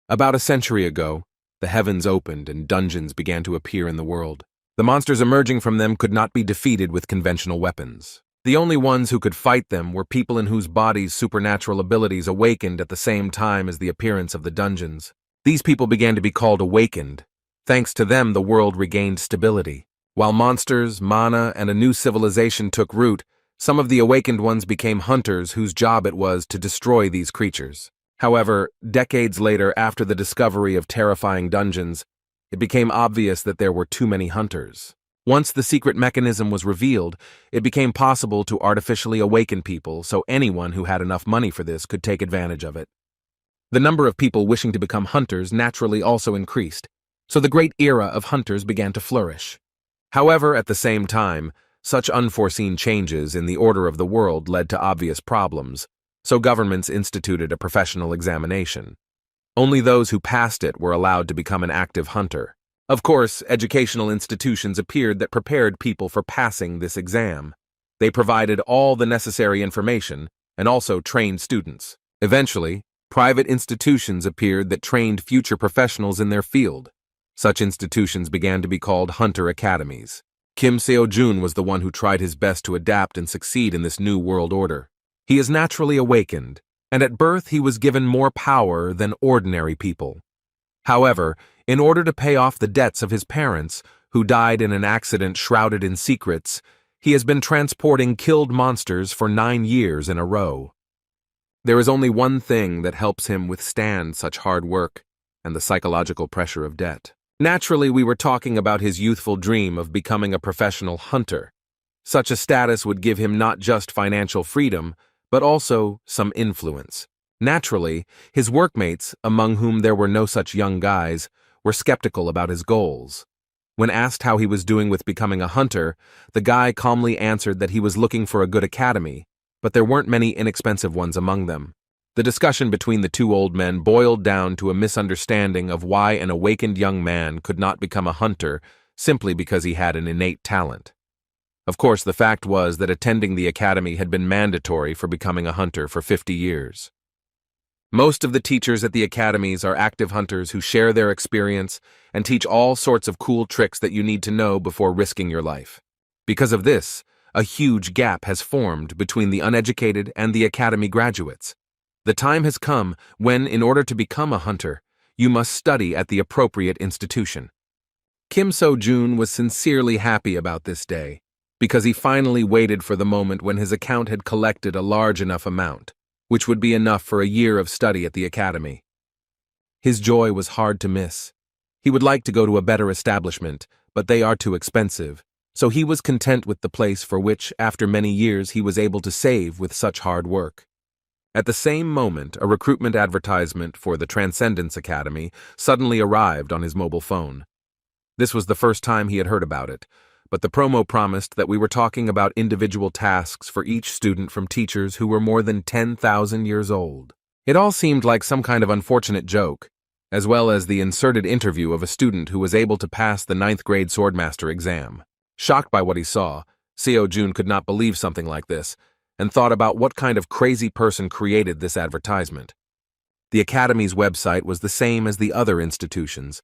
About a century ago, the heavens opened and dungeons began to appear in the world. The monsters emerging from them could not be defeated with conventional weapons. The only ones who could fight them were people in whose bodies supernatural abilities awakened at the same time as the appearance of the dungeons. These people began to be called awakened. Thanks to them, the world regained stability. While monsters, mana, and a new civilization took root, some of the awakened ones became hunters whose job it was to destroy these creatures. However, decades later, after the discovery of terrifying dungeons, it became obvious that there were too many hunters. Once the secret mechanism was revealed, it became possible to artificially awaken people so anyone who had enough money for this could take advantage of it. The number of people wishing to become hunters naturally also increased, so the great era of hunters began to flourish. However, at the same time, such unforeseen changes in the order of the world led to obvious problems, so governments instituted a professional examination. Only those who passed it were allowed to become an active hunter. Of course, educational institutions appeared that prepared people for passing this exam. They provided all the necessary information and also trained students. Eventually, private institutions appeared that trained future professionals in their field. Such institutions began to be called hunter academies. Kim Seo-jun was the one who tried his best to adapt and succeed in this new world order. He is naturally awakened, and at birth he was given more power than ordinary people. However, in order to pay off the debts of his parents, who died in an accident shrouded in secrets, he has been transporting killed monsters for 9 years in a row. There is only one thing that helps him withstand such hard work, and the psychological pressure of debt. Naturally, we were talking about his youthful dream of becoming a professional hunter. Such a status would give him not just financial freedom, but also some influence. Naturally, his workmates, among whom there were no such young guys, were skeptical about his goals. When asked how he was doing with becoming a hunter, the guy calmly answered that he was looking for a good academy, but there weren't many inexpensive ones among them. The discussion between the two old men boiled down to a misunderstanding of why an awakened young man could not become a hunter simply because he had an innate talent. Of course, the fact was that attending the academy had been mandatory for becoming a hunter for 50 years. Most of the teachers at the academies are active hunters who share their experience and teach all sorts of cool tricks that you need to know before risking your life. Because of this, a huge gap has formed between the uneducated and the academy graduates. The time has come when, in order to become a hunter, you must study at the appropriate institution. Kim Seo-jun was sincerely happy about this day, because he finally waited for the moment when his account had collected a large enough amount, which would be enough for a year of study at the academy. His joy was hard to miss. He would like to go to a better establishment, but they are too expensive, so he was content with the place for which, after many years, he was able to save with such hard work. At the same moment, a recruitment advertisement for the Transcendence Academy suddenly arrived on his mobile phone. This was the first time he had heard about it, but the promo promised that we were talking about individual tasks for each student from teachers who were more than 10,000 years old. It all seemed like some kind of unfortunate joke, as well as the inserted interview of a student who was able to pass the 9th grade Swordmaster exam. Shocked by what he saw, Seo-jun could not believe something like this, and thought about what kind of crazy person created this advertisement. The Academy's website was the same as the other institutions,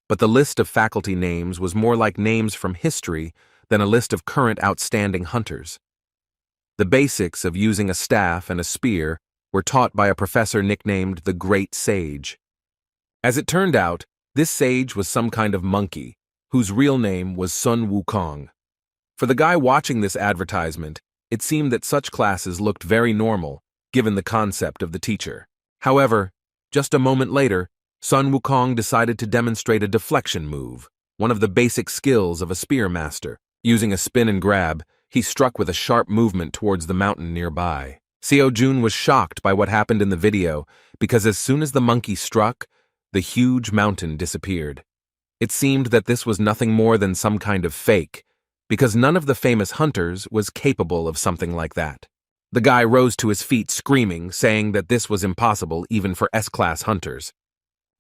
but the list of faculty names was more like names from history than a list of current outstanding hunters. The basics of using a staff and a spear were taught by a professor nicknamed the Great Sage. As it turned out, this sage was some kind of monkey, whose real name was Sun Wukong. For the guy watching this advertisement, it seemed that such classes looked very normal, given the concept of the teacher. However, just a moment later, Sun Wukong decided to demonstrate a deflection move, one of the basic skills of a spear master. Using a spin and grab, he struck with a sharp movement towards the mountain nearby. Seo-jun was shocked by what happened in the video because as soon as the monkey struck, the huge mountain disappeared. It seemed that this was nothing more than some kind of fake, because none of the famous hunters was capable of something like that. The guy rose to his feet screaming, saying that this was impossible even for S-class hunters.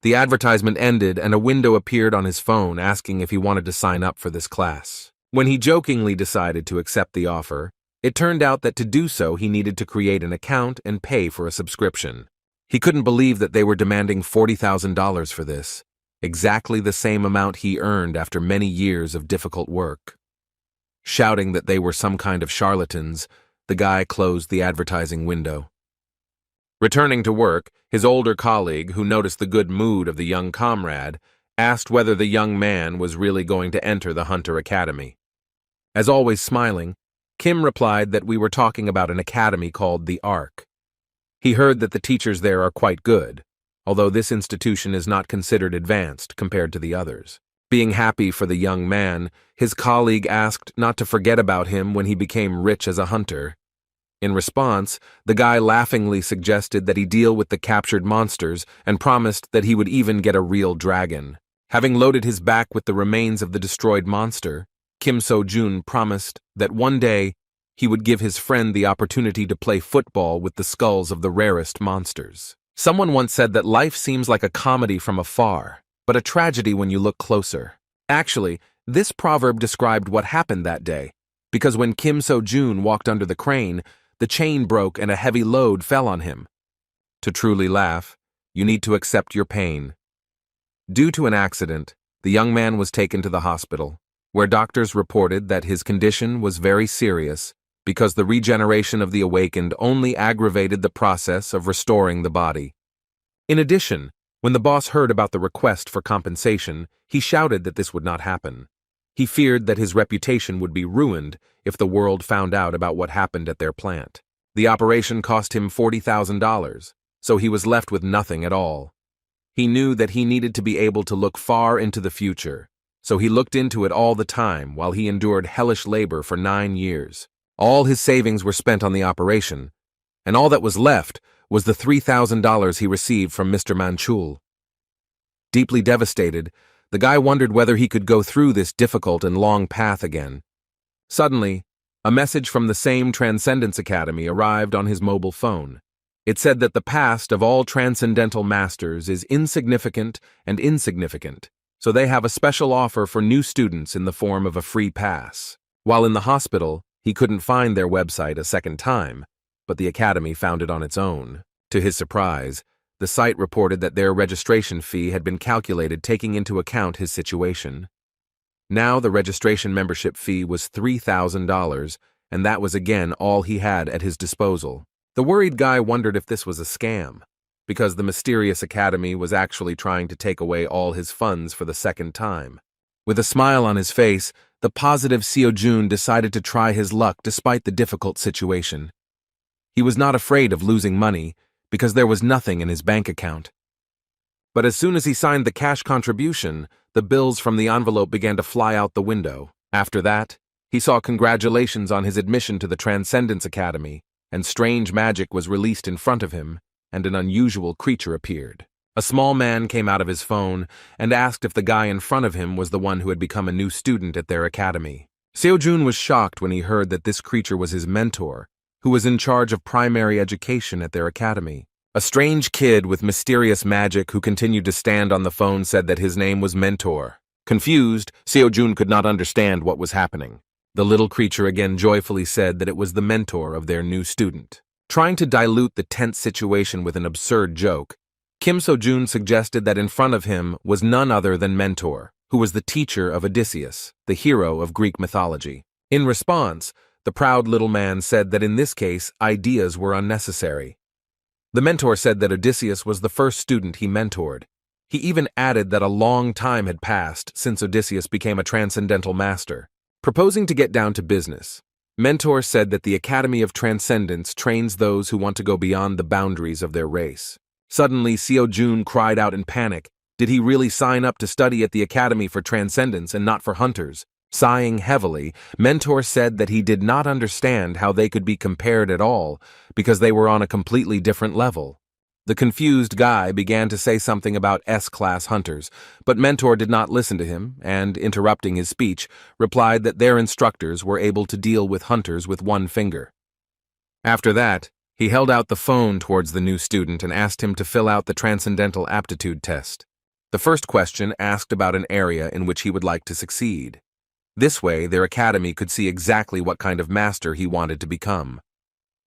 The advertisement ended and a window appeared on his phone asking if he wanted to sign up for this class. When he jokingly decided to accept the offer, it turned out that to do so he needed to create an account and pay for a subscription. He couldn't believe that they were demanding $40,000 for this, exactly the same amount he earned after many years of difficult work. Shouting that they were some kind of charlatans, the guy closed the advertising window. Returning to work, his older colleague, who noticed the good mood of the young comrade, asked whether the young man was really going to enter the Hunter Academy. As always smiling, Kim replied that we were talking about an academy called the Ark. He heard that the teachers there are quite good, although this institution is not considered advanced compared to the others. Being happy for the young man, his colleague asked not to forget about him when he became rich as a hunter. In response, the guy laughingly suggested that he deal with the captured monsters and promised that he would even get a real dragon. Having loaded his back with the remains of the destroyed monster, Kim So-jun promised that one day he would give his friend the opportunity to play football with the skulls of the rarest monsters. Someone once said that life seems like a comedy from afar, but a tragedy when you look closer. Actually, this proverb described what happened that day, because when Kim So-jun walked under the crane, the chain broke and a heavy load fell on him. To truly laugh, you need to accept your pain. Due to an accident, the young man was taken to the hospital, where doctors reported that his condition was very serious because the regeneration of the awakened only aggravated the process of restoring the body. In addition, when the boss heard about the request for compensation, he shouted that this would not happen. He feared that his reputation would be ruined if the world found out about what happened at their plant. The operation cost him $40,000, so he was left with nothing at all. He knew that he needed to be able to look far into the future, so he looked into it all the time while he endured hellish labor for 9 years. All his savings were spent on the operation, and all that was left was the $3,000 he received from Mr. Manchul. Deeply devastated, the guy wondered whether he could go through this difficult and long path again. Suddenly, a message from the same Transcendence Academy arrived on his mobile phone. It said that the past of all transcendental masters is insignificant and insignificant, so they have a special offer for new students in the form of a free pass. While in the hospital, he couldn't find their website a second time, but the academy found it on its own. To his surprise, the site reported that their registration fee had been calculated taking into account his situation. Now the registration membership fee was $3,000, and that was again all he had at his disposal. The worried guy wondered if this was a scam, because the mysterious academy was actually trying to take away all his funds for the second time. With a smile on his face, the positive Seo-jun decided to try his luck despite the difficult situation. He was not afraid of losing money, because there was nothing in his bank account. But as soon as he signed the cash contribution, the bills from the envelope began to fly out the window. After that, he saw congratulations on his admission to the Transcendence Academy, and strange magic was released in front of him, and an unusual creature appeared. A small man came out of his phone and asked if the guy in front of him was the one who had become a new student at their academy. Seo-jun was shocked when he heard that this creature was his mentor, who was in charge of primary education at their academy. A strange kid with mysterious magic who continued to stand on the phone said that his name was Mentor. Confused, Seo-jun could not understand what was happening. The little creature again joyfully said that it was the mentor of their new student. Trying to dilute the tense situation with an absurd joke, Kim So-jun suggested that in front of him was none other than Mentor, who was the teacher of Odysseus, the hero of Greek mythology. In response, the proud little man said that in this case, ideas were unnecessary. The mentor said that Odysseus was the first student he mentored. He even added that a long time had passed since Odysseus became a transcendental master. Proposing to get down to business, Mentor said that the Academy of Transcendence trains those who want to go beyond the boundaries of their race. Suddenly, Seo-jun cried out in panic. Did he really sign up to study at the Academy for Transcendence and not for hunters? Sighing heavily, Mentor said that he did not understand how they could be compared at all because they were on a completely different level. The confused guy began to say something about S-class hunters, but Mentor did not listen to him and, interrupting his speech, replied that their instructors were able to deal with hunters with one finger. After that, he held out the phone towards the new student and asked him to fill out the Transcendental Aptitude Test. The first question asked about an area in which he would like to succeed. This way, their academy could see exactly what kind of master he wanted to become.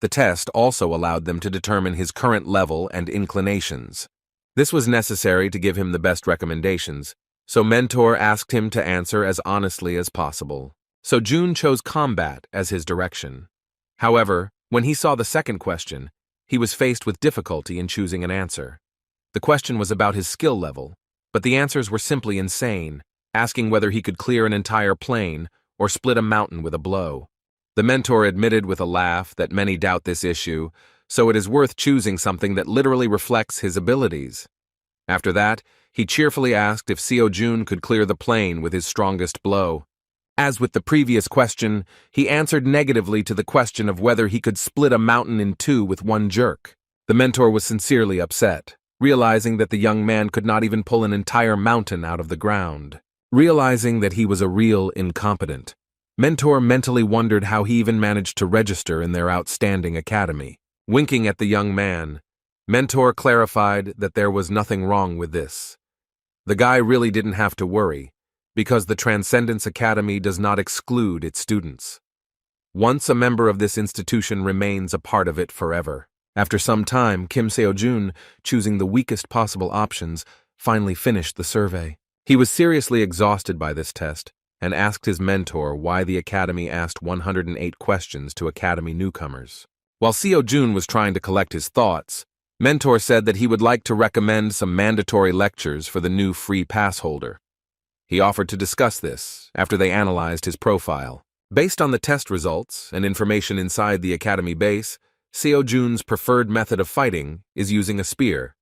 The test also allowed them to determine his current level and inclinations. This was necessary to give him the best recommendations, so Mentor asked him to answer as honestly as possible. So Jun chose combat as his direction. However, when he saw the second question, he was faced with difficulty in choosing an answer. The question was about his skill level, but the answers were simply insane, asking whether he could clear an entire plane or split a mountain with a blow. The mentor admitted with a laugh that many doubt this issue, so it is worth choosing something that literally reflects his abilities. After that, he cheerfully asked if Seo Jun could clear the plane with his strongest blow. As with the previous question, he answered negatively to the question of whether he could split a mountain in two with one jerk. The mentor was sincerely upset, realizing that the young man could not even pull an entire mountain out of the ground. Realizing that he was a real incompetent, Mentor mentally wondered how he even managed to register in their outstanding academy. Winking at the young man, Mentor clarified that there was nothing wrong with this. The guy really didn't have to worry, because the Transcendence Academy does not exclude its students. Once a member of this institution remains a part of it forever. After some time, Kim Seo-jun, choosing the weakest possible options, finally finished the survey. He was seriously exhausted by this test and asked his mentor why the academy asked 108 questions to academy newcomers. While Seo-jun was trying to collect his thoughts, Mentor said that he would like to recommend some mandatory lectures for the new free pass holder. He offered to discuss this after they analyzed his profile. Based on the test results and information inside the academy base, Seo-jun's preferred method of fighting is using a spear.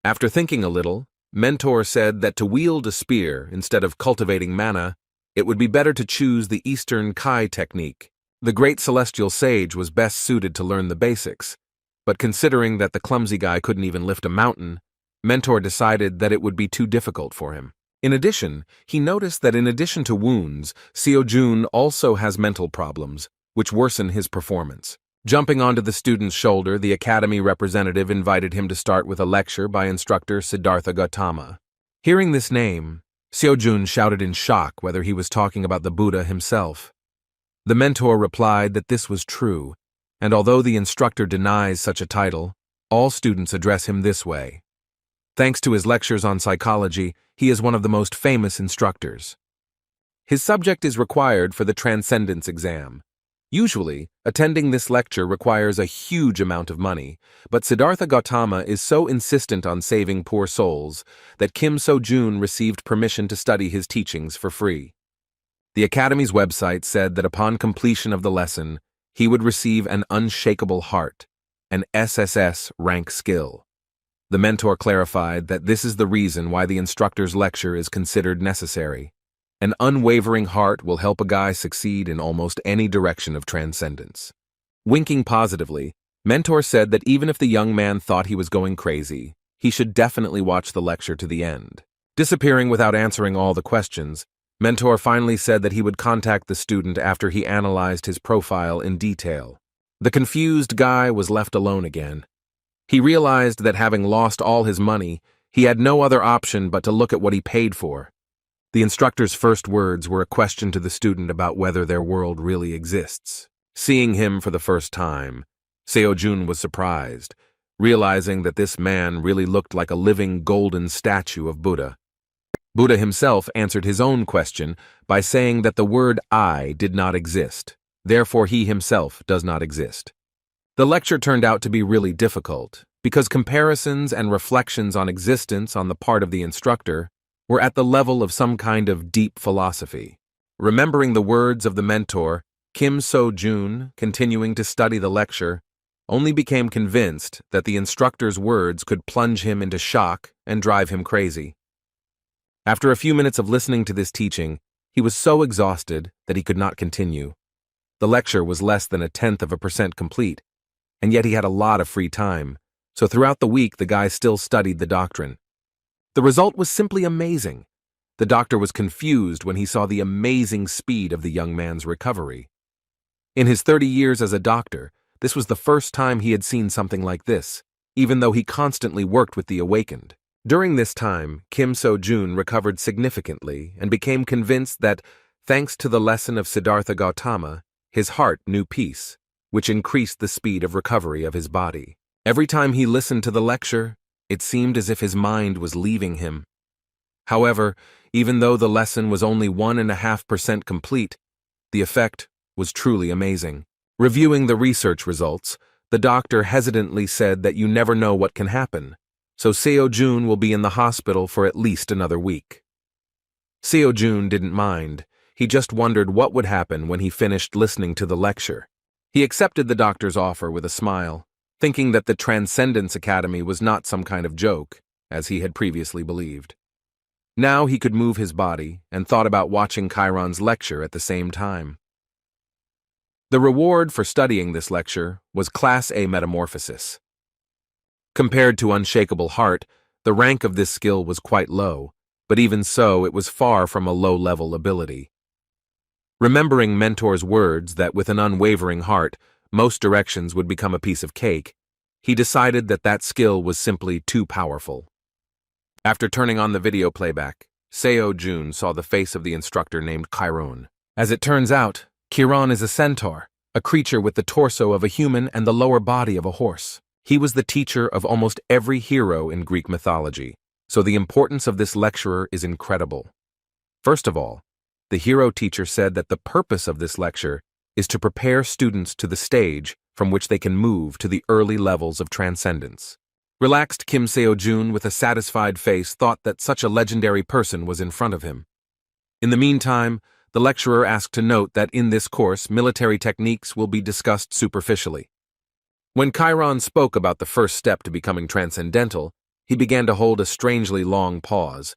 After thinking a little, Mentor said that to wield a spear instead of cultivating mana, it would be better to choose the Eastern Kai technique. The great celestial sage was best suited to learn the basics, but considering that the clumsy guy couldn't even lift a mountain, Mentor decided that it would be too difficult for him. In addition, he noticed that in addition to wounds, Seo-jun also has mental problems, which worsen his performance. Jumping onto the student's shoulder, the academy representative invited him to start with a lecture by instructor Siddhartha Gautama. Hearing this name, Seo-jun shouted in shock whether he was talking about the Buddha himself. The mentor replied that this was true, and although the instructor denies such a title, all students address him this way. Thanks to his lectures on psychology, he is one of the most famous instructors. His subject is required for the Transcendence exam. Usually, attending this lecture requires a huge amount of money, but Siddhartha Gautama is so insistent on saving poor souls that Kim Seo-jun received permission to study his teachings for free. The Academy's website said that upon completion of the lesson, he would receive an unshakable heart, an SSS-Rank skill. The mentor clarified that this is the reason why the instructor's lecture is considered necessary. An unwavering heart will help a guy succeed in almost any direction of transcendence. Winking positively, Mentor said that even if the young man thought he was going crazy, he should definitely watch the lecture to the end. Disappearing without answering all the questions, Mentor finally said that he would contact the student after he analyzed his profile in detail. The confused guy was left alone again. He realized that having lost all his money, he had no other option but to look at what he paid for. The instructor's first words were a question to the student about whether their world really exists. Seeing him for the first time, Seo-jun was surprised, realizing that this man really looked like a living golden statue of Buddha. Buddha himself answered his own question by saying that the word I did not exist, therefore he himself does not exist. The lecture turned out to be really difficult, because comparisons and reflections on existence on the part of the instructor were at the level of some kind of deep philosophy. Remembering the words of the mentor, Kim Seo-jun, continuing to study the lecture, only became convinced that the instructor's words could plunge him into shock and drive him crazy. After a few minutes of listening to this teaching, he was so exhausted that he could not continue. The lecture was less than 0.1% complete, and yet he had a lot of free time, so throughout the week the guy still studied the doctrine. The result was simply amazing. The doctor was confused when he saw the amazing speed of the young man's recovery. In his 30 years as a doctor, this was the first time he had seen something like this, even though he constantly worked with the awakened. During this time, Kim Seo-jun recovered significantly and became convinced that, thanks to the lesson of Siddhartha Gautama, his heart knew peace. which increased the speed of recovery of his body. Every time he listened to the lecture, it seemed as if his mind was leaving him. However, even though the lesson was only 1.5% complete, the effect was truly amazing. Reviewing the research results, the doctor hesitantly said that you never know what can happen, so Seo-jun will be in the hospital for at least another week. Seo-jun didn't mind. He just wondered what would happen when he finished listening to the lecture. He accepted the doctor's offer with a smile, thinking that the Transcendence Academy was not some kind of joke, as he had previously believed. Now he could move his body and thought about watching Chiron's lecture at the same time. The reward for studying this lecture was Class A Metamorphosis. Compared to Unshakable Heart, the rank of this skill was quite low, but even so, it was far from a low-level ability. Remembering Mentor's words that with an unwavering heart, most directions would become a piece of cake, he decided that that skill was simply too powerful. After turning on the video playback, Seo-jun saw the face of the instructor named Chiron. As it turns out, Chiron is a centaur, a creature with the torso of a human and the lower body of a horse. He was the teacher of almost every hero in Greek mythology, so the importance of this lecturer is incredible. First of all, the hero teacher said that the purpose of this lecture is to prepare students to the stage from which they can move to the early levels of transcendence. Relaxed Kim Seo-jun with a satisfied face thought that such a legendary person was in front of him. In the meantime, the lecturer asked to note that in this course, military techniques will be discussed superficially. When Chiron spoke about the first step to becoming transcendental, he began to hold a strangely long pause.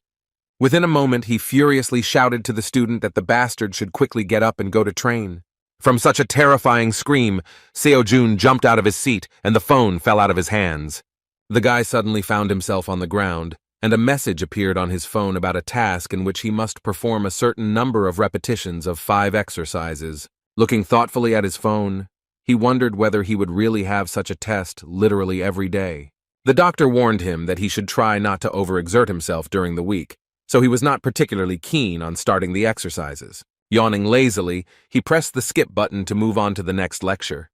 Within a moment, he furiously shouted to the student that the bastard should quickly get up and go to train. From such a terrifying scream, Seo-jun jumped out of his seat and the phone fell out of his hands. The guy suddenly found himself on the ground, and a message appeared on his phone about a task in which he must perform a certain number of repetitions of 5 exercises. Looking thoughtfully at his phone, he wondered whether he would really have such a test literally every day. The doctor warned him that he should try not to overexert himself during the week, so he was not particularly keen on starting the exercises. Yawning lazily, he pressed the skip button to move on to the next lecture.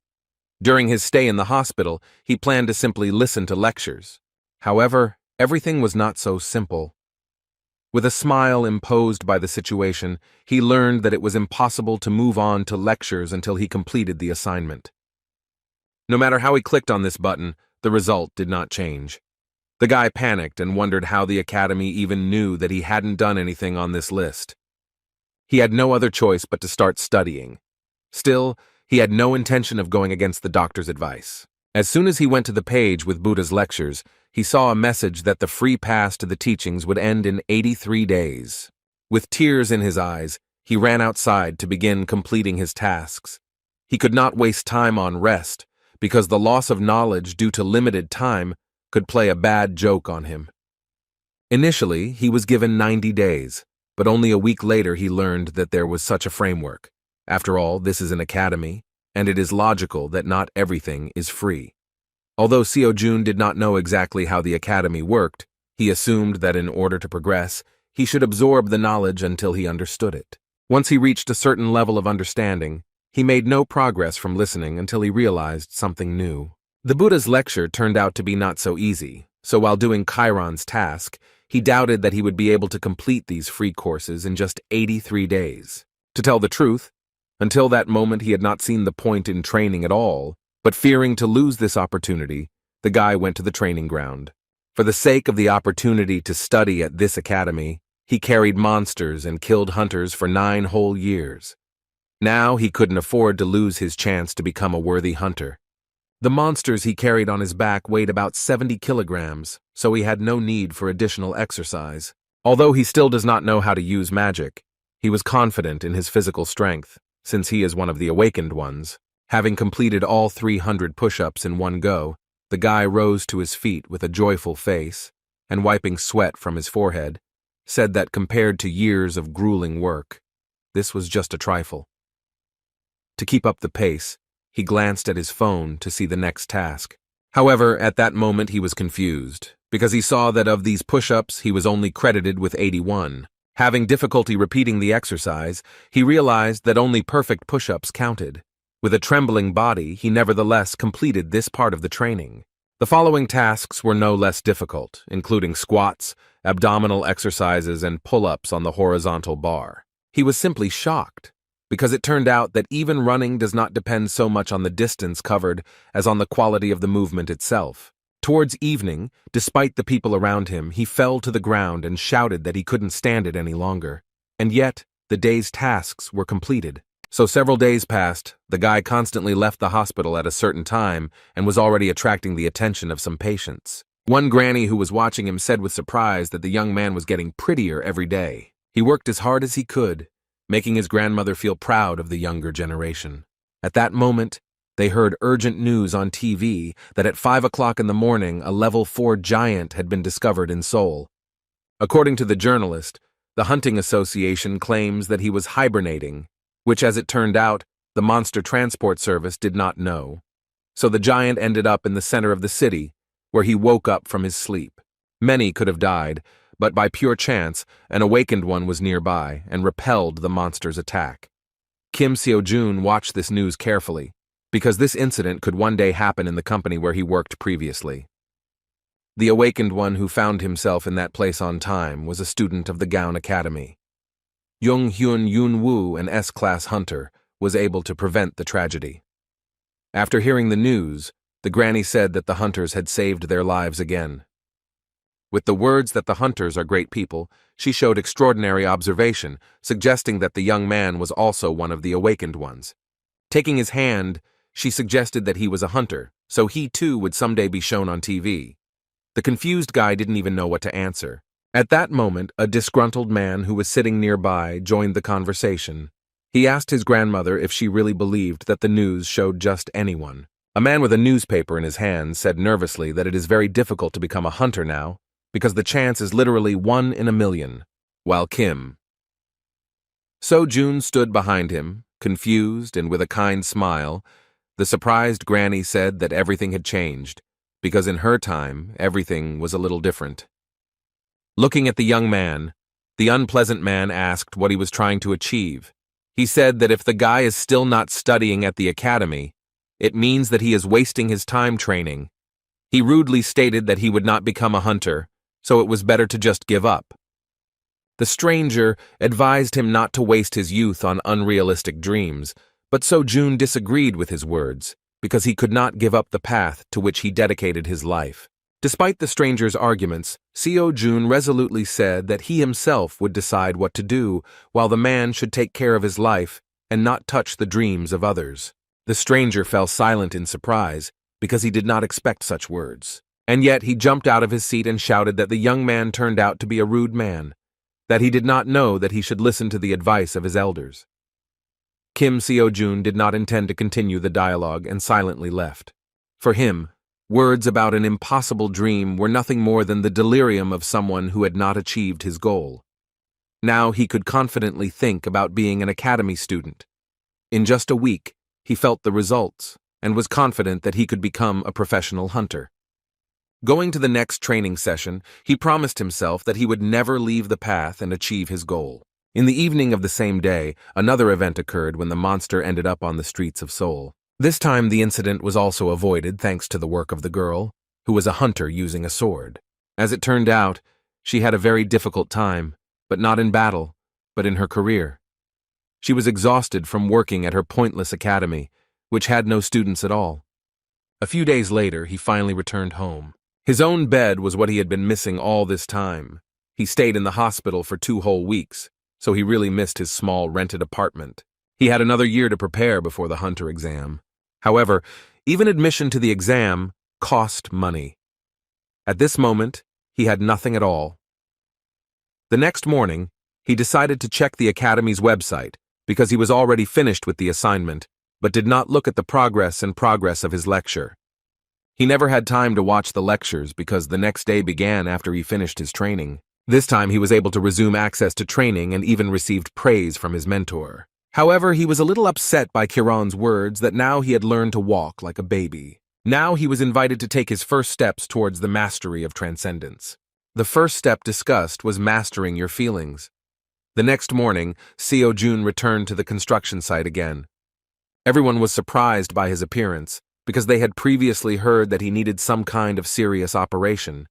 During his stay in the hospital, he planned to simply listen to lectures. However, everything was not so simple. With a smile imposed by the situation, he learned that it was impossible to move on to lectures until he completed the assignment. No matter how he clicked on this button, the result did not change. The guy panicked and wondered how the academy even knew that he hadn't done anything on this list. He had no other choice but to start studying. Still, he had no intention of going against the doctor's advice. As soon as he went to the page with Buddha's lectures, he saw a message that the free pass to the teachings would end in 83 days. With tears in his eyes, he ran outside to begin completing his tasks. He could not waste time on rest, because the loss of knowledge due to limited time could play a bad joke on him. Initially, he was given 90 days, but only a week later he learned that there was such a framework. After all, this is an academy, and it is logical that not everything is free. Although Seo-jun did not know exactly how the academy worked, he assumed that in order to progress, he should absorb the knowledge until he understood it. Once he reached a certain level of understanding, he made no progress from listening until he realized something new. The Buddha's lecture turned out to be not so easy, so while doing Chiron's task, he doubted that he would be able to complete these free courses in just 83 days. To tell the truth, until that moment he had not seen the point in training at all, but fearing to lose this opportunity, the guy went to the training ground. For the sake of the opportunity to study at this academy, he carried monsters and killed hunters for 9 whole years. Now he couldn't afford to lose his chance to become a worthy hunter. The monsters he carried on his back weighed about 70 kilograms, so he had no need for additional exercise. Although he still does not know how to use magic, he was confident in his physical strength, since he is one of the awakened ones. Having completed all 300 push-ups in one go, the guy rose to his feet with a joyful face, and wiping sweat from his forehead, said that compared to years of grueling work, this was just a trifle. To keep up the pace, he glanced at his phone to see the next task. However, at that moment he was confused, because he saw that of these push-ups he was only credited with 81. Having difficulty repeating the exercise, he realized that only perfect push-ups counted. With a trembling body, he nevertheless completed this part of the training. The following tasks were no less difficult, including squats, abdominal exercises, and pull-ups on the horizontal bar. He was simply shocked, because it turned out that even running does not depend so much on the distance covered as on the quality of the movement itself. Towards evening, despite the people around him, he fell to the ground and shouted that he couldn't stand it any longer. And yet, the day's tasks were completed. So several days passed, the guy constantly left the hospital at a certain time and was already attracting the attention of some patients. One granny who was watching him said with surprise that the young man was getting prettier every day. He worked as hard as he could, making his grandmother feel proud of the younger generation. At that moment, they heard urgent news on TV that at 5 o'clock in the morning, a level 4 giant had been discovered in Seoul. According to the journalist, the Hunting Association claims that he was hibernating, which, as it turned out, the Monster Transport Service did not know. So the giant ended up in the center of the city, where he woke up from his sleep. Many could have died, but by pure chance, an awakened one was nearby and repelled the monster's attack. Kim Seo-jun watched this news carefully, because this incident could one day happen in the company where he worked previously. The awakened one who found himself in that place on time was a student of the Gown Academy. Jung-hyun Yoon-woo, an S-class hunter, was able to prevent the tragedy. After hearing the news, the granny said that the hunters had saved their lives again. With the words that the hunters are great people, she showed extraordinary observation, suggesting that the young man was also one of the awakened ones. Taking his hand, she suggested that he was a hunter, so he too would someday be shown on TV. The confused guy didn't even know what to answer. At that moment, a disgruntled man who was sitting nearby joined the conversation. He asked his grandmother if she really believed that the news showed just anyone. A man with a newspaper in his hand said nervously that it is very difficult to become a hunter now, because the chance is literally 1 in a million, while Kim Seo-jun stood behind him, confused and with a kind smile. The surprised granny said that everything had changed, because in her time, everything was a little different. Looking at the young man, the unpleasant man asked what he was trying to achieve. He said that if the guy is still not studying at the academy, it means that he is wasting his time training. He rudely stated that he would not become a hunter, so it was better to just give up. The stranger advised him not to waste his youth on unrealistic dreams, but Seo-jun disagreed with his words, because he could not give up the path to which he dedicated his life. Despite the stranger's arguments, Seo-jun resolutely said that he himself would decide what to do, while the man should take care of his life and not touch the dreams of others. The stranger fell silent in surprise, because he did not expect such words. And yet he jumped out of his seat and shouted that the young man turned out to be a rude man, that he did not know that he should listen to the advice of his elders. Kim Seo-jun did not intend to continue the dialogue and silently left. For him, words about an impossible dream were nothing more than the delirium of someone who had not achieved his goal. Now he could confidently think about being an academy student. In just a week, he felt the results and was confident that he could become a professional hunter. Going to the next training session, he promised himself that he would never leave the path and achieve his goal. In the evening of the same day, another event occurred when the monster ended up on the streets of Seoul. This time the incident was also avoided thanks to the work of the girl, who was a hunter using a sword. As it turned out, she had a very difficult time, but not in battle, but in her career. She was exhausted from working at her pointless academy, which had no students at all. A few days later, he finally returned home. His own bed was what he had been missing all this time. He stayed in the hospital for 2 whole weeks, so he really missed his small rented apartment. He had another year to prepare before the hunter exam. However, even admission to the exam cost money. At this moment, he had nothing at all. The next morning, he decided to check the academy's website because he was already finished with the assignment, but did not look at the progress of his lecture. He never had time to watch the lectures because the next day began after he finished his training. This time he was able to resume access to training and even received praise from his mentor. However, he was a little upset by Kiran's words that now he had learned to walk like a baby. Now he was invited to take his first steps towards the mastery of transcendence. The first step discussed was mastering your feelings. The next morning, Seo-jun returned to the construction site again. Everyone was surprised by his appearance, because they had previously heard that he needed some kind of serious operation.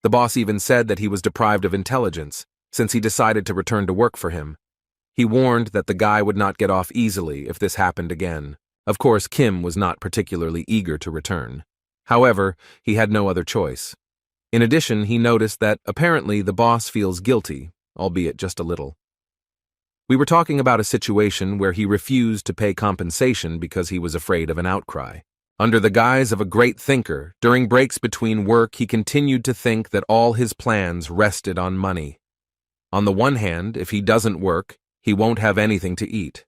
The boss even said that he was deprived of intelligence, since he decided to return to work for him. He warned that the guy would not get off easily if this happened again. Of course, Kim was not particularly eager to return. However, he had no other choice. In addition, he noticed that apparently the boss feels guilty, albeit just a little. We were talking about a situation where he refused to pay compensation because he was afraid of an outcry. Under the guise of a great thinker, during breaks between work, he continued to think that all his plans rested on money. On the one hand, if he doesn't work, he won't have anything to eat.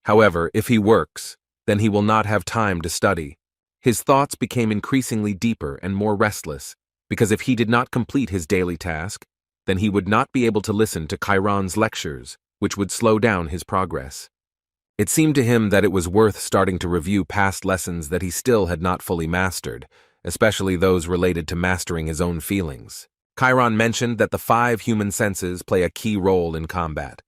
However, if he works, then he will not have time to study. His thoughts became increasingly deeper and more restless, because if he did not complete his daily task, then he would not be able to listen to Chiron's lectures, which would slow down his progress. It seemed to him that it was worth starting to review past lessons that he still had not fully mastered, especially those related to mastering his own feelings. Chiron mentioned that the 5 human senses play a key role in combat.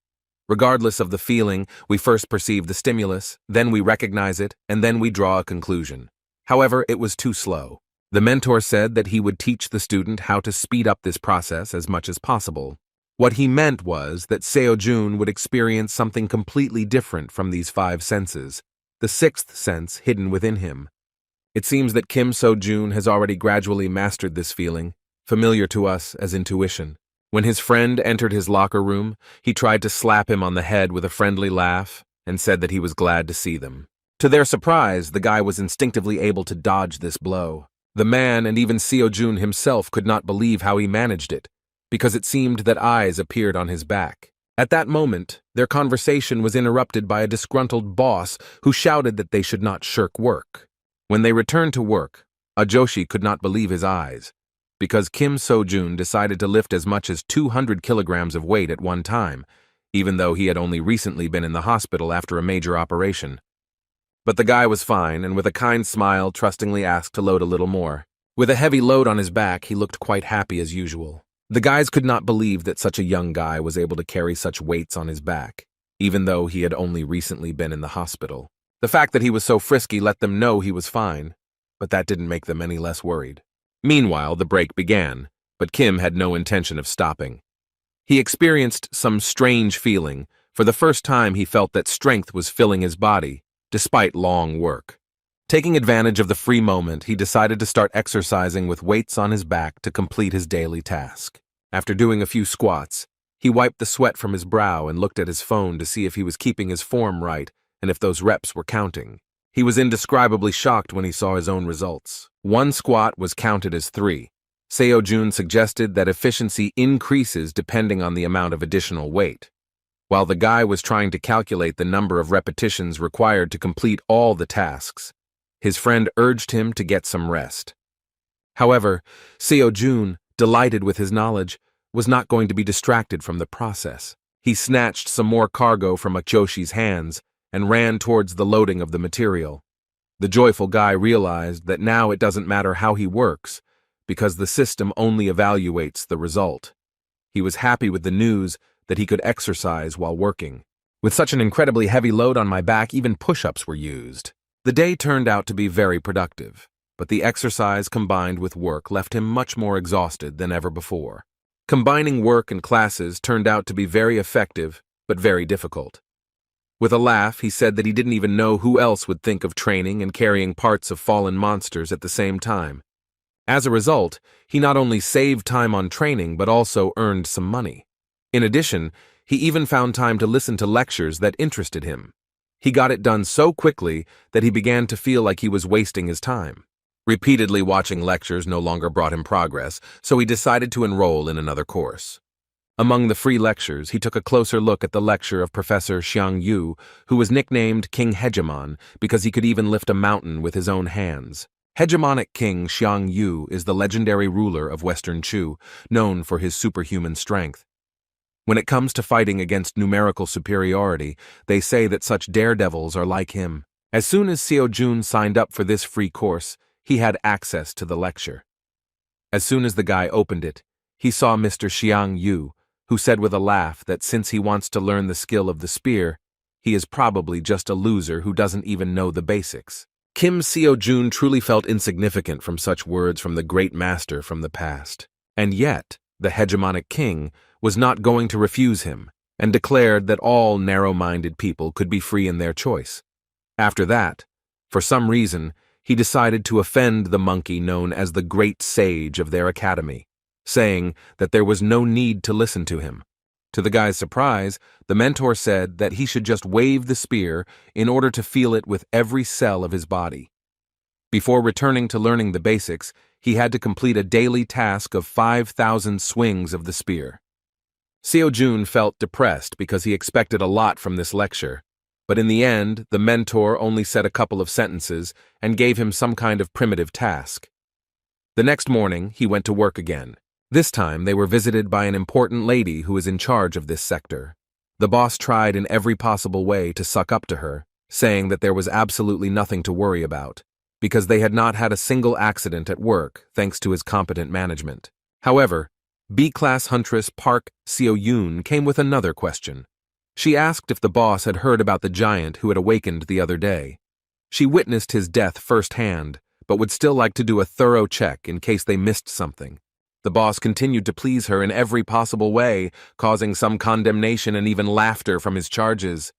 Regardless of the feeling, we first perceive the stimulus, then we recognize it, and then we draw a conclusion. However, it was too slow. The mentor said that he would teach the student how to speed up this process as much as possible. What he meant was that Seo-jun would experience something completely different from these 5 senses, the 6th sense hidden within him. It seems that Kim So-jun has already gradually mastered this feeling, familiar to us as intuition. When his friend entered his locker room, he tried to slap him on the head with a friendly laugh and said that he was glad to see them. To their surprise, the guy was instinctively able to dodge this blow. The man and even Seo-jun himself could not believe how he managed it, because it seemed that eyes appeared on his back. At that moment, their conversation was interrupted by a disgruntled boss who shouted that they should not shirk work. When they returned to work, Ajoshi could not believe his eyes, because Kim So-jun decided to lift as much as 200 kilograms of weight at one time, even though he had only recently been in the hospital after a major operation. But the guy was fine, and with a kind smile trustingly asked to load a little more. With a heavy load on his back, he looked quite happy as usual. The guys could not believe that such a young guy was able to carry such weights on his back, even though he had only recently been in the hospital. The fact that he was so frisky let them know he was fine, but that didn't make them any less worried. Meanwhile, the break began, but Kim had no intention of stopping. He experienced some strange feeling. For the first time, he felt that strength was filling his body, despite long work. Taking advantage of the free moment, he decided to start exercising with weights on his back to complete his daily task. After doing a few squats, he wiped the sweat from his brow and looked at his phone to see if he was keeping his form right and if those reps were counting. He was indescribably shocked when he saw his own results. 1 squat was counted as 3. Seo-jun suggested that efficiency increases depending on the amount of additional weight. While the guy was trying to calculate the number of repetitions required to complete all the tasks, his friend urged him to get some rest. However, Seo-jun, delighted with his knowledge, was not going to be distracted from the process. He snatched some more cargo from Ajoshi's hands and ran towards the loading of the material. The joyful guy realized that now it doesn't matter how he works, because the system only evaluates the result. He was happy with the news that he could exercise while working. With such an incredibly heavy load on my back, even push-ups were used. The day turned out to be very productive, but the exercise combined with work left him much more exhausted than ever before. Combining work and classes turned out to be very effective, but very difficult. With a laugh, he said that he didn't even know who else would think of training and carrying parts of fallen monsters at the same time. As a result, he not only saved time on training but also earned some money. In addition, he even found time to listen to lectures that interested him. He got it done so quickly that he began to feel like he was wasting his time. Repeatedly watching lectures no longer brought him progress, so he decided to enroll in another course. Among the free lectures, he took a closer look at the lecture of Professor Xiang Yu, who was nicknamed King Hegemon because he could even lift a mountain with his own hands. Hegemonic King Xiang Yu is the legendary ruler of Western Chu, known for his superhuman strength. When it comes to fighting against numerical superiority, they say that such daredevils are like him. As soon as Seo-jun signed up for this free course, he had access to the lecture. As soon as the guy opened it, he saw Mr. Xiang Yu, who said with a laugh that since he wants to learn the skill of the spear, he is probably just a loser who doesn't even know the basics. Kim Seo-jun truly felt insignificant from such words from the great master from the past. And yet, the hegemonic king was not going to refuse him, and declared that all narrow-minded people could be free in their choice. After that, for some reason, he decided to offend the monkey known as the Great Sage of their academy, saying that there was no need to listen to him. To the guy's surprise, the mentor said that he should just wave the spear in order to feel it with every cell of his body. Before returning to learning the basics, he had to complete a daily task of 5,000 swings of the spear. Seo-jun felt depressed because he expected a lot from this lecture, but in the end, the mentor only said a couple of sentences and gave him some kind of primitive task. The next morning, he went to work again. This time, they were visited by an important lady who is in charge of this sector. The boss tried in every possible way to suck up to her, saying that there was absolutely nothing to worry about, because they had not had a single accident at work thanks to his competent management. However, B-class huntress Park Seo-yoon came with another question. She asked if the boss had heard about the giant who had awakened the other day. She witnessed his death firsthand, but would still like to do a thorough check in case they missed something. The boss continued to please her in every possible way, causing some condemnation and even laughter from his charges.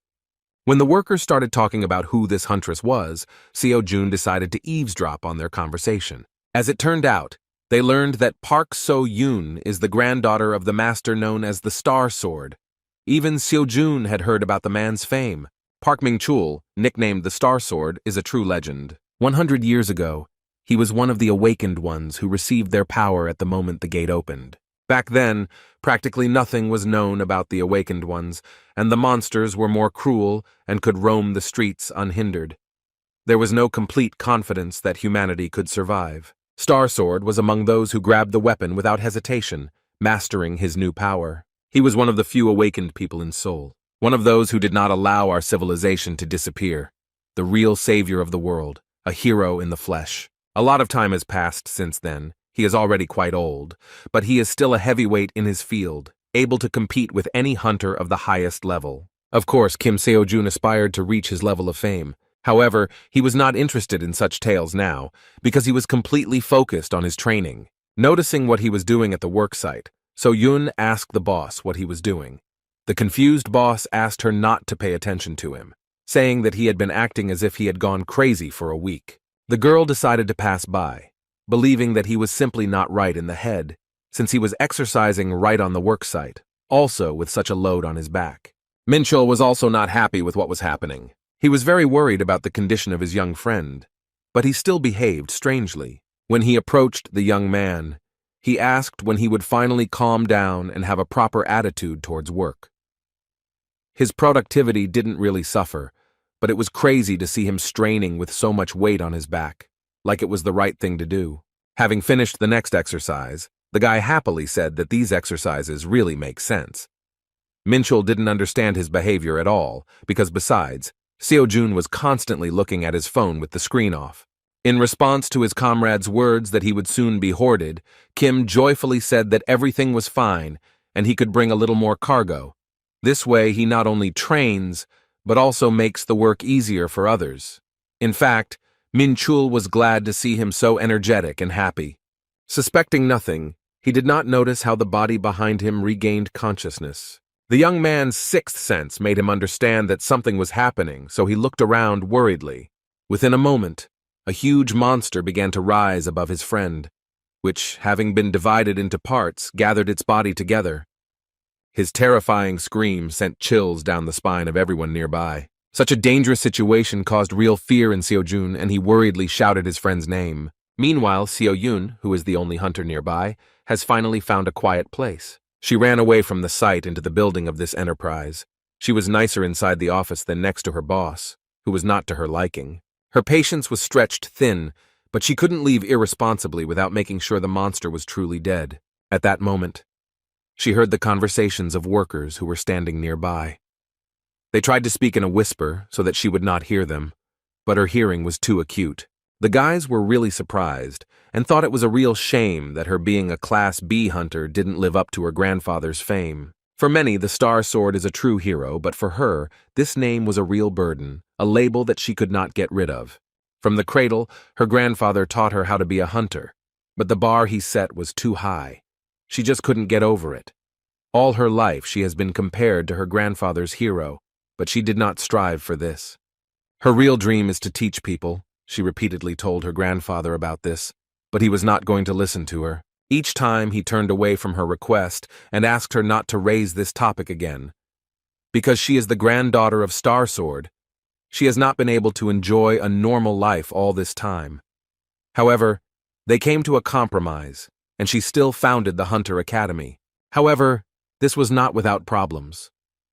When the workers started talking about who this huntress was, Seo-jun decided to eavesdrop on their conversation. As it turned out, they learned that Park So-yoon is the granddaughter of the master known as the Star Sword. Even Seo-jun had heard about the man's fame. Park Ming-chul, nicknamed the Star Sword, is a true legend. 100 years ago, he was one of the awakened ones who received their power at the moment the gate opened. Back then, practically nothing was known about the awakened ones, and the monsters were more cruel and could roam the streets unhindered. There was no complete confidence that humanity could survive. Star Sword was among those who grabbed the weapon without hesitation, mastering his new power. He was one of the few awakened people in Seoul, one of those who did not allow our civilization to disappear, the real savior of the world, a hero in the flesh. A lot of time has passed since then. He is already quite old, but he is still a heavyweight in his field, able to compete with any hunter of the highest level. Of course, Kim Seo-jun aspired to reach his level of fame. However, he was not interested in such tales now, because he was completely focused on his training. Noticing what he was doing at the worksite, So-yoon asked the boss what he was doing. The confused boss asked her not to pay attention to him, saying that he had been acting as if he had gone crazy for a week. The girl decided to pass by, believing that he was simply not right in the head, since he was exercising right on the worksite, also with such a load on his back. Min-chul was also not happy with what was happening. He was very worried about the condition of his young friend, but he still behaved strangely. When he approached the young man, he asked when he would finally calm down and have a proper attitude towards work. His productivity didn't really suffer, but it was crazy to see him straining with so much weight on his back, like it was the right thing to do. Having finished the next exercise, the guy happily said that these exercises really make sense. Min-chul didn't understand his behavior at all, because besides, Seo-jun was constantly looking at his phone with the screen off. In response to his comrade's words that he would soon be hoarded, Kim joyfully said that everything was fine and he could bring a little more cargo. This way he not only trains, but also makes the work easier for others. In fact, Min-chul was glad to see him so energetic and happy. Suspecting nothing, he did not notice how the body behind him regained consciousness. The young man's sixth sense made him understand that something was happening, so he looked around worriedly. Within a moment, a huge monster began to rise above his friend, which, having been divided into parts, gathered its body together. His terrifying scream sent chills down the spine of everyone nearby. Such a dangerous situation caused real fear in Seo-jun, and he worriedly shouted his friend's name. Meanwhile, Seo-yoon, who is the only hunter nearby, has finally found a quiet place. She ran away from the site into the building of this enterprise. She was nicer inside the office than next to her boss, who was not to her liking. Her patience was stretched thin, but she couldn't leave irresponsibly without making sure the monster was truly dead. At that moment, she heard the conversations of workers who were standing nearby. They tried to speak in a whisper so that she would not hear them, but her hearing was too acute. The guys were really surprised and thought it was a real shame that her being a Class B hunter didn't live up to her grandfather's fame. For many, the Star Sword is a true hero, but for her, this name was a real burden, a label that she could not get rid of. From the cradle, her grandfather taught her how to be a hunter, but the bar he set was too high. She just couldn't get over it. All her life she has been compared to her grandfather's hero, but she did not strive for this. Her real dream is to teach people. She repeatedly told her grandfather about this, but he was not going to listen to her. Each time he turned away from her request and asked her not to raise this topic again. Because she is the granddaughter of Star Sword, she has not been able to enjoy a normal life all this time. However, they came to a compromise, and she still founded the Hunter Academy. However, this was not without problems.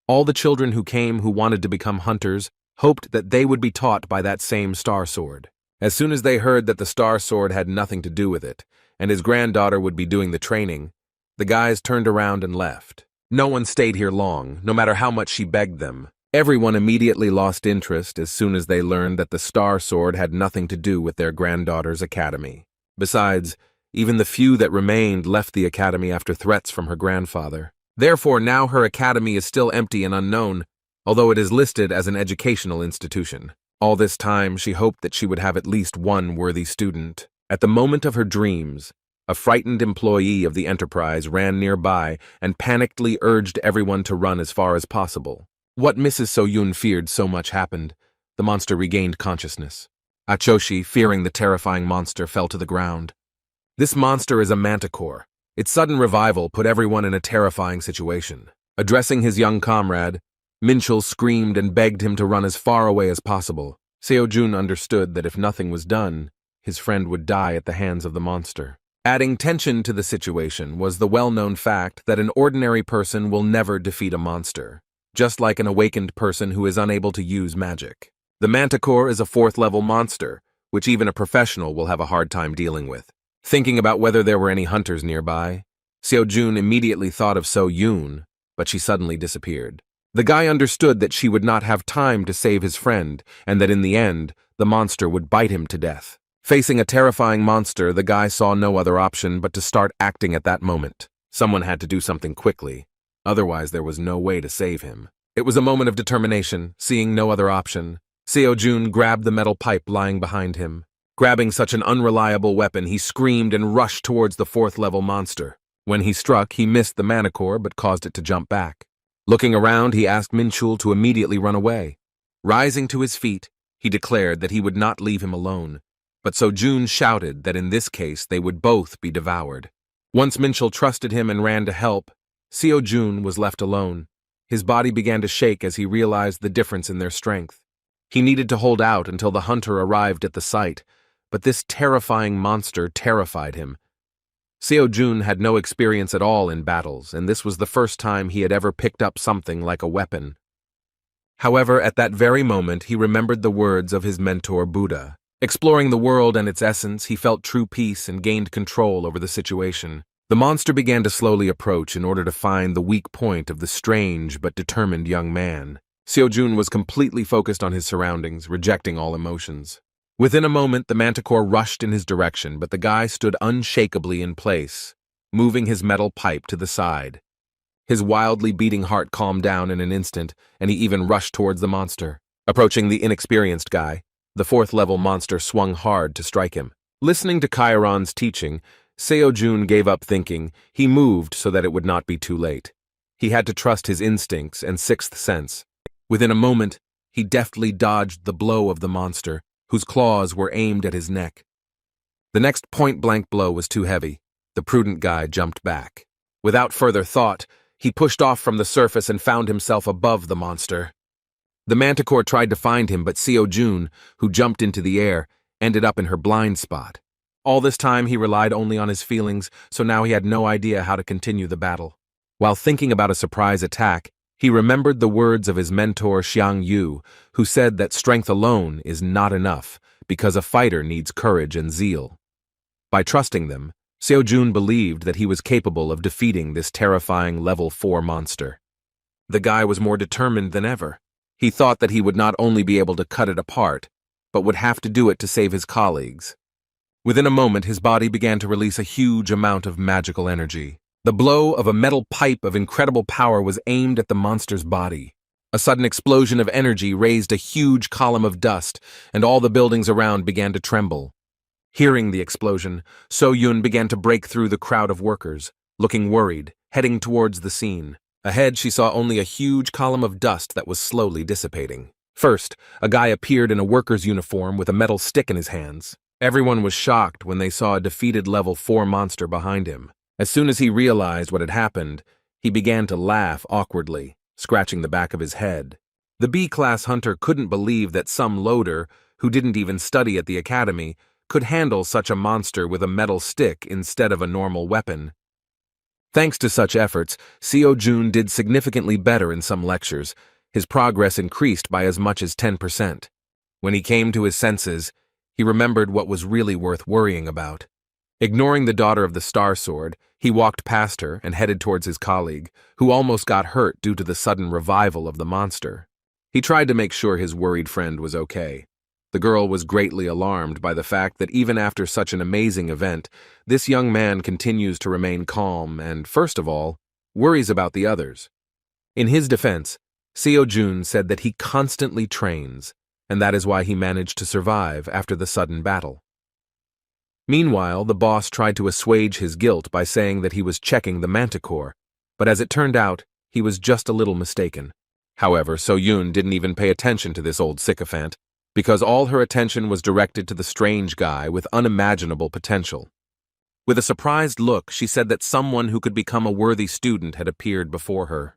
All the children who came who wanted to become hunters hoped that they would be taught by that same Star Sword. As soon as they heard that the Star Sword had nothing to do with it, and his granddaughter would be doing the training, the guys turned around and left. No one stayed here long, no matter how much she begged them. Everyone immediately lost interest as soon as they learned that the Star Sword had nothing to do with their granddaughter's academy. Besides, even the few that remained left the academy after threats from her grandfather. Therefore, now her academy is still empty and unknown, although it is listed as an educational institution. All this time, she hoped that she would have at least one worthy student. At the moment of her dreams, a frightened employee of the enterprise ran nearby and panickedly urged everyone to run as far as possible. What Mrs. So-Yun feared so much happened. The monster regained consciousness. Achoshi, fearing the terrifying monster, fell to the ground. This monster is a manticore. Its sudden revival put everyone in a terrifying situation. Addressing his young comrade, Minchul screamed and begged him to run as far away as possible. Seo-jun understood that if nothing was done, his friend would die at the hands of the monster. Adding tension to the situation was the well-known fact that an ordinary person will never defeat a monster, just like an awakened person who is unable to use magic. The manticore is a 4th-level monster, which even a professional will have a hard time dealing with. Thinking about whether there were any hunters nearby, Seo-jun immediately thought of So-Yun, but she suddenly disappeared. The guy understood that she would not have time to save his friend, and that in the end, the monster would bite him to death. Facing a terrifying monster, the guy saw no other option but to start acting at that moment. Someone had to do something quickly, otherwise there was no way to save him. It was a moment of determination. Seeing no other option, Seo-jun grabbed the metal pipe lying behind him. Grabbing such an unreliable weapon, he screamed and rushed towards the 4th-level monster. When he struck, he missed the manticore but caused it to jump back. Looking around, he asked Minchul to immediately run away. Rising to his feet, he declared that he would not leave him alone, but So-jun shouted that in this case they would both be devoured. Once Minchul trusted him and ran to help, Seo-jun was left alone. His body began to shake as he realized the difference in their strength. He needed to hold out until the hunter arrived at the site, but this terrifying monster terrified him. Seo-jun had no experience at all in battles, and this was the first time he had ever picked up something like a weapon. However, at that very moment, he remembered the words of his mentor Buddha. Exploring the world and its essence, he felt true peace and gained control over the situation. The monster began to slowly approach in order to find the weak point of the strange but determined young man. Seo-jun was completely focused on his surroundings, rejecting all emotions. Within a moment, the manticore rushed in his direction, but the guy stood unshakably in place, moving his metal pipe to the side. His wildly beating heart calmed down in an instant, and he even rushed towards the monster. Approaching the inexperienced guy, the 4th-level monster swung hard to strike him. Listening to Chiron's teaching, Seo-jun gave up thinking. He moved so that it would not be too late. He had to trust his instincts and 6th sense. Within a moment, he deftly dodged the blow of the monster, whose claws were aimed at his neck. The next point-blank blow was too heavy. The prudent guy jumped back. Without further thought, he pushed off from the surface and found himself above the monster. The manticore tried to find him, but Seo-jun, who jumped into the air, ended up in her blind spot. All this time he relied only on his feelings, so now he had no idea how to continue the battle. While thinking about a surprise attack, he remembered the words of his mentor Xiang Yu, who said that strength alone is not enough because a fighter needs courage and zeal. By trusting them, Seo-jun believed that he was capable of defeating this terrifying level 4 monster. The guy was more determined than ever. He thought that he would not only be able to cut it apart, but would have to do it to save his colleagues. Within a moment, his body began to release a huge amount of magical energy. The blow of a metal pipe of incredible power was aimed at the monster's body. A sudden explosion of energy raised a huge column of dust, and all the buildings around began to tremble. Hearing the explosion, So-Yun began to break through the crowd of workers, looking worried, heading towards the scene. Ahead, she saw only a huge column of dust that was slowly dissipating. First, a guy appeared in a worker's uniform with a metal stick in his hands. Everyone was shocked when they saw a defeated level 4 monster behind him. As soon as he realized what had happened, he began to laugh awkwardly, scratching the back of his head. The B-class hunter couldn't believe that some loader, who didn't even study at the academy, could handle such a monster with a metal stick instead of a normal weapon. Thanks to such efforts, Seo-Jun did significantly better in some lectures. His progress increased by as much as 10%. When he came to his senses, he remembered what was really worth worrying about. Ignoring the daughter of the Star Sword, he walked past her and headed towards his colleague, who almost got hurt due to the sudden revival of the monster. He tried to make sure his worried friend was okay. The girl was greatly alarmed by the fact that even after such an amazing event, this young man continues to remain calm and, first of all, worries about the others. In his defense, Seo-Jun said that he constantly trains, and that is why he managed to survive after the sudden battle. Meanwhile, the boss tried to assuage his guilt by saying that he was checking the manticore, but as it turned out, he was just a little mistaken. However, So-Yun didn't even pay attention to this old sycophant, because all her attention was directed to the strange guy with unimaginable potential. With a surprised look, she said that someone who could become a worthy student had appeared before her.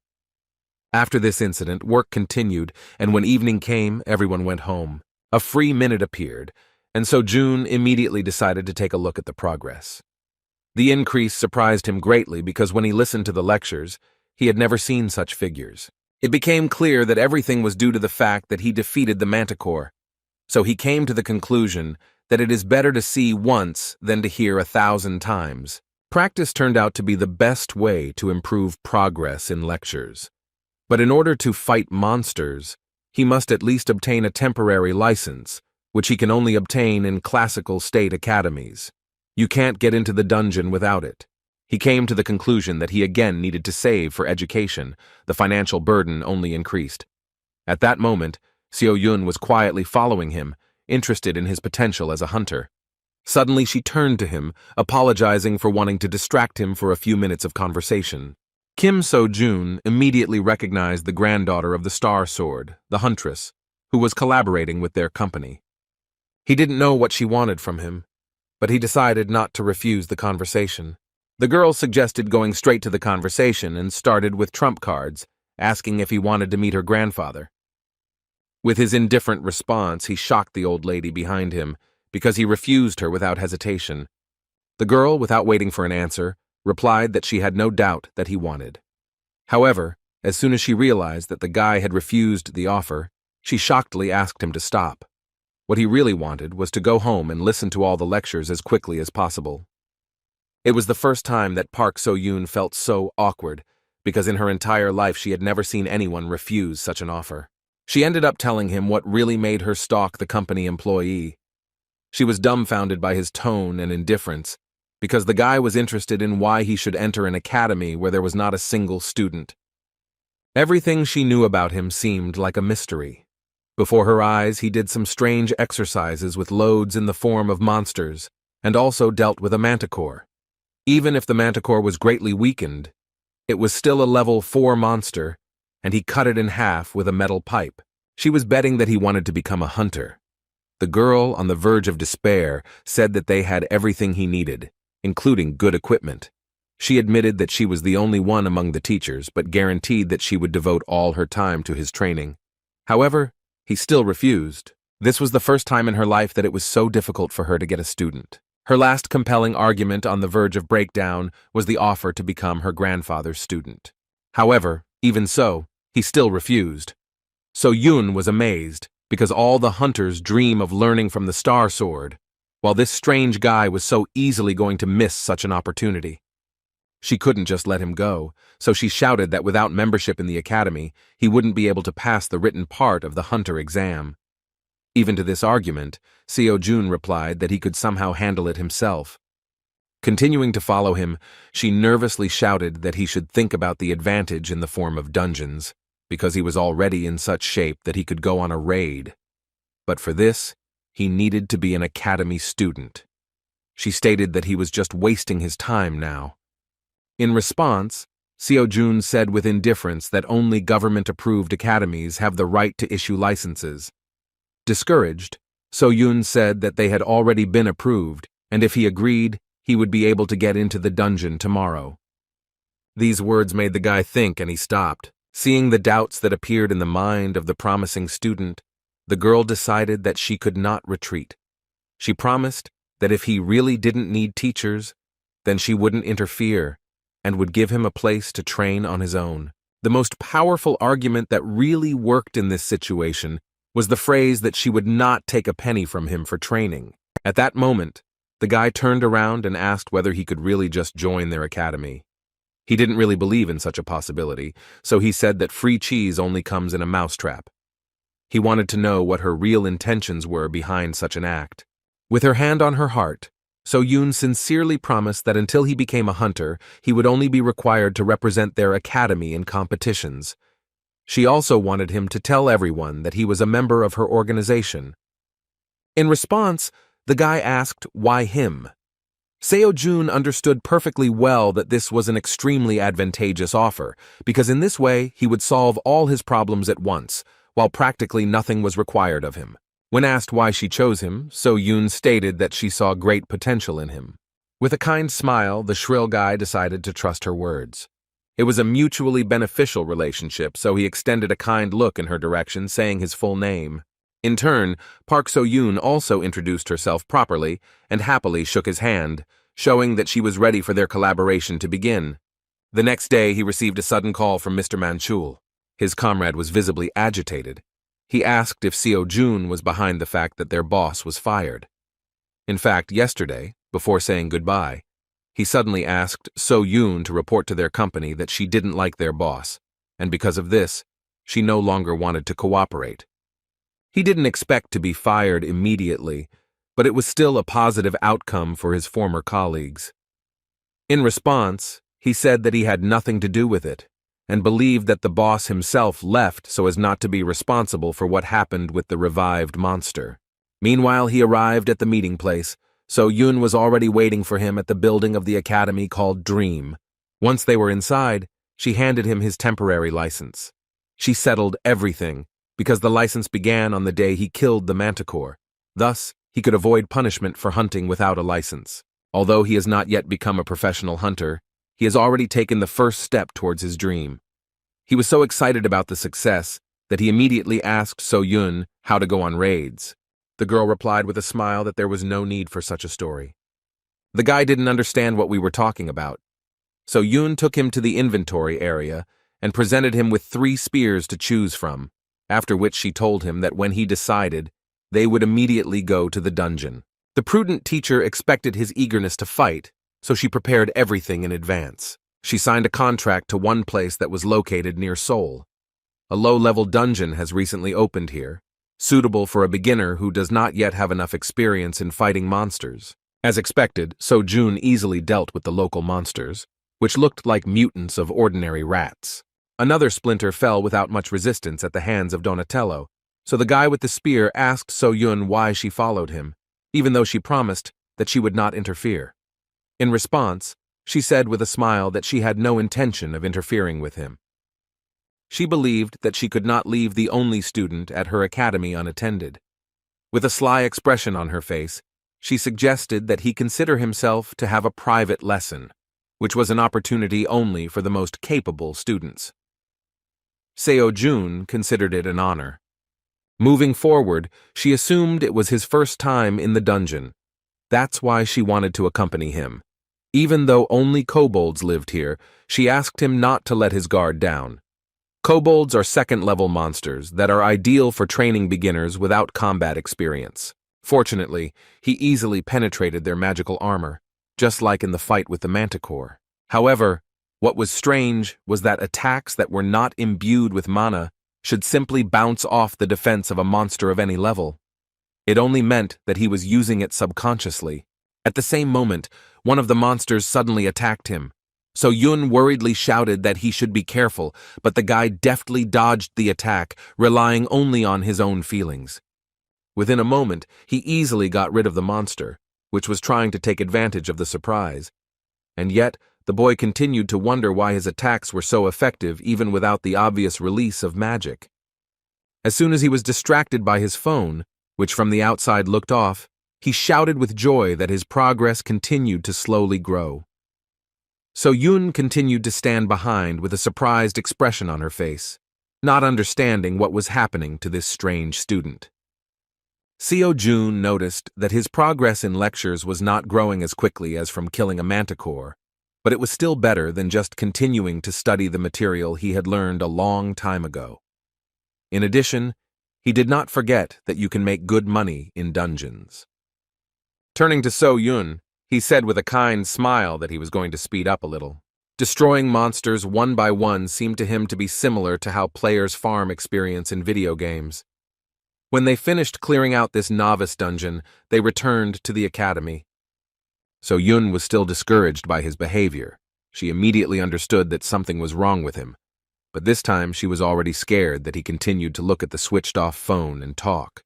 After this incident, work continued, and when evening came, everyone went home. A free minute appeared, and so Jun immediately decided to take a look at the progress. The increase surprised him greatly because when he listened to the lectures, he had never seen such figures. It became clear that everything was due to the fact that he defeated the manticore. So he came to the conclusion that it is better to see once than to hear 1,000 times. Practice turned out to be the best way to improve progress in lectures. But in order to fight monsters, he must at least obtain a temporary license, which he can only obtain in classical state academies. You can't get into the dungeon without it. He came to the conclusion that he again needed to save for education. The financial burden only increased. At that moment, Seo-Yun was quietly following him, interested in his potential as a hunter. Suddenly she turned to him, apologizing for wanting to distract him for a few minutes of conversation. Kim So-Jun immediately recognized the granddaughter of the Star Sword, the huntress, who was collaborating with their company. He didn't know what she wanted from him, but he decided not to refuse the conversation. The girl suggested going straight to the conversation and started with trump cards, asking if he wanted to meet her grandfather. With his indifferent response, he shocked the old lady behind him because he refused her without hesitation. The girl, without waiting for an answer, replied that she had no doubt that he wanted. However, as soon as she realized that the guy had refused the offer, she shockedly asked him to stop. What he really wanted was to go home and listen to all the lectures as quickly as possible. It was the first time that Park So-Yun felt so awkward, because in her entire life she had never seen anyone refuse such an offer. She ended up telling him what really made her stalk the company employee. She was dumbfounded by his tone and indifference, because the guy was interested in why he should enter an academy where there was not a single student. Everything she knew about him seemed like a mystery. Before her eyes, he did some strange exercises with loads in the form of monsters, and also dealt with a manticore. Even if the manticore was greatly weakened, it was still a level 4 monster, and he cut it in half with a metal pipe. She was betting that he wanted to become a hunter. The girl, on the verge of despair, said that they had everything he needed, including good equipment. She admitted that she was the only one among the teachers, but guaranteed that she would devote all her time to his training. However, he still refused. This was the first time in her life that it was so difficult for her to get a student. Her last compelling argument on the verge of breakdown was the offer to become her grandfather's student. However, even so, he still refused. So Yun was amazed, because all the hunters dream of learning from the Star Sword, while this strange guy was so easily going to miss such an opportunity. She couldn't just let him go, so she shouted that without membership in the academy, he wouldn't be able to pass the written part of the hunter exam. Even to this argument, Seo-Jun replied that he could somehow handle it himself. Continuing to follow him, she nervously shouted that he should think about the advantage in the form of dungeons, because he was already in such shape that he could go on a raid. But for this, he needed to be an academy student. She stated that he was just wasting his time now. In response, Seo-jun said with indifference that only government-approved academies have the right to issue licenses. Discouraged, So-yoon said that they had already been approved, and if he agreed, he would be able to get into the dungeon tomorrow. These words made the guy think, and he stopped. Seeing the doubts that appeared in the mind of the promising student, the girl decided that she could not retreat. She promised that if he really didn't need teachers, then she wouldn't interfere and would give him a place to train on his own. The most powerful argument that really worked in this situation was the phrase that she would not take a penny from him for training. At that moment, the guy turned around and asked whether he could really just join their academy. He didn't really believe in such a possibility, so he said that free cheese only comes in a mousetrap. He wanted to know what her real intentions were behind such an act. With her hand on her heart, So-yoon sincerely promised that until he became a hunter, he would only be required to represent their academy in competitions. She also wanted him to tell everyone that he was a member of her organization. In response, the guy asked why him. Seo-jun understood perfectly well that this was an extremely advantageous offer, because in this way he would solve all his problems at once, while practically nothing was required of him. When asked why she chose him, So-yoon stated that she saw great potential in him. With a kind smile, the shrill guy decided to trust her words. It was a mutually beneficial relationship, so he extended a kind look in her direction, saying his full name. In turn, Park So-yoon also introduced herself properly and happily shook his hand, showing that she was ready for their collaboration to begin. The next day, he received a sudden call from Mr. Manchul. His comrade was visibly agitated. He asked if Seo-jun was behind the fact that their boss was fired. In fact, yesterday, before saying goodbye, he suddenly asked So-yoon to report to their company that she didn't like their boss, and because of this, she no longer wanted to cooperate. He didn't expect to be fired immediately, but it was still a positive outcome for his former colleagues. In response, he said that he had nothing to do with it, and believed that the boss himself left so as not to be responsible for what happened with the revived monster. Meanwhile, he arrived at the meeting place, so Yoon was already waiting for him at the building of the academy called Dream. Once they were inside, she handed him his temporary license. She settled everything, because the license began on the day he killed the manticore. Thus, he could avoid punishment for hunting without a license. Although he has not yet become a professional hunter, he has already taken the first step towards his dream. He was so excited about the success that he immediately asked So-yoon how to go on raids. The girl replied with a smile that there was no need for such a story. The guy didn't understand what we were talking about. So-yoon took him to the inventory area and presented him with 3 spears to choose from, after which she told him that when he decided, they would immediately go to the dungeon. The prudent teacher expected his eagerness to fight, so she prepared everything in advance. She signed a contract to one place that was located near Seoul. A low-level dungeon has recently opened here, suitable for a beginner who does not yet have enough experience in fighting monsters. As expected, So-jun easily dealt with the local monsters, which looked like mutants of ordinary rats. Another splinter fell without much resistance at the hands of Donatello, so the guy with the spear asked So-yoon why she followed him, even though she promised that she would not interfere. In response, she said with a smile that she had no intention of interfering with him. She believed that she could not leave the only student at her academy unattended. With a sly expression on her face, she suggested that he consider himself to have a private lesson, which was an opportunity only for the most capable students. Seo-jun considered it an honor. Moving forward, she assumed it was his first time in the dungeon. That's why she wanted to accompany him. Even though only kobolds lived here, she asked him not to let his guard down. Kobolds are second-level monsters that are ideal for training beginners without combat experience. Fortunately, he easily penetrated their magical armor, just like in the fight with the manticore. However, what was strange was that attacks that were not imbued with mana should simply bounce off the defense of a monster of any level. It only meant that he was using it subconsciously. At the same moment, one of the monsters suddenly attacked him. So Yun worriedly shouted that he should be careful, but the guy deftly dodged the attack, relying only on his own feelings. Within a moment, he easily got rid of the monster, which was trying to take advantage of the surprise. And yet, the boy continued to wonder why his attacks were so effective even without the obvious release of magic. As soon as he was distracted by his phone, which from the outside looked off, he shouted with joy that his progress continued to slowly grow. So Yun continued to stand behind with a surprised expression on her face, not understanding what was happening to this strange student. Seo Jun noticed that his progress in lectures was not growing as quickly as from killing a manticore, but it was still better than just continuing to study the material he had learned a long time ago. In addition, he did not forget that you can make good money in dungeons. Turning to So Yun, he said with a kind smile that he was going to speed up a little. Destroying monsters one by one seemed to him to be similar to how players farm experience in video games. When they finished clearing out this novice dungeon, they returned to the academy. So Yun was still discouraged by his behavior. She immediately understood that something was wrong with him, but this time she was already scared that he continued to look at the switched-off phone and talk.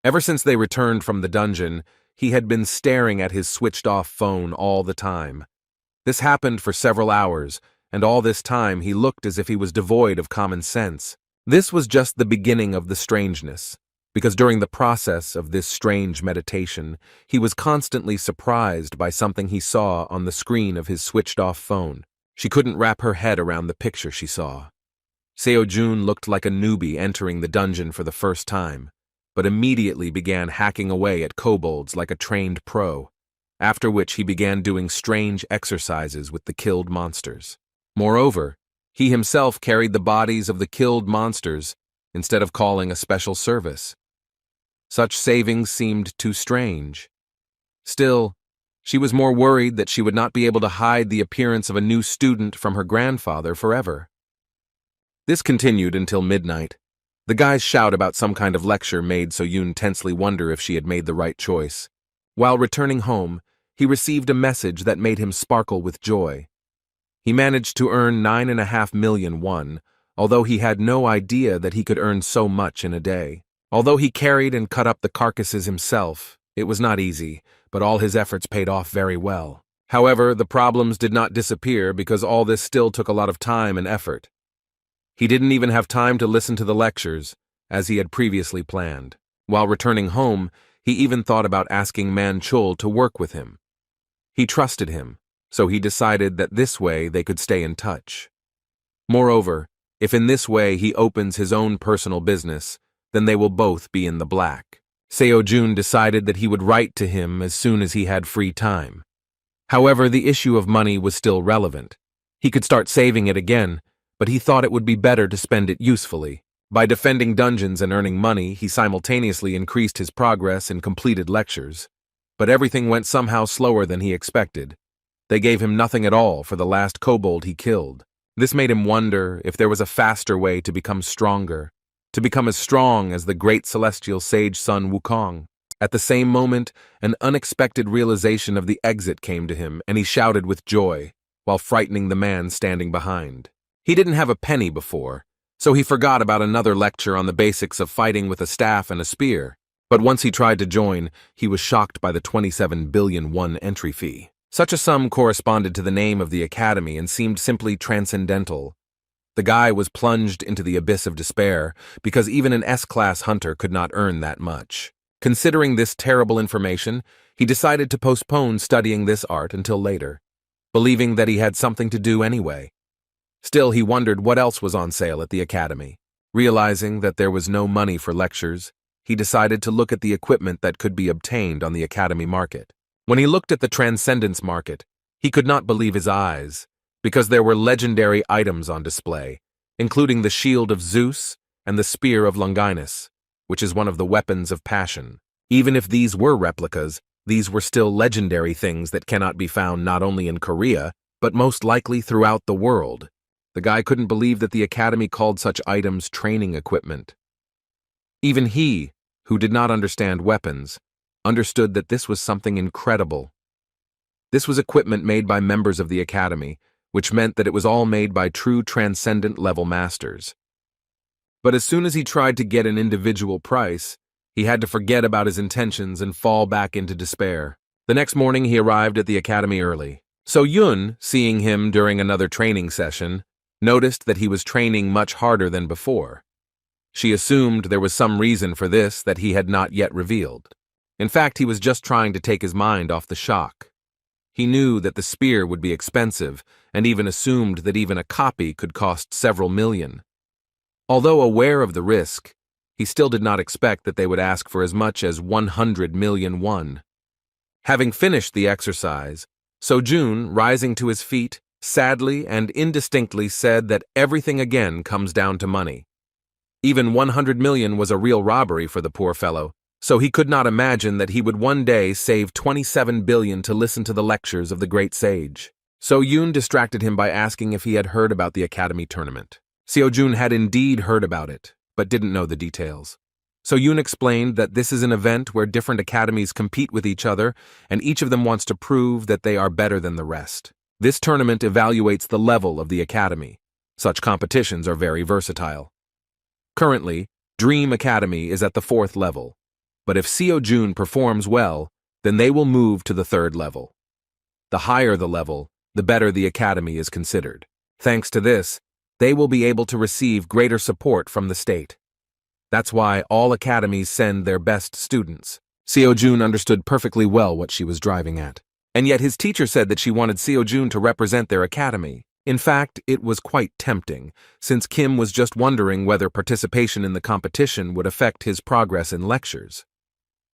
Ever since they returned from the dungeon, he had been staring at his switched-off phone all the time. This happened for several hours, and all this time he looked as if he was devoid of common sense. This was just the beginning of the strangeness, because during the process of this strange meditation, he was constantly surprised by something he saw on the screen of his switched-off phone. She couldn't wrap her head around the picture she saw. Seo Jun looked like a newbie entering the dungeon for the first time, but immediately began hacking away at kobolds like a trained pro, after which he began doing strange exercises with the killed monsters. Moreover, he himself carried the bodies of the killed monsters instead of calling a special service. Such savings seemed too strange. Still, she was more worried that she would not be able to hide the appearance of a new student from her grandfather forever. This continued until midnight. The guy's shout about some kind of lecture made So Yun tensely wonder if she had made the right choice. While returning home, he received a message that made him sparkle with joy. He managed to earn 9.5 million won, although he had no idea that he could earn so much in a day. Although he carried and cut up the carcasses himself, it was not easy, but all his efforts paid off very well. However, the problems did not disappear because all this still took a lot of time and effort. He didn't even have time to listen to the lectures, as he had previously planned. While returning home, he even thought about asking Man Chul to work with him. He trusted him, so he decided that this way they could stay in touch. Moreover, if in this way he opens his own personal business, then they will both be in the black. Seo Jun decided that he would write to him as soon as he had free time. However, the issue of money was still relevant. He could start saving it again, but he thought it would be better to spend it usefully. By defending dungeons and earning money, he simultaneously increased his progress in completed lectures. But everything went somehow slower than he expected. They gave him nothing at all for the last kobold he killed. This made him wonder if there was a faster way to become stronger, to become as strong as the great celestial sage Sun Wukong. At the same moment, an unexpected realization of the exit came to him, and he shouted with joy, while frightening the man standing behind. He didn't have a penny before, so he forgot about another lecture on the basics of fighting with a staff and a spear. But once he tried to join, he was shocked by the 27 billion won entry fee. Such a sum corresponded to the name of the academy and seemed simply transcendental. The guy was plunged into the abyss of despair because even an S-class hunter could not earn that much. Considering this terrible information, he decided to postpone studying this art until later, believing that he had something to do anyway. Still, he wondered what else was on sale at the academy. Realizing that there was no money for lectures, he decided to look at the equipment that could be obtained on the academy market. When he looked at the Transcendence market, he could not believe his eyes, because there were legendary items on display, including the shield of Zeus and the spear of Longinus, which is one of the weapons of passion. Even if these were replicas, these were still legendary things that cannot be found not only in Korea, but most likely throughout the world. The guy couldn't believe that the academy called such items training equipment. Even he, who did not understand weapons, understood that this was something incredible. This was equipment made by members of the academy, which meant that it was all made by true transcendent level masters. But as soon as he tried to get an individual price, he had to forget about his intentions and fall back into despair. The next morning he arrived at the academy early. So Yun, seeing him during another training session, noticed that he was training much harder than before. She assumed there was some reason for this that he had not yet revealed. In fact, he was just trying to take his mind off the shock. He knew that the spear would be expensive, and even assumed that even a copy could cost several million. Although aware of the risk, he still did not expect that they would ask for as much as 100 million won. Having finished the exercise, Sojun, rising to his feet, sadly and indistinctly said that everything again comes down to money. Even 100 million was a real robbery for the poor fellow, so he could not imagine that he would one day save 27 billion to listen to the lectures of the great sage. So Yoon distracted him by asking if he had heard about the academy tournament. Seojun had indeed heard about it, but didn't know the details. So Yoon explained that this is an event where different academies compete with each other, and each of them wants to prove that they are better than the rest. This tournament evaluates the level of the academy. Such competitions are very versatile. Currently, Dream Academy is at the 4th level, but if Seojun performs well, then they will move to the 3rd level. The higher the level, the better the academy is considered. Thanks to this, they will be able to receive greater support from the state. That's why all academies send their best students. Seojun understood perfectly well what she was driving at. And yet his teacher said that she wanted Seojun to represent their academy. In fact, it was quite tempting, since Kim was just wondering whether participation in the competition would affect his progress in lectures.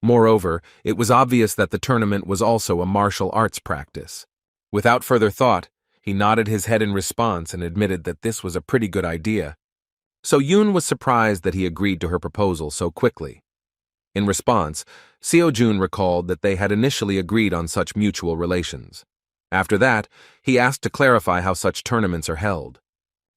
Moreover, it was obvious that the tournament was also a martial arts practice. Without further thought, he nodded his head in response and admitted that this was a pretty good idea. So Yoon was surprised that he agreed to her proposal so quickly. In response, Seojun recalled that they had initially agreed on such mutual relations. After that, he asked to clarify how such tournaments are held.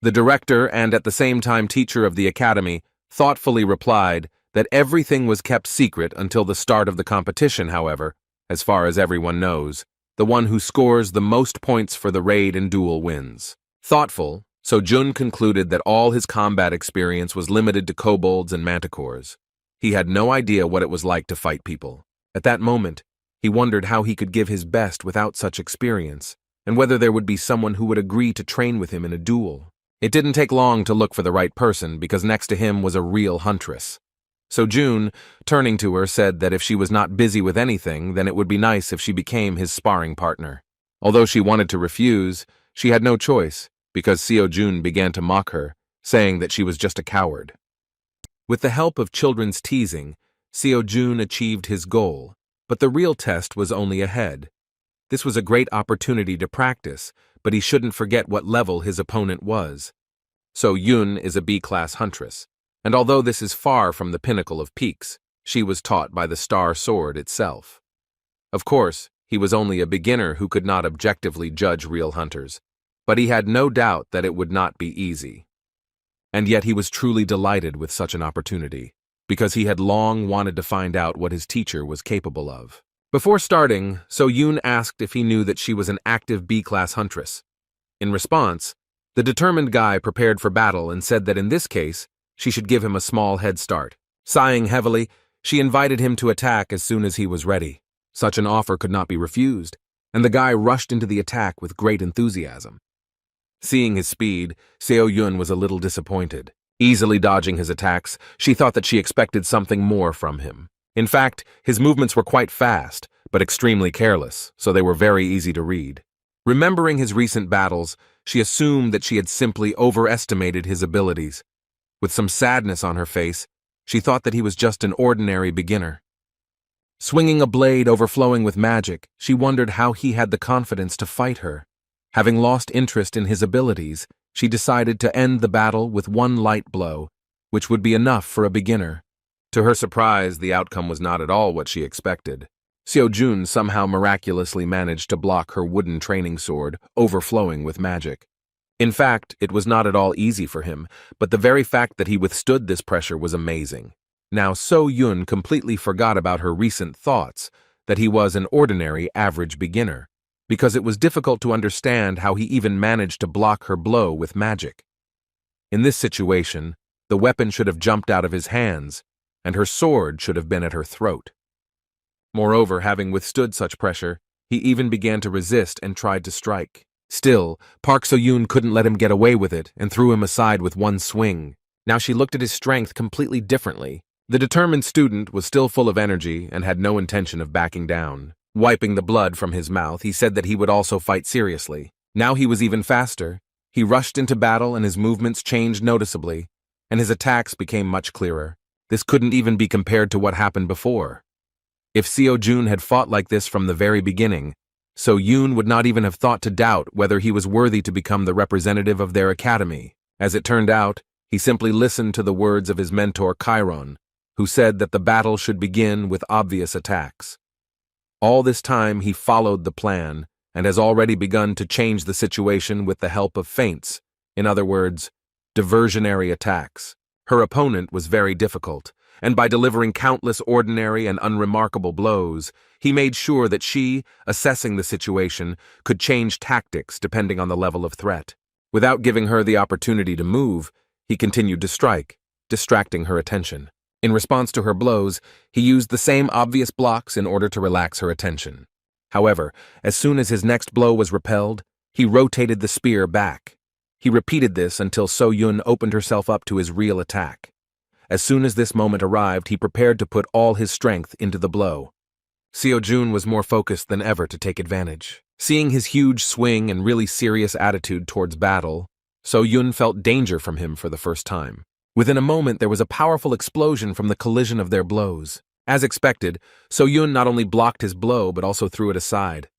The director and at the same time teacher of the academy thoughtfully replied that everything was kept secret until the start of the competition. However, as far as everyone knows, the one who scores the most points for the raid and duel wins. Thoughtful, so Jun concluded that all his combat experience was limited to kobolds and manticores. He had no idea what it was like to fight people. At that moment, he wondered how he could give his best without such experience, and whether there would be someone who would agree to train with him in a duel. It didn't take long to look for the right person, because next to him was a real huntress. So June, turning to her, said that if she was not busy with anything, then it would be nice if she became his sparring partner. Although she wanted to refuse, she had no choice, because Seojun began to mock her, saying that she was just a coward. With the help of children's teasing, Seojun achieved his goal, but the real test was only ahead. This was a great opportunity to practice, but he shouldn't forget what level his opponent was. So Yun is a B-class huntress, and although this is far from the pinnacle of peaks, she was taught by the star sword itself. Of course, he was only a beginner who could not objectively judge real hunters, but he had no doubt that it would not be easy. And yet he was truly delighted with such an opportunity, because he had long wanted to find out what his teacher was capable of. Before starting, So Yoon asked if he knew that she was an active B-class huntress. In response, the determined guy prepared for battle and said that in this case, she should give him a small head start. Sighing heavily, she invited him to attack as soon as he was ready. Such an offer could not be refused, and the guy rushed into the attack with great enthusiasm. Seeing his speed, Seo Yun was a little disappointed. Easily dodging his attacks, she thought that she expected something more from him. In fact, his movements were quite fast, but extremely careless, so they were very easy to read. Remembering his recent battles, she assumed that she had simply overestimated his abilities. With some sadness on her face, she thought that he was just an ordinary beginner. Swinging a blade overflowing with magic, she wondered how he had the confidence to fight her. Having lost interest in his abilities, she decided to end the battle with one light blow, which would be enough for a beginner. To her surprise, the outcome was not at all what she expected. Seo Jun somehow miraculously managed to block her wooden training sword, overflowing with magic. In fact, it was not at all easy for him, but the very fact that he withstood this pressure was amazing. Now So-Yun completely forgot about her recent thoughts that he was an ordinary average beginner, because it was difficult to understand how he even managed to block her blow with magic. In this situation, the weapon should have jumped out of his hands, and her sword should have been at her throat. Moreover, having withstood such pressure, he even began to resist and tried to strike. Still, Park So-Yun couldn't let him get away with it and threw him aside with one swing. Now she looked at his strength completely differently. The determined student was still full of energy and had no intention of backing down. Wiping the blood from his mouth, he said that he would also fight seriously. Now he was even faster. He rushed into battle and his movements changed noticeably, and his attacks became much clearer. This couldn't even be compared to what happened before. If Seo-Jun had fought like this from the very beginning, So-Yun would not even have thought to doubt whether he was worthy to become the representative of their academy. As it turned out, he simply listened to the words of his mentor Chiron, who said that the battle should begin with obvious attacks. All this time he followed the plan and has already begun to change the situation with the help of feints, in other words, diversionary attacks. Her opponent was very difficult, and by delivering countless ordinary and unremarkable blows, he made sure that she, assessing the situation, could change tactics depending on the level of threat. Without giving her the opportunity to move, he continued to strike, distracting her attention. In response to her blows, he used the same obvious blocks in order to relax her attention. However, as soon as his next blow was repelled, he rotated the spear back. He repeated this until So-Yun opened herself up to his real attack. As soon as this moment arrived, he prepared to put all his strength into the blow. Seo-Jun was more focused than ever to take advantage. Seeing his huge swing and really serious attitude towards battle, So-Yun felt danger from him for the first time. Within a moment, there was a powerful explosion from the collision of their blows. As expected, So-Yun not only blocked his blow but also threw it aside.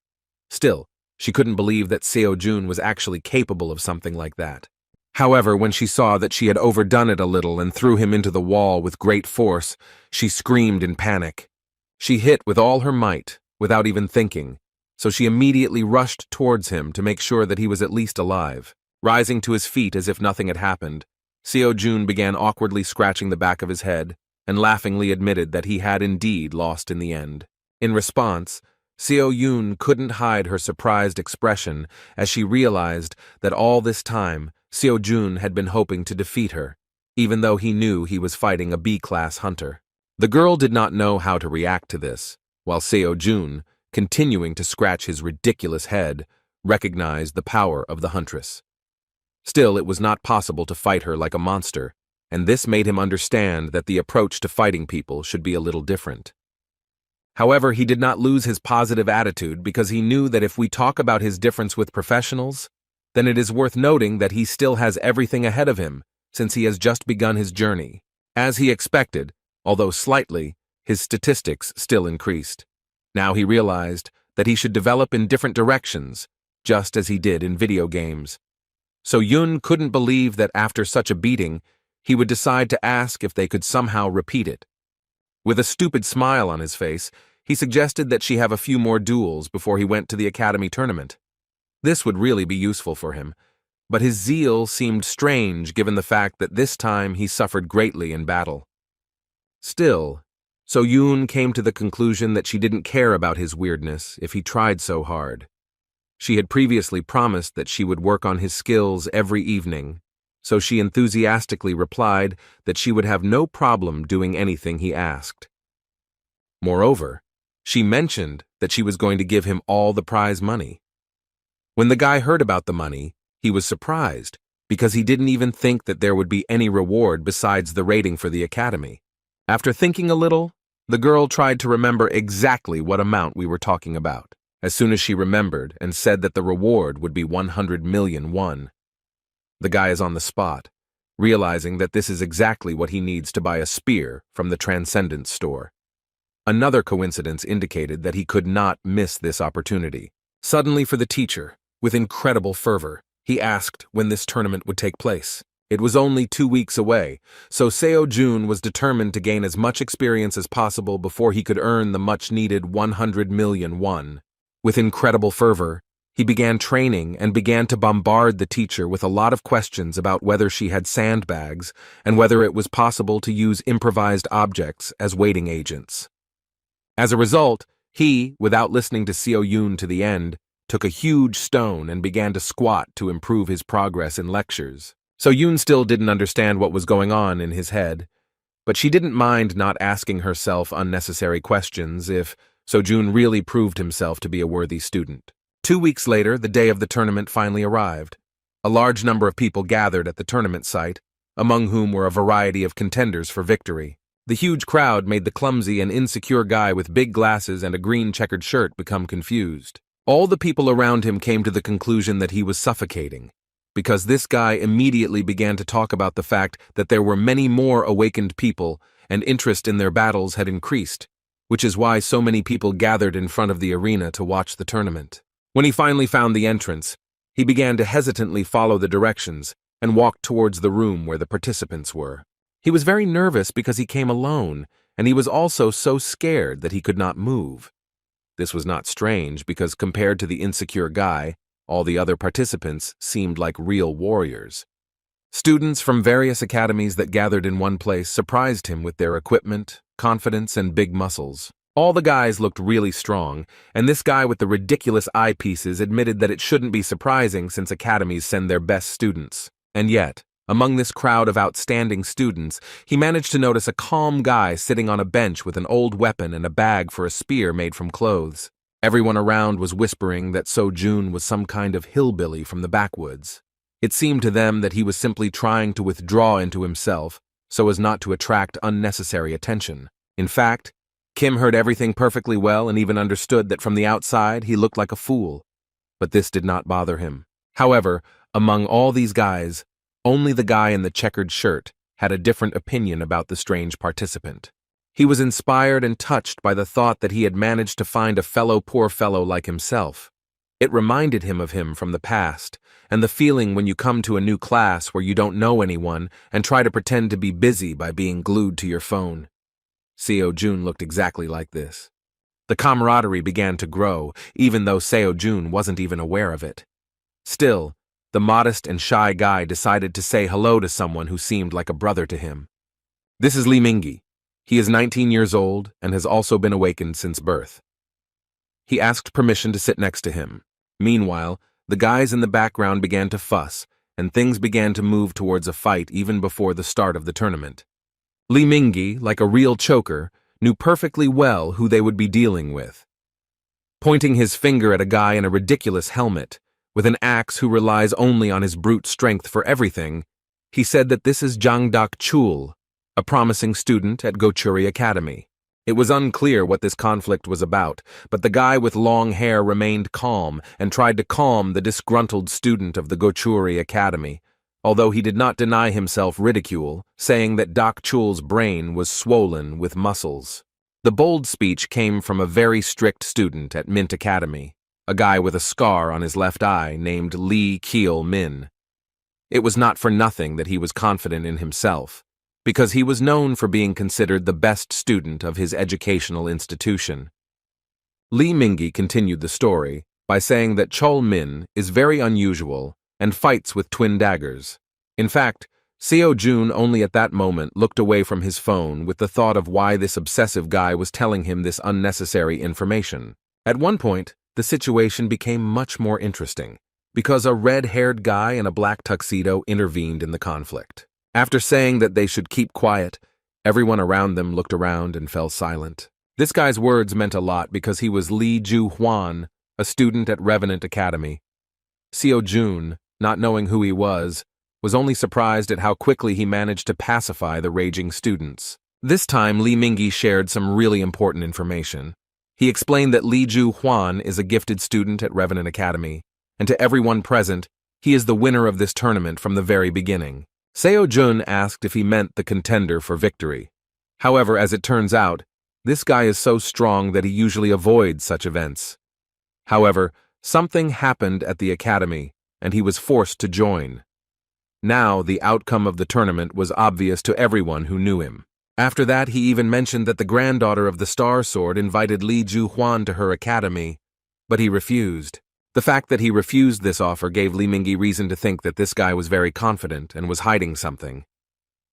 Still, she couldn't believe that Seo-Jun was actually capable of something like that. However, when she saw that she had overdone it a little and threw him into the wall with great force, she screamed in panic. She hit with all her might, without even thinking, so she immediately rushed towards him to make sure that he was at least alive. Rising to his feet as if nothing had happened, Seo-Jun began awkwardly scratching the back of his head and laughingly admitted that he had indeed lost in the end. In response, Seo-Yun couldn't hide her surprised expression as she realized that all this time Seo-Jun had been hoping to defeat her, even though he knew he was fighting a B-class hunter. The girl did not know how to react to this, while Seo-Jun, continuing to scratch his ridiculous head, recognized the power of the huntress. Still, it was not possible to fight her like a monster, and this made him understand that the approach to fighting people should be a little different. However, he did not lose his positive attitude because he knew that if we talk about his difference with professionals, then it is worth noting that he still has everything ahead of him since he has just begun his journey. As he expected, although slightly, his statistics still increased. Now he realized that he should develop in different directions, just as he did in video games. So Yun couldn't believe that after such a beating, he would decide to ask if they could somehow repeat it. With a stupid smile on his face, he suggested that she have a few more duels before he went to the academy tournament. This would really be useful for him, but his zeal seemed strange given the fact that this time he suffered greatly in battle. Still, So Yoon came to the conclusion that she didn't care about his weirdness if he tried so hard. She had previously promised that she would work on his skills every evening, so she enthusiastically replied that she would have no problem doing anything he asked. Moreover, she mentioned that she was going to give him all the prize money. When the guy heard about the money, he was surprised because he didn't even think that there would be any reward besides the rating for the academy. After thinking a little, the girl tried to remember exactly what amount we were talking about. As soon as she remembered and said that the reward would be 100 million won. The guy is on the spot, realizing that this is exactly what he needs to buy a spear from the Transcendence store. Another coincidence indicated that he could not miss this opportunity. Suddenly, for the teacher, with incredible fervor, he asked when this tournament would take place. It was only 2 weeks away, so Seo Jun was determined to gain as much experience as possible before he could earn the much-needed 100 million won. With incredible fervor, He began training and began to bombard the teacher with a lot of questions about whether she had sandbags and whether it was possible to use improvised objects as waiting agents. As a result, he, without listening to Seo Yoon to the end, took a huge stone and began to squat to improve his progress in lectures. So Yoon still didn't understand what was going on in his head, but she didn't mind not asking herself unnecessary questions if Seo-jun really proved himself to be a worthy student. 2 weeks later, the day of the tournament finally arrived. A large number of people gathered at the tournament site, among whom were a variety of contenders for victory. The huge crowd made the clumsy and insecure guy with big glasses and a green checkered shirt become confused. All the people around him came to the conclusion that he was suffocating, because this guy immediately began to talk about the fact that there were many more awakened people and interest in their battles had increased, which is why so many people gathered in front of the arena to watch the tournament. When he finally found the entrance, he began to hesitantly follow the directions and walked towards the room where the participants were. He was very nervous because he came alone, and he was also so scared that he could not move. This was not strange because compared to the insecure guy, all the other participants seemed like real warriors. Students from various academies that gathered in one place surprised him with their equipment, confidence, and big muscles. All the guys looked really strong, and this guy with the ridiculous eyepieces admitted that it shouldn't be surprising since academies send their best students. And yet, among this crowd of outstanding students, he managed to notice a calm guy sitting on a bench with an old weapon and a bag for a spear made from clothes. Everyone around was whispering that Seo-jun was some kind of hillbilly from the backwoods. It seemed to them that he was simply trying to withdraw into himself so as not to attract unnecessary attention. In fact, Kim heard everything perfectly well and even understood that from the outside he looked like a fool. But this did not bother him. However, among all these guys, only the guy in the checkered shirt had a different opinion about the strange participant. He was inspired and touched by the thought that he had managed to find a poor fellow like himself. It reminded him of him from the past, and the feeling when you come to a new class where you don't know anyone and try to pretend to be busy by being glued to your phone. Seo-jun looked exactly like this. The camaraderie began to grow, even though Seo-jun wasn't even aware of it. Still, the modest and shy guy decided to say hello to someone who seemed like a brother to him. This is Lee Mingi. He is 19 years old and has also been awakened since birth. He asked permission to sit next to him. Meanwhile, the guys in the background began to fuss, and things began to move towards a fight even before the start of the tournament. Lee Mingi, like a real choker, knew perfectly well who they would be dealing with. Pointing his finger at a guy in a ridiculous helmet, with an axe who relies only on his brute strength for everything, he said that this is Jang Dak-chul, a promising student at Gochuri Academy. It was unclear what this conflict was about, but the guy with long hair remained calm and tried to calm the disgruntled student of the Gochuri Academy, although he did not deny himself ridicule, saying that Dak-chul's brain was swollen with muscles. The bold speech came from a very strict student at Mint Academy, a guy with a scar on his left eye named Lee Keel-min. It was not for nothing that he was confident in himself, because he was known for being considered the best student of his educational institution. Lee Mingi continued the story by saying that Chol-min is very unusual and fights with twin daggers. In fact, Seo-jun only at that moment looked away from his phone with the thought of why this obsessive guy was telling him this unnecessary information. At one point, the situation became much more interesting, because a red-haired guy in a black tuxedo intervened in the conflict. After saying that they should keep quiet, everyone around them looked around and fell silent. This guy's words meant a lot because he was Lee Ju-hwan, a student at Revenant Academy. Seo-jun, not knowing who he was only surprised at how quickly he managed to pacify the raging students. This time, Lee Mingi shared some really important information. He explained that Lee Ju-hwan is a gifted student at Revenant Academy, and to everyone present, he is the winner of this tournament from the very beginning. Seo-jun asked if he meant the contender for victory. However, as it turns out, this guy is so strong that he usually avoids such events. However, something happened at the academy, and he was forced to join. Now, the outcome of the tournament was obvious to everyone who knew him. After that, he even mentioned that the granddaughter of the Star Sword invited Lee Ju-hwan to her academy, but he refused. The fact that he refused this offer gave Li Mingyi reason to think that this guy was very confident and was hiding something.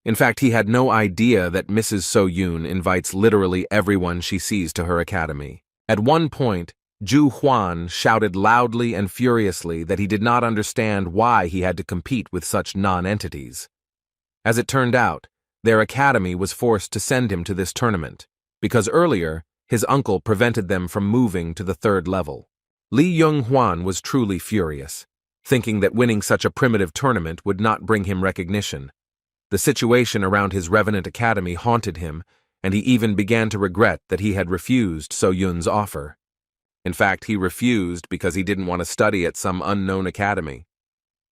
In fact, he had no idea that Mrs. So Yoon invites literally everyone she sees to her academy. At one point, Ju Huan shouted loudly and furiously that he did not understand why he had to compete with such non-entities. As it turned out, their academy was forced to send him to this tournament, because earlier, his uncle prevented them from moving to the 3rd level. Li Yung-hwan was truly furious, thinking that winning such a primitive tournament would not bring him recognition. The situation around his Revenant Academy haunted him, and he even began to regret that he had refused So Yun's offer. In fact, he refused because he didn't want to study at some unknown academy.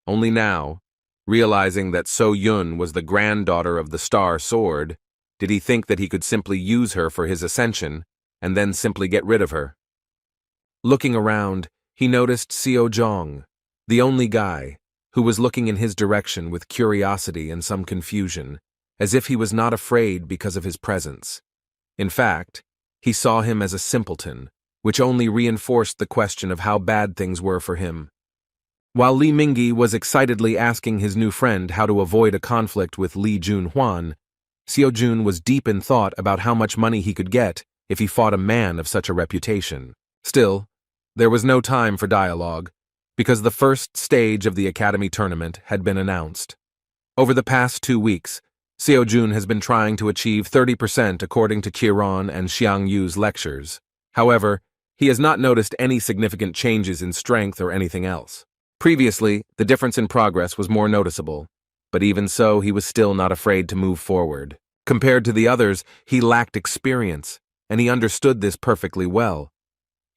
Only now, realizing that So Yun was the granddaughter of the Star Sword, did he think that he could simply use her for his ascension, and then simply get rid of her. Looking around, he noticed Seo Jong, the only guy, who was looking in his direction with curiosity and some confusion, as if he was not afraid because of his presence. In fact, he saw him as a simpleton, which only reinforced the question of how bad things were for him. While Li Mingyi was excitedly asking his new friend how to avoid a conflict with Li Jun-hwan, Seo Jun was deep in thought about how much money he could get if he fought a man of such a reputation. Still, there was no time for dialogue, because the first stage of the Academy tournament had been announced. Over the past 2 weeks, Seo Jun has been trying to achieve 30% according to Qiron and Xiang Yu's lectures. However, he has not noticed any significant changes in strength or anything else. Previously, the difference in progress was more noticeable, but even so, he was still not afraid to move forward. Compared to the others, he lacked experience, and he understood this perfectly well.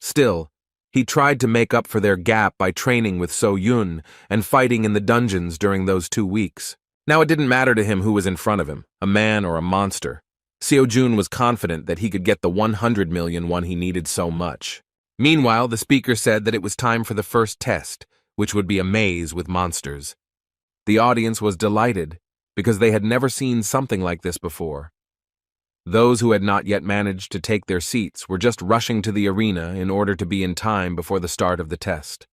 Still, he tried to make up for their gap by training with So Yun and fighting in the dungeons during those 2 weeks. Now it didn't matter to him who was in front of him, a man or a monster. Seo Jun was confident that he could get the 100 million one he needed so much. Meanwhile, the speaker said that it was time for the first test, which would be a maze with monsters. The audience was delighted, because they had never seen something like this before. Those who had not yet managed to take their seats were just rushing to the arena in order to be in time before the start of the test.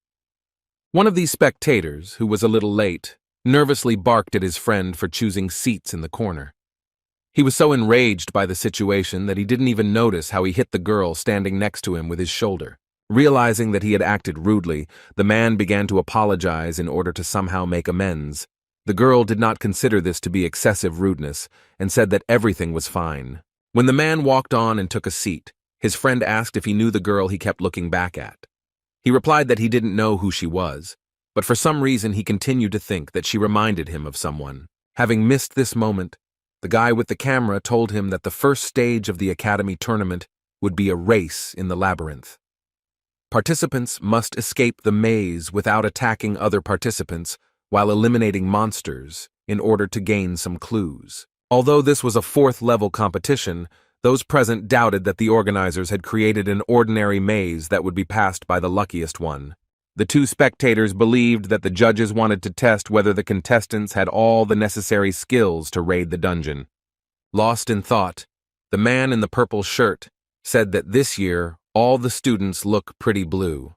One of these spectators, who was a little late, nervously barked at his friend for choosing seats in the corner. He was so enraged by the situation that he didn't even notice how he hit the girl standing next to him with his shoulder. Realizing that he had acted rudely, the man began to apologize in order to somehow make amends. The girl did not consider this to be excessive rudeness and said that everything was fine. When the man walked on and took a seat, his friend asked if he knew the girl he kept looking back at. He replied that he didn't know who she was, but for some reason he continued to think that she reminded him of someone. Having missed this moment, the guy with the camera told him that the first stage of the Academy tournament would be a race in the labyrinth. Participants must escape the maze without attacking other participants while eliminating monsters in order to gain some clues. Although this was a 4th-level competition, those present doubted that the organizers had created an ordinary maze that would be passed by the luckiest one. The 2 spectators believed that the judges wanted to test whether the contestants had all the necessary skills to raid the dungeon. Lost in thought, the man in the purple shirt said that this year all the students look pretty blue.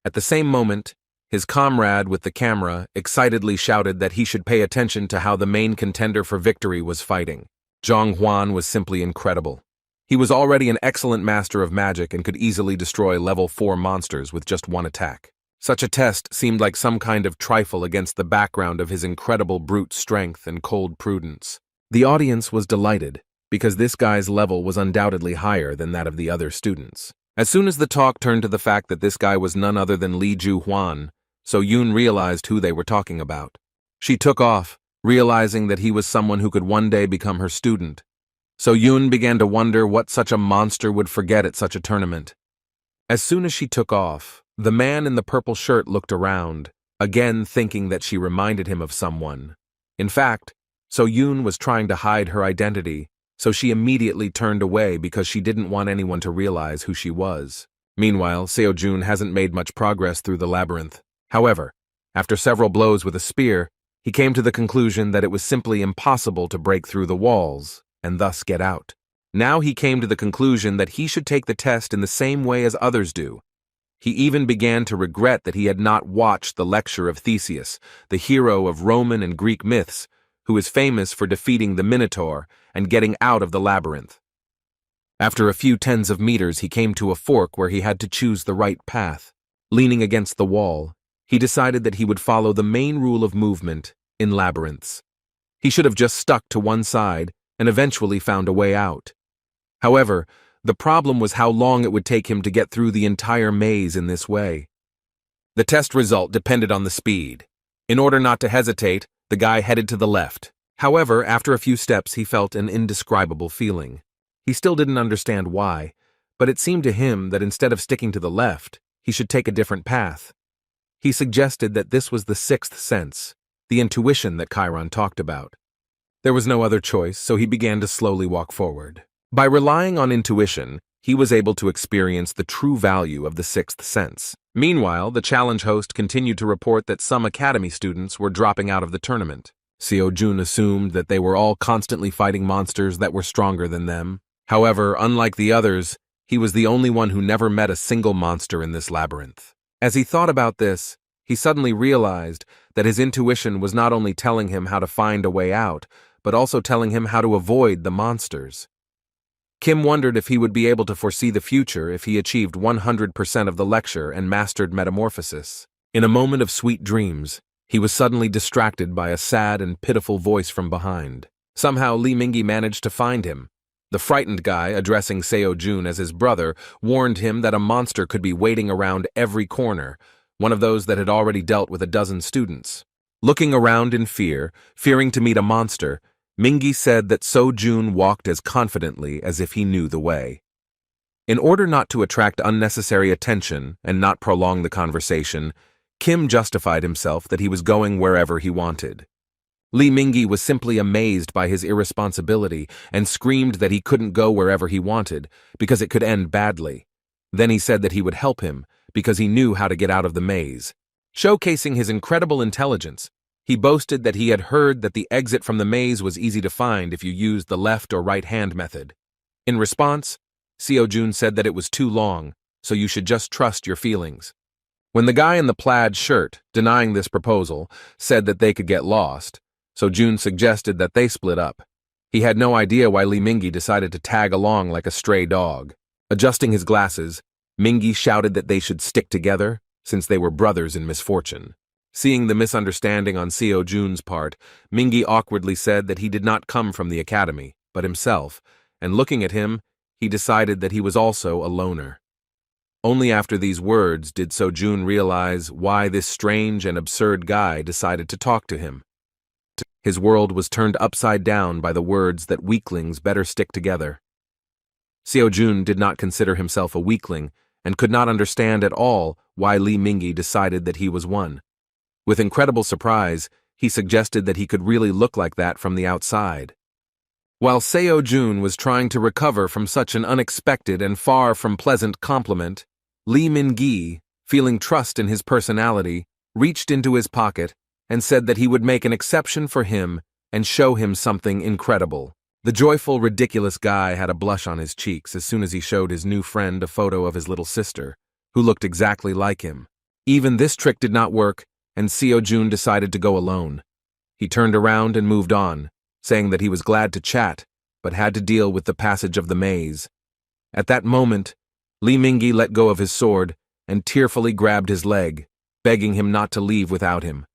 At the same moment, his comrade with the camera excitedly shouted that he should pay attention to how the main contender for victory was fighting. Zhang Huan was simply incredible. He was already an excellent master of magic and could easily destroy level 4 monsters with just one attack. Such a test seemed like some kind of trifle against the background of his incredible brute strength and cold prudence. The audience was delighted, because this guy's level was undoubtedly higher than that of the other students. As soon as the talk turned to the fact that this guy was none other than Li Ju-hwan, So Yoon realized who they were talking about. She took off, realizing that he was someone who could one day become her student. So Yoon began to wonder what such a monster would forget at such a tournament. As soon as she took off, the man in the purple shirt looked around, again thinking that she reminded him of someone. In fact, So Yoon was trying to hide her identity, so she immediately turned away because she didn't want anyone to realize who she was. Meanwhile, Seo Jun hasn't made much progress through the labyrinth. However, after several blows with a spear, he came to the conclusion that it was simply impossible to break through the walls and thus get out. Now he came to the conclusion that he should take the test in the same way as others do. He even began to regret that he had not watched the lecture of Theseus, the hero of Roman and Greek myths, who is famous for defeating the Minotaur and getting out of the labyrinth. After a few tens of meters, he came to a fork where he had to choose the right path. Leaning against the wall, he decided that he would follow the main rule of movement in labyrinths. He should have just stuck to one side and eventually found a way out. However, the problem was how long it would take him to get through the entire maze in this way. The test result depended on the speed. In order not to hesitate, the guy headed to the left. However, after a few steps, he felt an indescribable feeling. He still didn't understand why, but it seemed to him that instead of sticking to the left, he should take a different path. He suggested that this was the sixth sense, the intuition that Chiron talked about. There was no other choice, so he began to slowly walk forward. By relying on intuition, he was able to experience the true value of the sixth sense. Meanwhile, the challenge host continued to report that some academy students were dropping out of the tournament. Seo-jun assumed that they were all constantly fighting monsters that were stronger than them. However, unlike the others, he was the only one who never met a single monster in this labyrinth. As he thought about this, he suddenly realized that his intuition was not only telling him how to find a way out, but also telling him how to avoid the monsters. Kim wondered if he would be able to foresee the future if he achieved 100% of the lecture and mastered metamorphosis. In a moment of sweet dreams, he was suddenly distracted by a sad and pitiful voice from behind. Somehow Lee Mingi managed to find him. The frightened guy, addressing Seo-jun as his brother, warned him that a monster could be waiting around every corner, one of those that had already dealt with a dozen students. Looking around in fear, fearing to meet a monster, Mingi said that Seo-jun walked as confidently as if he knew the way. In order not to attract unnecessary attention and not prolong the conversation, Kim justified himself that he was going wherever he wanted. Lee Mingi was simply amazed by his irresponsibility and screamed that he couldn't go wherever he wanted because it could end badly. Then he said that he would help him because he knew how to get out of the maze. Showcasing his incredible intelligence, he boasted that he had heard that the exit from the maze was easy to find if you used the left or right hand method. In response, Seo-jun said that it was too long, so you should just trust your feelings. When the guy in the plaid shirt, denying this proposal, said that they could get lost, Seo-jun suggested that they split up. He had no idea why Lee Mingi decided to tag along like a stray dog. Adjusting his glasses, Mingi shouted that they should stick together since they were brothers in misfortune. Seeing the misunderstanding on Seo-jun's part, Mingi awkwardly said that he did not come from the academy, but himself, and looking at him, he decided that he was also a loner. Only after these words did Seo-jun realize why this strange and absurd guy decided to talk to him. His world was turned upside down by the words that weaklings better stick together. Seo-jun did not consider himself a weakling and could not understand at all why Lee Mingi decided that he was one. With incredible surprise, he suggested that he could really look like that from the outside. While Seo-jun was trying to recover from such an unexpected and far from pleasant compliment, Lee Mingi, feeling trust in his personality, reached into his pocket and said that he would make an exception for him and show him something incredible. The joyful, ridiculous guy had a blush on his cheeks as soon as he showed his new friend a photo of his little sister, who looked exactly like him. Even this trick did not work, and Seo-jun decided to go alone. He turned around and moved on, saying that he was glad to chat, but had to deal with the passage of the maze. At that moment, Lee Mingi let go of his sword and tearfully grabbed his leg, begging him not to leave without him.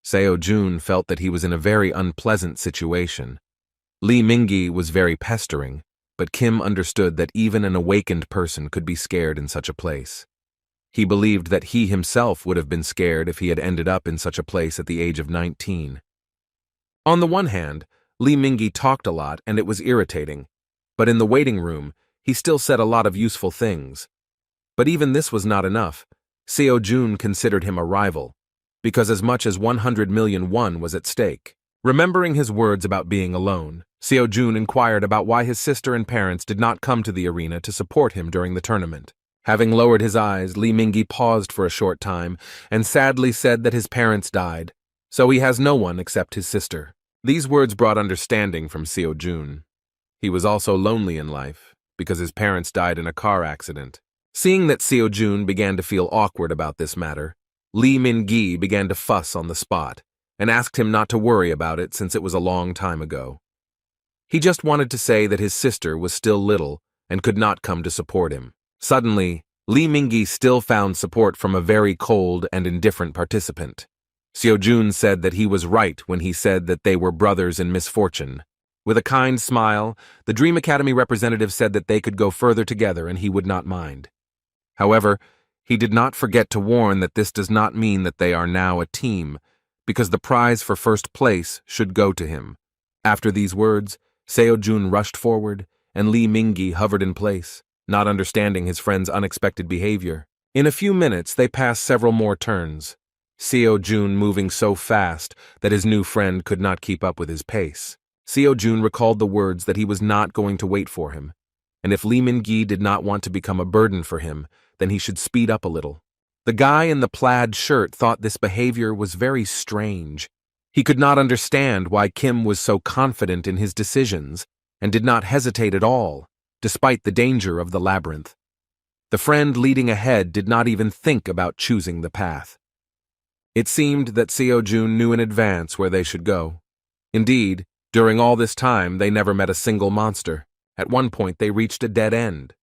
Seo-jun felt that he was in a very unpleasant situation. Lee Mingi was very pestering, but Kim understood that even an awakened person could be scared in such a place. He believed that he himself would have been scared if he had ended up in such a place at the age of 19. On the one hand, Lee Mingi talked a lot and it was irritating, but in the waiting room, he still said a lot of useful things. But even this was not enough. Seo-jun considered him a rival, because as much as 100 million won was at stake. Remembering his words about being alone, Seo-jun inquired about why his sister and parents did not come to the arena to support him during the tournament. Having lowered his eyes, Lee Mingi paused for a short time and sadly said that his parents died, so he has no one except his sister. These words brought understanding from Seo-jun. He was also lonely in life because his parents died in a car accident. Seeing that Seo-jun began to feel awkward about this matter, Lee Min-gi began to fuss on the spot and asked him not to worry about it since it was a long time ago. He just wanted to say that his sister was still little and could not come to support him. Suddenly, Lee Min-gi still found support from a very cold and indifferent participant. Seo-jun said that he was right when he said that they were brothers in misfortune. With a kind smile, the Dream Academy representative said that they could go further together and he would not mind. However, he did not forget to warn that this does not mean that they are now a team, because the prize for first place should go to him. After these words, Seo-jun rushed forward, and Lee Min-gi hovered in place, not understanding his friend's unexpected behavior. In a few minutes, they passed several more turns, Seo-jun moving so fast that his new friend could not keep up with his pace. Seo-jun recalled the words that he was not going to wait for him, and if Lee Min-gi did not want to become a burden for him, then he should speed up a little. The guy in the plaid shirt thought this behavior was very strange. He could not understand why Kim was so confident in his decisions and did not hesitate at all, despite the danger of the labyrinth. The friend leading ahead did not even think about choosing the path. It seemed that Seo-jun knew in advance where they should go. Indeed, during all this time, they never met a single monster. At one point, they reached a dead end.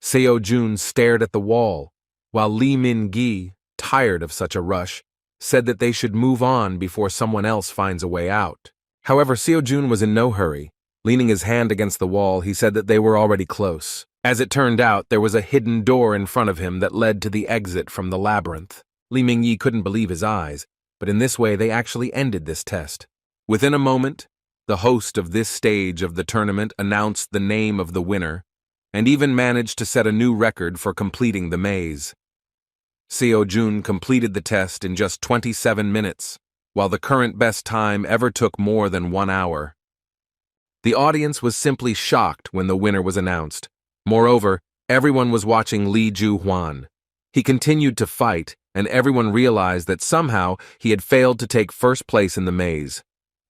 Seo-jun stared at the wall, while Lee Min-gi, tired of such a rush, said that they should move on before someone else finds a way out. However, Seo-jun was in no hurry. Leaning his hand against the wall, he said that they were already close. As it turned out, there was a hidden door in front of him that led to the exit from the labyrinth. Lee Min-gi couldn't believe his eyes, but in this way they actually ended this test. Within a moment, the host of this stage of the tournament announced the name of the winner, and even managed to set a new record for completing the maze. Seo-jun completed the test in just 27 minutes, while the current best time ever took more than 1 hour. The audience was simply shocked when the winner was announced. Moreover, everyone was watching Lee Ju-hwan. He continued to fight, and everyone realized that somehow he had failed to take first place in the maze.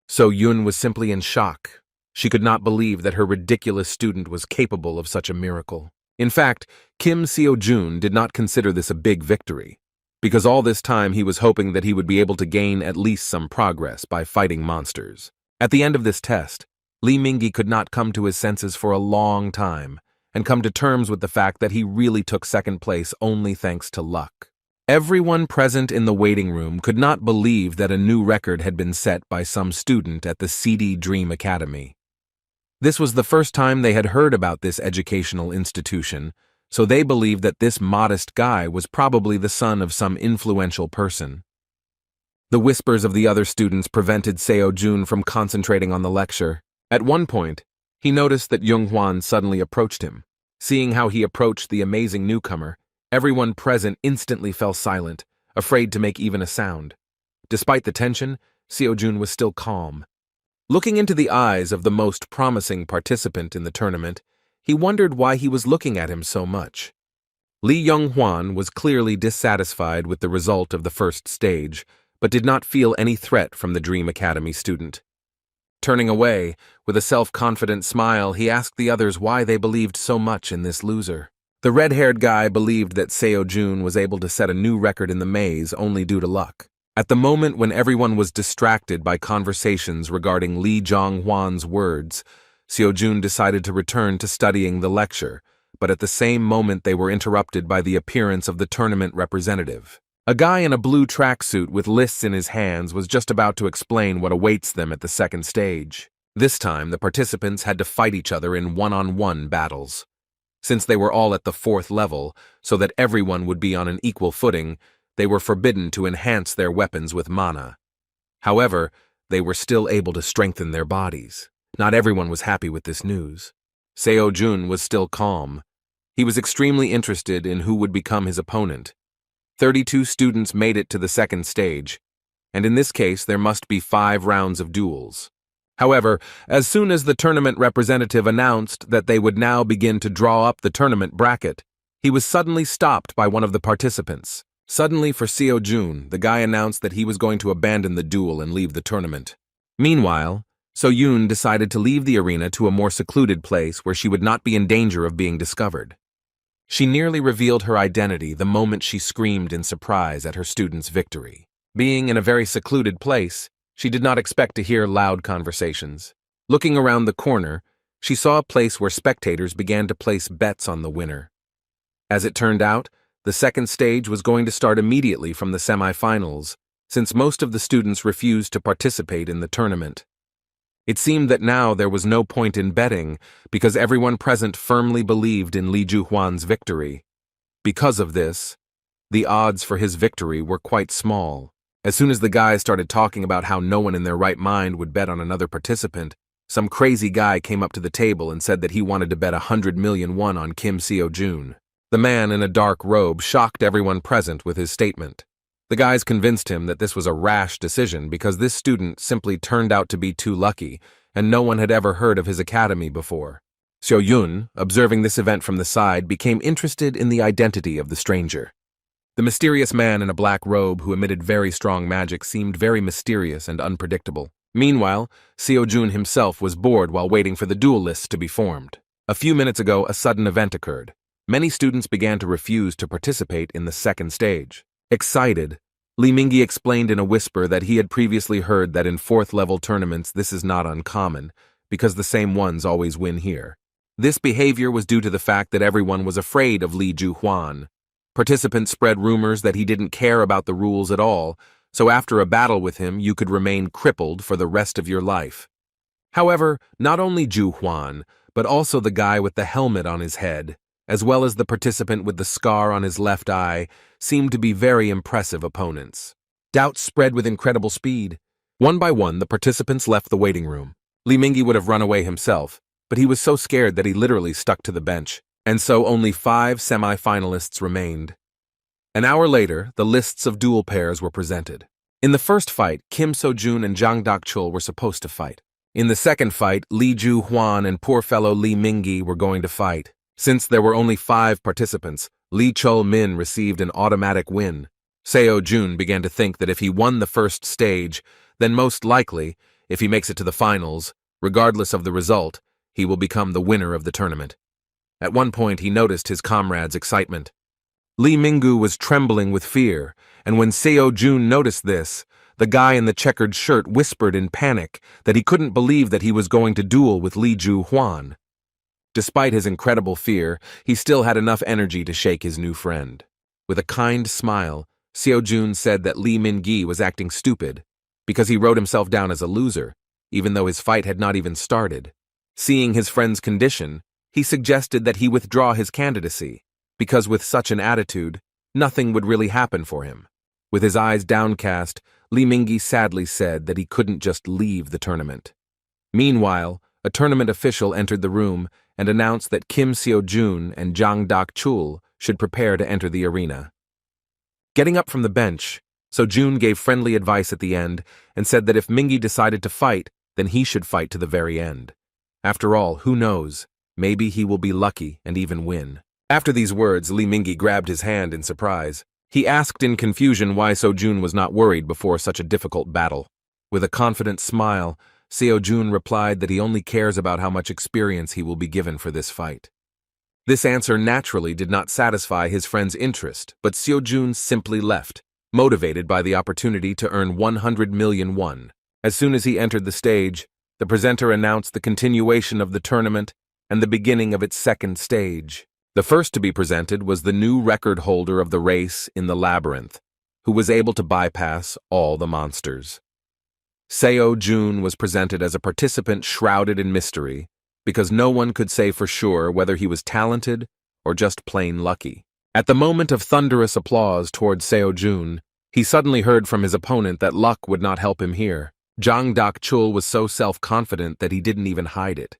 So-yun was simply in shock. She could not believe that her ridiculous student was capable of such a miracle. In fact, Kim Seo-jun did not consider this a big victory, because all this time he was hoping that he would be able to gain at least some progress by fighting monsters. At the end of this test, Lee Min-gi could not come to his senses for a long time, and come to terms with the fact that he really took second place only thanks to luck. Everyone present in the waiting room could not believe that a new record had been set by some student at the CD Dream Academy. This was the first time they had heard about this educational institution, so they believed that this modest guy was probably the son of some influential person. The whispers of the other students prevented Seo-jun from concentrating on the lecture. At one point, he noticed that Young-hwan suddenly approached him. Seeing how he approached the amazing newcomer, everyone present instantly fell silent, afraid to make even a sound. Despite the tension, Seo-jun was still calm. Looking into the eyes of the most promising participant in the tournament, he wondered why he was looking at him so much. Lee Young-hwan was clearly dissatisfied with the result of the first stage, but did not feel any threat from the Dream Academy student. Turning away, with a self-confident smile, he asked the others why they believed so much in this loser. The red-haired guy believed that Seo-jun was able to set a new record in the maze only due to luck. At the moment when everyone was distracted by conversations regarding Lee Jong-hwan's words, Seo-jun decided to return to studying the lecture, but at the same moment they were interrupted by the appearance of the tournament representative. A guy in a blue tracksuit with lists in his hands was just about to explain what awaits them at the second stage. This time, the participants had to fight each other in one-on-one battles. Since they were all at the 4th level, so that everyone would be on an equal footing, they were forbidden to enhance their weapons with mana. However, they were still able to strengthen their bodies. Not everyone was happy with this news. Seo-jun was still calm. He was extremely interested in who would become his opponent. 32 students made it to the second stage, and in this case there must be 5 rounds of duels. However, as soon as the tournament representative announced that they would now begin to draw up the tournament bracket, he was suddenly stopped by one of the participants. Suddenly for Seo-jun, the guy announced that he was going to abandon the duel and leave the tournament. Meanwhile, So-yun decided to leave the arena to a more secluded place where she would not be in danger of being discovered. She nearly revealed her identity the moment she screamed in surprise at her student's victory. Being in a very secluded place, she did not expect to hear loud conversations. Looking around the corner, she saw a place where spectators began to place bets on the winner. As it turned out, the second stage was going to start immediately from the semifinals, since most of the students refused to participate in the tournament. It seemed that now there was no point in betting because everyone present firmly believed in Li Juhuan's victory. Because of this, the odds for his victory were quite small. As soon as the guys started talking about how no one in their right mind would bet on another participant, some crazy guy came up to the table and said that he wanted to bet 100 million won on Kim Seo-jun. The man in a dark robe shocked everyone present with his statement. The guys convinced him that this was a rash decision because this student simply turned out to be too lucky, and no one had ever heard of his academy before. Seo-yun, observing this event from the side, became interested in the identity of the stranger. The mysterious man in a black robe who emitted very strong magic seemed very mysterious and unpredictable. Meanwhile, Seo-jun himself was bored while waiting for the duel lists to be formed. A few minutes ago, a sudden event occurred. Many students began to refuse to participate in the second stage. Excited, Li Mingyi explained in a whisper that he had previously heard that in fourth-level tournaments this is not uncommon, because the same ones always win here. This behavior was due to the fact that everyone was afraid of Li Juhuan. Participants spread rumors that he didn't care about the rules at all, so after a battle with him you could remain crippled for the rest of your life. However, not only Juhuan, but also the guy with the helmet on his head, as well as the participant with the scar on his left eye, seemed to be very impressive opponents. Doubts spread with incredible speed. One by one, the participants left the waiting room. Li Mingyi would have run away himself, but he was so scared that he literally stuck to the bench, and so only 5 semi-finalists remained. An hour later, the lists of duel pairs were presented. In the first fight, Kim So-jun and Jang Dak-chul were supposed to fight. In the second fight, Li Juhuan and poor fellow Li Mingyi were going to fight. Since there were only 5 participants, Li Chul-min received an automatic win. Seo-jun began to think that if he won the first stage, then most likely, if he makes it to the finals, regardless of the result, he will become the winner of the tournament. At one point, he noticed his comrades' excitement. Li Mingyu was trembling with fear, and when Seo-jun noticed this, the guy in the checkered shirt whispered in panic that he couldn't believe that he was going to duel with Li Juhuan. Despite his incredible fear, he still had enough energy to shake his new friend. With a kind smile, Seo-jun said that Li Mingyi was acting stupid because he wrote himself down as a loser, even though his fight had not even started. Seeing his friend's condition, he suggested that he withdraw his candidacy, because with such an attitude, nothing would really happen for him. With his eyes downcast, Li Mingyi sadly said that he couldn't just leave the tournament. Meanwhile, a tournament official entered the room and announced that Kim Seo-jun and Jang Dak-chul should prepare to enter the arena. Getting up from the bench, So-jun gave friendly advice at the end and said that if Mingyi decided to fight, then he should fight to the very end. After all, who knows, maybe he will be lucky and even win. After these words, Li Mingyi grabbed his hand in surprise. He asked in confusion why So-jun was not worried before such a difficult battle. With a confident smile, Seo-jun replied that he only cares about how much experience he will be given for this fight. This answer naturally did not satisfy his friend's interest, but Seo-jun simply left, motivated by the opportunity to earn 100 million won. As soon as he entered the stage, the presenter announced the continuation of the tournament and the beginning of its second stage. The first to be presented was the new record holder of the race in the labyrinth, who was able to bypass all the monsters. Seo-jun was presented as a participant shrouded in mystery, because no one could say for sure whether he was talented or just plain lucky. At the moment of thunderous applause towards Seo-jun, he suddenly heard from his opponent that luck would not help him here. Jang Dak-chul was so self-confident that he didn't even hide it.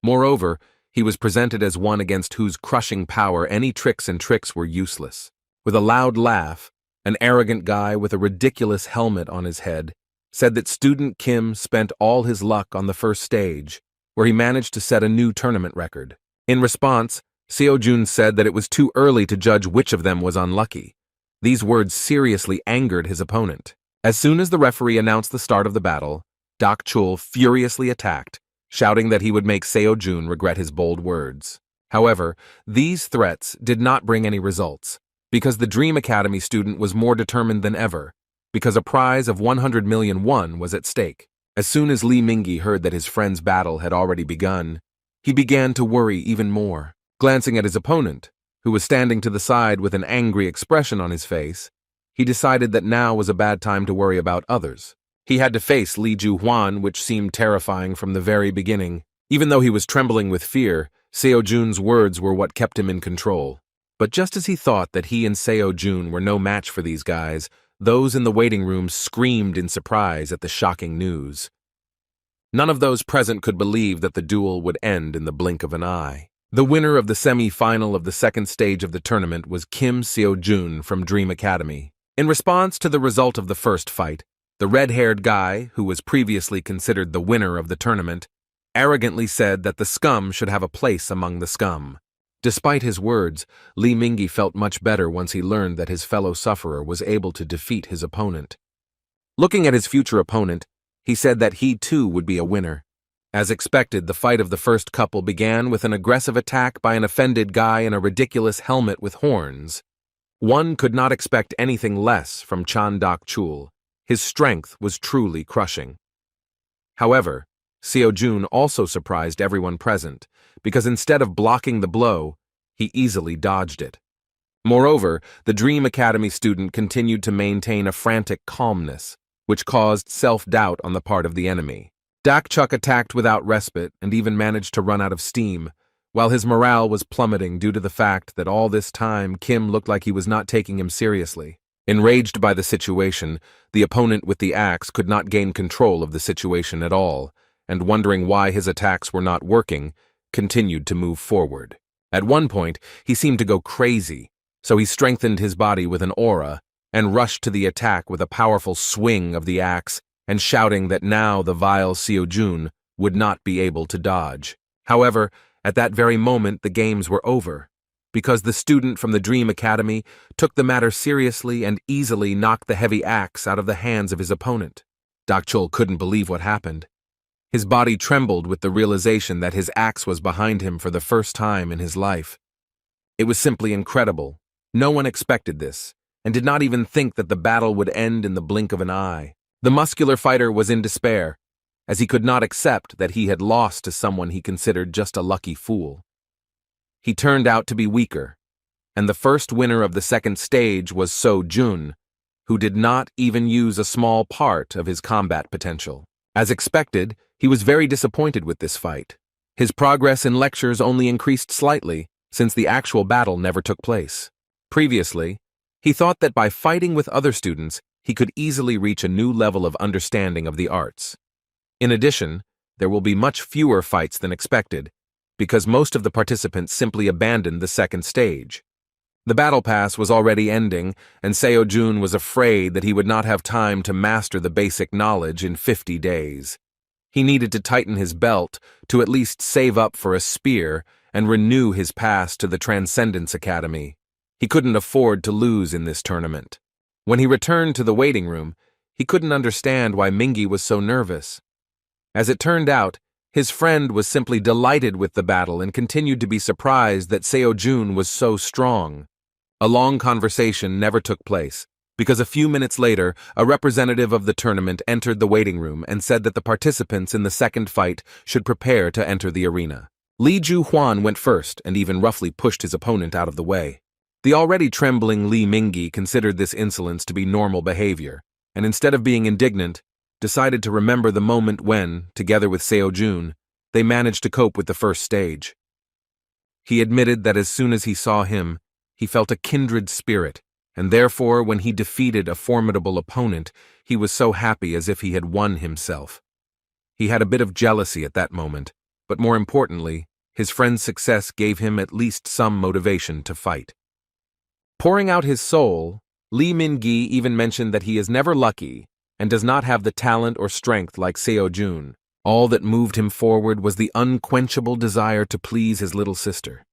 Moreover, he was presented as one against whose crushing power any tricks were useless. With a loud laugh, an arrogant guy with a ridiculous helmet on his head said that student Kim spent all his luck on the first stage, where he managed to set a new tournament record. In response, Seo-jun said that it was too early to judge which of them was unlucky. These words seriously angered his opponent. As soon as the referee announced the start of the battle, Dak-chul furiously attacked, shouting that he would make Seo-jun regret his bold words. However, these threats did not bring any results, because the Dream Academy student was more determined than ever, because a prize of 100 million won was at stake. As soon as Li Mingyi heard that his friend's battle had already begun, he began to worry even more. Glancing at his opponent, who was standing to the side with an angry expression on his face, he decided that now was a bad time to worry about others. He had to face Li Juhuan, which seemed terrifying from the very beginning. Even though he was trembling with fear, Seo Jun's words were what kept him in control. But just as he thought that he and Seo Jun were no match for these guys, those in the waiting room screamed in surprise at the shocking news. None of those present could believe that the duel would end in the blink of an eye. The winner of the semi-final of the second stage of the tournament was Kim Seo-jun from Dream Academy. In response to the result of the first fight, the red-haired guy, who was previously considered the winner of the tournament, arrogantly said that the scum should have a place among the scum. Despite his words, Li Mingyi felt much better once he learned that his fellow sufferer was able to defeat his opponent. Looking at his future opponent, he said that he too would be a winner. As expected, the fight of the first couple began with an aggressive attack by an offended guy in a ridiculous helmet with horns. One could not expect anything less from Chan Dak-chul. His strength was truly crushing. However, Seo Jun also surprised everyone present, because instead of blocking the blow, he easily dodged it. Moreover, the Dream Academy student continued to maintain a frantic calmness, which caused self-doubt on the part of the enemy. Dak-chuk attacked without respite and even managed to run out of steam, while his morale was plummeting due to the fact that all this time Kim looked like he was not taking him seriously. Enraged by the situation, the opponent with the axe could not gain control of the situation at all, and wondering why his attacks were not working, continued to move forward. At one point, he seemed to go crazy, so he strengthened his body with an aura and rushed to the attack with a powerful swing of the axe and shouting that now the vile Seo Jun would not be able to dodge. However, at that very moment the games were over, because the student from the Dream Academy took the matter seriously and easily knocked the heavy axe out of the hands of his opponent. Dak-chul couldn't believe what happened. His body trembled with the realization that his axe was behind him for the first time in his life. It was simply incredible. No one expected this, and did not even think that the battle would end in the blink of an eye. The muscular fighter was in despair, as he could not accept that he had lost to someone he considered just a lucky fool. He turned out to be weaker, and the first winner of the second stage was Seo Jun, who did not even use a small part of his combat potential. As expected, he was very disappointed with this fight. His progress in lectures only increased slightly, since the actual battle never took place. Previously, he thought that by fighting with other students, he could easily reach a new level of understanding of the arts. In addition, there will be much fewer fights than expected, because most of the participants simply abandoned the second stage. The battle pass was already ending, and Seo Jun was afraid that he would not have time to master the basic knowledge in 50 days. He needed to tighten his belt to at least save up for a spear and renew his pass to the Transcendence Academy. He couldn't afford to lose in this tournament. When he returned to the waiting room, he couldn't understand why Mingyi was so nervous. As it turned out, his friend was simply delighted with the battle and continued to be surprised that Seo Jun was so strong. A long conversation never took place, because a few minutes later, a representative of the tournament entered the waiting room and said that the participants in the second fight should prepare to enter the arena. Li Juhuan went first and even roughly pushed his opponent out of the way. The already trembling Li Mingyi considered this insolence to be normal behavior, and instead of being indignant, decided to remember the moment when, together with Seo Jun, they managed to cope with the first stage. He admitted that as soon as he saw him, he felt a kindred spirit, and therefore when he defeated a formidable opponent, he was so happy as if he had won himself. He had a bit of jealousy at that moment, but more importantly, his friend's success gave him at least some motivation to fight. Pouring out his soul, Li Mingyi even mentioned that he is never lucky and does not have the talent or strength like Seo Jun. All that moved him forward was the unquenchable desire to please his little sister.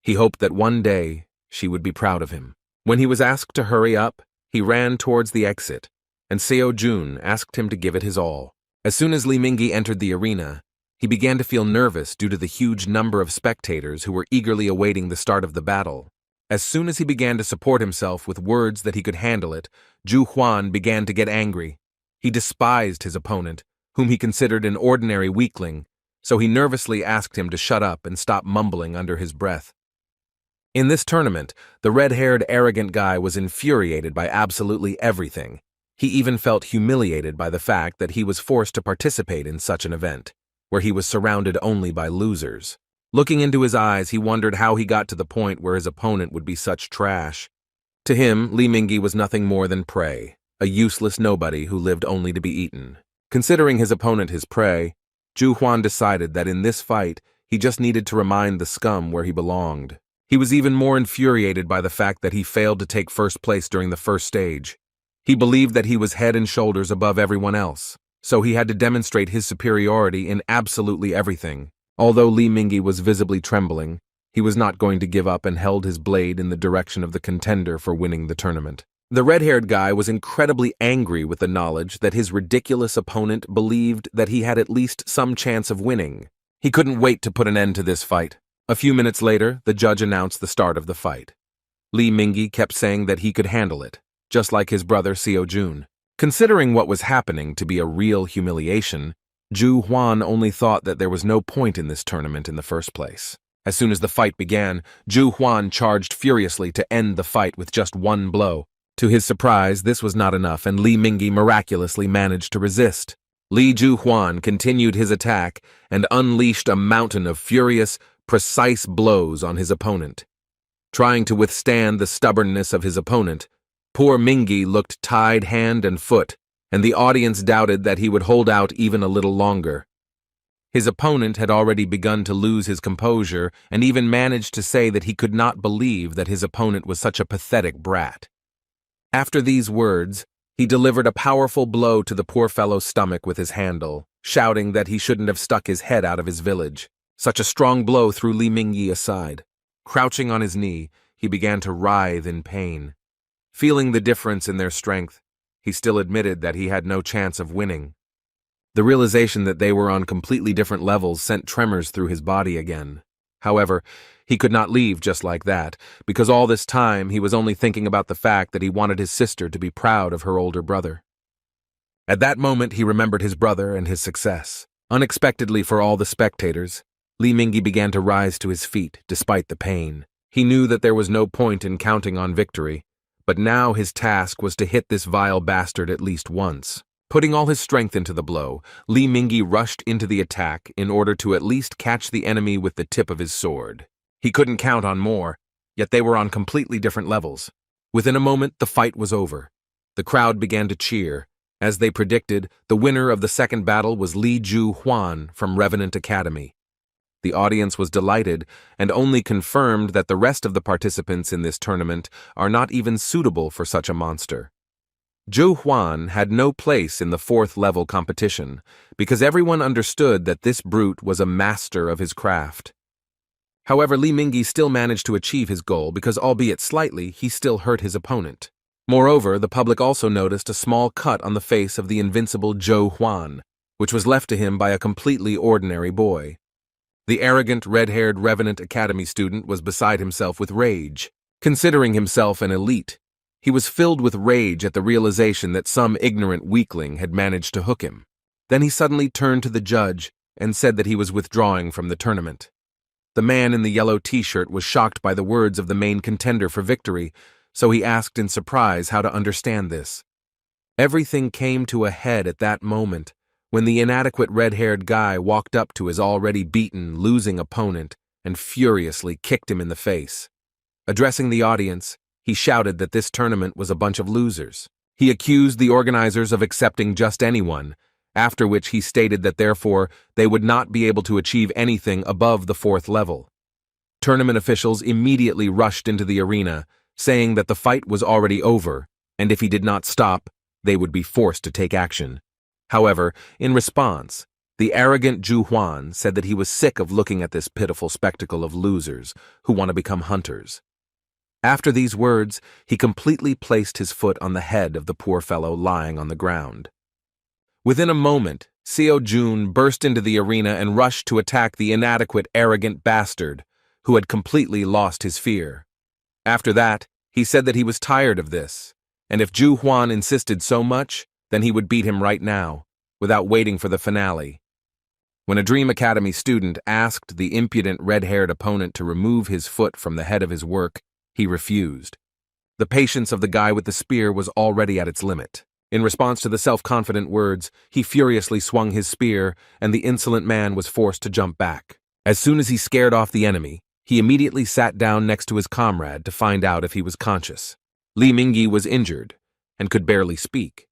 He hoped that one day she would be proud of him. When he was asked to hurry up, he ran towards the exit, and Seo Jun asked him to give it his all. As soon as Li Mingyi entered the arena, He began to feel nervous due to the huge number of spectators who were eagerly awaiting the start of the battle. As soon as he began to support himself with words that he could handle it, Zhu Huan began to get angry. He despised his opponent, whom he considered an ordinary weakling, so he nervously asked him to shut up and stop mumbling under his breath. In this tournament, the red-haired arrogant guy was infuriated by absolutely everything. He even felt humiliated by the fact that he was forced to participate in such an event, where he was surrounded only by losers. Looking into his eyes, he wondered how he got to the point where his opponent would be such trash. To him, Li Mingyi was nothing more than prey, a useless nobody who lived only to be eaten. Considering his opponent his prey, Zhu Huan decided that in this fight, he just needed to remind the scum where he belonged. He was even more infuriated by the fact that he failed to take first place during the first stage. He believed that he was head and shoulders above everyone else, so he had to demonstrate his superiority in absolutely everything. Although Li Mingyi was visibly trembling, he was not going to give up and held his blade in the direction of the contender for winning the tournament. The red-haired guy was incredibly angry with the knowledge that his ridiculous opponent believed that he had at least some chance of winning. He couldn't wait to put an end to this fight. A few minutes later, the judge announced the start of the fight. Li Mingyi kept saying that he could handle it, just like his brother Xiao Jun. Considering what was happening to be a real humiliation, Zhu Huan only thought that there was no point in this tournament in the first place. As soon as the fight began, Zhu Huan charged furiously to end the fight with just one blow. To his surprise, this was not enough, and Li Mingyi miraculously managed to resist. Li Zhu Huan continued his attack and unleashed a mountain of furious, precise blows on his opponent. Trying to withstand the stubbornness of his opponent, poor Mingyi looked tied hand and foot, and the audience doubted that he would hold out even a little longer. His opponent had already begun to lose his composure and even managed to say that he could not believe that his opponent was such a pathetic brat. After these words, he delivered a powerful blow to the poor fellow's stomach with his handle, shouting that he shouldn't have stuck his head out of his village. Such a strong blow threw Li Mingyi aside. Crouching on his knee, he began to writhe in pain. Feeling the difference in their strength, he still admitted that he had no chance of winning. The realization that they were on completely different levels sent tremors through his body again. However, he could not leave just like that, because all this time he was only thinking about the fact that he wanted his sister to be proud of her older brother. At that moment, he remembered his brother and his success. Unexpectedly for all the spectators, Li Mingyi began to rise to his feet, despite the pain. He knew that there was no point in counting on victory, but now his task was to hit this vile bastard at least once. Putting all his strength into the blow, Li Mingyi rushed into the attack in order to at least catch the enemy with the tip of his sword. He couldn't count on more, yet they were on completely different levels. Within a moment, the fight was over. The crowd began to cheer. As they predicted, the winner of the second battle was Li Zhu Huan from Revenant Academy. The audience was delighted and only confirmed that the rest of the participants in this tournament are not even suitable for such a monster. Zhu Huan had no place in the fourth-level competition because everyone understood that this brute was a master of his craft. However, Li Mingyi still managed to achieve his goal because, albeit slightly, he still hurt his opponent. Moreover, the public also noticed a small cut on the face of the invincible Zhou Huan, which was left to him by a completely ordinary boy. The arrogant, red-haired Revenant Academy student was beside himself with rage. Considering himself an elite, he was filled with rage at the realization that some ignorant weakling had managed to hook him. Then he suddenly turned to the judge and said that he was withdrawing from the tournament. The man in the yellow t-shirt was shocked by the words of the main contender for victory, so he asked in surprise how to understand this. Everything came to a head at that moment, when the inadequate red-haired guy walked up to his already beaten, losing opponent and furiously kicked him in the face. Addressing the audience, he shouted that this tournament was a bunch of losers. He accused the organizers of accepting just anyone, after which he stated that therefore they would not be able to achieve anything above the fourth level. Tournament officials immediately rushed into the arena, saying that the fight was already over, and if he did not stop, they would be forced to take action. However, in response, the arrogant Zhu Huan said that he was sick of looking at this pitiful spectacle of losers who want to become hunters. After these words, he completely placed his foot on the head of the poor fellow lying on the ground. Within a moment, Seo-jun burst into the arena and rushed to attack the inadequate, arrogant bastard who had completely lost his fear. After that, he said that he was tired of this, and if Ju Huan insisted so much, then he would beat him right now, without waiting for the finale. When a Dream Academy student asked the impudent red-haired opponent to remove his foot from the head of his work, he refused. The patience of the guy with the spear was already at its limit. In response to the self-confident words, he furiously swung his spear, and the insolent man was forced to jump back. As soon as he scared off the enemy, he immediately sat down next to his comrade to find out if he was conscious. Li Mingyi was injured and could barely speak.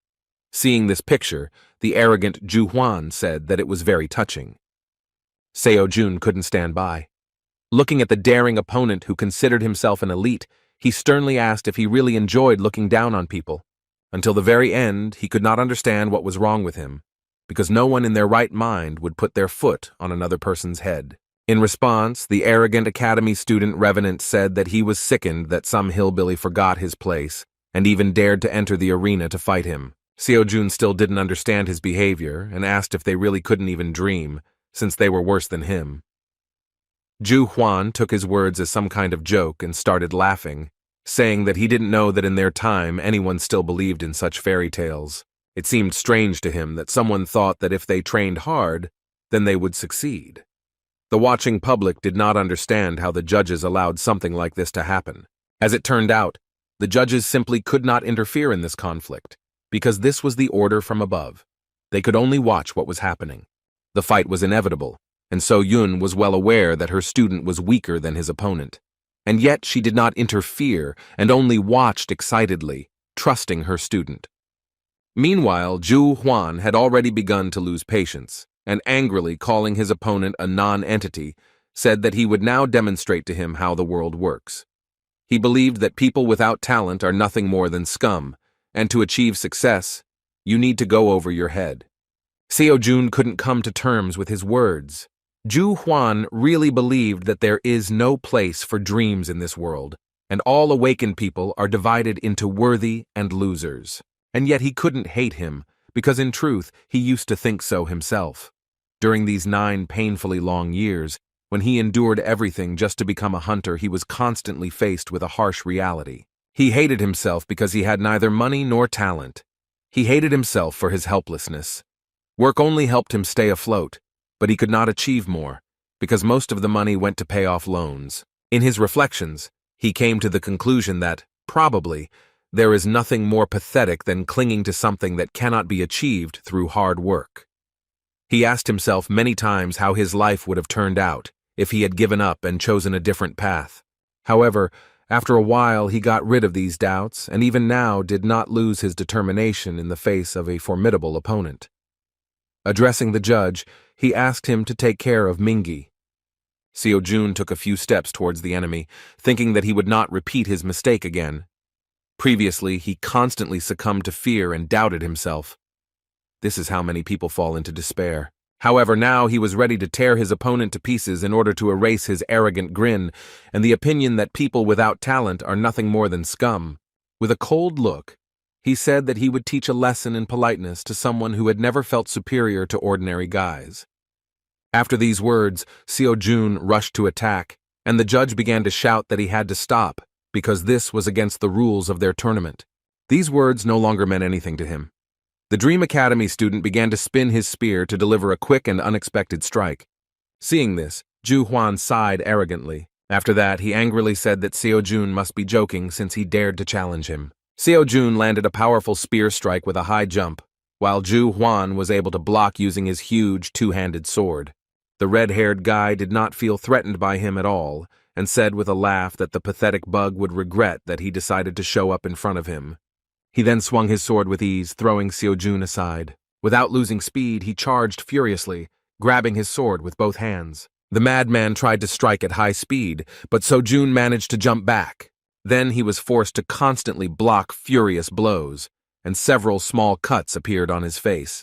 Seeing this picture, the arrogant Ju Huan said that it was very touching. Seo-jun couldn't stand by. Looking at the daring opponent who considered himself an elite, he sternly asked if he really enjoyed looking down on people. Until the very end, he could not understand what was wrong with him, because no one in their right mind would put their foot on another person's head. In response, the arrogant academy student revenant said that he was sickened that some hillbilly forgot his place and even dared to enter the arena to fight him. Seo-jun still didn't understand his behavior and asked if they really couldn't even dream, since they were worse than him. Ju Huan took his words as some kind of joke and started laughing, saying that he didn't know that in their time anyone still believed in such fairy tales. It seemed strange to him that someone thought that if they trained hard, then they would succeed. The watching public did not understand how the judges allowed something like this to happen. As it turned out, the judges simply could not interfere in this conflict, because this was the order from above. They could only watch what was happening. The fight was inevitable, and So-yun was well aware that her student was weaker than his opponent. And yet she did not interfere and only watched excitedly, trusting her student. Meanwhile, Ju Huan had already begun to lose patience, and angrily calling his opponent a non-entity, said that he would now demonstrate to him how the world works. He believed that people without talent are nothing more than scum, and to achieve success, you need to go over your head. Seo-jun couldn't come to terms with his words. Ju Huan really believed that there is no place for dreams in this world, and all awakened people are divided into worthy and losers. And yet he couldn't hate him, because in truth he used to think so himself. During these 9 painfully long years, when he endured everything just to become a hunter, he was constantly faced with a harsh reality. He hated himself because he had neither money nor talent. He hated himself for his helplessness. Work only helped him stay afloat, but he could not achieve more, because most of the money went to pay off loans. In his reflections, he came to the conclusion that, probably, there is nothing more pathetic than clinging to something that cannot be achieved through hard work. He asked himself many times how his life would have turned out if he had given up and chosen a different path. However, after a while he got rid of these doubts and even now did not lose his determination in the face of a formidable opponent. Addressing the judge, he asked him to take care of Mingyi. Seo-jun took a few steps towards the enemy, thinking that he would not repeat his mistake again. Previously, he constantly succumbed to fear and doubted himself. This is how many people fall into despair. However, now he was ready to tear his opponent to pieces in order to erase his arrogant grin and the opinion that people without talent are nothing more than scum. With a cold look, he said that he would teach a lesson in politeness to someone who had never felt superior to ordinary guys. After these words, Seo-jun rushed to attack, and the judge began to shout that he had to stop, because this was against the rules of their tournament. These words no longer meant anything to him. The Dream Academy student began to spin his spear to deliver a quick and unexpected strike. Seeing this, Ju Huan sighed arrogantly. After that, he angrily said that Seo-jun must be joking since he dared to challenge him. Seo-jun landed a powerful spear strike with a high jump, while Ju Huan was able to block using his huge two-handed sword. The red-haired guy did not feel threatened by him at all, and said with a laugh that the pathetic bug would regret that he decided to show up in front of him. He then swung his sword with ease, throwing Seo-jun aside. Without losing speed, he charged furiously, grabbing his sword with both hands. The madman tried to strike at high speed, but Seo-jun managed to jump back. Then he was forced to constantly block furious blows, and several small cuts appeared on his face.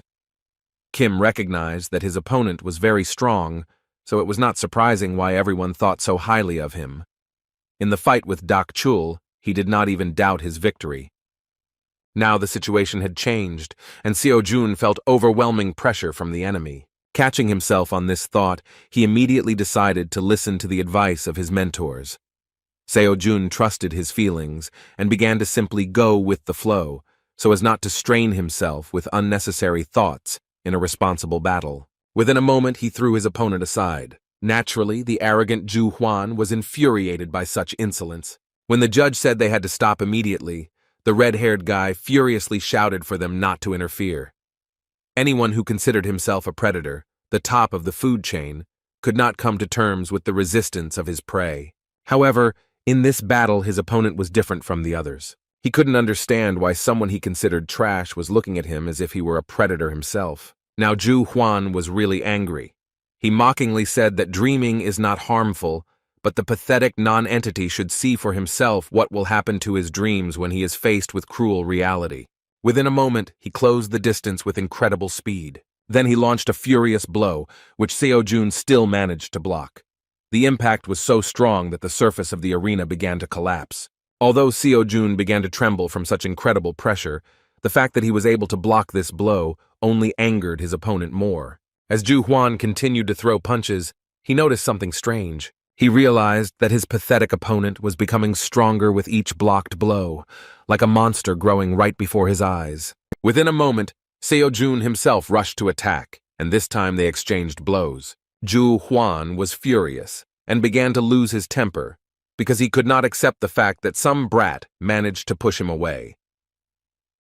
Kim recognized that his opponent was very strong, so it was not surprising why everyone thought so highly of him. In the fight with Dak Chul, he did not even doubt his victory. Now the situation had changed, and Seo-jun felt overwhelming pressure from the enemy. Catching himself on this thought, he immediately decided to listen to the advice of his mentors. Seo-jun trusted his feelings and began to simply go with the flow, so as not to strain himself with unnecessary thoughts in a responsible battle. Within a moment, he threw his opponent aside. Naturally, the arrogant Zhu Huan was infuriated by such insolence. When the judge said they had to stop immediately, the red-haired guy furiously shouted for them not to interfere. Anyone who considered himself a predator, the top of the food chain, could not come to terms with the resistance of his prey. However, in this battle, his opponent was different from the others. He couldn't understand why someone he considered trash was looking at him as if he were a predator himself. Now Zhu Huan was really angry. He mockingly said that dreaming is not harmful, but the pathetic non-entity should see for himself what will happen to his dreams when he is faced with cruel reality. Within a moment, he closed the distance with incredible speed. Then he launched a furious blow, which Seo-jun still managed to block. The impact was so strong that the surface of the arena began to collapse. Although Seo-jun began to tremble from such incredible pressure, the fact that he was able to block this blow only angered his opponent more. As Zhu Huan continued to throw punches, he noticed something strange. He realized that his pathetic opponent was becoming stronger with each blocked blow, like a monster growing right before his eyes. Within a moment, Seo-jun himself rushed to attack, and this time they exchanged blows. Zhu Huan was furious and began to lose his temper because he could not accept the fact that some brat managed to push him away.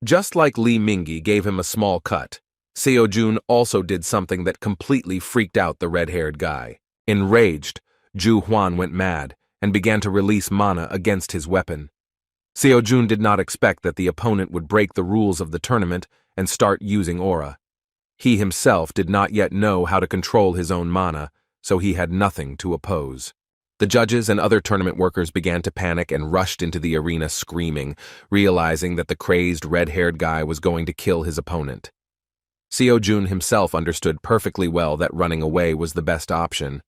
Just like Li Mingyi gave him a small cut, Seo-jun also did something that completely freaked out the red-haired guy. Enraged, Zhu Huan went mad and began to release mana against his weapon. Seo-jun did not expect that the opponent would break the rules of the tournament and start using aura. He himself did not yet know how to control his own mana, so he had nothing to oppose. The judges and other tournament workers began to panic and rushed into the arena screaming, realizing that the crazed red-haired guy was going to kill his opponent. Seo-jun himself understood perfectly well that running away was the best option.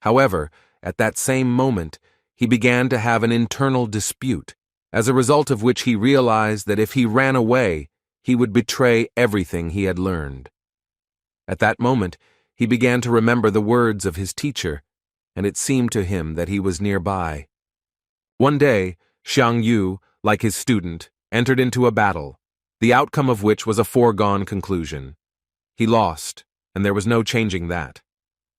However, at that same moment, he began to have an internal dispute, as a result of which he realized that if he ran away, he would betray everything he had learned. At that moment, he began to remember the words of his teacher, and it seemed to him that he was nearby. One day, Xiang Yu, like his student, entered into a battle, the outcome of which was a foregone conclusion. He lost, and there was no changing that.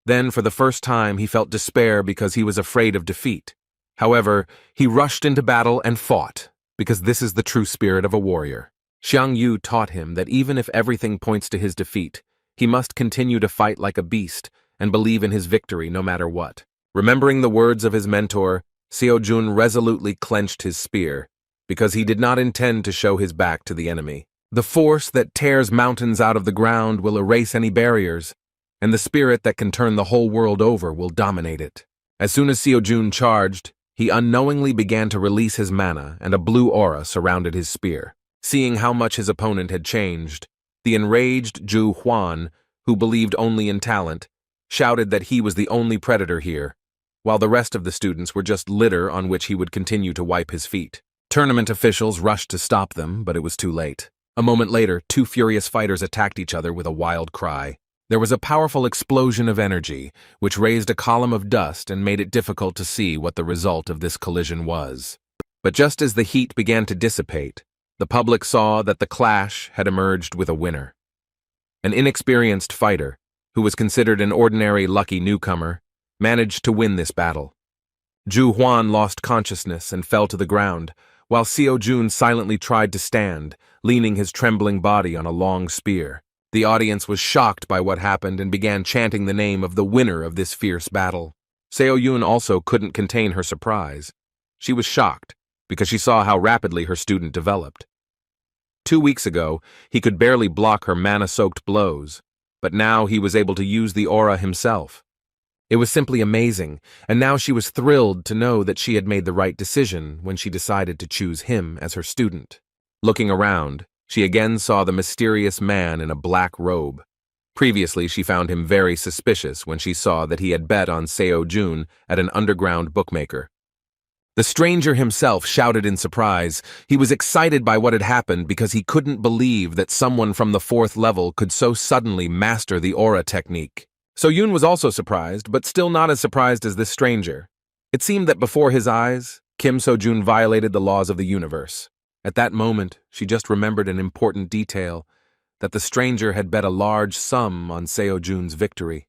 Then, for the first time, he felt despair because he was afraid of defeat. However, he rushed into battle and fought, because this is the true spirit of a warrior. Xiang Yu taught him that even if everything points to his defeat, he must continue to fight like a beast and believe in his victory no matter what. Remembering the words of his mentor, Seo-jun resolutely clenched his spear, because he did not intend to show his back to the enemy. The force that tears mountains out of the ground will erase any barriers, and the spirit that can turn the whole world over will dominate it. As soon as Seo-jun charged, he unknowingly began to release his mana, and a blue aura surrounded his spear. Seeing how much his opponent had changed, the enraged Zhu Huan, who believed only in talent, shouted that he was the only predator here, while the rest of the students were just litter on which he would continue to wipe his feet. Tournament officials rushed to stop them, but it was too late. A moment later, two furious fighters attacked each other with a wild cry. There was a powerful explosion of energy, which raised a column of dust and made it difficult to see what the result of this collision was. But just as the heat began to dissipate, the public saw that the clash had emerged with a winner. An inexperienced fighter, who was considered an ordinary lucky newcomer, managed to win this battle. Zhu Huan lost consciousness and fell to the ground, while Seo-jun silently tried to stand, leaning his trembling body on a long spear. The audience was shocked by what happened and began chanting the name of the winner of this fierce battle. Seo-jun also couldn't contain her surprise. She was shocked, because she saw how rapidly her student developed. 2 weeks ago, he could barely block her mana-soaked blows, but now he was able to use the aura himself. It was simply amazing, and now she was thrilled to know that she had made the right decision when she decided to choose him as her student. Looking around, she again saw the mysterious man in a black robe. Previously, she found him very suspicious when she saw that he had bet on Seo-jun at an underground bookmaker. The stranger himself shouted in surprise. He was excited by what had happened because he couldn't believe that someone from the 4th level could so suddenly master the aura technique. So Yoon was also surprised, but still not as surprised as this stranger. It seemed that before his eyes, Kim So-jun violated the laws of the universe. At that moment, she just remembered an important detail, that the stranger had bet a large sum on Seo-jun's victory.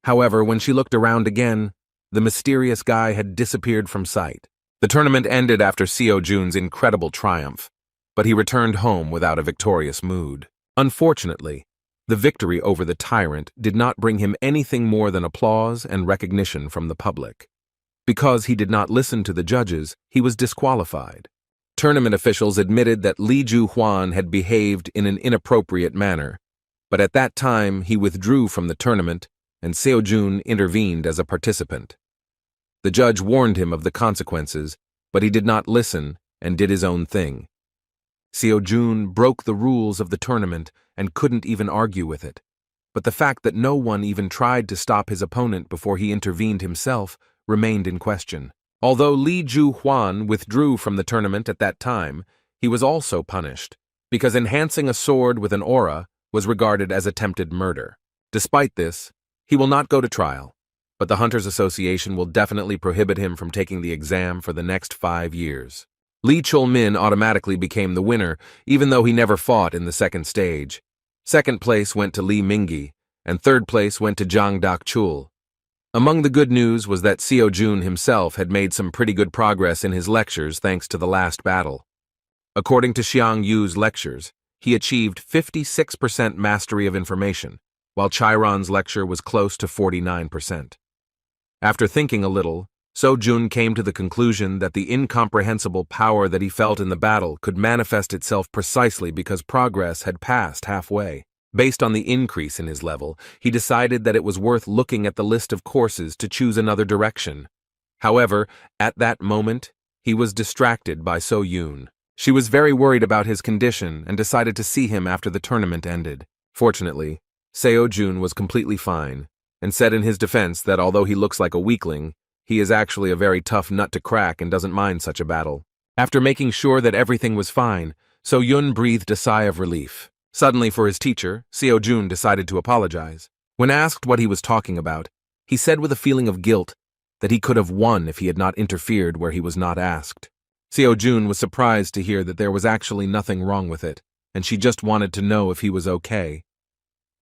However, when she looked around again, the mysterious guy had disappeared from sight. The tournament ended after Seo-jun's incredible triumph, but he returned home without a victorious mood. Unfortunately, the victory over the tyrant did not bring him anything more than applause and recognition from the public. Because he did not listen to the judges, he was disqualified. Tournament officials admitted that Lee Ju-hwan had behaved in an inappropriate manner, but at that time he withdrew from the tournament and Seo-jun intervened as a participant. The judge warned him of the consequences, but he did not listen and did his own thing. Seo-jun broke the rules of the tournament and couldn't even argue with it, but the fact that no one even tried to stop his opponent before he intervened himself remained in question. Although Lee Ju-hwan withdrew from the tournament at that time, he was also punished, because enhancing a sword with an aura was regarded as attempted murder. Despite this, he will not go to trial, but the Hunters Association will definitely prohibit him from taking the exam for the next 5 years. Lee Chul-min automatically became the winner, even though he never fought in the second stage. Second place went to Lee Mingi, and third place went to Jang Dak-chul. Among the good news was that Seo-jun himself had made some pretty good progress in his lectures thanks to the last battle. According to Xiang Yu's lectures, he achieved 56% mastery of information, while Chiron's lecture was close to 49%. After thinking a little, So-jun came to the conclusion that the incomprehensible power that he felt in the battle could manifest itself precisely because progress had passed halfway. Based on the increase in his level, he decided that it was worth looking at the list of courses to choose another direction. However, at that moment, he was distracted by So-yun. She was very worried about his condition and decided to see him after the tournament ended. Fortunately, Seo-jun was completely fine, and said in his defense that although he looks like a weakling, he is actually a very tough nut to crack and doesn't mind such a battle. After making sure that everything was fine, So-yun breathed a sigh of relief. Suddenly, for his teacher, Seo-jun decided to apologize. When asked what he was talking about, he said with a feeling of guilt that he could have won if he had not interfered where he was not asked. Seo-jun was surprised to hear that there was actually nothing wrong with it, and she just wanted to know if he was okay.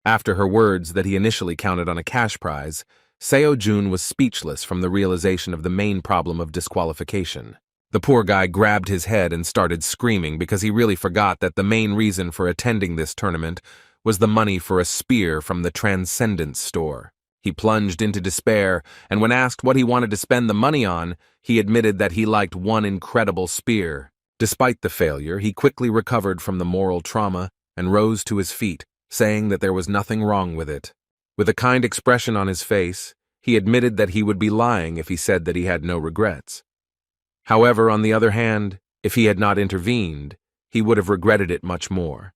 After her words that he initially counted on a cash prize, Seo-jun was speechless from the realization of the main problem of disqualification. The poor guy grabbed his head and started screaming because he really forgot that the main reason for attending this tournament was the money for a spear from the Transcendence store. He plunged into despair, and when asked what he wanted to spend the money on, he admitted that he liked one incredible spear. Despite the failure, he quickly recovered from the moral trauma and rose to his feet, saying that there was nothing wrong with it. With a kind expression on his face, he admitted that he would be lying if he said that he had no regrets. However, on the other hand, if he had not intervened, he would have regretted it much more.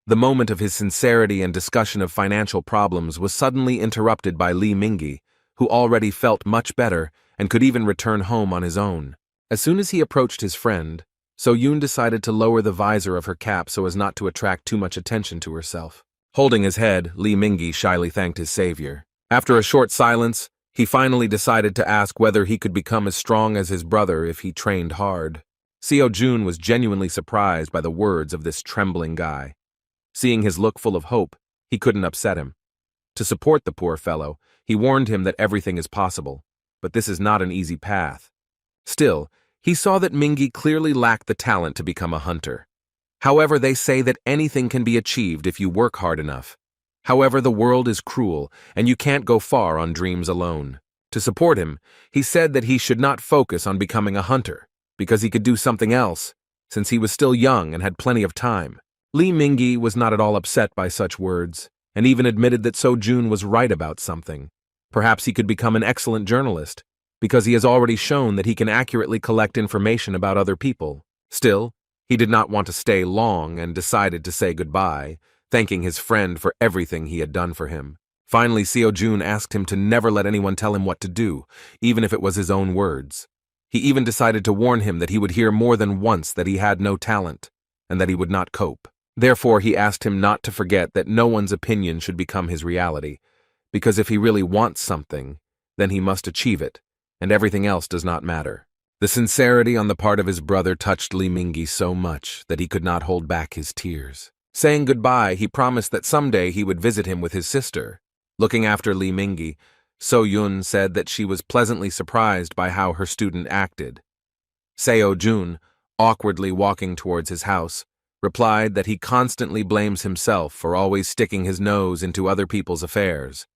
The moment of his sincerity and discussion of financial problems was suddenly interrupted by Lee Mingi, who already felt much better and could even return home on his own. As soon as he approached his friend, So-yun decided to lower the visor of her cap so as not to attract too much attention to herself. Holding his head, Lee Mingi shyly thanked his savior. After a short silence, he finally decided to ask whether he could become as strong as his brother if he trained hard. Seo-jun was genuinely surprised by the words of this trembling guy. Seeing his look full of hope, he couldn't upset him. To support the poor fellow, he warned him that everything is possible, but this is not an easy path. Still, he saw that Mingi clearly lacked the talent to become a hunter. However, they say that anything can be achieved if you work hard enough. However, the world is cruel, and you can't go far on dreams alone. To support him, he said that he should not focus on becoming a hunter, because he could do something else, since he was still young and had plenty of time. Lee Mingi was not at all upset by such words, and even admitted that So-jun was right about something. Perhaps he could become an excellent journalist, because he has already shown that he can accurately collect information about other people. Still, he did not want to stay long and decided to say goodbye, thanking his friend for everything he had done for him. Finally, Seo-jun asked him to never let anyone tell him what to do, even if it was his own words. He even decided to warn him that he would hear more than once that he had no talent, and that he would not cope. Therefore, he asked him not to forget that no one's opinion should become his reality, because if he really wants something, then he must achieve it, and everything else does not matter. The sincerity on the part of his brother touched Li Mingyi so much that he could not hold back his tears. Saying goodbye, he promised that someday he would visit him with his sister. Looking after Li Mingyi, So Yun said that she was pleasantly surprised by how her student acted. Seo Jun, awkwardly walking towards his house, replied that he constantly blames himself for always sticking his nose into other people's affairs.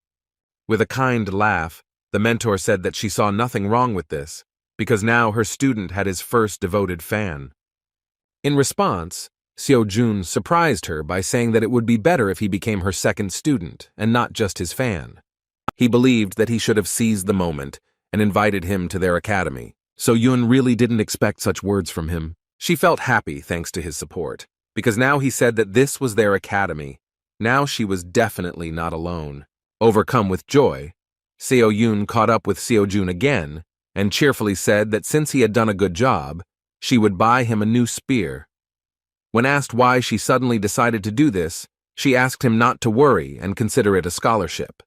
With a kind laugh, the mentor said that she saw nothing wrong with this, because now her student had his first devoted fan. In response, Seo Jun surprised her by saying that it would be better if he became her second student and not just his fan. He believed that he should have seized the moment and invited him to their academy. So Yun really didn't expect such words from him. She felt happy thanks to his support, because now he said that this was their academy. Now she was definitely not alone. Overcome with joy, Seo Yun caught up with Seo Jun again and cheerfully said that since he had done a good job, she would buy him a new spear. When asked why she suddenly decided to do this, she asked him not to worry and consider it a scholarship.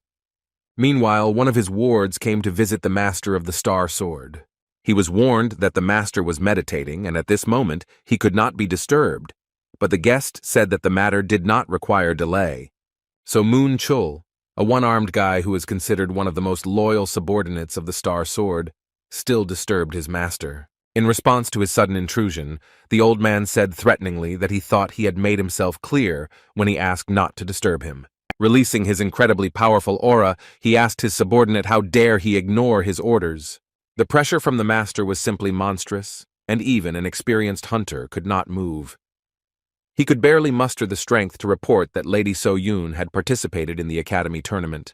Meanwhile, one of his wards came to visit the master of the Star Sword. He was warned that the master was meditating, and at this moment he could not be disturbed, but the guest said that the matter did not require delay. So Moon Chul, a one-armed guy who is considered one of the most loyal subordinates of the Star Sword, still disturbed his master. In response to his sudden intrusion, the old man said threateningly that he thought he had made himself clear when he asked not to disturb him. Releasing his incredibly powerful aura, he asked his subordinate how dare he ignore his orders. The pressure from the master was simply monstrous, and even an experienced hunter could not move. He could barely muster the strength to report that Lady So Yun had participated in the academy tournament.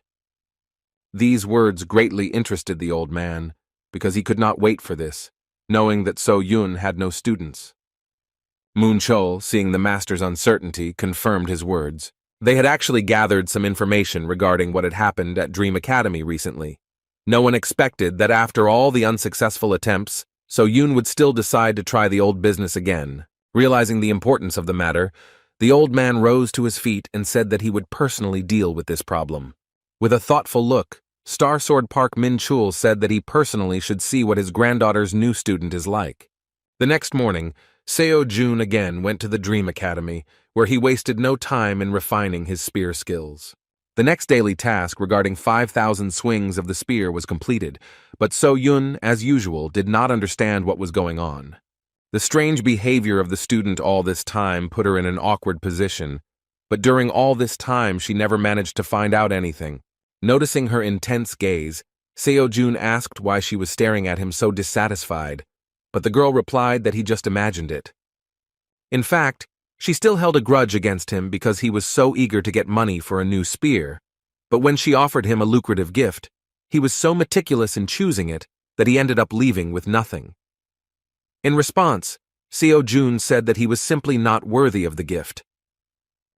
These words greatly interested the old man, because he could not wait for this, knowing that So Yun had no students. Moon Chul, seeing the master's uncertainty, confirmed his words. They had actually gathered some information regarding what had happened at Dream Academy recently. No one expected that after all the unsuccessful attempts, So Yun would still decide to try the old business again. Realizing the importance of the matter, the old man rose to his feet and said that he would personally deal with this problem. With a thoughtful look, Star Sword Park Min Chul said that he personally should see what his granddaughter's new student is like. The next morning, Seo Jun again went to the Dream Academy, where he wasted no time in refining his spear skills. The next daily task regarding 5,000 swings of the spear was completed, but So Yun, as usual, did not understand what was going on. The strange behavior of the student all this time put her in an awkward position, but during all this time she never managed to find out anything. Noticing her intense gaze, Seo Jun asked why she was staring at him so dissatisfied, but the girl replied that he just imagined it. In fact, she still held a grudge against him because he was so eager to get money for a new spear, but when she offered him a lucrative gift, he was so meticulous in choosing it that he ended up leaving with nothing. In response, Seo Jun said that he was simply not worthy of the gift.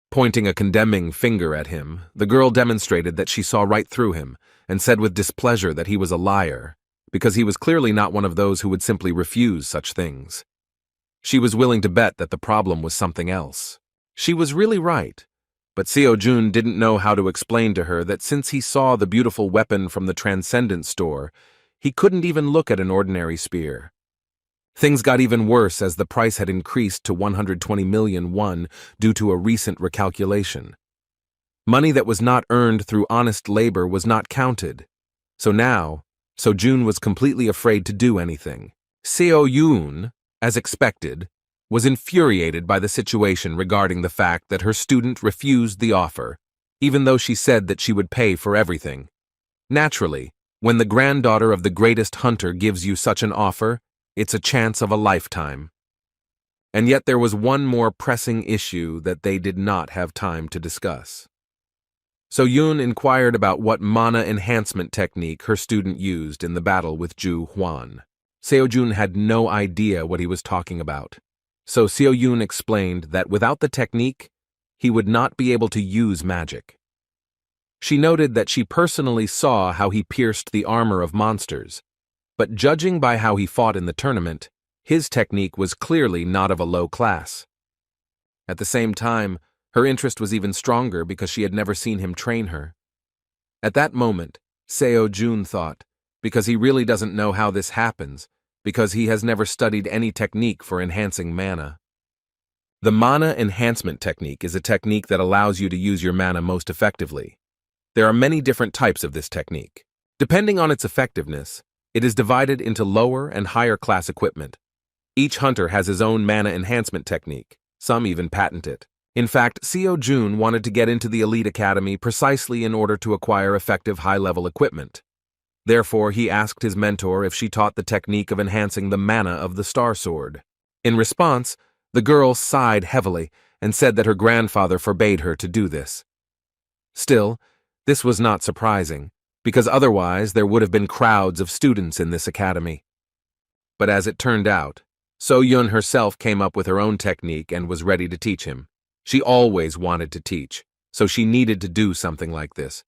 Pointing a condemning finger at him, the girl demonstrated that she saw right through him and said with displeasure that he was a liar, because he was clearly not one of those who would simply refuse such things. She was willing to bet that the problem was something else. She was really right, but Seo Jun didn't know how to explain to her that since he saw the beautiful weapon from the Transcendent store, he couldn't even look at an ordinary spear. Things got even worse as the price had increased to 120 million won due to a recent recalculation. Money that was not earned through honest labor was not counted. So now, So Jun was completely afraid to do anything. Seo Yun, as expected, was infuriated by the situation regarding the fact that her student refused the offer, even though she said that she would pay for everything. Naturally, when the granddaughter of the greatest hunter gives you such an offer, it's a chance of a lifetime. And yet there was one more pressing issue that they did not have time to discuss. So Yun inquired about what mana enhancement technique her student used in the battle with Zhu Huan. Seo Jun had no idea what he was talking about. So Seo Yun explained that without the technique, he would not be able to use magic. She noted that she personally saw how he pierced the armor of monsters, but judging by how he fought in the tournament, his technique was clearly not of a low class. At the same time, her interest was even stronger because she had never seen him train her. At that moment, Seo-jun thought, because he really doesn't know how this happens, because he has never studied any technique for enhancing mana. The mana enhancement technique is a technique that allows you to use your mana most effectively. There are many different types of this technique. Depending on its effectiveness, it is divided into lower and higher class equipment. Each hunter has his own mana enhancement technique. Some even patent it. In fact, Seo-jun wanted to get into the elite academy precisely in order to acquire effective high-level equipment. Therefore, he asked his mentor if she taught the technique of enhancing the mana of the Star Sword. In response, the girl sighed heavily and said that her grandfather forbade her to do this. Still, this was not surprising, because otherwise there would have been crowds of students in this academy. But as it turned out, So-yun herself came up with her own technique and was ready to teach him. She always wanted to teach, so she needed to do something like this.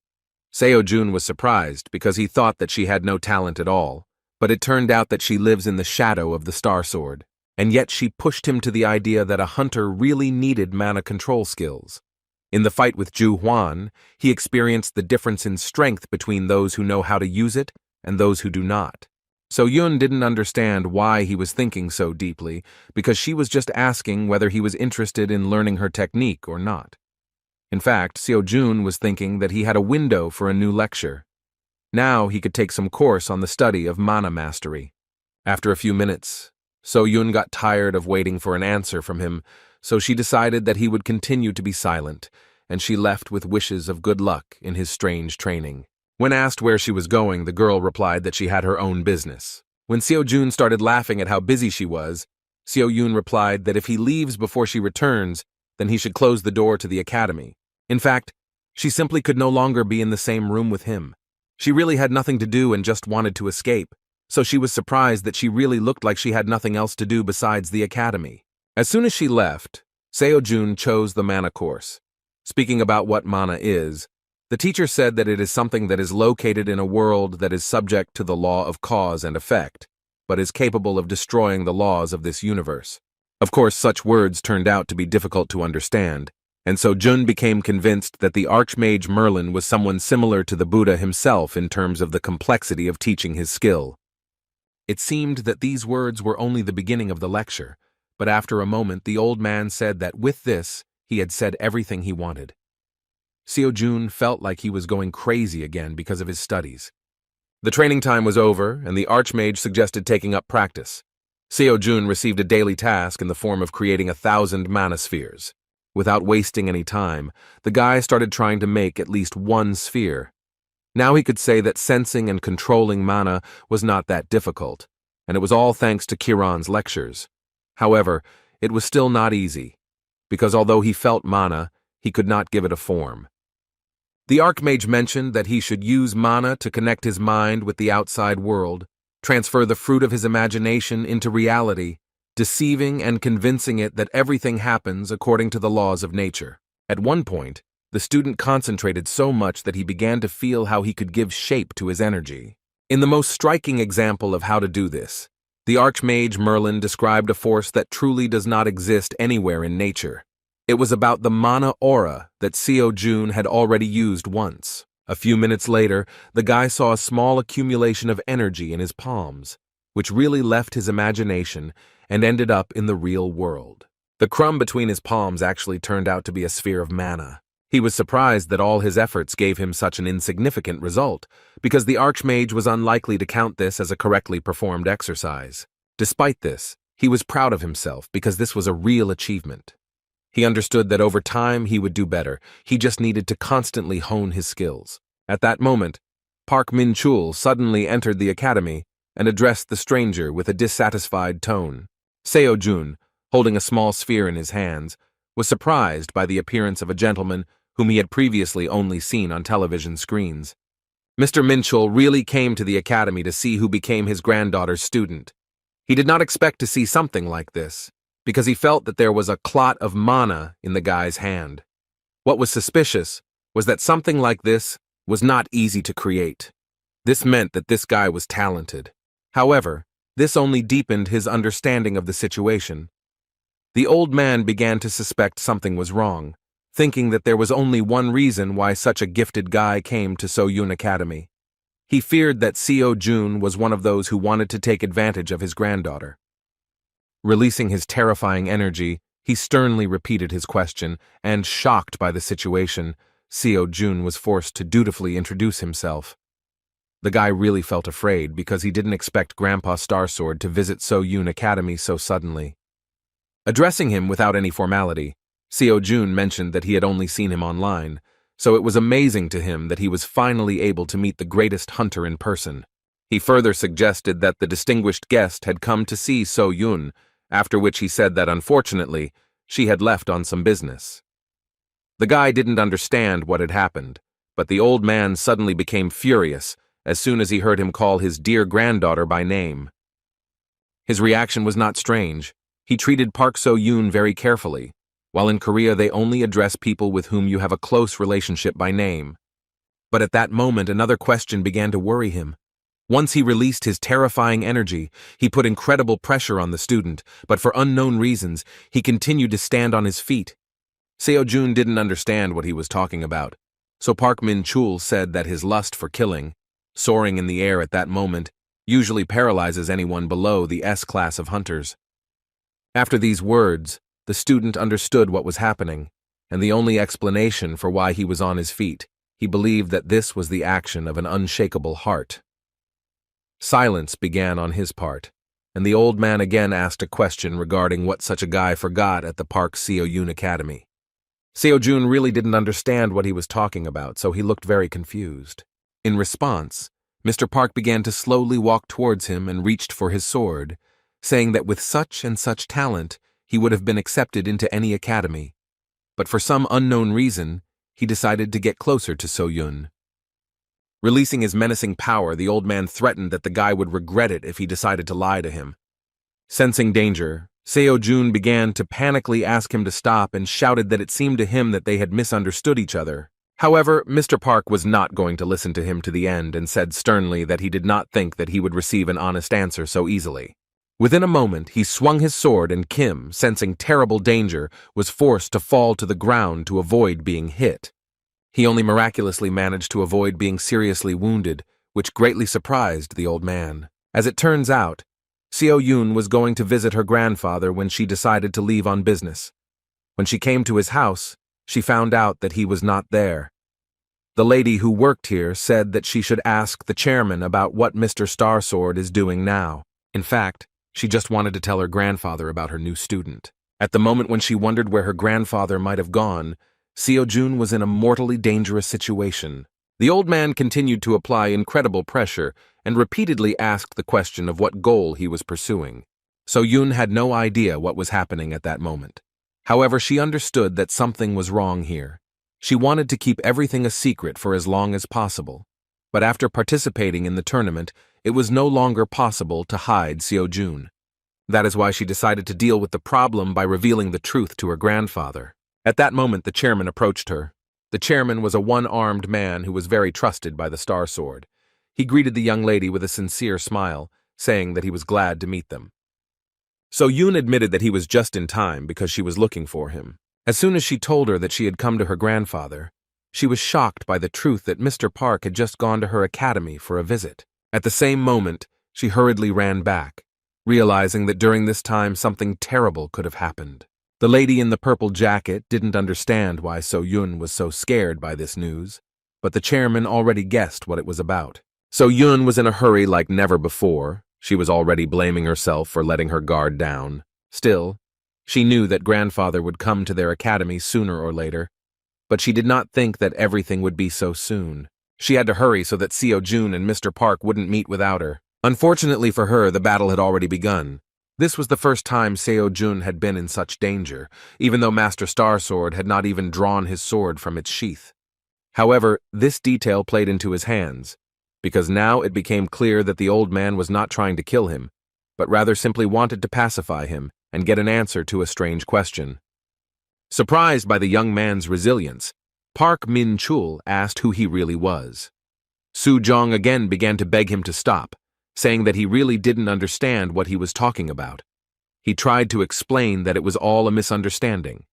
Seo-jun was surprised because he thought that she had no talent at all, but it turned out that she lives in the shadow of the Star Sword, and yet she pushed him to the idea that a hunter really needed mana control skills. In the fight with Ju Huan, he experienced the difference in strength between those who know how to use it and those who do not. So-yun didn't understand why he was thinking so deeply, because she was just asking whether he was interested in learning her technique or not. In fact, Seo-jun was thinking that he had a window for a new lecture. Now he could take some course on the study of mana mastery. After a few minutes, So-yun got tired of waiting for an answer from him, so she decided that he would continue to be silent, and she left with wishes of good luck in his strange training. When asked where she was going, the girl replied that she had her own business. When Seo-jun started laughing at how busy she was, Seo-yun replied that if he leaves before she returns, then he should close the door to the academy. In fact, she simply could no longer be in the same room with him. She really had nothing to do and just wanted to escape, so she was surprised that she really looked like she had nothing else to do besides the academy. As soon as she left, Seo-jun chose the mana course. Speaking about what mana is, the teacher said that it is something that is located in a world that is subject to the law of cause and effect, but is capable of destroying the laws of this universe. Of course, such words turned out to be difficult to understand, and so Jun became convinced that the Archmage Merlin was someone similar to the Buddha himself in terms of the complexity of teaching his skill. It seemed that these words were only the beginning of the lecture, but after a moment the old man said that with this, he had said everything he wanted. Seo-jun felt like he was going crazy again because of his studies. The training time was over, and the Archmage suggested taking up practice. Seo-jun received a daily task in the form of creating 1,000 mana spheres. Without wasting any time, the guy started trying to make at least one sphere. Now he could say that sensing and controlling mana was not that difficult, and it was all thanks to Kiran's lectures. However, it was still not easy, because although he felt mana, he could not give it a form. The Archmage mentioned that he should use mana to connect his mind with the outside world, transfer the fruit of his imagination into reality, deceiving and convincing it that everything happens according to the laws of nature. At one point, the student concentrated so much that he began to feel how he could give shape to his energy. In the most striking example of how to do this, the Archmage Merlin described a force that truly does not exist anywhere in nature. It was about the mana aura that Seo-jun had already used once. A few minutes later, the guy saw a small accumulation of energy in his palms, which really left his imagination and ended up in the real world. The crumb between his palms actually turned out to be a sphere of mana. He was surprised that all his efforts gave him such an insignificant result, because the Archmage was unlikely to count this as a correctly performed exercise. Despite this, he was proud of himself because this was a real achievement. He understood that over time he would do better. He just needed to constantly hone his skills. At that moment, Park Min-chul suddenly entered the academy and addressed the stranger with a dissatisfied tone. Seo-jun, holding a small sphere in his hands, was surprised by the appearance of a gentleman whom he had previously only seen on television screens. Mr. Min-chul really came to the academy to see who became his granddaughter's student. He did not expect to see something like this, because he felt that there was a clot of mana in the guy's hand. What was suspicious was that something like this was not easy to create. This meant that this guy was talented. However, this only deepened his understanding of the situation. The old man began to suspect something was wrong, thinking that there was only one reason why such a gifted guy came to So-Yun Academy. He feared that Seo-Jun was one of those who wanted to take advantage of his granddaughter. Releasing his terrifying energy, he sternly repeated his question, and, shocked by the situation, Seo-Jun was forced to dutifully introduce himself. The guy really felt afraid because he didn't expect Grandpa Starsword to visit So-Yun Academy so suddenly. Addressing him without any formality, Seo-Jun mentioned that he had only seen him online, so it was amazing to him that he was finally able to meet the greatest hunter in person. He further suggested that the distinguished guest had come to see So-Yun, after which he said that unfortunately, she had left on some business. The guy didn't understand what had happened, but the old man suddenly became furious as soon as he heard him call his dear granddaughter by name. His reaction was not strange. He treated Park So-Yun very carefully. While in Korea they only address people with whom you have a close relationship by name. But at that moment another question began to worry him. Once he released his terrifying energy, he put incredible pressure on the student, but for unknown reasons, he continued to stand on his feet. Seo-Jun didn't understand what he was talking about, so Park Min-chul said that his lust for killing, soaring in the air at that moment, usually paralyzes anyone below the S-class of hunters. After these words, the student understood what was happening, and the only explanation for why he was on his feet, he believed that this was the action of an unshakable heart. Silence began on his part, and the old man again asked a question regarding what such a guy forgot at the Park So-Yun Academy. Seo-Jun really didn't understand what he was talking about, so he looked very confused. In response, Mr. Park began to slowly walk towards him and reached for his sword, saying that with such and such talent, he would have been accepted into any academy. But for some unknown reason, he decided to get closer to So-Yun. Releasing his menacing power, the old man threatened that the guy would regret it if he decided to lie to him. Sensing danger, Seo-Jun began to panically ask him to stop and shouted that it seemed to him that they had misunderstood each other. However, Mr. Park was not going to listen to him to the end and said sternly that he did not think that he would receive an honest answer so easily. Within a moment, he swung his sword and Kim, sensing terrible danger, was forced to fall to the ground to avoid being hit. He only miraculously managed to avoid being seriously wounded, which greatly surprised the old man. As it turns out, Seo-Yun was going to visit her grandfather when she decided to leave on business. When she came to his house, she found out that he was not there. The lady who worked here said that she should ask the chairman about what Mr. Starsword is doing now. In fact, she just wanted to tell her grandfather about her new student. At the moment when she wondered where her grandfather might have gone, Seo-Jun was in a mortally dangerous situation. The old man continued to apply incredible pressure and repeatedly asked the question of what goal he was pursuing. So-Yun had no idea what was happening at that moment. However, she understood that something was wrong here. She wanted to keep everything a secret for as long as possible. But after participating in the tournament, it was no longer possible to hide Seo-Jun. That is why she decided to deal with the problem by revealing the truth to her grandfather. At that moment, the chairman approached her. The chairman was a one-armed man who was very trusted by the Star Sword. He greeted the young lady with a sincere smile, saying that he was glad to meet them. So-Yun admitted that he was just in time because she was looking for him. As soon as she told her that she had come to her grandfather, she was shocked by the truth that Mr. Park had just gone to her academy for a visit. At the same moment, she hurriedly ran back, realizing that during this time something terrible could have happened. The lady in the purple jacket didn't understand why So-Yun was so scared by this news, but the chairman already guessed what it was about. So-Yun was in a hurry like never before. She was already blaming herself for letting her guard down. Still, she knew that grandfather would come to their academy sooner or later, but she did not think that everything would be so soon. She had to hurry so that Seo-Jun and Mr. Park wouldn't meet without her. Unfortunately for her, the battle had already begun. This was the first time Seo-Jun had been in such danger, even though Master Starsword had not even drawn his sword from its sheath. However, this detail played into his hands, because now it became clear that the old man was not trying to kill him, but rather simply wanted to pacify him and get an answer to a strange question. Surprised by the young man's resilience, Park Min-chul asked who he really was. Su-jong again began to beg him to stop, saying that he really didn't understand what he was talking about. He tried to explain that it was all a misunderstanding.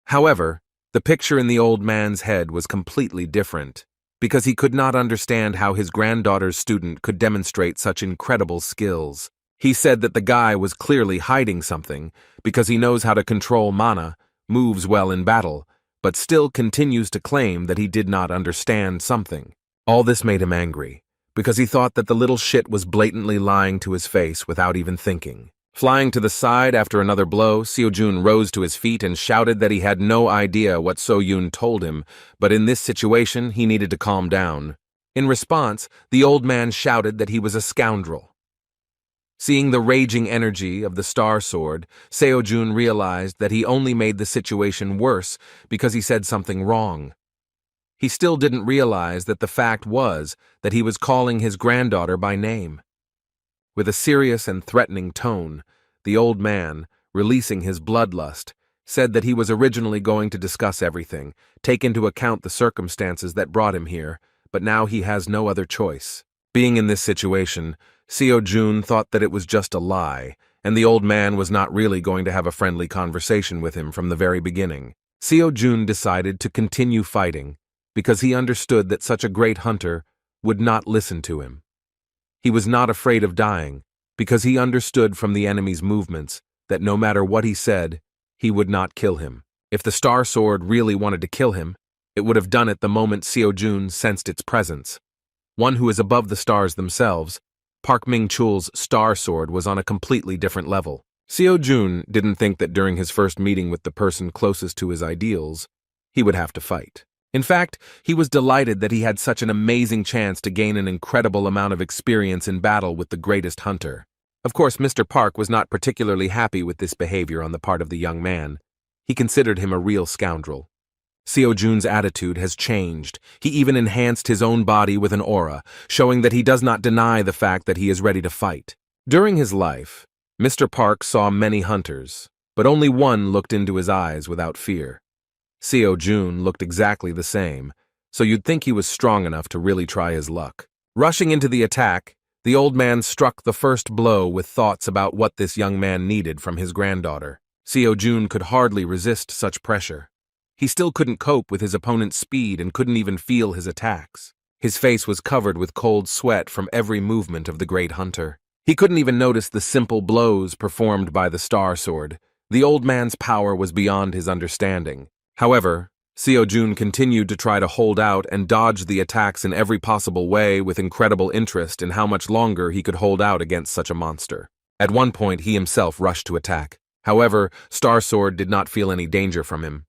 However, the picture in the old man's head was completely different, because he could not understand how his granddaughter's student could demonstrate such incredible skills. He said that the guy was clearly hiding something, because he knows how to control mana, moves well in battle, but still continues to claim that he did not understand something. All this made him angry, because he thought that the little shit was blatantly lying to his face without even thinking. Flying to the side after another blow, Seo-jun rose to his feet and shouted that he had no idea what So-yoon told him, but in this situation he needed to calm down. In response, the old man shouted that he was a scoundrel. Seeing the raging energy of the Star Sword, Seo-jun realized that he only made the situation worse because he said something wrong. He still didn't realize that the fact was that he was calling his granddaughter by name. With a serious and threatening tone, the old man, releasing his bloodlust, said that he was originally going to discuss everything, take into account the circumstances that brought him here, but now he has no other choice. Being in this situation, Seo-jun thought that it was just a lie, and the old man was not really going to have a friendly conversation with him from the very beginning. Seo-jun decided to continue fighting, because he understood that such a great hunter would not listen to him. He was not afraid of dying, because he understood from the enemy's movements that no matter what he said, he would not kill him. If the Star Sword really wanted to kill him, it would have done it the moment Seo-jun sensed its presence. One who is above the stars themselves, Park Ming-chul's Star Sword was on a completely different level. Seo-jun didn't think that during his first meeting with the person closest to his ideals, he would have to fight. In fact, he was delighted that he had such an amazing chance to gain an incredible amount of experience in battle with the greatest hunter. Of course, Mr. Park was not particularly happy with this behavior on the part of the young man. He considered him a real scoundrel. Seo-jun's attitude has changed. He even enhanced his own body with an aura, showing that he does not deny the fact that he is ready to fight. During his life, Mr. Park saw many hunters, but only one looked into his eyes without fear. Seo-jun looked exactly the same, so you'd think he was strong enough to really try his luck. Rushing into the attack, the old man struck the first blow with thoughts about what this young man needed from his granddaughter. Seo-jun could hardly resist such pressure. He still couldn't cope with his opponent's speed and couldn't even feel his attacks. His face was covered with cold sweat from every movement of the great hunter. He couldn't even notice the simple blows performed by the Star Sword. The old man's power was beyond his understanding. However, Seo-jun continued to try to hold out and dodge the attacks in every possible way with incredible interest in how much longer he could hold out against such a monster. At one point, he himself rushed to attack. However, Star Sword did not feel any danger from him.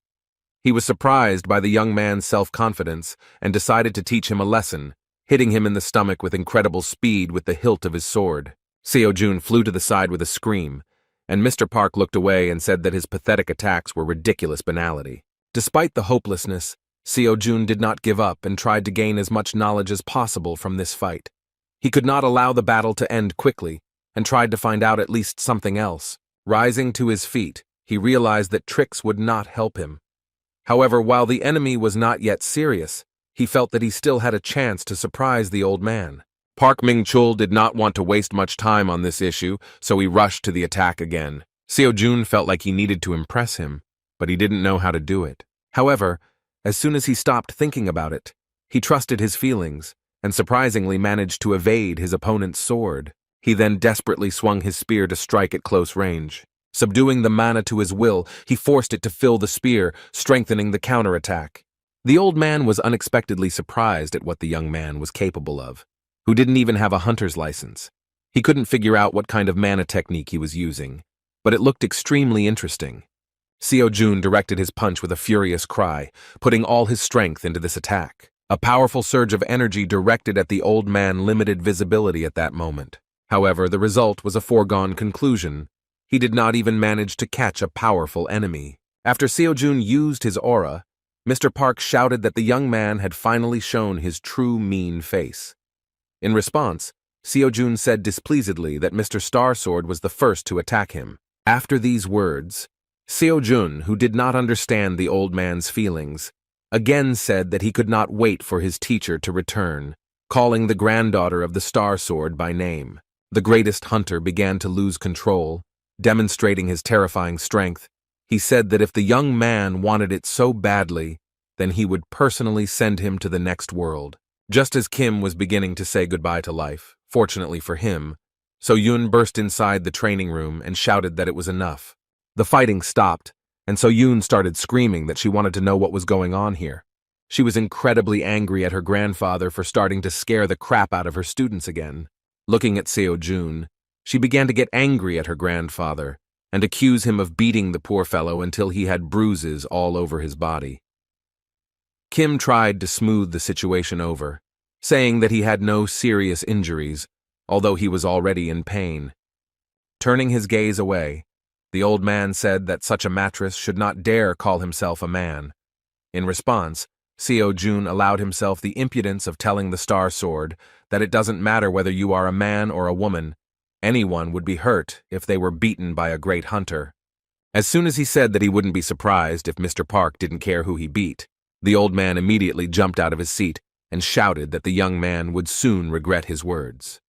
He was surprised by the young man's self-confidence and decided to teach him a lesson, hitting him in the stomach with incredible speed with the hilt of his sword. Seo-jun flew to the side with a scream, and Mr. Park looked away and said that his pathetic attacks were ridiculous banality. Despite the hopelessness, Seo-jun did not give up and tried to gain as much knowledge as possible from this fight. He could not allow the battle to end quickly, and tried to find out at least something else. Rising to his feet, he realized that tricks would not help him. However, while the enemy was not yet serious, he felt that he still had a chance to surprise the old man. Park Ming-chul did not want to waste much time on this issue, so he rushed to the attack again. Seo-jun felt like he needed to impress him, but he didn't know how to do it. However, as soon as he stopped thinking about it, he trusted his feelings and surprisingly managed to evade his opponent's sword. He then desperately swung his spear to strike at close range. Subduing the mana to his will, he forced it to fill the spear, strengthening the counterattack. The old man was unexpectedly surprised at what the young man was capable of, who didn't even have a hunter's license. He couldn't figure out what kind of mana technique he was using, but it looked extremely interesting. Seo-jun directed his punch with a furious cry, putting all his strength into this attack. A powerful surge of energy directed at the old man limited visibility at that moment. However, the result was a foregone conclusion. He did not even manage to catch a powerful enemy. After Seo-jun used his aura, Mr. Park shouted that the young man had finally shown his true mean face. In response, Seo-jun said displeasedly that Mr. Star Sword was the first to attack him. After these words, Seo-jun, who did not understand the old man's feelings, again said that he could not wait for his teacher to return. calling the granddaughter of the Star Sword by name. The greatest hunter began to lose control, demonstrating his terrifying strength. He said that if the young man wanted it so badly, then he would personally send him to the next world. Just as Kim was beginning to say goodbye to life, fortunately for him, So-Yoon burst inside the training room and shouted that it was enough. The fighting stopped, and So-Yoon started screaming that she wanted to know what was going on here. She was incredibly angry at her grandfather for starting to scare the crap out of her students again. Looking at Seo-Jun, she began to get angry at her grandfather and accuse him of beating the poor fellow until he had bruises all over his body. Kim tried to smooth the situation over, saying that he had no serious injuries, although he was already in pain. Turning his gaze away, the old man said that such a mattress should not dare call himself a man. In response, Seo-Jun allowed himself the impudence of telling the Star Sword that it doesn't matter whether you are a man or a woman, anyone would be hurt if they were beaten by a great hunter. As soon as he said that he wouldn't be surprised if Mr. Park didn't care who he beat, the old man immediately jumped out of his seat and shouted that the young man would soon regret his words.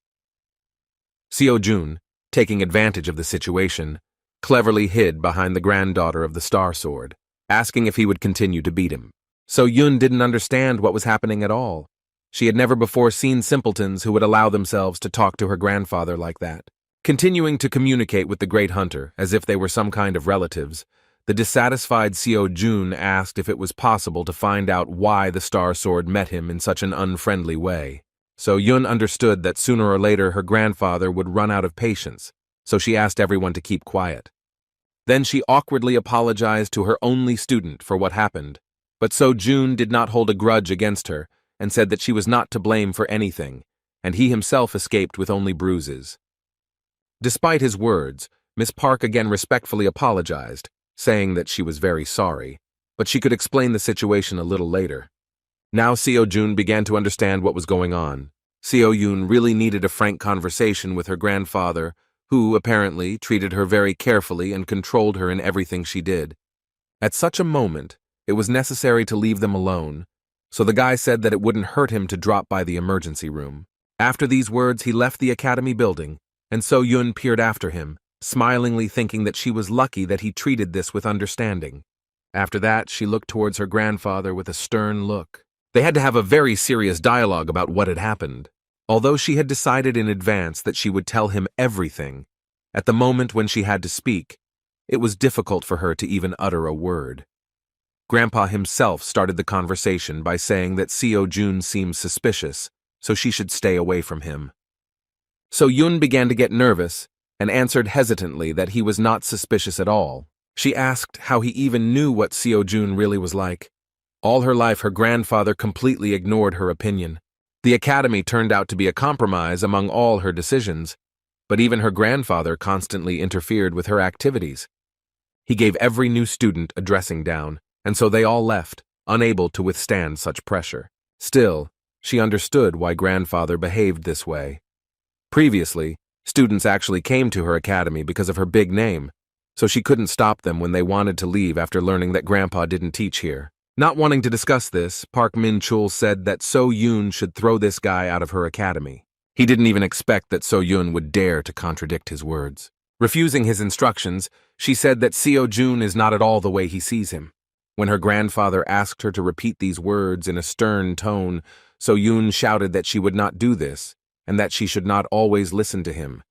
Seo-Jun, taking advantage of the situation, cleverly hid behind the granddaughter of the Star Sword, asking if he would continue to beat him. So-Yoon didn't understand what was happening at all. She had never before seen simpletons who would allow themselves to talk to her grandfather like that. Continuing to communicate with the great hunter as if they were some kind of relatives, the dissatisfied Seo-Jun asked if it was possible to find out why the Star Sword met him in such an unfriendly way. So-Yoon understood that sooner or later her grandfather would run out of patience, so she asked everyone to keep quiet. Then she awkwardly apologized to her only student for what happened, but So-Jun did not hold a grudge against her and said that she was not to blame for anything, and he himself escaped with only bruises. Despite his words, Miss Park again respectfully apologized, saying that she was very sorry, but she could explain the situation a little later. Now Seo-Jun began to understand what was going on. Seo-Yoon really needed a frank conversation with her grandfather, who, apparently, treated her very carefully and controlled her in everything she did. At such a moment, it was necessary to leave them alone, so the guy said that it wouldn't hurt him to drop by the emergency room. After these words, he left the academy building, and So-Yoon peered after him, smilingly thinking that she was lucky that he treated this with understanding. After that, she looked towards her grandfather with a stern look. They had to have a very serious dialogue about what had happened. Although she had decided in advance that she would tell him everything, at the moment when she had to speak, it was difficult for her to even utter a word. Grandpa himself started the conversation by saying that Seo-Jun seemed suspicious, so she should stay away from him. So-Yoon began to get nervous and answered hesitantly that he was not suspicious at all. She asked how he even knew what Seo-Jun really was like. All her life, her grandfather completely ignored her opinion. The academy turned out to be a compromise among all her decisions, but even her grandfather constantly interfered with her activities. He gave every new student a dressing down, and so they all left, unable to withstand such pressure. Still, she understood why grandfather behaved this way. Previously, students actually came to her academy because of her big name, so she couldn't stop them when they wanted to leave after learning that grandpa didn't teach here. Not wanting to discuss this, Park Min-chul said that So-Yoon should throw this guy out of her academy. He didn't even expect that So-Yoon would dare to contradict his words. Refusing his instructions, she said that Seo-Jun is not at all the way he sees him. When her grandfather asked her to repeat these words in a stern tone, So-Yoon shouted that she would not do this, and that she should not always listen to him.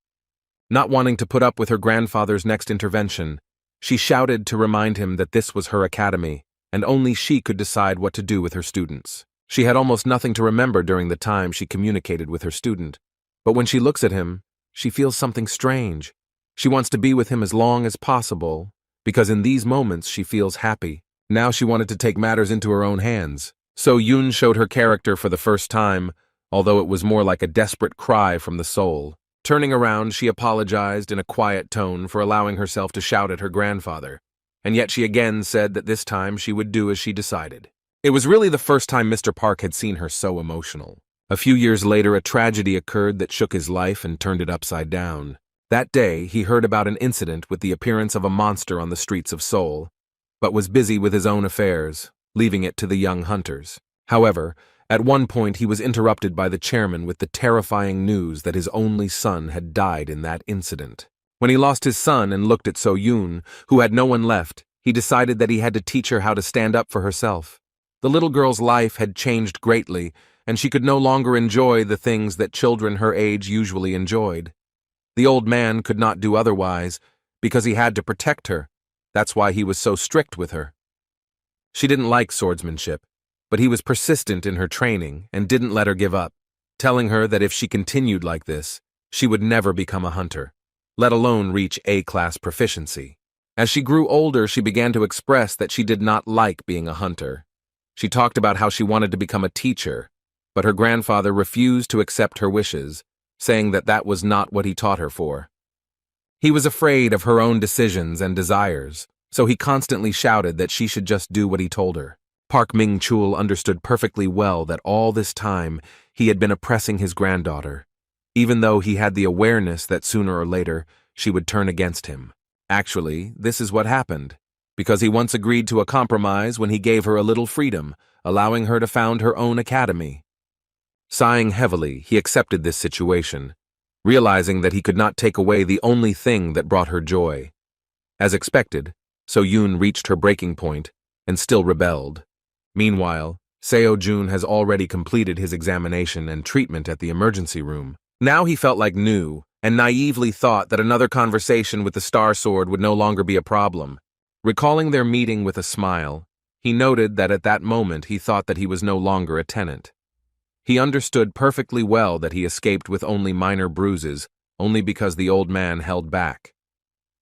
Not wanting to put up with her grandfather's next intervention, she shouted to remind him that this was her academy, and only she could decide what to do with her students. She had almost nothing to remember during the time she communicated with her student, but when she looks at him, she feels something strange. She wants to be with him as long as possible, because in these moments she feels happy. Now she wanted to take matters into her own hands. So-Yoon showed her character for the first time, although it was more like a desperate cry from the soul. Turning around, she apologized in a quiet tone for allowing herself to shout at her grandfather, and yet she again said that this time she would do as she decided. It was really the first time Mr. Park had seen her so emotional. A few years later, a tragedy occurred that shook his life and turned it upside down. That day, he heard about an incident with the appearance of a monster on the streets of Seoul, but was busy with his own affairs, leaving it to the young hunters. However, At one point, he was interrupted by the chairman with the terrifying news that his only son had died in that incident. When he lost his son and looked at So-yoon, who had no one left, he decided that he had to teach her how to stand up for herself. The little girl's life had changed greatly, and she could no longer enjoy the things that children her age usually enjoyed. The old man could not do otherwise, because he had to protect her. That's why he was so strict with her. She didn't like swordsmanship, but he was persistent in her training and didn't let her give up, telling her that if she continued like this, she would never become a hunter, let alone reach A-class proficiency. As she grew older, she began to express that she did not like being a hunter. She talked about how she wanted to become a teacher, but her grandfather refused to accept her wishes, saying that that was not what he taught her for. He was afraid of her own decisions and desires, so he constantly shouted that she should just do what he told her. Park Min-chul understood perfectly well that all this time he had been oppressing his granddaughter, even though he had the awareness that sooner or later she would turn against him. Actually, this is what happened, because he once agreed to a compromise when he gave her a little freedom, allowing her to found her own academy. Sighing heavily, he accepted this situation, realizing that he could not take away the only thing that brought her joy. As expected, So-yoon reached her breaking point and still rebelled. Meanwhile, Seo-jun has already completed his examination and treatment at the emergency room. Now he felt like new and naively thought that another conversation with the Star Sword would no longer be a problem. Recalling their meeting with a smile, he noted that at that moment he thought that he was no longer a tenant. He understood perfectly well that he escaped with only minor bruises, only because the old man held back.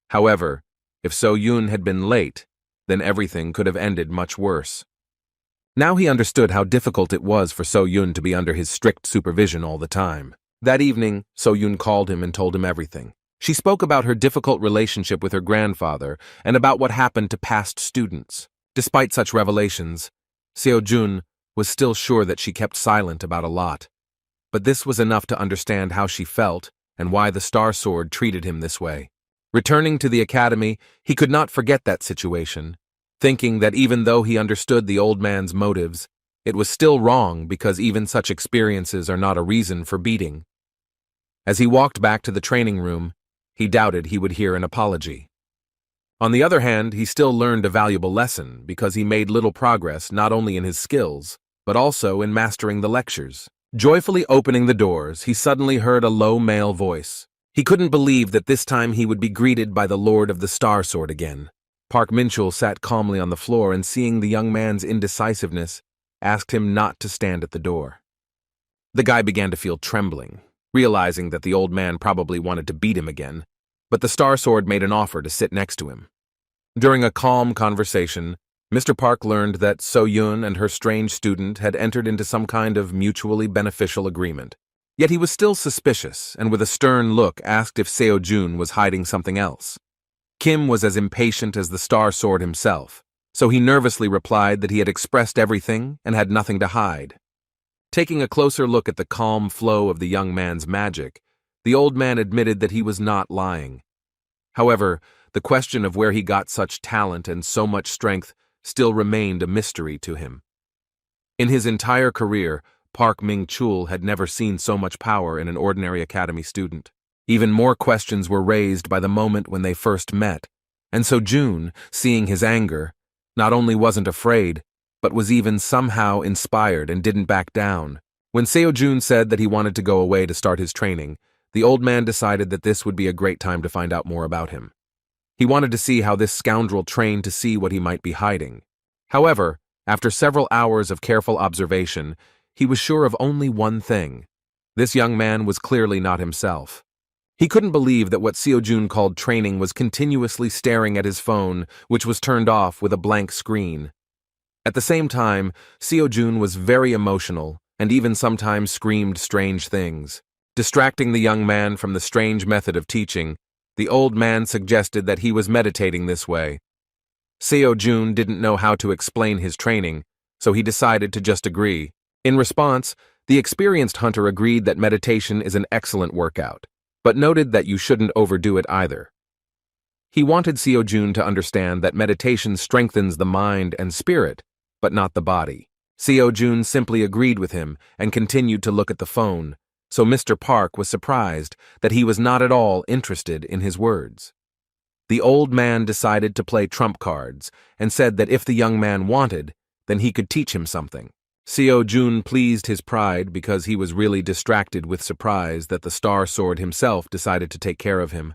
However, if So-yoon had been late, then everything could have ended much worse. Now he understood how difficult it was for So-yoon to be under his strict supervision all the time. That evening, So-yoon called him and told him everything. She spoke about her difficult relationship with her grandfather and about what happened to past students. Despite such revelations, Seo-jun was still sure that she kept silent about a lot. But this was enough to understand how she felt and why the Star Sword treated him this way. Returning to the academy, he could not forget that situation, thinking that even though he understood the old man's motives, it was still wrong because even such experiences are not a reason for beating. As he walked back to the training room, he doubted he would hear an apology. On the other hand, he still learned a valuable lesson because he made little progress not only in his skills, but also in mastering the lectures. Joyfully opening the doors, he suddenly heard a low male voice. He couldn't believe that this time he would be greeted by the Lord of the Star Sword again. Park Min-chul sat calmly on the floor and, seeing the young man's indecisiveness, asked him not to stand at the door. The guy began to feel trembling, realizing that the old man probably wanted to beat him again, but the Star Sword made an offer to sit next to him. During a calm conversation, Mr. Park learned that So-yoon and her strange student had entered into some kind of mutually beneficial agreement. Yet he was still suspicious and with a stern look asked if Seo-jun was hiding something else. Kim was as impatient as the Star Sword himself, so he nervously replied that he had expressed everything and had nothing to hide. Taking a closer look at the calm flow of the young man's magic, the old man admitted that he was not lying. However, the question of where he got such talent and so much strength still remained a mystery to him. In his entire career, Park Min-chul had never seen so much power in an ordinary academy student. Even more questions were raised by the moment when they first met, and so June, seeing his anger, not only wasn't afraid, but was even somehow inspired and didn't back down. When Seo-jun said that he wanted to go away to start his training, the old man decided that this would be a great time to find out more about him. He wanted to see how this scoundrel trained to see what he might be hiding. However, after several hours of careful observation, he was sure of only one thing. This young man was clearly not himself. He couldn't believe that what Seo-jun called training was continuously staring at his phone, which was turned off with a blank screen. At the same time, Seo-jun was very emotional and even sometimes screamed strange things. Distracting the young man from the strange method of teaching, the old man suggested that he was meditating this way. Seo-jun didn't know how to explain his training, so he decided to just agree. In response, the experienced hunter agreed that meditation is an excellent workout, but noted that you shouldn't overdo it either. He wanted Seo-jun to understand that meditation strengthens the mind and spirit, but not the body. Seo-jun simply agreed with him and continued to look at the phone, so Mr. Park was surprised that he was not at all interested in his words. The old man decided to play trump cards and said that if the young man wanted, then he could teach him something. Seo-jun pleased his pride because he was really distracted with surprise that the Star Sword himself decided to take care of him.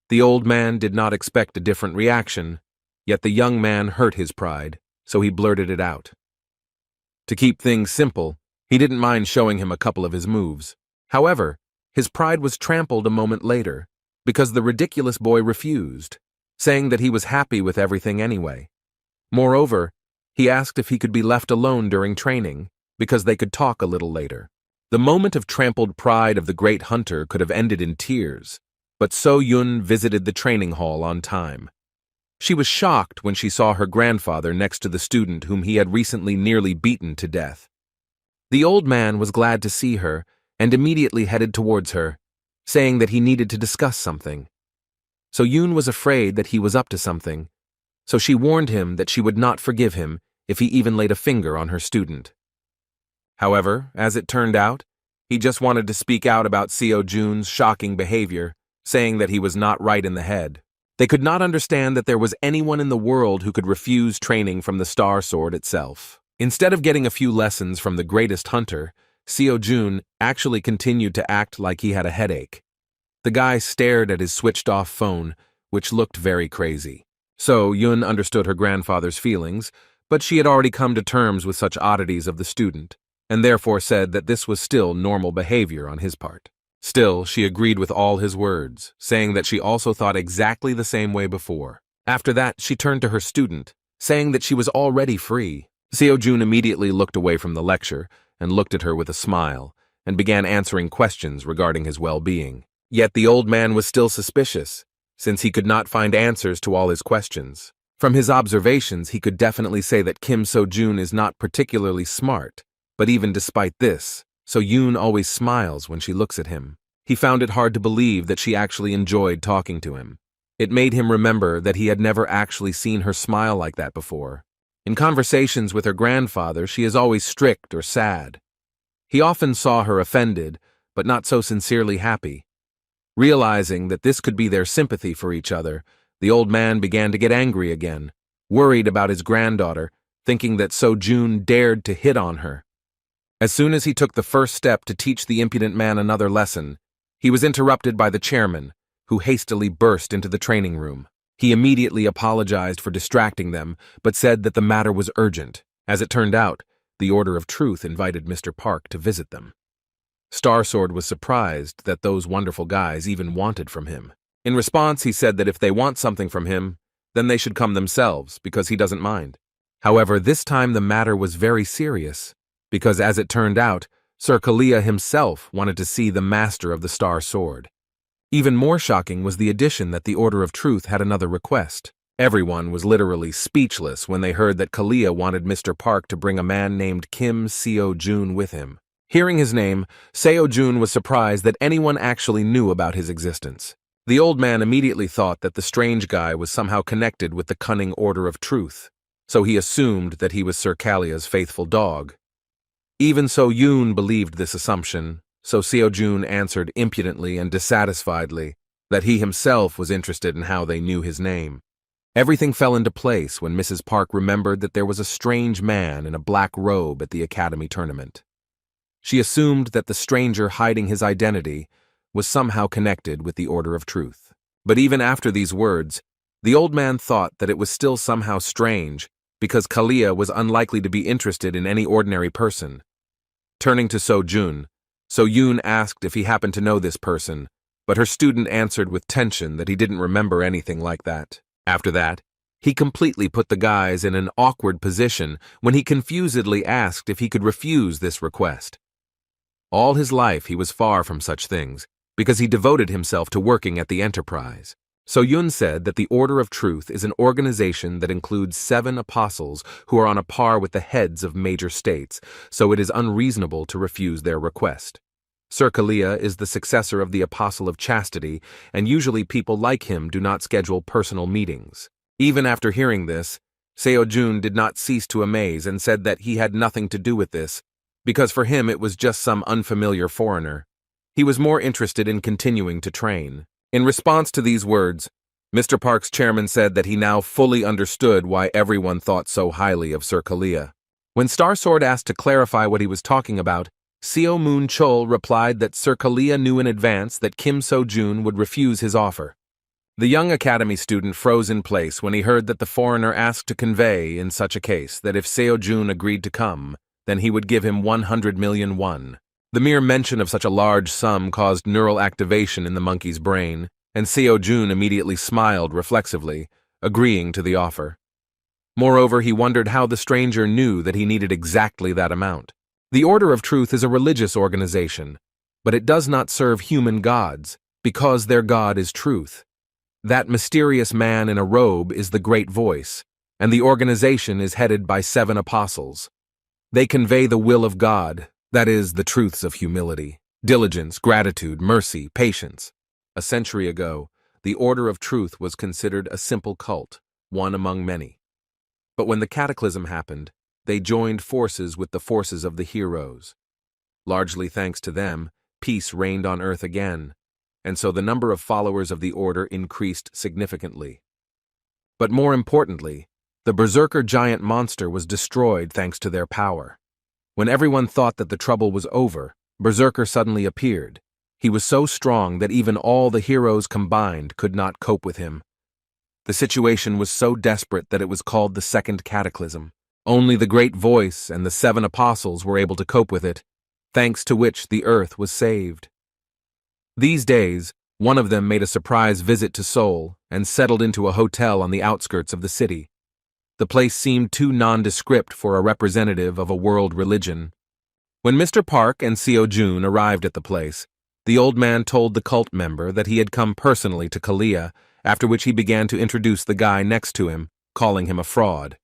The old man did not expect a different reaction, yet the young man hurt his pride, so he blurted it out. To keep things simple, he didn't mind showing him a couple of his moves. However, his pride was trampled a moment later, because the ridiculous boy refused, saying that he was happy with everything anyway. Moreover, he asked if he could be left alone during training, because they could talk a little later. The moment of trampled pride of the great hunter could have ended in tears, but So-yun visited the training hall on time. She was shocked when she saw her grandfather next to the student whom he had recently nearly beaten to death. The old man was glad to see her and immediately headed towards her, saying that he needed to discuss something. So-yun was afraid that he was up to something, so she warned him that she would not forgive him if he even laid a finger on her student. However, as it turned out, he just wanted to speak out about Seo-jun's shocking behavior, saying that he was not right in the head. They could not understand that there was anyone in the world who could refuse training from the Star Sword itself. Instead of getting a few lessons from the greatest hunter, Seo-jun actually continued to act like he had a headache. The guy stared at his switched-off phone, which looked very crazy. So-yun understood her grandfather's feelings, but she had already come to terms with such oddities of the student, and therefore said that this was still normal behavior on his part. Still, she agreed with all his words, saying that she also thought exactly the same way before. After that, she turned to her student, saying that she was already free. Seo-jun immediately looked away from the lecture and looked at her with a smile, and began answering questions regarding his well-being. Yet the old man was still suspicious, since he could not find answers to all his questions. From his observations, he could definitely say that Kim So-jun is not particularly smart, but even despite this, So-yun always smiles when she looks at him. He found it hard to believe that she actually enjoyed talking to him. It made him remember that he had never actually seen her smile like that before. In conversations with her grandfather, she is always strict or sad. He often saw her offended, but not so sincerely happy. Realizing that this could be their sympathy for each other, the old man began to get angry again, worried about his granddaughter, thinking that So-jun dared to hit on her. As soon as he took the first step to teach the impudent man another lesson, he was interrupted by the chairman, who hastily burst into the training room. He immediately apologized for distracting them, but said that the matter was urgent. As it turned out, the Order of Truth invited Mr. Park to visit them. Star Sword was surprised that those wonderful guys even wanted from him. In response, he said that if they want something from him, then they should come themselves, because he doesn't mind. However, this time the matter was very serious, because as it turned out, Sir Kalia himself wanted to see the master of the Star Sword. Even more shocking was the addition that the Order of Truth had another request. Everyone was literally speechless when they heard that Kalia wanted Mr. Park to bring a man named Kim Seo-jun with him. Hearing his name, Seo-jun was surprised that anyone actually knew about his existence. The old man immediately thought that the strange guy was somehow connected with the cunning Order of Truth, so he assumed that he was Sir Kalia's faithful dog. Even So-yun believed this assumption, so Seo-jun answered impudently and dissatisfiedly that he himself was interested in how they knew his name. Everything fell into place when Mrs. Park remembered that there was a strange man in a black robe at the academy tournament. She assumed that the stranger hiding his identity was somehow connected with the Order of Truth. But even after these words, the old man thought that it was still somehow strange because Kalia was unlikely to be interested in any ordinary person. Turning to So-jun, So-yun asked if he happened to know this person, but her student answered with tension that he didn't remember anything like that. After that, he completely put the guys in an awkward position when he confusedly asked if he could refuse this request. All his life he was far from such things, because he devoted himself to working at the Enterprise. So-yun said that the Order of Truth is an organization that includes 7 apostles who are on a par with the heads of major states, so it is unreasonable to refuse their request. Sir Kalia is the successor of the Apostle of Chastity, and usually people like him do not schedule personal meetings. Even after hearing this, Seo-jun did not cease to amaze and said that he had nothing to do with this, because for him it was just some unfamiliar foreigner. He was more interested in continuing to train. In response to these words, Mr. Park's chairman said that he now fully understood why everyone thought so highly of Sir Kalia. When Starsword asked to clarify what he was talking about, Seo Moon Chol replied that Sir Kalia knew in advance that Kim So-jun would refuse his offer. The young academy student froze in place when he heard that the foreigner asked to convey, in such a case, that if Seo-jun agreed to come, then he would give him 100 million won. The mere mention of such a large sum caused neural activation in the monkey's brain, and Seo-jun immediately smiled reflexively, agreeing to the offer. Moreover, he wondered how the stranger knew that he needed exactly that amount. The Order of Truth is a religious organization, but it does not serve human gods, because their god is truth. That mysterious man in a robe is the Great Voice, and the organization is headed by 7 apostles. They convey the will of God, that is, the truths of humility, diligence, gratitude, mercy, patience. A century ago, the Order of Truth was considered a simple cult, one among many. But when the cataclysm happened, they joined forces with the forces of the heroes. Largely thanks to them, peace reigned on Earth again, and so the number of followers of the Order increased significantly. But more importantly, the berserker giant monster was destroyed thanks to their power. When everyone thought that the trouble was over, Berserker suddenly appeared. He was so strong that even all the heroes combined could not cope with him. The situation was so desperate that it was called the Second Cataclysm. Only the Great Voice and the 7 apostles were able to cope with it, thanks to which the Earth was saved. These days, one of them made a surprise visit to Seoul and settled into a hotel on the outskirts of the city. The place seemed too nondescript for a representative of a world religion. When Mr. Park and Seo-jun arrived at the place, the old man told the cult member that he had come personally to Kalia, after which he began to introduce the guy next to him, calling him a fraud.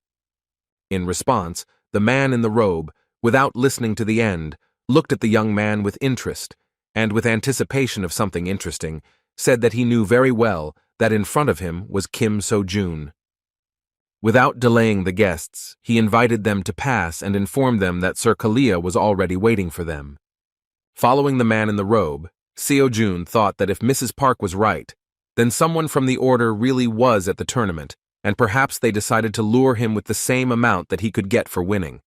In response, the man in the robe, without listening to the end, looked at the young man with interest, and with anticipation of something interesting, said that he knew very well that in front of him was Kim So-jun. Without delaying the guests, he invited them to pass and informed them that Sir Kalia was already waiting for them. Following the man in the robe, Seo-jun thought that if Mrs. Park was right, then someone from the Order really was at the tournament, and perhaps they decided to lure him with the same amount that he could get for winning.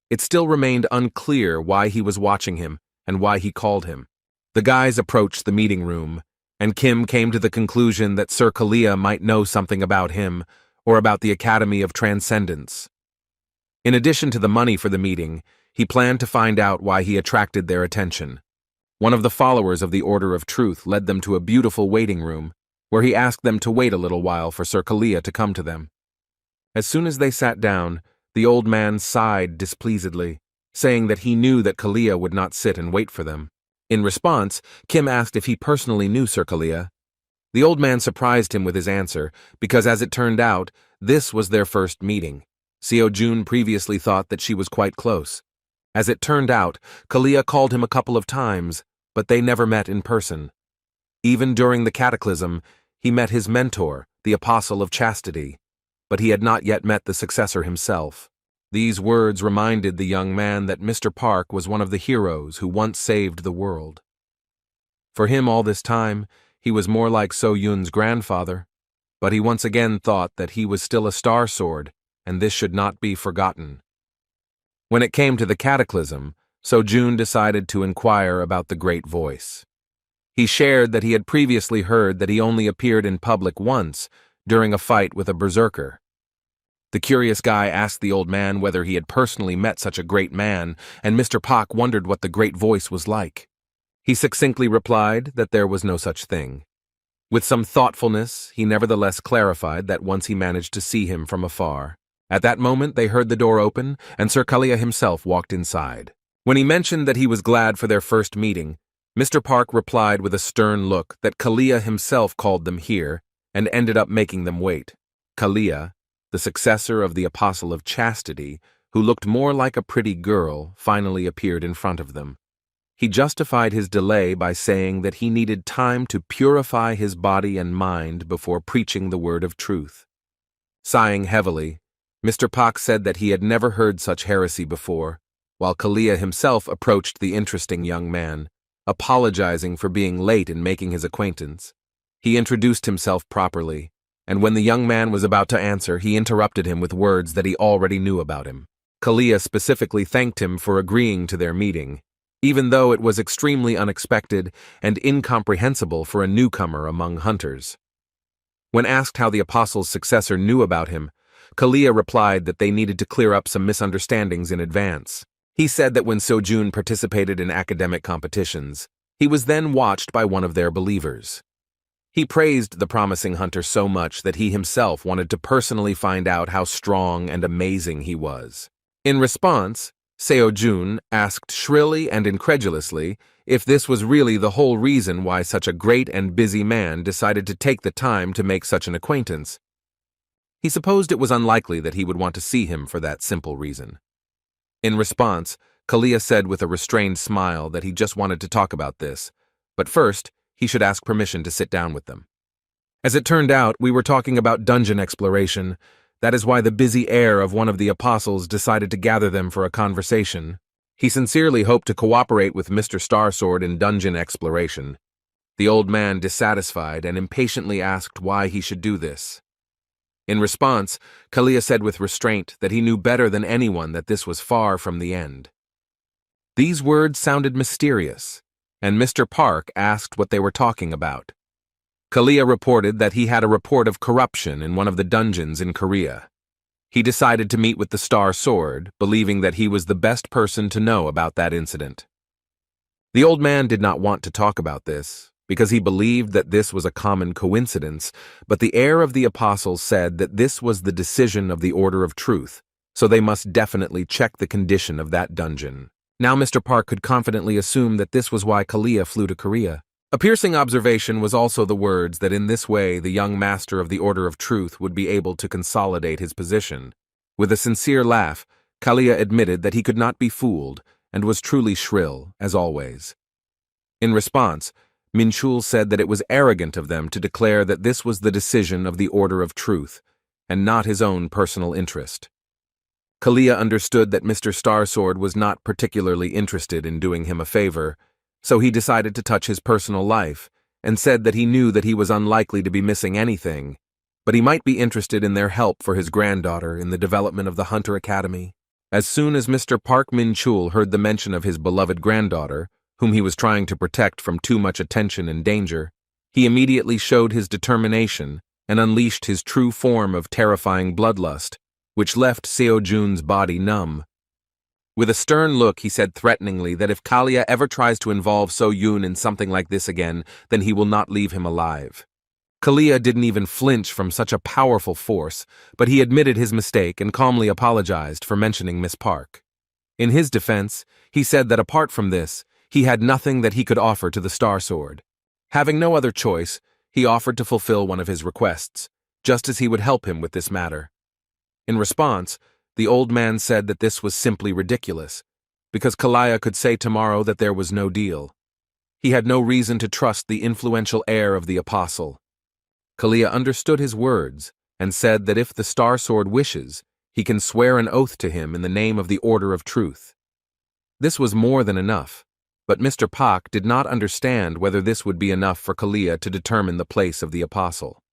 It still remained unclear why he was watching him and why he called him. The guys approached the meeting room, and Kim came to the conclusion that Sir Kalia might know something about him or about the Academy of Transcendence. In addition to the money for the meeting, he planned to find out why he attracted their attention. One of the followers of the Order of Truth led them to a beautiful waiting room, where he asked them to wait a little while for Sir Kalia to come to them. As soon as they sat down, the old man sighed displeasedly, saying that he knew that Kalia would not sit and wait for them. In response, Kim asked if he personally knew Sir Kalia. The old man surprised him with his answer, because as it turned out, this was their first meeting. Seo-jun previously thought that she was quite close. As it turned out, Kalia called him a couple of times, but they never met in person. Even during the cataclysm, he met his mentor, the Apostle of Chastity, but he had not yet met the successor himself. These words reminded the young man that Mr. Park was one of the heroes who once saved the world. For him all this time, he was more like So-yun's grandfather, but he once again thought that he was still a star sword, and this should not be forgotten. When it came to the cataclysm, So-jun decided to inquire about the Great Voice. He shared that he had previously heard that he only appeared in public once, during a fight with a berserker. The curious guy asked the old man whether he had personally met such a great man, and Mr. Park wondered what the Great Voice was like. He succinctly replied that there was no such thing. With some thoughtfulness, he nevertheless clarified that once he managed to see him from afar. At that moment, they heard the door open, and Sir Kalia himself walked inside. When he mentioned that he was glad for their first meeting, Mr. Park replied with a stern look that Kalia himself called them here, and ended up making them wait. Kalia, the successor of the Apostle of Chastity, who looked more like a pretty girl, finally appeared in front of them. He justified his delay by saying that he needed time to purify his body and mind before preaching the word of truth. Sighing heavily, Mr. Pak said that he had never heard such heresy before, while Kalia himself approached the interesting young man, apologizing for being late in making his acquaintance. He introduced himself properly, and when the young man was about to answer, he interrupted him with words that he already knew about him. Kalia specifically thanked him for agreeing to their meeting, even though it was extremely unexpected and incomprehensible for a newcomer among hunters. When asked how the apostle's successor knew about him, Kalia replied that they needed to clear up some misunderstandings in advance. He said that when Sojun participated in academic competitions, he was then watched by one of their believers. He praised the promising hunter so much that he himself wanted to personally find out how strong and amazing he was. In response, Seo-jun asked shrilly and incredulously if this was really the whole reason why such a great and busy man decided to take the time to make such an acquaintance. He supposed it was unlikely that he would want to see him for that simple reason. In response, Kalia said with a restrained smile that he just wanted to talk about this, but first, he should ask permission to sit down with them. As it turned out, we were talking about dungeon exploration. That is why the busy heir of one of the apostles decided to gather them for a conversation. He sincerely hoped to cooperate with Mr. Starsword in dungeon exploration. The old man, dissatisfied and impatiently, asked why he should do this. In response, Kalia said with restraint that he knew better than anyone that this was far from the end. These words sounded mysterious, and Mr. Park asked what they were talking about. Kalia reported that he had a report of corruption in one of the dungeons in Korea. He decided to meet with the Star Sword, believing that he was the best person to know about that incident. The old man did not want to talk about this, because he believed that this was a common coincidence, but the heir of the apostles said that this was the decision of the Order of Truth, so they must definitely check the condition of that dungeon. Now Mr. Park could confidently assume that this was why Kalia flew to Korea. A piercing observation was also the words that in this way the young master of the Order of Truth would be able to consolidate his position. With a sincere laugh, Kalia admitted that he could not be fooled and was truly shrill, as always. In response, Minchul said that it was arrogant of them to declare that this was the decision of the Order of Truth, and not his own personal interest. Kalia understood that Mr. Starsword was not particularly interested in doing him a favor, so he decided to touch his personal life, and said that he knew that he was unlikely to be missing anything, but he might be interested in their help for his granddaughter in the development of the Hunter Academy. As soon as Mr. Park Min-chul heard the mention of his beloved granddaughter, whom he was trying to protect from too much attention and danger, he immediately showed his determination and unleashed his true form of terrifying bloodlust, which left Seo-jun's body numb. With a stern look, he said threateningly that if Kalia ever tries to involve So-yun in something like this again, then he will not leave him alive. Kalia didn't even flinch from such a powerful force, but he admitted his mistake and calmly apologized for mentioning Miss Park. In his defense, he said that apart from this, he had nothing that he could offer to the Star Sword. Having no other choice, he offered to fulfill one of his requests, just as he would help him with this matter. In response, the old man said that this was simply ridiculous, because Kalia could say tomorrow that there was no deal. He had no reason to trust the influential heir of the apostle. Kalia understood his words and said that if the Star Sword wishes, he can swear an oath to him in the name of the Order of Truth. This was more than enough, but Mr. Pak did not understand whether this would be enough for Kalia to determine the place of the apostle.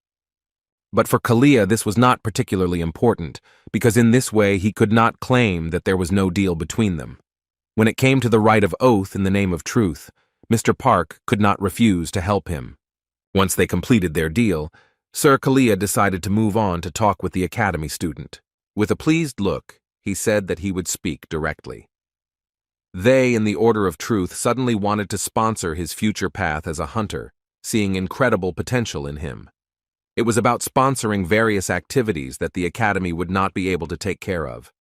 But for Kalia this was not particularly important, because in this way he could not claim that there was no deal between them. When it came to the right of oath in the name of truth, Mr. Park could not refuse to help him. Once they completed their deal, Sir Kalia decided to move on to talk with the academy student. With a pleased look, he said that he would speak directly. They in the Order of Truth suddenly wanted to sponsor his future path as a hunter, seeing incredible potential in him. It was about sponsoring various activities that the academy would not be able to take care of.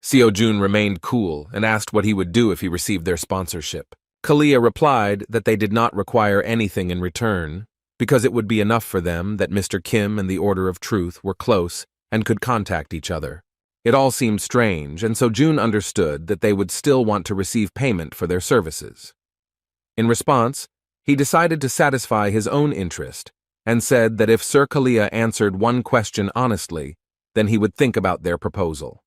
Seo-jun remained cool and asked what he would do if he received their sponsorship. Kalia replied that they did not require anything in return, because it would be enough for them that Mr. Kim and the Order of Truth were close and could contact each other. It all seemed strange, and so Jun understood that they would still want to receive payment for their services. In response, he decided to satisfy his own interest and said that if Sir Kalia answered one question honestly, then he would think about their proposal.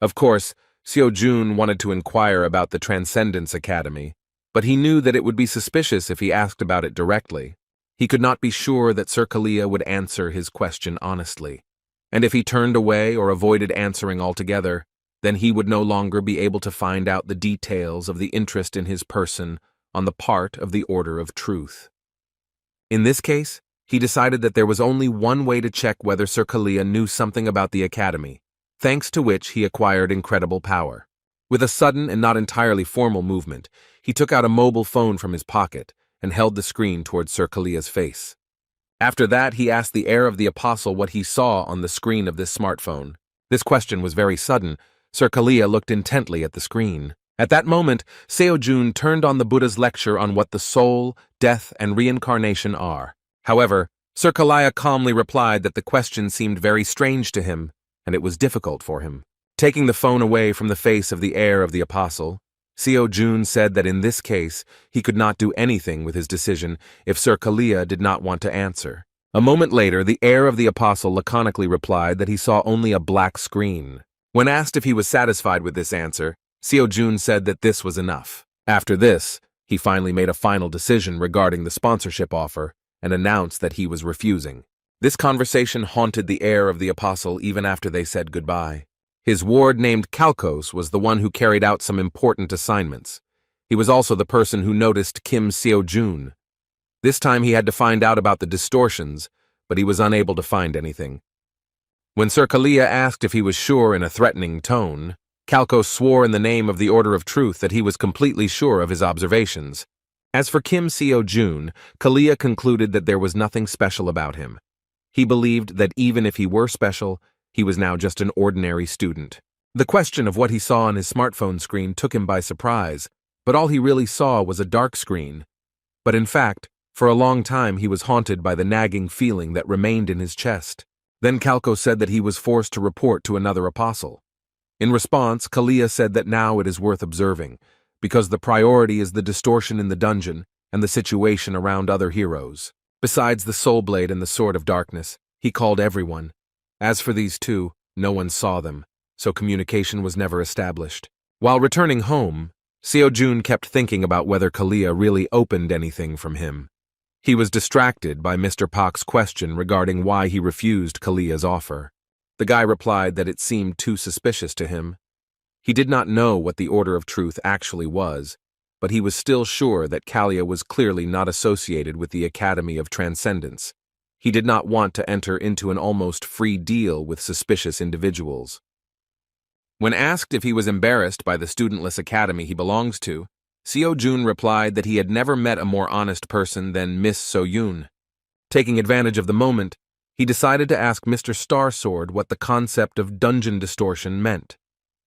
Of course, Seo-jun wanted to inquire about the Transcendence Academy, but he knew that it would be suspicious if he asked about it directly. He could not be sure that Sir Kalia would answer his question honestly, and if he turned away or avoided answering altogether, then he would no longer be able to find out the details of the interest in his person on the part of the Order of Truth. In this case, he decided that there was only one way to check whether Sir Kalia knew something about the Academy, thanks to which he acquired incredible power. With a sudden and not entirely formal movement, he took out a mobile phone from his pocket and held the screen towards Sir Kalia's face. After that, he asked the heir of the Apostle what he saw on the screen of this smartphone. This question was very sudden. Sir Kalia looked intently at the screen. At that moment, Seo-jun turned on the Buddha's lecture on what the soul, death, and reincarnation are. However, Sir Kalia calmly replied that the question seemed very strange to him, and it was difficult for him. Taking the phone away from the face of the heir of the Apostle, Seo-jun said that in this case, he could not do anything with his decision if Sir Kalia did not want to answer. A moment later, the heir of the Apostle laconically replied that he saw only a black screen. When asked if he was satisfied with this answer, Seo-jun said that this was enough. After this, he finally made a final decision regarding the sponsorship offer and announced that he was refusing. This conversation haunted the heir of the Apostle even after they said goodbye. His ward named Kalkos was the one who carried out some important assignments. He was also the person who noticed Kim Seo-jun. This time he had to find out about the distortions, but he was unable to find anything. When Sir Kalia asked if he was sure in a threatening tone, Kalkos swore in the name of the Order of Truth that he was completely sure of his observations. As for Kim Seo-jun, Kalia concluded that there was nothing special about him. He believed that even if he were special, he was now just an ordinary student. The question of what he saw on his smartphone screen took him by surprise, but all he really saw was a dark screen. But in fact, for a long time he was haunted by the nagging feeling that remained in his chest. Then Kalkos said that he was forced to report to another apostle. In response, Kalia said that now it is worth observing, because the priority is the distortion in the dungeon and the situation around other heroes. Besides the Soul Blade and the Sword of Darkness, he called everyone. As for these two, no one saw them, so communication was never established. While returning home, Seo-jun kept thinking about whether Kalia really opened anything from him. He was distracted by Mr. Pak's question regarding why he refused Kalia's offer. The guy replied that it seemed too suspicious to him. He did not know what the Order of Truth actually was, but he was still sure that Kalia was clearly not associated with the Academy of Transcendence. He did not want to enter into an almost free deal with suspicious individuals. When asked if he was embarrassed by the studentless academy he belongs to, Seo-jun replied that he had never met a more honest person than Miss So-yoon. Taking advantage of the moment, he decided to ask Mr. Starsword what the concept of dungeon distortion meant.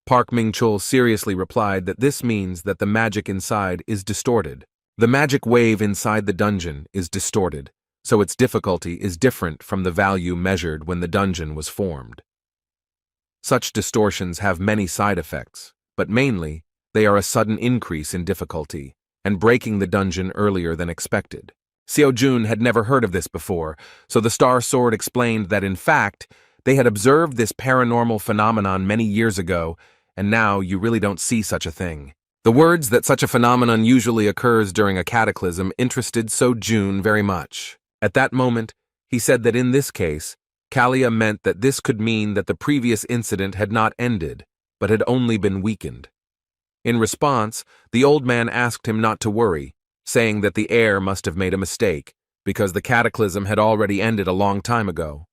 Park Ming-chul seriously replied that this means that the magic inside is distorted. The magic wave inside the dungeon is distorted, so its difficulty is different from the value measured when the dungeon was formed. Such distortions have many side effects, but mainly, they are a sudden increase in difficulty and breaking the dungeon earlier than expected. Seo-jun had never heard of this before, so the Star Sword explained that in fact, they had observed this paranormal phenomenon many years ago, and now you really don't see such a thing. The words that such a phenomenon usually occurs during a cataclysm interested Seo-jun very much. At that moment, he said that in this case, Kalia meant that this could mean that the previous incident had not ended, but had only been weakened. In response, the old man asked him not to worry, saying that the heir must have made a mistake, because the cataclysm had already ended a long time ago.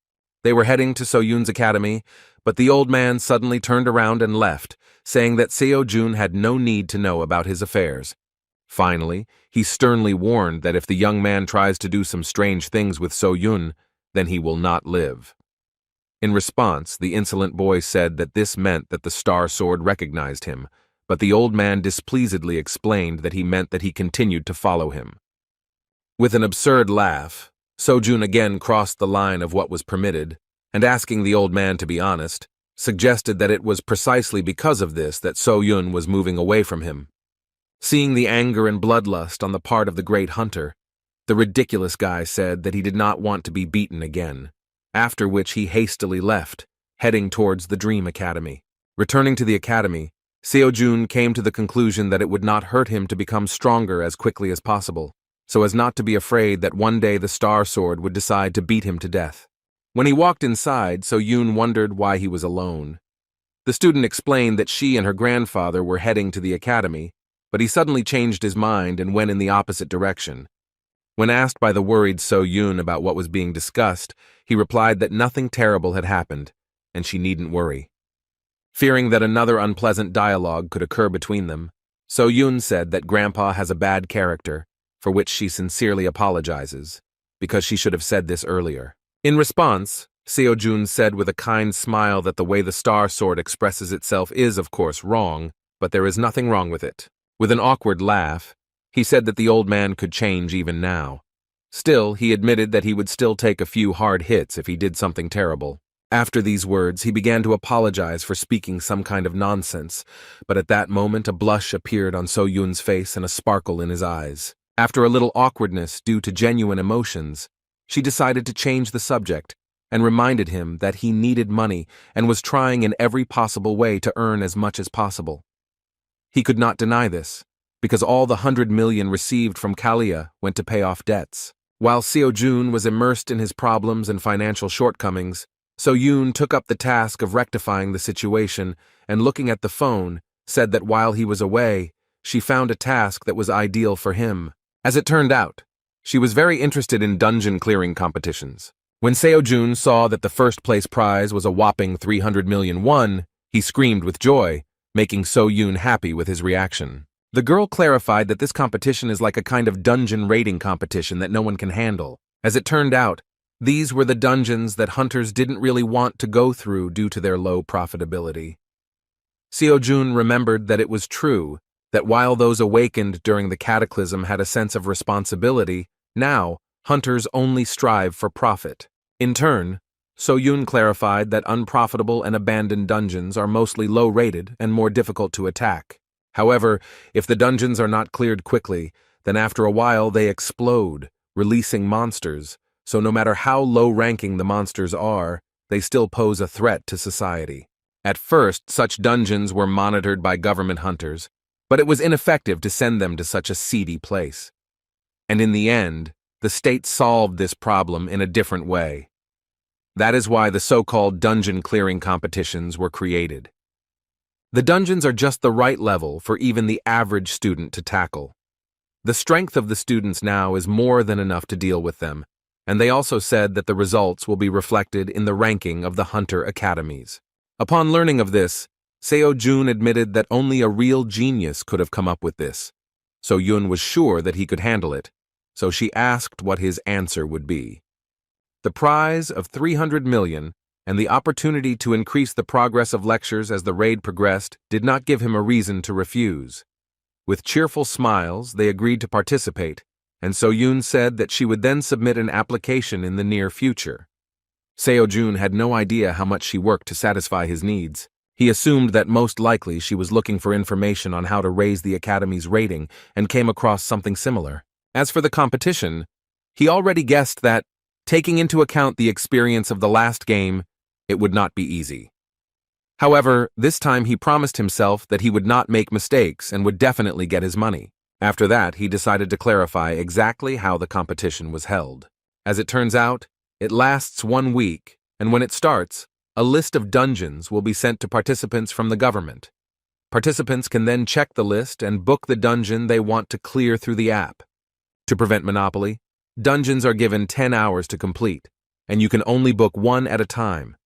They were heading to So-yoon's academy, but the old man suddenly turned around and left, saying that Seo-jun had no need to know about his affairs. Finally, he sternly warned that if the young man tries to do some strange things with So-yoon, then he will not live. In response, the insolent boy said that this meant that the Star Sword recognized him, but the old man displeasedly explained that he meant that he continued to follow him. With an absurd laugh, So-jun again crossed the line of what was permitted, and asking the old man to be honest, suggested that it was precisely because of this that So-yoon was moving away from him. Seeing the anger and bloodlust on the part of the great hunter, the ridiculous guy said that he did not want to be beaten again, after which he hastily left, heading towards the Dream Academy. Returning to the academy, Seo-jun came to the conclusion that it would not hurt him to become stronger as quickly as possible, so as not to be afraid that one day the Star Sword would decide to beat him to death. When he walked inside, Seo-jun wondered why he was alone. The student explained that she and her grandfather were heading to the academy, but he suddenly changed his mind and went in the opposite direction. When asked by the worried Seo-jun about what was being discussed, he replied that nothing terrible had happened, and she needn't worry. Fearing that another unpleasant dialogue could occur between them, Seo-jun said that Grandpa has a bad character, for which she sincerely apologizes, because she should have said this earlier. In response, Seo-jun said with a kind smile that the way the Star Sword expresses itself is, of course, wrong, but there is nothing wrong with it. With an awkward laugh, he said that the old man could change even now. Still, he admitted that he would still take a few hard hits if he did something terrible. After these words, he began to apologize for speaking some kind of nonsense, but at that moment a blush appeared on Seo-jun's face and a sparkle in his eyes. After a little awkwardness due to genuine emotions, she decided to change the subject and reminded him that he needed money and was trying in every possible way to earn as much as possible. He could not deny this, because all the 100 million received from Kalia went to pay off debts. While Seo-jun was immersed in his problems and financial shortcomings, Seo-jun took up the task of rectifying the situation and, looking at the phone, said that while he was away, she found a task that was ideal for him. As it turned out, she was very interested in dungeon clearing competitions. When Seo-jun saw that the first-place prize was a whopping 300 million won, he screamed with joy, making Seo-jun happy with his reaction. The girl clarified that this competition is like a kind of dungeon raiding competition that no one can handle. As it turned out, these were the dungeons that hunters didn't really want to go through due to their low profitability. Seo-jun remembered that it was true that while those awakened during the cataclysm had a sense of responsibility, now hunters only strive for profit. In turn, Seo-jun clarified that unprofitable and abandoned dungeons are mostly low-rated and more difficult to attack. However, if the dungeons are not cleared quickly, then after a while they explode, releasing monsters, so no matter how low-ranking the monsters are, they still pose a threat to society. At first, such dungeons were monitored by government hunters, but it was ineffective to send them to such a seedy place. And in the end, the state solved this problem in a different way. That is why the so-called dungeon clearing competitions were created. The dungeons are just the right level for even the average student to tackle. The strength of the students now is more than enough to deal with them, and they also said that the results will be reflected in the ranking of the hunter academies. Upon learning of this, Seo-jun admitted that only a real genius could have come up with this. Seo-jun was sure that he could handle it, so she asked what his answer would be. The prize of 300 million and the opportunity to increase the progress of lectures as the raid progressed did not give him a reason to refuse. With cheerful smiles, they agreed to participate, and Seo-jun said that she would then submit an application in the near future. Seo-jun had no idea how much she worked to satisfy his needs. He assumed that most likely she was looking for information on how to raise the academy's rating and came across something similar. As for the competition, he already guessed that, taking into account the experience of the last game, it would not be easy. However, this time he promised himself that he would not make mistakes and would definitely get his money. After that, he decided to clarify exactly how the competition was held. As it turns out, it lasts 1 week, and when it starts, a list of dungeons will be sent to participants from the government. Participants can then check the list and book the dungeon they want to clear through the app. To prevent monopoly, dungeons are given 10 hours to complete, and you can only book one at a time.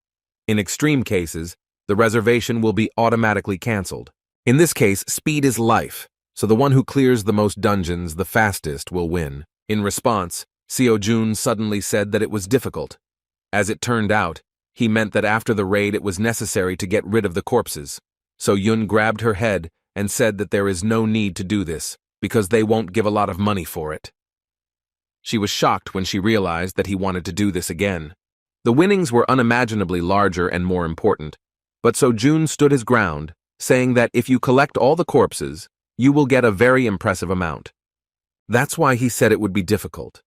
In extreme cases, the reservation will be automatically canceled. In this case, speed is life, so the one who clears the most dungeons the fastest will win. In response, Seo-jun suddenly said that it was difficult. As it turned out, he meant that after the raid it was necessary to get rid of the corpses. Seo-jun grabbed her head and said that there is no need to do this, because they won't give a lot of money for it. She was shocked when she realized that he wanted to do this again. The winnings were unimaginably larger and more important, but Seo-jun stood his ground, saying that if you collect all the corpses, you will get a very impressive amount. That's why he said it would be difficult.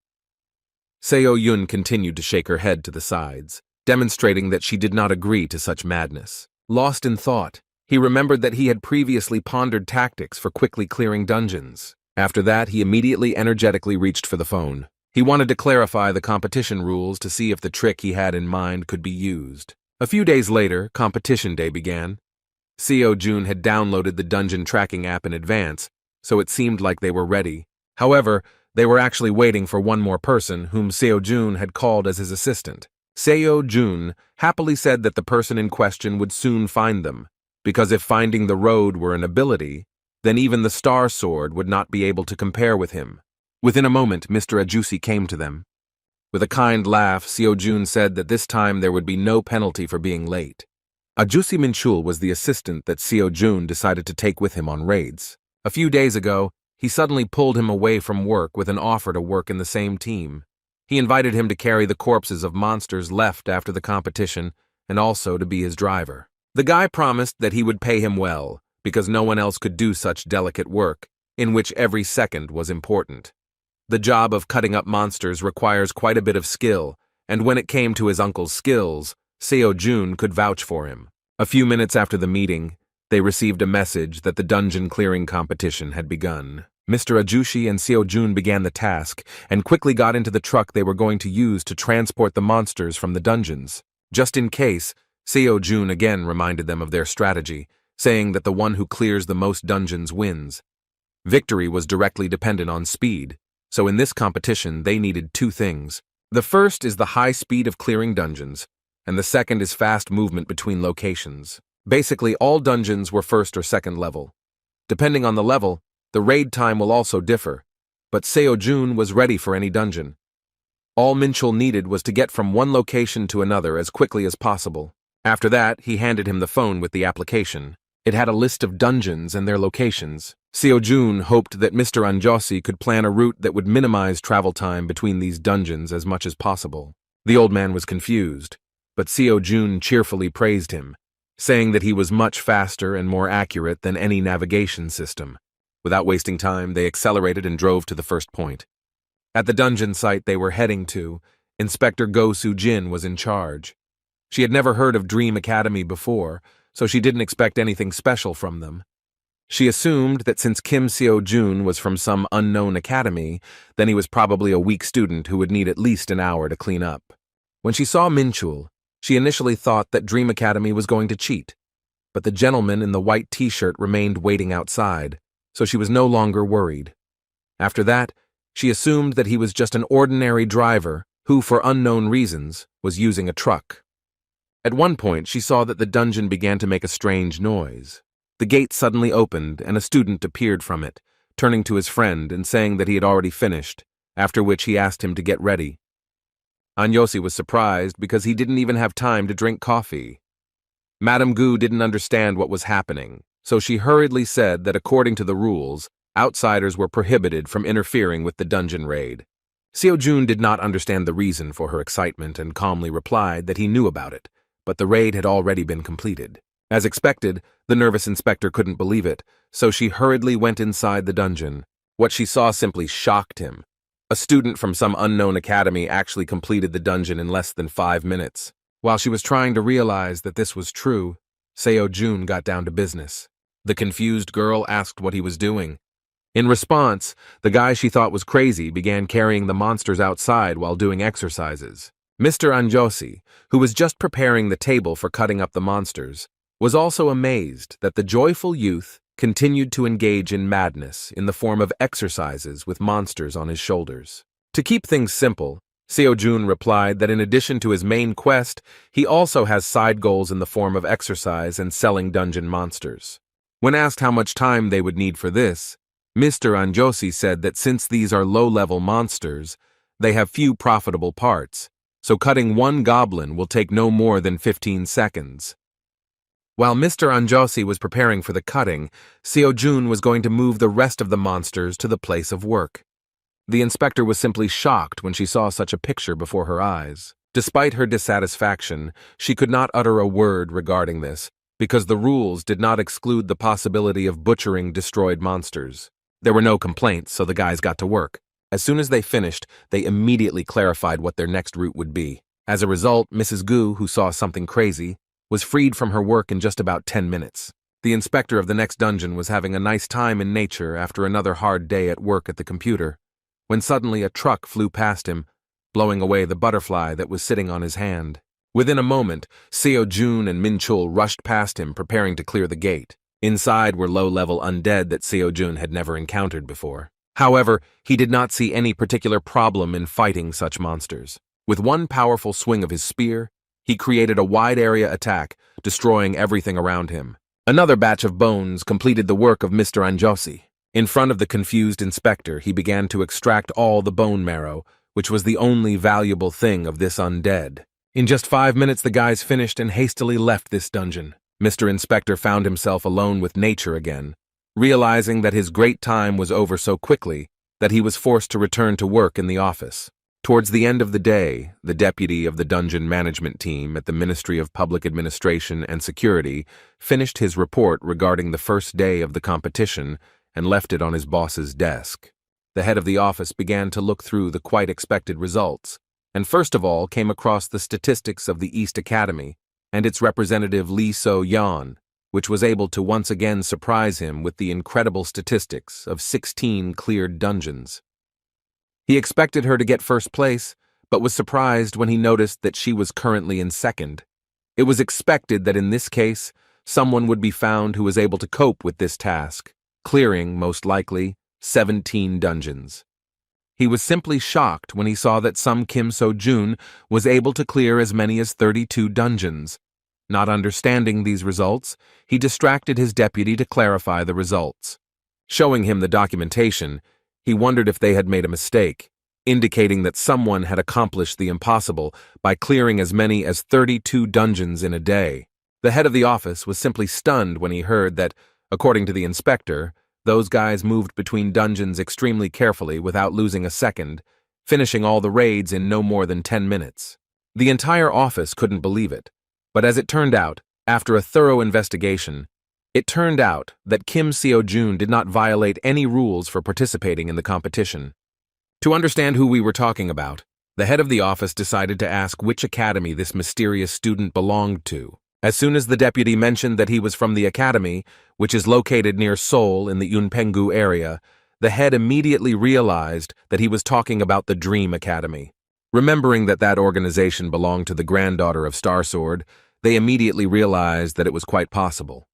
Seo-jun continued to shake her head to the sides, demonstrating that she did not agree to such madness. Lost in thought, he remembered that he had previously pondered tactics for quickly clearing dungeons. After that, he immediately energetically reached for the phone. He wanted to clarify the competition rules to see if the trick he had in mind could be used. A few days later, competition day began. Seo Jun had downloaded the dungeon tracking app in advance, so it seemed like they were ready. However, they were actually waiting for one more person, whom Seo Jun had called as his assistant. Seo Jun happily said that the person in question would soon find them, because if finding the road were an ability, then even the Star Sword would not be able to compare with him. Within a moment, Mr. Ajusi came to them. With a kind laugh, Seo Jun said that this time there would be no penalty for being late. Ajusi Minchul was the assistant that Seo Jun decided to take with him on raids. A few days ago, he suddenly pulled him away from work with an offer to work in the same team. He invited him to carry the corpses of monsters left after the competition and also to be his driver. The guy promised that he would pay him well, because no one else could do such delicate work, in which every second was important. The job of cutting up monsters requires quite a bit of skill, and when it came to his uncle's skills, Seo Jun could vouch for him. A few minutes after the meeting, they received a message that the dungeon clearing competition had begun. Mr. Ajushi and Seo Jun began the task and quickly got into the truck they were going to use to transport the monsters from the dungeons. Just in case, Seo Jun again reminded them of their strategy, saying that the one who clears the most dungeons wins. Victory was directly dependent on speed, so in this competition they needed two things. The first is the high speed of clearing dungeons, and the second is fast movement between locations. Basically, all dungeons were first or second level. Depending on the level, the raid time will also differ, but Seo Jun was ready for any dungeon. All Minchul needed was to get from one location to another as quickly as possible. After that, he handed him the phone with the application. It had a list of dungeons and their locations. Seo Jun hoped that Mr. Anjosi could plan a route that would minimize travel time between these dungeons as much as possible. The old man was confused, but Seo Jun cheerfully praised him, saying that he was much faster and more accurate than any navigation system. Without wasting time, they accelerated and drove to the first point. At the dungeon site they were heading to, Inspector Go Soo-jin was in charge. She had never heard of Dream Academy before, so she didn't expect anything special from them. She assumed that since Kim Seo Jun was from some unknown academy, then he was probably a weak student who would need at least an hour to clean up. When she saw Minchul, she initially thought that Dream Academy was going to cheat, but the gentleman in the white t-shirt remained waiting outside, so she was no longer worried. After that, she assumed that he was just an ordinary driver who, for unknown reasons, was using a truck. At one point, she saw that the dungeon began to make a strange noise. The gate suddenly opened and a student appeared from it, turning to his friend and saying that he had already finished, after which he asked him to get ready. Anjosi was surprised because he didn't even have time to drink coffee. Madame Gu didn't understand what was happening, so she hurriedly said that according to the rules, outsiders were prohibited from interfering with the dungeon raid. Seo Jun did not understand the reason for her excitement and calmly replied that he knew about it, but the raid had already been completed. As expected, the nervous inspector couldn't believe it, so she hurriedly went inside the dungeon. What she saw simply shocked him. A student from some unknown academy actually completed the dungeon in less than 5 minutes. While she was trying to realize that this was true, Seo Jun got down to business. The confused girl asked what he was doing. In response, the guy she thought was crazy began carrying the monsters outside while doing exercises. Mr. Anjosi, who was just preparing the table for cutting up the monsters, was also amazed that the joyful youth continued to engage in madness in the form of exercises with monsters on his shoulders. To keep things simple, Seo Jun replied that in addition to his main quest, he also has side goals in the form of exercise and selling dungeon monsters. When asked how much time they would need for this, Mr. Anjosi said that since these are low-level monsters, they have few profitable parts, so cutting one goblin will take no more than 15 seconds. While Mr. Anjosi was preparing for the cutting, Seo Jun was going to move the rest of the monsters to the place of work. The inspector was simply shocked when she saw such a picture before her eyes. Despite her dissatisfaction, she could not utter a word regarding this, because the rules did not exclude the possibility of butchering destroyed monsters. There were no complaints, so the guys got to work. As soon as they finished, they immediately clarified what their next route would be. As a result, Mrs. Gu, who saw something crazy, was freed from her work in just about 10 minutes. The inspector of the next dungeon was having a nice time in nature after another hard day at work at the computer, when suddenly a truck flew past him, blowing away the butterfly that was sitting on his hand. Within a moment, Seo Jun and Min Chul rushed past him, preparing to clear the gate. Inside were low-level undead that Seo Jun had never encountered before. However, he did not see any particular problem in fighting such monsters. With one powerful swing of his spear, he created a wide-area attack, destroying everything around him. Another batch of bones completed the work of Mr. Anjosi. In front of the confused inspector, he began to extract all the bone marrow, which was the only valuable thing of this undead. In just 5 minutes, the guys finished and hastily left this dungeon. Mr. Inspector found himself alone with nature again, realizing that his great time was over so quickly that he was forced to return to work in the office. Towards the end of the day, the deputy of the dungeon management team at the Ministry of Public Administration and Security finished his report regarding the first day of the competition and left it on his boss's desk. The head of the office began to look through the quite expected results, and first of all came across the statistics of the East Academy and its representative Lee So-yeon, which was able to once again surprise him with the incredible statistics of 16 cleared dungeons. He expected her to get first place, but was surprised when he noticed that she was currently in second. It was expected that in this case, someone would be found who was able to cope with this task, clearing, most likely, 17 dungeons. He was simply shocked when he saw that some Kim So-jun was able to clear as many as 32 dungeons. Not understanding these results, he distracted his deputy to clarify the results. Showing him the documentation, he wondered if they had made a mistake, indicating that someone had accomplished the impossible by clearing as many as 32 dungeons in a day. The head of the office was simply stunned when he heard that, according to the inspector, those guys moved between dungeons extremely carefully without losing a second, finishing all the raids in no more than 10 minutes. The entire office couldn't believe it, but as it turned out, after a thorough investigation, it turned out that Kim Seo-jun did not violate any rules for participating in the competition. To understand who we were talking about, the head of the office decided to ask which academy this mysterious student belonged to. As soon as the deputy mentioned that he was from the academy, which is located near Seoul in the Yunpenggu area, the head immediately realized that he was talking about the Dream Academy. Remembering that that organization belonged to the granddaughter of Starsword, they immediately realized that it was quite possible.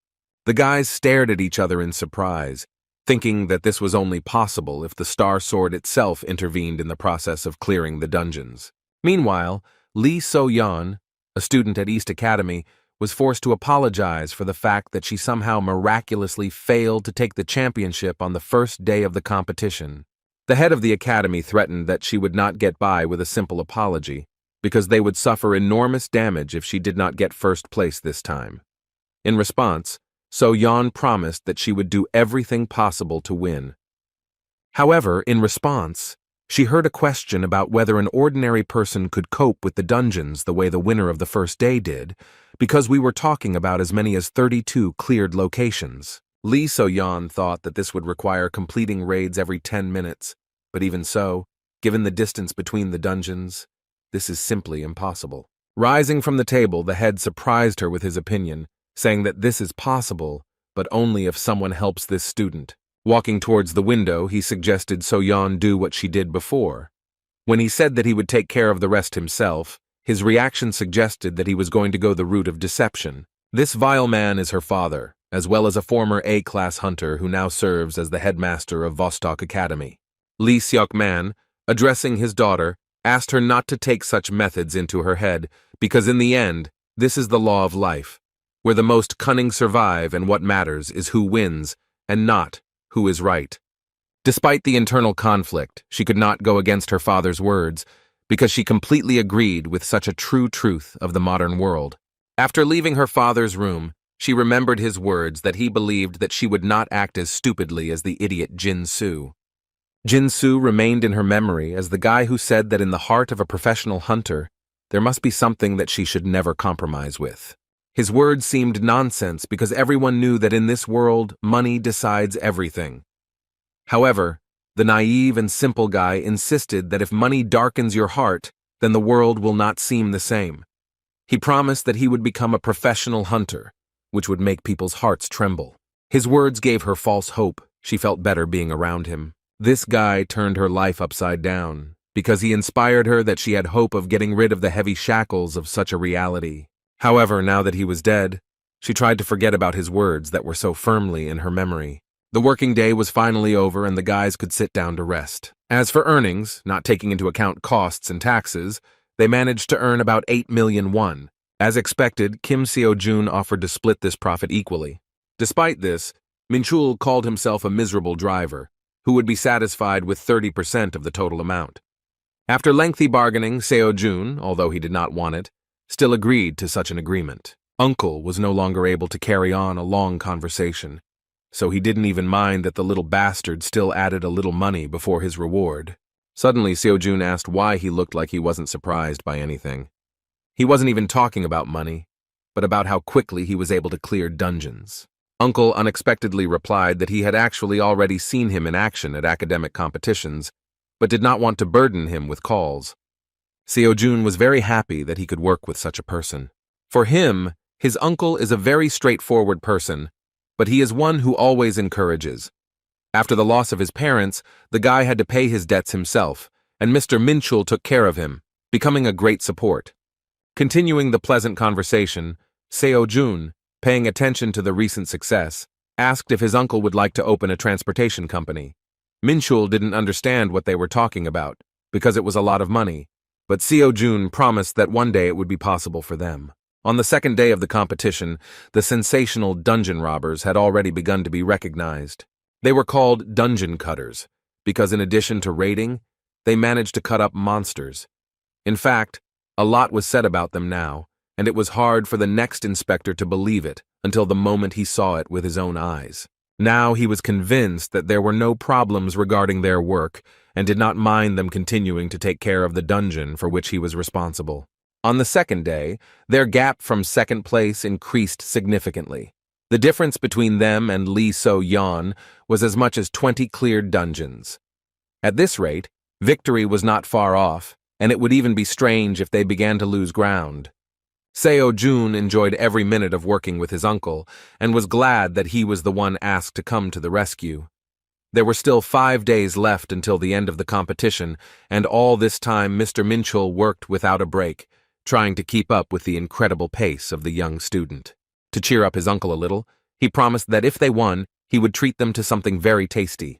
The guys stared at each other in surprise, thinking that this was only possible if the Star Sword itself intervened in the process of clearing the dungeons. Meanwhile, Lee So-yeon, a student at East Academy, was forced to apologize for the fact that she somehow miraculously failed to take the championship on the first day of the competition. The head of the academy threatened that she would not get by with a simple apology, because they would suffer enormous damage if she did not get first place this time. In response, So-yeon promised that she would do everything possible to win. However, in response, she heard a question about whether an ordinary person could cope with the dungeons the way the winner of the first day did, because we were talking about as many as 32 cleared locations. Lee So-yeon thought that this would require completing raids every 10 minutes, but even so, given the distance between the dungeons, this is simply impossible. Rising from the table, the head surprised her with his opinion, saying that this is possible, but only if someone helps this student. Walking towards the window, he suggested So-yeon do what she did before. When he said that he would take care of the rest himself, his reaction suggested that he was going to go the route of deception. This vile man is her father, as well as a former A-class hunter who now serves as the headmaster of Vostok Academy. Lee Seok-man, addressing his daughter, asked her not to take such methods into her head, because in the end, this is the law of life, where the most cunning survive and what matters is who wins, and not who is right. Despite the internal conflict, she could not go against her father's words, because she completely agreed with such a true truth of the modern world. After leaving her father's room, she remembered his words that he believed that she would not act as stupidly as the idiot Jin-soo. Jin-soo remained in her memory as the guy who said that in the heart of a professional hunter, there must be something that she should never compromise with. His words seemed nonsense because everyone knew that in this world, money decides everything. However, the naive and simple guy insisted that if money darkens your heart, then the world will not seem the same. He promised that he would become a professional hunter, which would make people's hearts tremble. His words gave her false hope. She felt better being around him. This guy turned her life upside down, because he inspired her that she had hope of getting rid of the heavy shackles of such a reality. However, now that he was dead, she tried to forget about his words that were so firmly in her memory. The working day was finally over and the guys could sit down to rest. As for earnings, not taking into account costs and taxes, they managed to earn about 8 million won. As expected, Kim Seo-jun offered to split this profit equally. Despite this, Min-chul called himself a miserable driver, who would be satisfied with 30% of the total amount. After lengthy bargaining, Seo-jun, although he did not want it, still agreed to such an agreement. Uncle was no longer able to carry on a long conversation, so he didn't even mind that the little bastard still added a little money before his reward. Suddenly, Seo-jun asked why he looked like he wasn't surprised by anything. He wasn't even talking about money, but about how quickly he was able to clear dungeons. Uncle unexpectedly replied that he had actually already seen him in action at academic competitions, but did not want to burden him with calls. Seo-jun was very happy that he could work with such a person. For him, his uncle is a very straightforward person, but he is one who always encourages. After the loss of his parents, the guy had to pay his debts himself, and Mr. Min-chul took care of him, becoming a great support. Continuing the pleasant conversation, Seo-jun, paying attention to the recent success, asked if his uncle would like to open a transportation company. Min-chul didn't understand what they were talking about, because it was a lot of money, but Seo-jun promised that one day it would be possible for them. On the second day of the competition, the sensational dungeon robbers had already begun to be recognized. They were called dungeon cutters, because in addition to raiding, they managed to cut up monsters. In fact, a lot was said about them now, and it was hard for the next inspector to believe it until the moment he saw it with his own eyes. Now he was convinced that there were no problems regarding their work and did not mind them continuing to take care of the dungeon for which he was responsible. On the second day, their gap from second place increased significantly. The difference between them and Lee So-yeon was as much as 20 cleared dungeons. At this rate, victory was not far off, and it would even be strange if they began to lose ground. Seo-jun enjoyed every minute of working with his uncle and was glad that he was the one asked to come to the rescue. There were still 5 days left until the end of the competition, and all this time Mr. Min-chul worked without a break, trying to keep up with the incredible pace of the young student. To cheer up his uncle a little, he promised that if they won, he would treat them to something very tasty.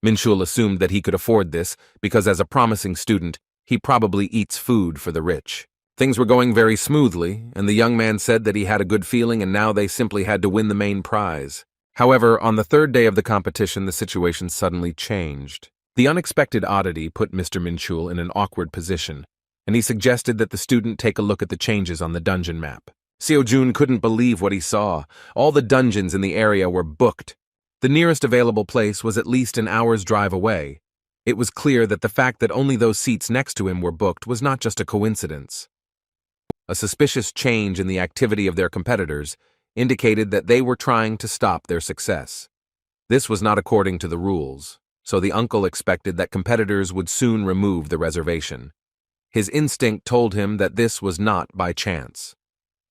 Min-chul assumed that he could afford this because as a promising student, he probably eats food for the rich. Things were going very smoothly, and the young man said that he had a good feeling and now they simply had to win the main prize. However, on the third day of the competition, the situation suddenly changed. The unexpected oddity put Mr. Min-chul in an awkward position, and he suggested that the student take a look at the changes on the dungeon map. Seo-jun couldn't believe what he saw. All the dungeons in the area were booked. The nearest available place was at least an hour's drive away. It was clear that the fact that only those seats next to him were booked was not just a coincidence. A suspicious change in the activity of their competitors indicated that they were trying to stop their success. This was not according to the rules, so the uncle expected that competitors would soon remove the reservation. His instinct told him that this was not by chance.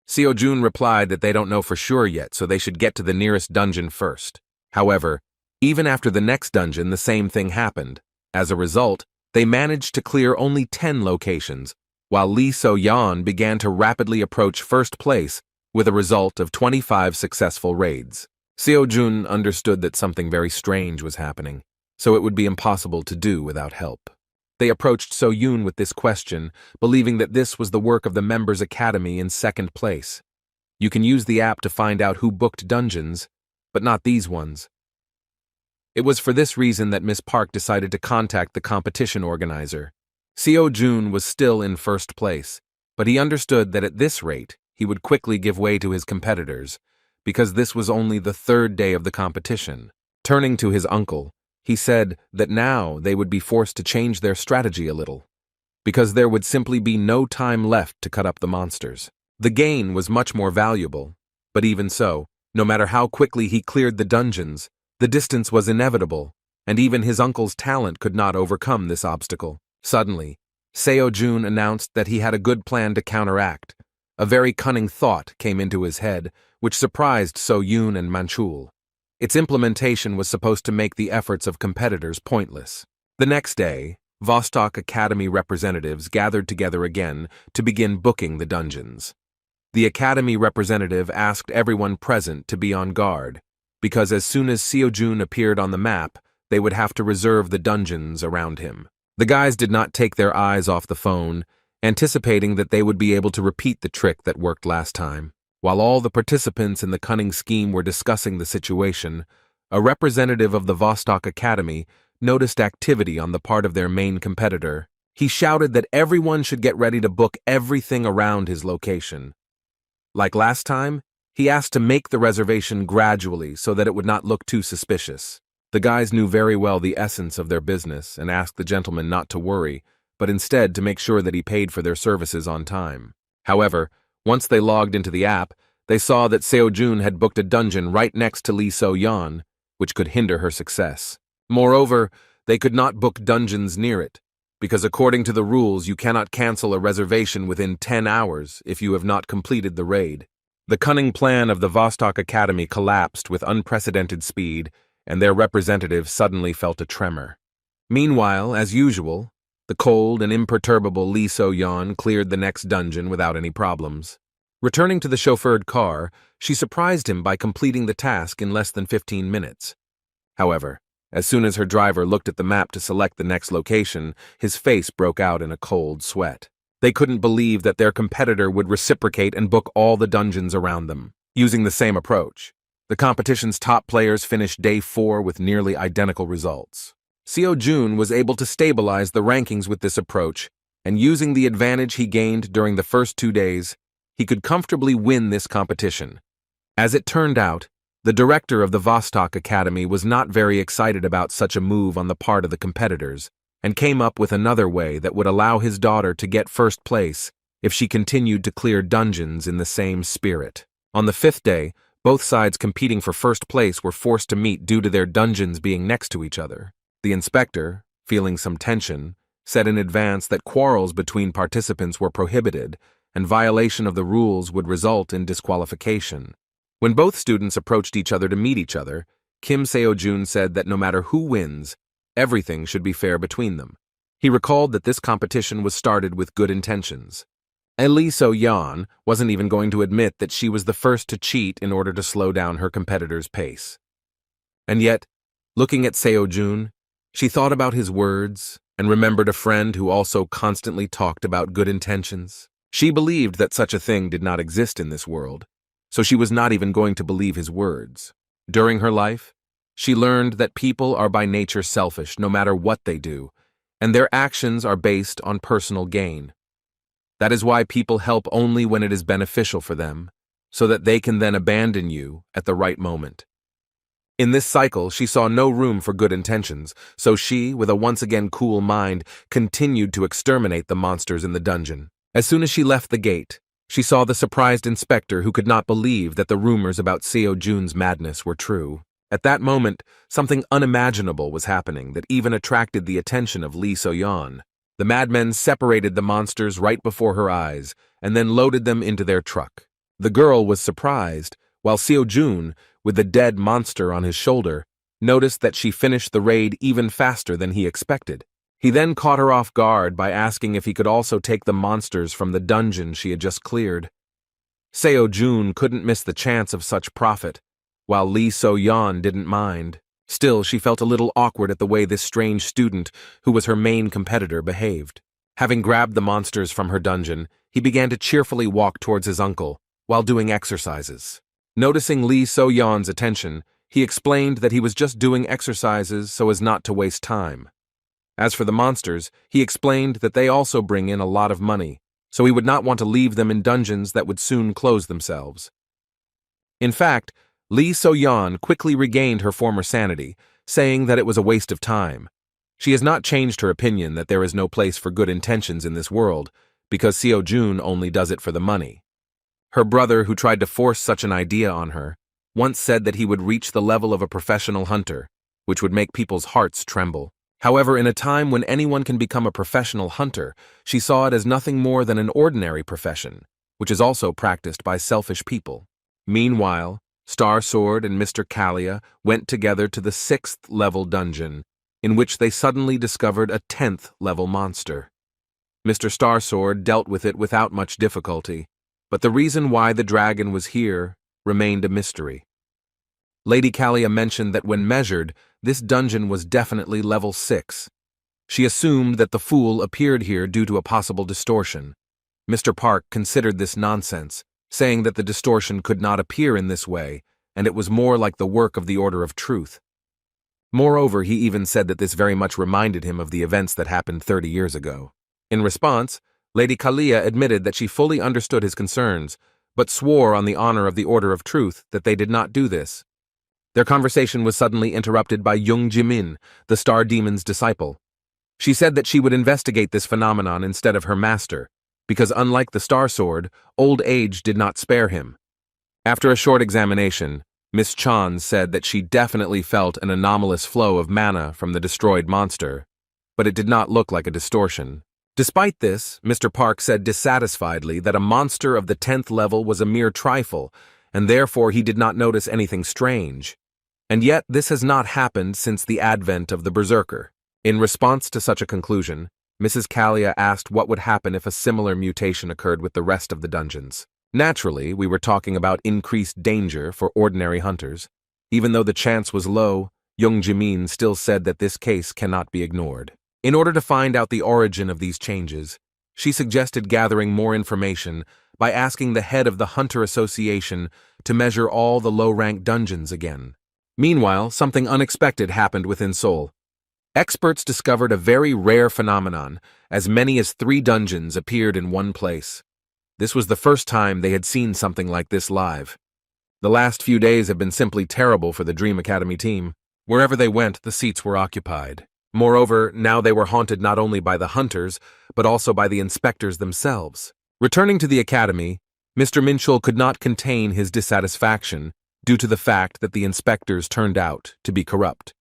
Seo-jun replied that they don't know for sure yet, so they should get to the nearest dungeon first. However, even after the next dungeon, the same thing happened. As a result, they managed to clear only 10 locations, while Lee So-yeon began to rapidly approach first place with a result of 25 successful raids. Seo-jun understood that something very strange was happening, so it would be impossible to do without help. They approached So-yoon with this question, believing that this was the work of the Members Academy in second place. You can use the app to find out who booked dungeons, but not these ones. It was for this reason that Miss Park decided to contact the competition organizer. Seo-jun was still in first place, but he understood that at this rate, he would quickly give way to his competitors, because this was only the third day of the competition. Turning to his uncle, he said that now they would be forced to change their strategy a little, because there would simply be no time left to cut up the monsters. The gain was much more valuable, but even so, no matter how quickly he cleared the dungeons, the distance was inevitable, and even his uncle's talent could not overcome this obstacle. Suddenly, Seo-jun announced that he had a good plan to counteract. A very cunning thought came into his head, which surprised So-yoon and Manchul. Its implementation was supposed to make the efforts of competitors pointless. The next day, Vostok Academy representatives gathered together again to begin booking the dungeons. The Academy representative asked everyone present to be on guard, because as soon as Seo-jun appeared on the map, they would have to reserve the dungeons around him. The guys did not take their eyes off the phone, anticipating that they would be able to repeat the trick that worked last time. While all the participants in the cunning scheme were discussing the situation, a representative of the Vostok Academy noticed activity on the part of their main competitor. He shouted that everyone should get ready to book everything around his location. Like last time, he asked to make the reservation gradually so that it would not look too suspicious. The guys knew very well the essence of their business and asked the gentleman not to worry, but instead to make sure that he paid for their services on time. However, once they logged into the app, they saw that Seo-jun had booked a dungeon right next to Lee So-yeon, which could hinder her success. Moreover, they could not book dungeons near it, because according to the rules you cannot cancel a reservation within 10 hours if you have not completed the raid. The cunning plan of the Vostok Academy collapsed with unprecedented speed, and their representative suddenly felt a tremor. Meanwhile, as usual, the cold and imperturbable Lee So-yeon cleared the next dungeon without any problems. Returning to the chauffeured car, she surprised him by completing the task in less than 15 minutes. However, as soon as her driver looked at the map to select the next location, his face broke out in a cold sweat. They couldn't believe that their competitor would reciprocate and book all the dungeons around them, using the same approach. The competition's top players finished day 4 with nearly identical results. Seo-jun was able to stabilize the rankings with this approach, and using the advantage he gained during the first 2 days, he could comfortably win this competition. As it turned out, the director of the Vostok Academy was not very excited about such a move on the part of the competitors, and came up with another way that would allow his daughter to get first place if she continued to clear dungeons in the same spirit. On the 5th day, both sides competing for first place were forced to meet due to their dungeons being next to each other. The inspector, feeling some tension, said in advance that quarrels between participants were prohibited, and violation of the rules would result in disqualification. When both students approached each other to meet each other, Kim Seo-jun said that no matter who wins, everything should be fair between them. He recalled that this competition was started with good intentions. Lee So-yeon wasn't even going to admit that she was the first to cheat in order to slow down her competitor's pace. And yet, looking at Seo-jun, she thought about his words and remembered a friend who also constantly talked about good intentions. She believed that such a thing did not exist in this world, so she was not even going to believe his words. During her life, she learned that people are by nature selfish no matter what they do, and their actions are based on personal gain. That is why people help only when it is beneficial for them, so that they can then abandon you at the right moment. In this cycle, she saw no room for good intentions, so she, with a once again cool mind, continued to exterminate the monsters in the dungeon. As soon as she left the gate, she saw the surprised inspector who could not believe that the rumors about Seo-jun's madness were true. At that moment, something unimaginable was happening that even attracted the attention of Lee So-yeon. The madmen separated the monsters right before her eyes and then loaded them into their truck. The girl was surprised, while Seo-jun, with the dead monster on his shoulder, noticed that she finished the raid even faster than he expected. He then caught her off guard by asking if he could also take the monsters from the dungeon she had just cleared. Seo-jun couldn't miss the chance of such profit, while Lee So-yeon didn't mind. Still, she felt a little awkward at the way this strange student, who was her main competitor, behaved. Having grabbed the monsters from her dungeon, he began to cheerfully walk towards his uncle, while doing exercises. Noticing Lee So-yeon's attention, he explained that he was just doing exercises so as not to waste time. As for the monsters, he explained that they also bring in a lot of money, so he would not want to leave them in dungeons that would soon close themselves. In fact, Lee So-yeon quickly regained her former sanity, saying that it was a waste of time. She has not changed her opinion that there is no place for good intentions in this world, because Seo-jun only does it for the money. Her brother, who tried to force such an idea on her, once said that he would reach the level of a professional hunter, which would make people's hearts tremble. However, in a time when anyone can become a professional hunter, she saw it as nothing more than an ordinary profession, which is also practiced by selfish people. Meanwhile, Star Sword and Mr. Kalia went together to the 6th level dungeon, in which they suddenly discovered a 10th level monster. Mr. Star Sword dealt with it without much difficulty, but the reason why the dragon was here remained a mystery. Lady Kalia mentioned that when measured, this dungeon was definitely level 6. She assumed that the fool appeared here due to a possible distortion. Mr. Park considered this nonsense, saying that the distortion could not appear in this way, and it was more like the work of the Order of Truth. Moreover, he even said that this very much reminded him of the events that happened 30 years ago. In response, Lady Kalia admitted that she fully understood his concerns, but swore on the honor of the Order of Truth that they did not do this. Their conversation was suddenly interrupted by Young Jimin, the Star Demon's disciple. She said that she would investigate this phenomenon instead of her master, because unlike the Star Sword, old age did not spare him. After a short examination, Miss Chan said that she definitely felt an anomalous flow of mana from the destroyed monster, but it did not look like a distortion. Despite this, Mr. Park said dissatisfiedly that a monster of the 10th level was a mere trifle, and therefore he did not notice anything strange. And yet this has not happened since the advent of the Berserker. In response to such a conclusion, Mrs. Kalia asked what would happen if a similar mutation occurred with the rest of the dungeons. Naturally, we were talking about increased danger for ordinary hunters. Even though the chance was low, Young Jimin still said that this case cannot be ignored. In order to find out the origin of these changes, she suggested gathering more information by asking the head of the Hunter Association to measure all the low-rank dungeons again. Meanwhile, something unexpected happened within Seoul. Experts discovered a very rare phenomenon, as many as 3 dungeons appeared in one place. This was the first time they had seen something like this live. The last few days have been simply terrible for the Dream Academy team. Wherever they went, the seats were occupied. Moreover, now they were haunted not only by the hunters, but also by the inspectors themselves. Returning to the academy, Mr. Minchul could not contain his dissatisfaction due to the fact that the inspectors turned out to be corrupt.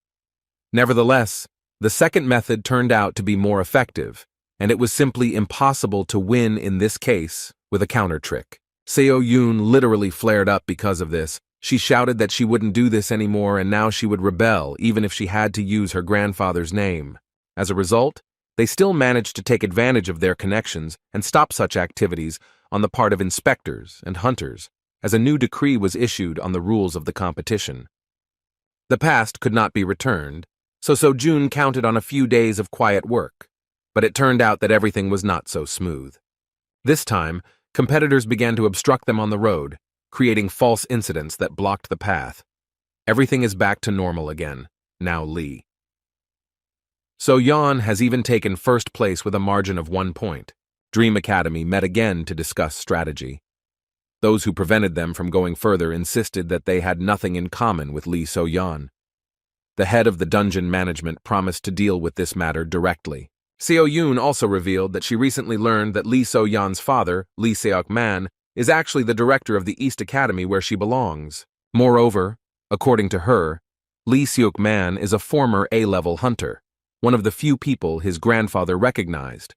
Nevertheless, the second method turned out to be more effective, and it was simply impossible to win in this case with a counter trick. Seo Yoon literally flared up because of this. She shouted that she wouldn't do this anymore and now she would rebel even if she had to use her grandfather's name. As a result, they still managed to take advantage of their connections and stop such activities on the part of inspectors and hunters, as a new decree was issued on the rules of the competition. The past could not be returned, so Seo-jun counted on a few days of quiet work, but it turned out that everything was not so smooth. This time, competitors began to obstruct them on the road, creating false incidents that blocked the path. Everything is back to normal again, now Lee. So-yeon has even taken first place with a margin of 1 point. Dream Academy met again to discuss strategy. Those who prevented them from going further insisted that they had nothing in common with Lee So-yeon. The head of the dungeon management promised to deal with this matter directly. Seo Yoon also revealed that she recently learned that Lee So-yeon's father, Lee Seok-man, is actually the director of the East Academy where she belongs. Moreover, according to her, Lee Seok-man is a former A-level hunter, one of the few people his grandfather recognized.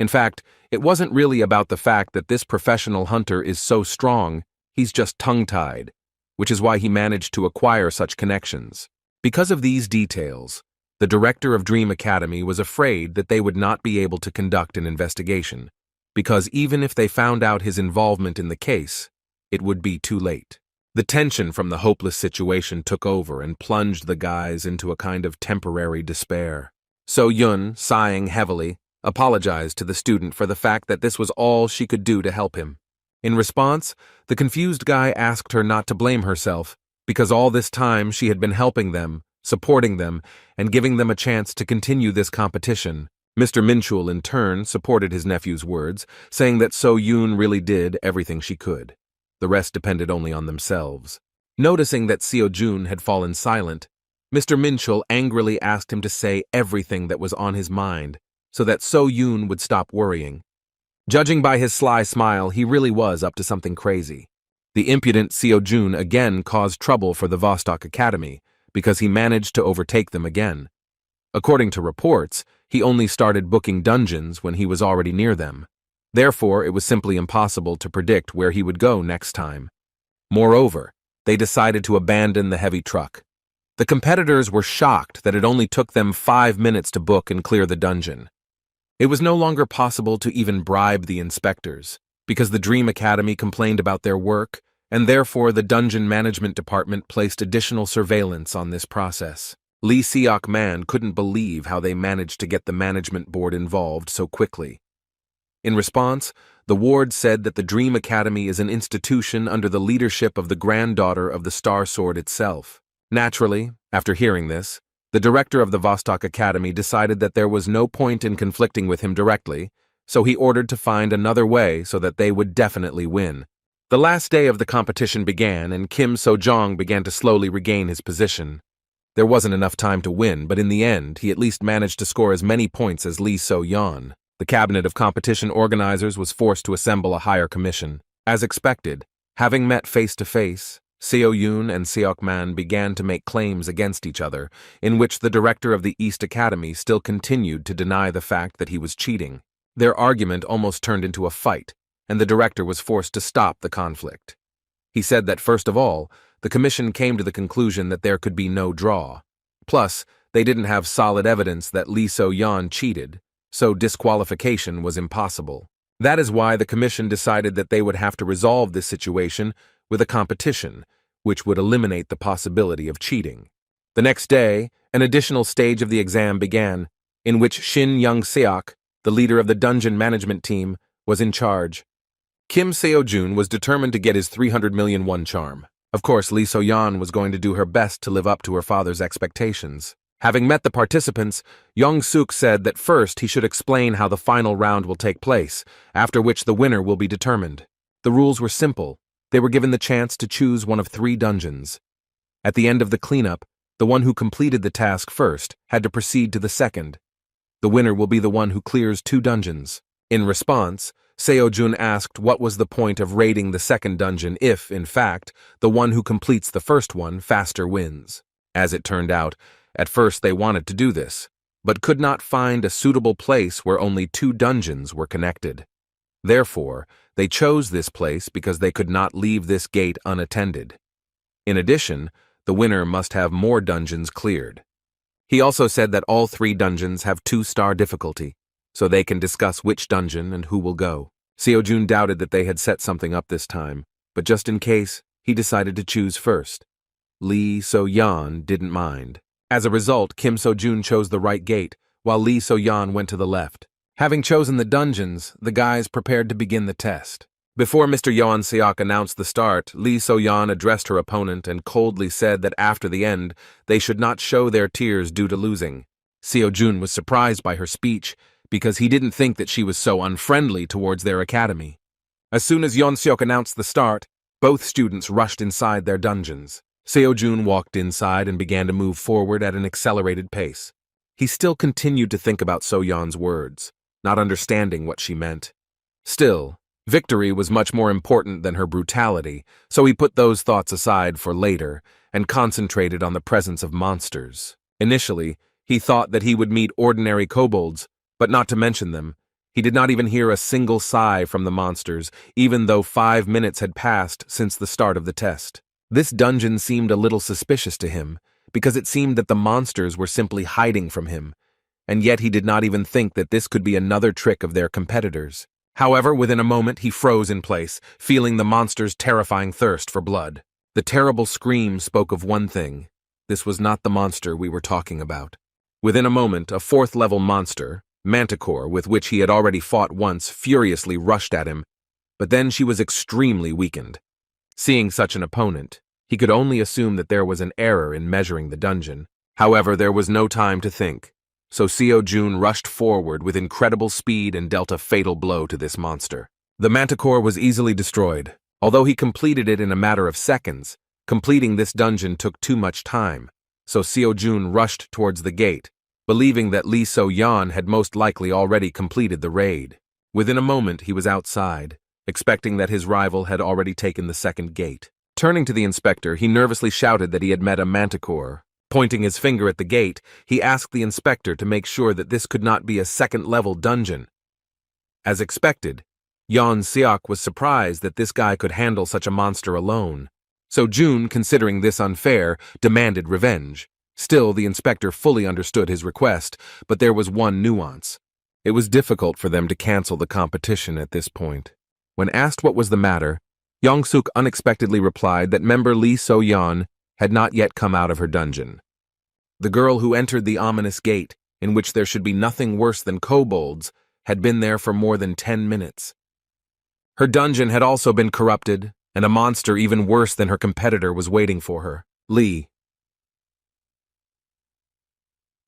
In fact, it wasn't really about the fact that this professional hunter is so strong, he's just tongue-tied, which is why he managed to acquire such connections. Because of these details, the director of Dream Academy was afraid that they would not be able to conduct an investigation, because even if they found out his involvement in the case, it would be too late. The tension from the hopeless situation took over and plunged the guys into a kind of temporary despair. So-yeon, sighing heavily, apologized to the student for the fact that this was all she could do to help him. In response, the confused guy asked her not to blame herself, because all this time she had been helping them, supporting them, and giving them a chance to continue this competition. Mr. Minchul, in turn, supported his nephew's words, saying that So-yoon really did everything she could. The rest depended only on themselves. Noticing that Seo-jun had fallen silent, Mr. Minchul angrily asked him to say everything that was on his mind, so that So-yoon would stop worrying. Judging by his sly smile, he really was up to something crazy. The impudent Seo-jun again caused trouble for the Vostok Academy, because he managed to overtake them again. According to reports, he only started booking dungeons when he was already near them. Therefore, it was simply impossible to predict where he would go next time. Moreover, they decided to abandon the heavy truck. The competitors were shocked that it only took them 5 minutes to book and clear the dungeon. It was no longer possible to even bribe the inspectors, because the Dream Academy complained about their work, and therefore the Dungeon Management Department placed additional surveillance on this process. Lee Seok-man couldn't believe how they managed to get the management board involved so quickly. In response, the ward said that the Dream Academy is an institution under the leadership of the granddaughter of the Star Sword itself. Naturally, after hearing this, the director of the Vostok Academy decided that there was no point in conflicting with him directly, so he ordered to find another way so that they would definitely win. The last day of the competition began, and Kim So-jong began to slowly regain his position. There wasn't enough time to win, but in the end, he at least managed to score as many points as Lee So-yeon. The cabinet of competition organizers was forced to assemble a higher commission. As expected, having met face-to-face, Seo-yoon and Seok-man began to make claims against each other, in which the director of the East Academy still continued to deny the fact that he was cheating. Their argument almost turned into a fight, and the director was forced to stop the conflict. He said that, first of all, the commission came to the conclusion that there could be no draw. Plus, they didn't have solid evidence that Lee So-yeon cheated, so disqualification was impossible. That is why the commission decided that they would have to resolve this situation with a competition, which would eliminate the possibility of cheating. The next day, an additional stage of the exam began, in which Shin Young-seok, the leader of the dungeon management team, was in charge. Kim Seo-jun was determined to get his 300 million won charm. Of course, Lee So-yeon was going to do her best to live up to her father's expectations. Having met the participants, Young-suk said that first he should explain how the final round will take place, after which the winner will be determined. The rules were simple. They were given the chance to choose one of 3 dungeons. At the end of the cleanup, the one who completed the task first had to proceed to the second. The winner will be the one who clears 2 dungeons. In response, Seo-jun asked what was the point of raiding the second dungeon if, in fact, the one who completes the first one faster wins. As it turned out, at first they wanted to do this, but could not find a suitable place where only 2 dungeons were connected. Therefore, they chose this place because they could not leave this gate unattended. In addition, the winner must have more dungeons cleared. He also said that all 3 dungeons have 2-star difficulty, so they can discuss which dungeon and who will go. Seo-jun doubted that they had set something up this time, but just in case, he decided to choose first. Lee So-yeon didn't mind. As a result, Kim So-jun chose the right gate, while Lee So-yeon went to the left. Having chosen the dungeons, the guys prepared to begin the test. Before Mr. Yeon-seok announced the start, Lee So-yeon addressed her opponent and coldly said that after the end, they should not show their tears due to losing. Seo-jun was surprised by her speech, because he didn't think that she was so unfriendly towards their academy. As soon as Yeon-seok announced the start, both students rushed inside their dungeons. Seo-jun walked inside and began to move forward at an accelerated pace. He still continued to think about So-yeon's words, not understanding what she meant. Still, victory was much more important than her brutality, so he put those thoughts aside for later and concentrated on the presence of monsters. Initially, he thought that he would meet ordinary kobolds, but not to mention them. He did not even hear a single sigh from the monsters, even though 5 minutes had passed since the start of the test. This dungeon seemed a little suspicious to him, because it seemed that the monsters were simply hiding from him, and yet he did not even think that this could be another trick of their competitors. However, within a moment he froze in place, feeling the monster's terrifying thirst for blood. The terrible scream spoke of one thing. This was not the monster we were talking about. Within a moment, a 4th-level monster, Manticore, with which he had already fought once, furiously rushed at him, but then she was extremely weakened. Seeing such an opponent, he could only assume that there was an error in measuring the dungeon. However, there was no time to think, so Seo-jun rushed forward with incredible speed and dealt a fatal blow to this monster. The Manticore was easily destroyed. Although he completed it in a matter of seconds, completing this dungeon took too much time, so Seo-jun rushed towards the gate, believing that Lee So-yeon had most likely already completed the raid. Within a moment he was outside, expecting that his rival had already taken the second gate. Turning to the inspector, he nervously shouted that he had met a Manticore, Pointing his finger at the gate, he asked the inspector to make sure that this could not be a second-level dungeon. As expected, Yeon Seok was surprised that this guy could handle such a monster alone. So June, considering this unfair, demanded revenge. Still, the inspector fully understood his request, but there was one nuance. It was difficult for them to cancel the competition at this point. When asked what was the matter, Young-suk unexpectedly replied that member Lee So-yeon had not yet come out of her dungeon. The girl who entered the ominous gate, in which there should be nothing worse than kobolds, had been there for more than 10 minutes. Her dungeon had also been corrupted, and a monster even worse than her competitor was waiting for her, Lee.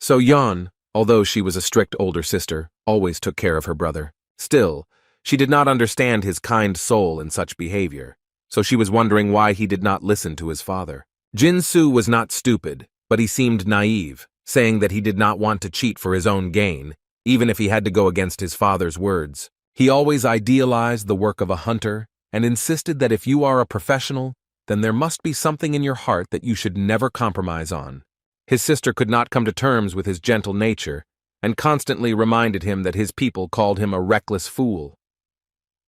So-yeon, although she was a strict older sister, always took care of her brother. Still, she did not understand his kind soul in such behavior, so she was wondering why he did not listen to his father. Jin-soo was not stupid, but he seemed naive, saying that he did not want to cheat for his own gain, even if he had to go against his father's words. He always idealized the work of a hunter and insisted that if you are a professional, then there must be something in your heart that you should never compromise on. His sister could not come to terms with his gentle nature and constantly reminded him that his people called him a reckless fool.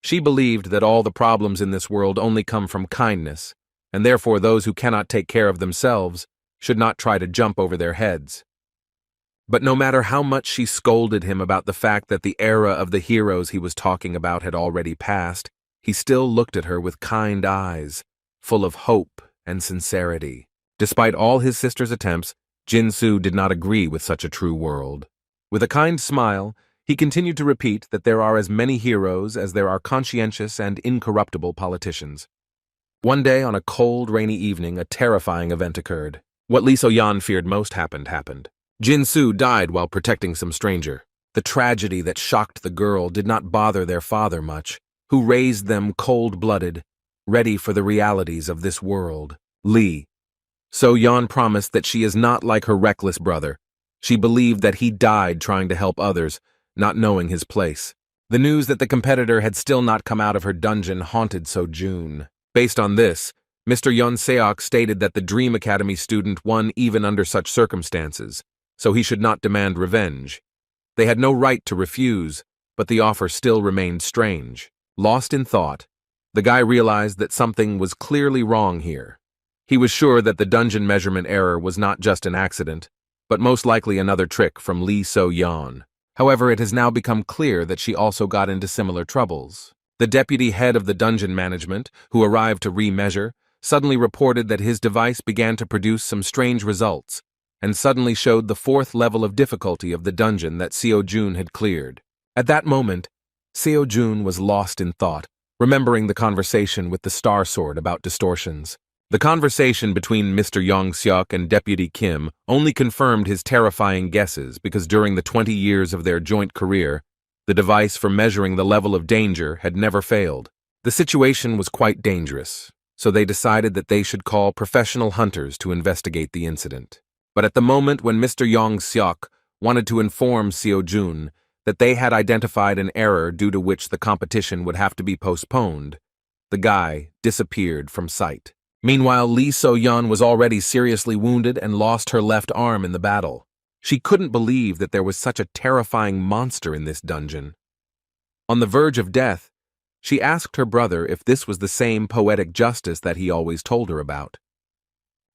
She believed that all the problems in this world only come from kindness, and therefore those who cannot take care of themselves should not try to jump over their heads. But no matter how much she scolded him about the fact that the era of the heroes he was talking about had already passed, he still looked at her with kind eyes, full of hope and sincerity. Despite all his sister's attempts, Jin-soo did not agree with such a true world. With a kind smile, he continued to repeat that there are as many heroes as there are conscientious and incorruptible politicians. One day, on a cold, rainy evening, a terrifying event occurred. What Lee So-yeon feared most happened. Jin-soo died while protecting some stranger. The tragedy that shocked the girl did not bother their father much, who raised them cold-blooded, ready for the realities of this world. Lee. So-yeon promised that she is not like her reckless brother. She believed that he died trying to help others, not knowing his place. The news that the competitor had still not come out of her dungeon haunted So-jun. Based on this, Mr. Yeon Seok stated that the Dream Academy student won even under such circumstances, so he should not demand revenge. They had no right to refuse, but the offer still remained strange. Lost in thought, the guy realized that something was clearly wrong here. He was sure that the dungeon measurement error was not just an accident, but most likely another trick from Lee So-yeon. However, it has now become clear that she also got into similar troubles. The deputy head of the dungeon management, who arrived to remeasure, suddenly reported that his device began to produce some strange results, and suddenly showed the 4th level of difficulty of the dungeon that Seo-jun had cleared. At that moment, Seo-jun was lost in thought, remembering the conversation with the Star Sword about distortions. The conversation between Mr. Yong-seok and Deputy Kim only confirmed his terrifying guesses because during the 20 years of their joint career, the device for measuring the level of danger had never failed. The situation was quite dangerous, so they decided that they should call professional hunters to investigate the incident. But at the moment when Mr. Yong-seok wanted to inform Seo-jun that they had identified an error due to which the competition would have to be postponed, the guy disappeared from sight. Meanwhile, Lee So-yeon was already seriously wounded and lost her left arm in the battle. She couldn't believe that there was such a terrifying monster in this dungeon. On the verge of death, she asked her brother if this was the same poetic justice that he always told her about.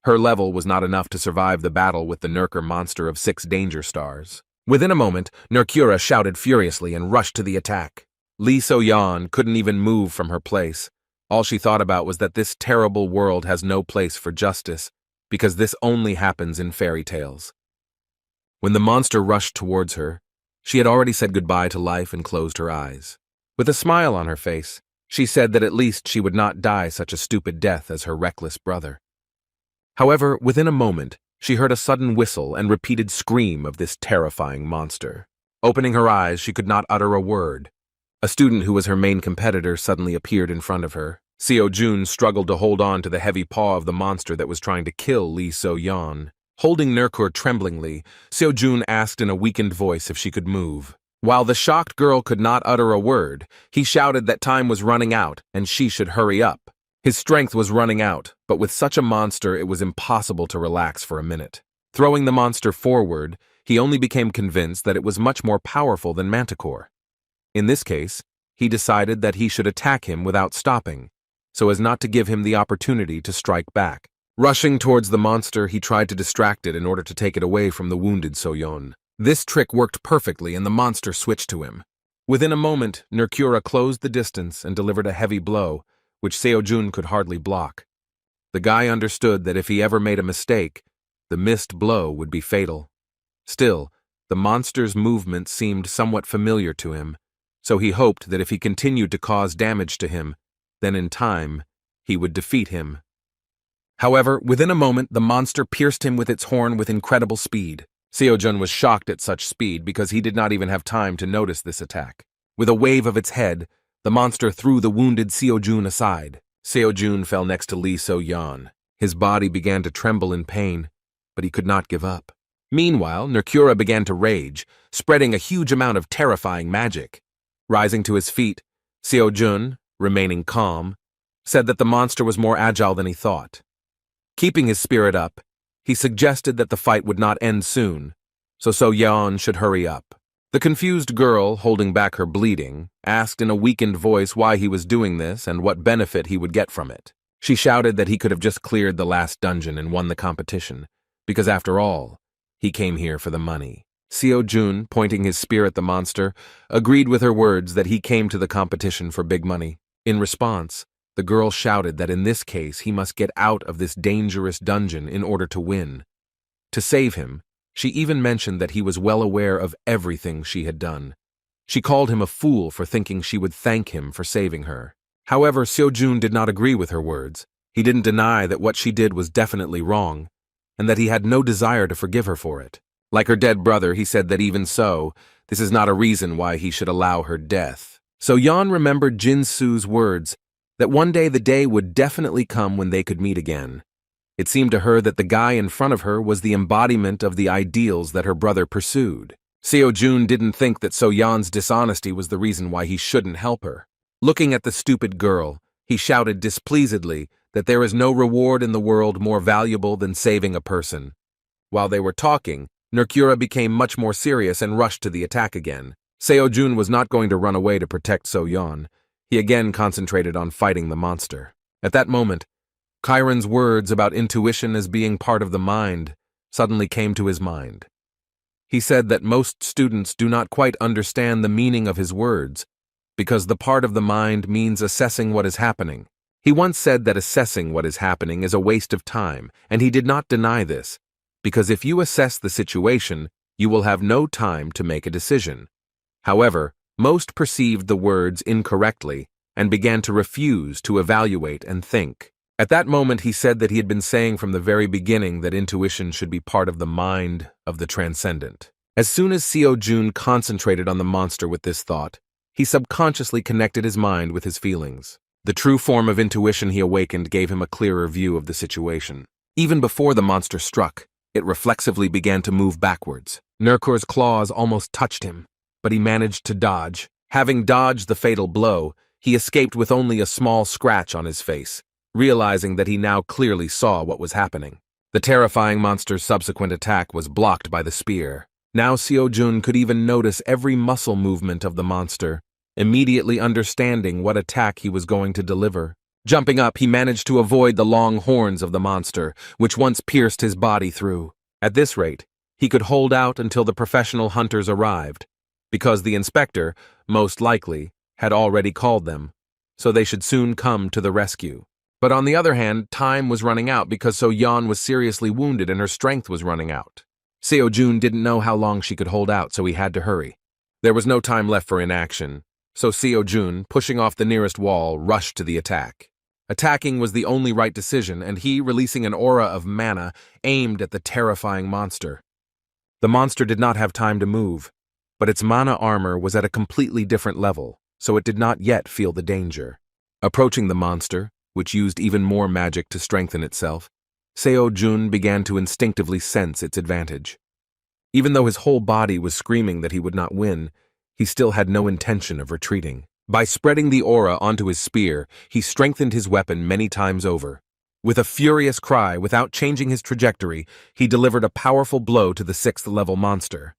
Her level was not enough to survive the battle with the Nurker monster of 6 danger stars. Within a moment, Nurkura shouted furiously and rushed to the attack. Lee So-yeon couldn't even move from her place. All she thought about was that this terrible world has no place for justice, because this only happens in fairy tales. When the monster rushed towards her, she had already said goodbye to life and closed her eyes. With a smile on her face, she said that at least she would not die such a stupid death as her reckless brother. However, within a moment, she heard a sudden whistle and repeated scream of this terrifying monster. Opening her eyes, she could not utter a word. A student who was her main competitor suddenly appeared in front of her. Seo-jun struggled to hold on to the heavy paw of the monster that was trying to kill Lee So-yeon. Holding Nurkur tremblingly, Seo-jun asked in a weakened voice if she could move. While the shocked girl could not utter a word, he shouted that time was running out and she should hurry up. His strength was running out, but with such a monster it was impossible to relax for a minute. Throwing the monster forward, he only became convinced that it was much more powerful than Manticore. In this case, he decided that he should attack him without stopping, so as not to give him the opportunity to strike back. Rushing towards the monster, he tried to distract it in order to take it away from the wounded Soyeon. This trick worked perfectly and the monster switched to him. Within a moment, Mercura closed the distance and delivered a heavy blow, which Seojun could hardly block. The guy understood that if he ever made a mistake, the missed blow would be fatal. Still, the monster's movement seemed somewhat familiar to him, so he hoped that if he continued to cause damage to him, then in time, he would defeat him. However, within a moment, the monster pierced him with its horn with incredible speed. Seojun was shocked at such speed because he did not even have time to notice this attack. With a wave of its head, the monster threw the wounded Seojun aside. Seojun fell next to Lee So-yeon. His body began to tremble in pain, but he could not give up. Meanwhile, Mercura began to rage, spreading a huge amount of terrifying magic. Rising to his feet, Seojun, remaining calm, said that the monster was more agile than he thought. Keeping his spirit up, he suggested that the fight would not end soon, so So-yeon should hurry up. The confused girl, holding back her bleeding, asked in a weakened voice why he was doing this and what benefit he would get from it. She shouted that he could have just cleared the last dungeon and won the competition, because after all, he came here for the money. Seojun, pointing his spear at the monster, agreed with her words that he came to the competition for big money. In response, the girl shouted that in this case he must get out of this dangerous dungeon in order to win. To save him, she even mentioned that he was well aware of everything she had done. She called him a fool for thinking she would thank him for saving her. However, Seojun did not agree with her words. He didn't deny that what she did was definitely wrong, and that he had no desire to forgive her for it. Like her dead brother, he said that even so, this is not a reason why he should allow her death. So-yeon remembered Jin-soo's words, that one day the day would definitely come when they could meet again. It seemed to her that the guy in front of her was the embodiment of the ideals that her brother pursued. Seojun didn't think that So-yeon's dishonesty was the reason why he shouldn't help her. Looking at the stupid girl, he shouted displeasedly that there is no reward in the world more valuable than saving a person. While they were talking, Mercura became much more serious and rushed to the attack again. Seojun was not going to run away to protect So-yeon. He again concentrated on fighting the monster. At that moment, Chiron's words about intuition as being part of the mind suddenly came to his mind. He said that most students do not quite understand the meaning of his words because the part of the mind means assessing what is happening. He once said that assessing what is happening is a waste of time, and he did not deny this, because if you assess the situation, you will have no time to make a decision. However, most perceived the words incorrectly and began to refuse to evaluate and think. At that moment, he said that he had been saying from the very beginning that intuition should be part of the mind of the transcendent. As soon as Seojun concentrated on the monster with this thought, he subconsciously connected his mind with his feelings. The true form of intuition he awakened gave him a clearer view of the situation. Even before the monster struck, it reflexively began to move backwards. Mercura's claws almost touched him, but he managed to dodge. Having dodged the fatal blow, he escaped with only a small scratch on his face, realizing that he now clearly saw what was happening. The terrifying monster's subsequent attack was blocked by the spear. Now Seojun could even notice every muscle movement of the monster, immediately understanding what attack he was going to deliver. Jumping up, he managed to avoid the long horns of the monster, which once pierced his body through. At this rate, he could hold out until the professional hunters arrived, because the inspector, most likely, had already called them, so they should soon come to the rescue. But on the other hand, time was running out because So-yeon was seriously wounded and her strength was running out. Seojun didn't know how long she could hold out, so he had to hurry. There was no time left for inaction, so Seojun, pushing off the nearest wall, rushed to the attack. Attacking was the only right decision, and he, releasing an aura of mana, aimed at the terrifying monster. The monster did not have time to move, but its mana armor was at a completely different level, so it did not yet feel the danger. Approaching the monster, which used even more magic to strengthen itself, Seojun began to instinctively sense its advantage. Even though his whole body was screaming that he would not win, he still had no intention of retreating. By spreading the aura onto his spear, he strengthened his weapon many times over. With a furious cry, without changing his trajectory, he delivered a powerful blow to the 6th-level monster.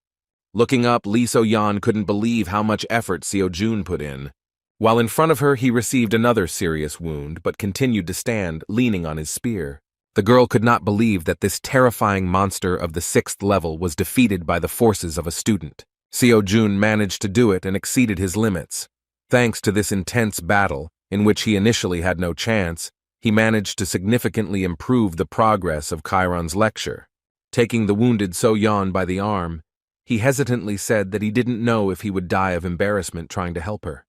Looking up, Lee So-yeon couldn't believe how much effort Seo-jun put in. While in front of her, he received another serious wound, but continued to stand, leaning on his spear. The girl could not believe that this terrifying monster of the 6th level was defeated by the forces of a student. Seo-jun managed to do it and exceeded his limits. Thanks to this intense battle, in which he initially had no chance, he managed to significantly improve the progress of Chiron's lecture. Taking the wounded So-yeon by the arm, he hesitantly said that he didn't know if he would die of embarrassment trying to help her.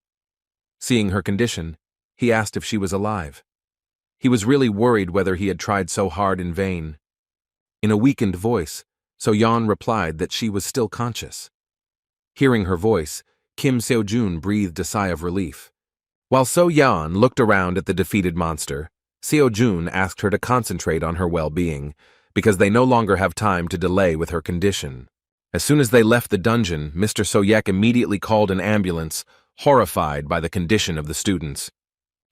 Seeing her condition, he asked if she was alive. He was really worried whether he had tried so hard in vain. In a weakened voice, So-yeon replied that she was still conscious. Hearing her voice, Kim Seo-jun breathed a sigh of relief. While So-yeon looked around at the defeated monster, Seo-jun asked her to concentrate on her well-being, because they no longer have time to delay with her condition. As soon as they left the dungeon, Mr. Soyek immediately called an ambulance, horrified by the condition of the students.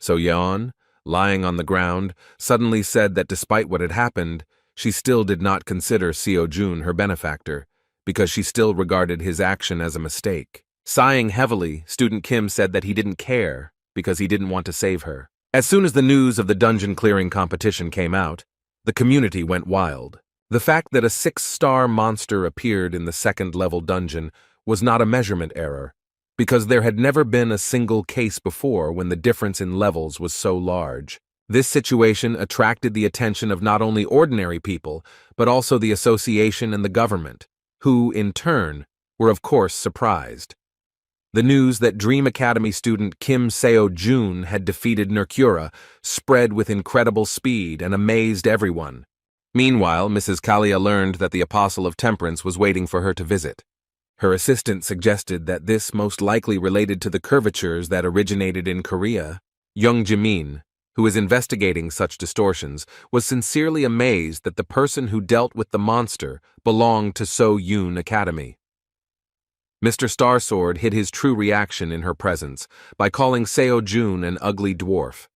So-yeon, lying on the ground, suddenly said that despite what had happened, she still did not consider Seo-jun her benefactor, because she still regarded his action as a mistake. Sighing heavily, student Kim said that he didn't care, because he didn't want to save her. As soon as the news of the dungeon-clearing competition came out, the community went wild. The fact that a 6-star monster appeared in the 2nd-level dungeon was not a measurement error, because there had never been a single case before when the difference in levels was so large. This situation attracted the attention of not only ordinary people, but also the association and the government, who, in turn, were of course surprised. The news that Dream Academy student Kim Seo-jun had defeated Nercura spread with incredible speed and amazed everyone. Meanwhile, Mrs. Kalia learned that the Apostle of Temperance was waiting for her to visit. Her assistant suggested that this most likely related to the curvatures that originated in Korea. Young Jimin, who is investigating such distortions, was sincerely amazed that the person who dealt with the monster belonged to So-yoon Academy. Mr. Starsword hid his true reaction in her presence by calling Seo-jun an ugly dwarf.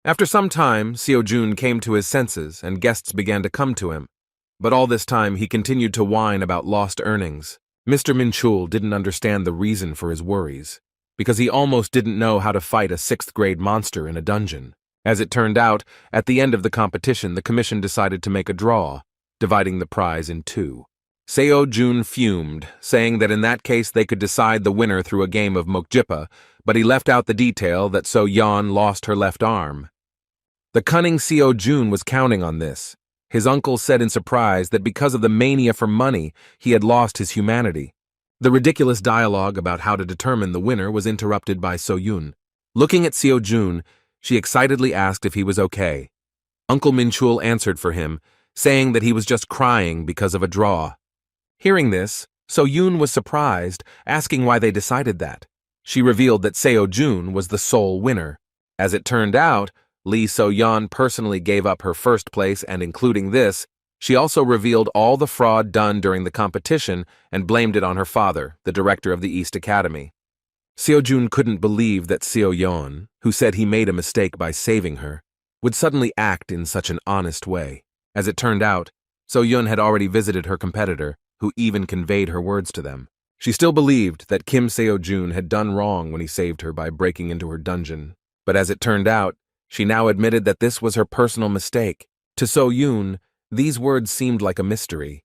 After some time, Seo-jun came to his senses and guests began to come to him. But all this time he continued to whine about lost earnings. Mr. Minchul didn't understand the reason for his worries, because he almost didn't know how to fight a 6th-grade monster in a dungeon. As it turned out, at the end of the competition, the commission decided to make a draw, dividing the prize in 2. Seo-jun fumed, saying that in that case they could decide the winner through a game of mokjipa, but he left out the detail that So-yeon lost her left arm. The cunning Seo-jun was counting on this. His uncle said in surprise that because of the mania for money, he had lost his humanity. The ridiculous dialogue about how to determine the winner was interrupted by So-yeon. Looking at Seo-jun, she excitedly asked if he was okay. Uncle Minchul answered for him, saying that he was just crying because of a draw. Hearing this, So-yeon was surprised, asking why they decided that. She revealed that Seo-jun was the sole winner. As it turned out, Lee So-yeon personally gave up her first place, and including this, she also revealed all the fraud done during the competition and blamed it on her father, the director of the East Academy. Seo-jun couldn't believe that Seo-yeon, who said he made a mistake by saving her, would suddenly act in such an honest way. As it turned out, So-yeon had already visited her competitor, who even conveyed her words to them. She still believed that Kim Seo-jun had done wrong when he saved her by breaking into her dungeon. But as it turned out, she now admitted that this was her personal mistake. To So-yeon, these words seemed like a mystery,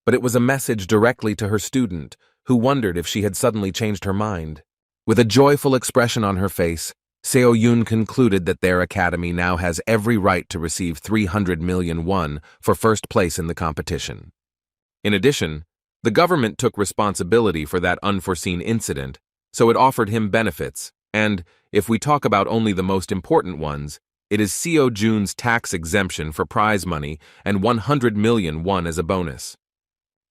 but it was a message directly to her student, who wondered if she had suddenly changed her mind. With a joyful expression on her face, Seo-yeon concluded that their academy now has every right to receive 300 million won for first place in the competition. In addition, the government took responsibility for that unforeseen incident, so it offered him benefits, and, if we talk about only the most important ones, it is Seo-jun's tax exemption for prize money and 100 million won as a bonus.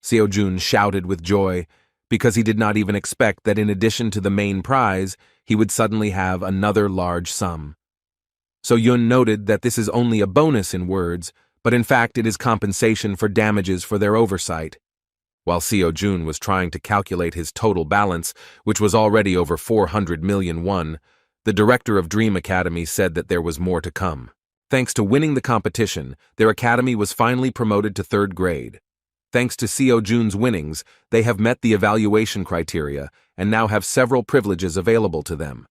Seo-jun shouted with joy, because he did not even expect that in addition to the main prize, he would suddenly have another large sum. So-yeon noted that this is only a bonus in words, but in fact it is compensation for damages for their oversight. While Seo-jun was trying to calculate his total balance, which was already over 400 million won, the director of Dream Academy said that there was more to come. Thanks to winning the competition, their academy was finally promoted to 3rd grade. Thanks to Seo Jun's winnings, they have met the evaluation criteria and now have several privileges available to them.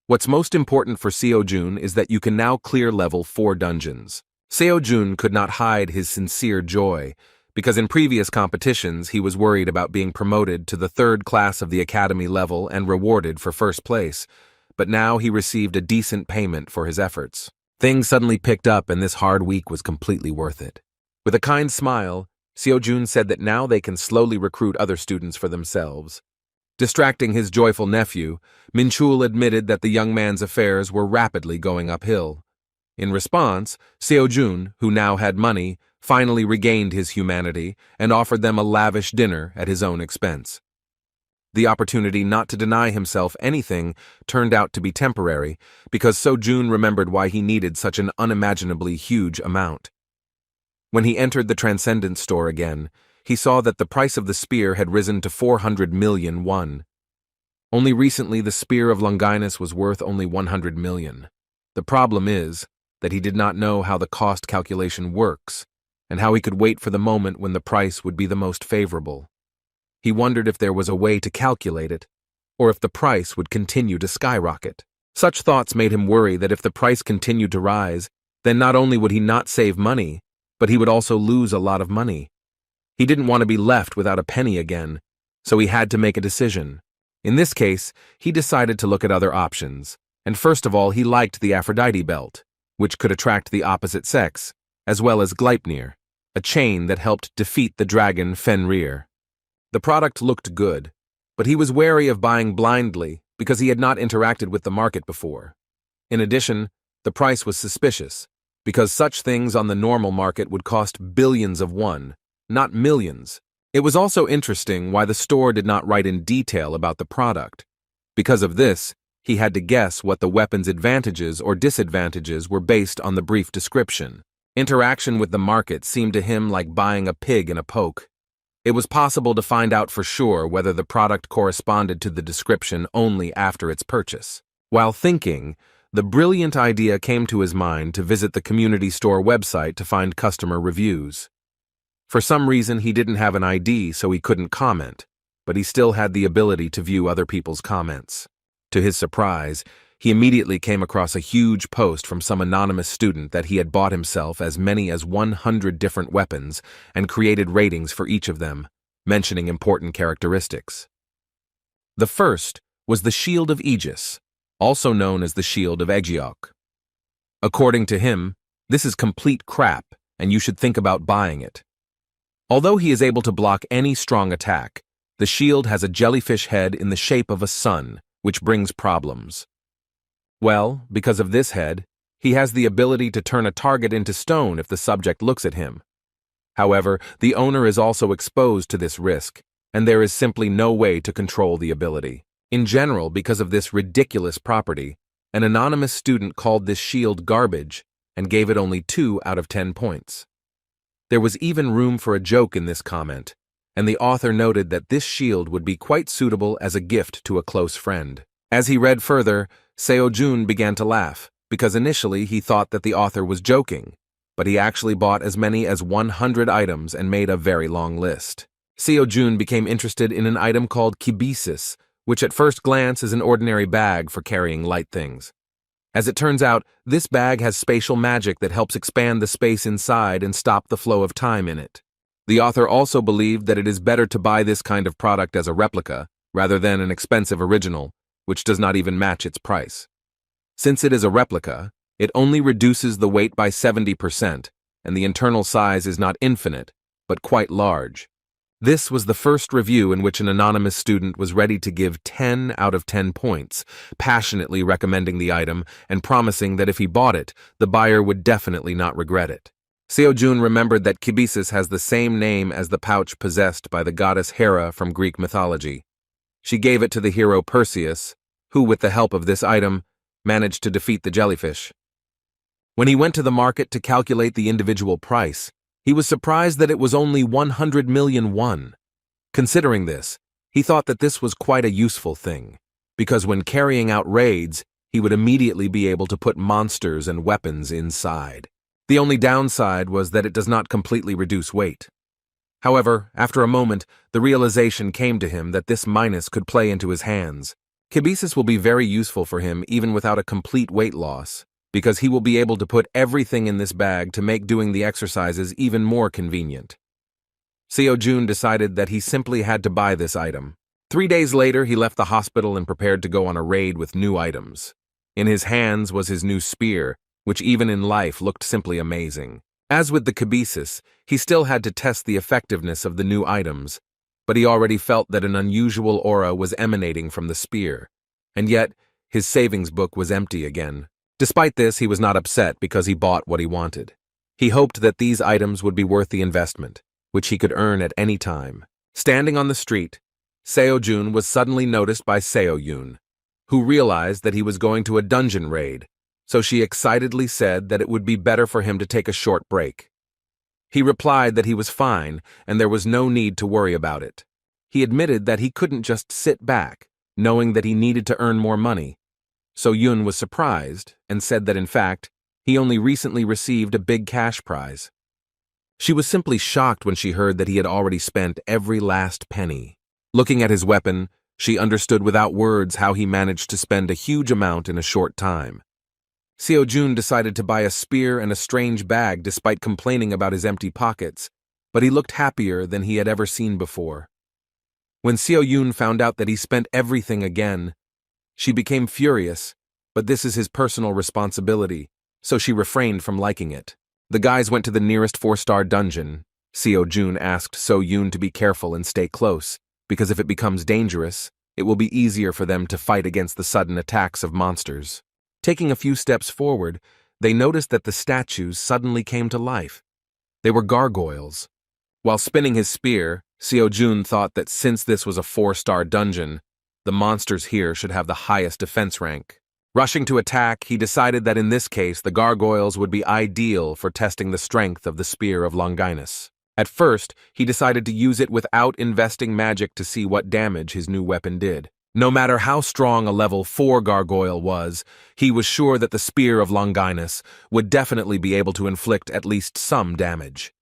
What's most important for Seo Jun is that you can now clear level 4 dungeons. Seo Jun could not hide his sincere joy, because in previous competitions he was worried about being promoted to the 3rd class of the academy level and rewarded for 1st place, but now he received a decent payment for his efforts. Things suddenly picked up and this hard week was completely worth it. With a kind smile, Seo Jun said that now they can slowly recruit other students for themselves. Distracting his joyful nephew, Minchul admitted that the young man's affairs were rapidly going uphill. In response, Seo Jun, who now had money, finally regained his humanity and offered them a lavish dinner at his own expense. The opportunity not to deny himself anything turned out to be temporary because Seo Jun remembered why he needed such an unimaginably huge amount. When he entered the Transcendence store again, he saw that the price of the spear had risen to 400 million won. Only recently the spear of Longinus was worth only 100 million. The problem is that he did not know how the cost calculation works and how he could wait for the moment when the price would be the most favorable. He wondered if there was a way to calculate it, or if the price would continue to skyrocket. Such thoughts made him worry that if the price continued to rise, then not only would he not save money, but he would also lose a lot of money. He didn't want to be left without a penny again, so he had to make a decision. In this case, he decided to look at other options, and first of all he liked the Aphrodite belt, which could attract the opposite sex, as well as Gleipnir, a chain that helped defeat the dragon Fenrir. The product looked good, but he was wary of buying blindly because he had not interacted with the market before. In addition, the price was suspicious, because such things on the normal market would cost billions of won, not millions. It was also interesting why the store did not write in detail about the product. Because of this, he had to guess what the weapon's advantages or disadvantages were based on the brief description. Interaction with the market seemed to him like buying a pig in a poke. It was possible to find out for sure whether the product corresponded to the description only after its purchase. While thinking, the brilliant idea came to his mind to visit the community store website to find customer reviews. For some reason, he didn't have an ID, so he couldn't comment, but he still had the ability to view other people's comments. To his surprise, he immediately came across a huge post from some anonymous student that he had bought himself as many as 100 different weapons and created ratings for each of them, mentioning important characteristics. The first was the Shield of Aegis, also known as the Shield of Aeggiok. According to him, this is complete crap, and you should think about buying it. Although he is able to block any strong attack, the shield has a jellyfish head in the shape of a sun, which brings problems. Well, because of this head, he has the ability to turn a target into stone if the subject looks at him. However, the owner is also exposed to this risk, and there is simply no way to control the ability. In general, because of this ridiculous property, an anonymous student called this shield garbage and gave it only 2 out of 10 points. There was even room for a joke in this comment, and the author noted that this shield would be quite suitable as a gift to a close friend. As he read further, Seo Jun began to laugh, because initially he thought that the author was joking, but he actually bought as many as 100 items and made a very long list. Seo Jun became interested in an item called kibisis, which at first glance is an ordinary bag for carrying light things. As it turns out, this bag has spatial magic that helps expand the space inside and stop the flow of time in it. The author also believed that it is better to buy this kind of product as a replica, rather than an expensive original, which does not even match its price. Since it is a replica, it only reduces the weight by 70%, and the internal size is not infinite, but quite large. This was the first review in which an anonymous student was ready to give 10 out of 10 points, passionately recommending the item and promising that if he bought it, the buyer would definitely not regret it. Seo Jun remembered that kibisis has the same name as the pouch possessed by the goddess Hera from Greek mythology. She gave it to the hero Perseus, who, with the help of this item, managed to defeat the jellyfish. When he went to the market to calculate the individual price, he was surprised that it was only 100 million won. Considering this, he thought that this was quite a useful thing, because when carrying out raids, he would immediately be able to put monsters and weapons inside. The only downside was that it does not completely reduce weight. However, after a moment, the realization came to him that this minus could play into his hands. Kibisis will be very useful for him even without a complete weight loss, because he will be able to put everything in this bag to make doing the exercises even more convenient. Seo-jun decided that he simply had to buy this item. 3 days later, he left the hospital and prepared to go on a raid with new items. In his hands was his new spear, which even in life looked simply amazing. As with the Kibisis, he still had to test the effectiveness of the new items, but he already felt that an unusual aura was emanating from the spear. And yet, his savings book was empty again. Despite this, he was not upset because he bought what he wanted. He hoped that these items would be worth the investment, which he could earn at any time. Standing on the street, Seo-jun was suddenly noticed by Seo-yoon, who realized that he was going to a dungeon raid, so she excitedly said that it would be better for him to take a short break. He replied that he was fine and there was no need to worry about it. He admitted that he couldn't just sit back, knowing that he needed to earn more money. So Yoon was surprised and said that in fact, he only recently received a big cash prize. She was simply shocked when she heard that he had already spent every last penny. Looking at his weapon, she understood without words how he managed to spend a huge amount in a short time. Seo-jun decided to buy a spear and a strange bag despite complaining about his empty pockets, but he looked happier than he had ever seen before. When Seo-yoon found out that he spent everything again, she became furious, but this is his personal responsibility, so she refrained from liking it. The guys went to the nearest 4-star dungeon. Seo-jun asked So-yoon to be careful and stay close, because if it becomes dangerous, it will be easier for them to fight against the sudden attacks of monsters. Taking a few steps forward, they noticed that the statues suddenly came to life. They were gargoyles. While spinning his spear, Seo-jun thought that since this was a 4-star dungeon, the monsters here should have the highest defense rank. Rushing to attack, he decided that in this case the gargoyles would be ideal for testing the strength of the Spear of Longinus. At first, he decided to use it without investing magic to see what damage his new weapon did. No matter how strong a level 4 gargoyle was, he was sure that the Spear of Longinus would definitely be able to inflict at least some damage.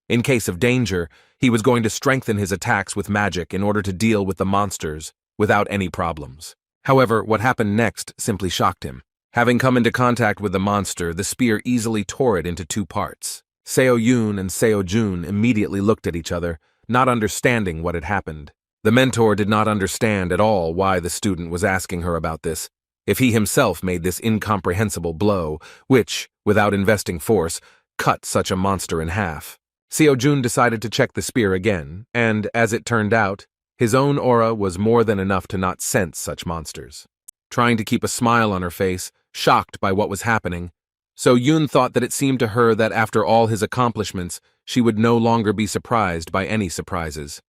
In case of danger, he was going to strengthen his attacks with magic in order to deal with the monsters without any problems. However, what happened next simply shocked him. Having come into contact with the monster, the spear easily tore it into 2 parts. Seo-yoon and Seo-jun immediately looked at each other, not understanding what had happened. The mentor did not understand at all why the student was asking her about this, if he himself made this incomprehensible blow, which, without investing force, cut such a monster in half. Seo-jun decided to check the spear again, and, as it turned out, his own aura was more than enough to not sense such monsters. Trying to keep a smile on her face, shocked by what was happening, So-yoon thought that it seemed to her that after all his accomplishments, she would no longer be surprised by any surprises.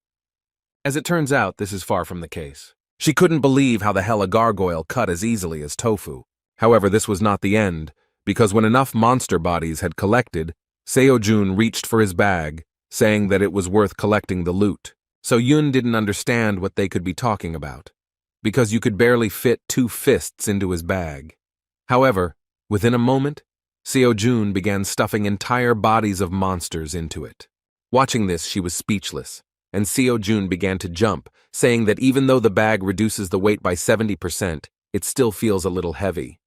As it turns out, this is far from the case. She couldn't believe how the hell a gargoyle cut as easily as tofu. However, this was not the end, because when enough monster bodies had collected, Seo-jun reached for his bag, saying that it was worth collecting the loot. So-yoon didn't understand what they could be talking about, because you could barely fit 2 fists into his bag. However, within a moment, Seo-jun began stuffing entire bodies of monsters into it. Watching this, she was speechless, and Seo-jun began to jump, saying that even though the bag reduces the weight by 70%, it still feels a little heavy.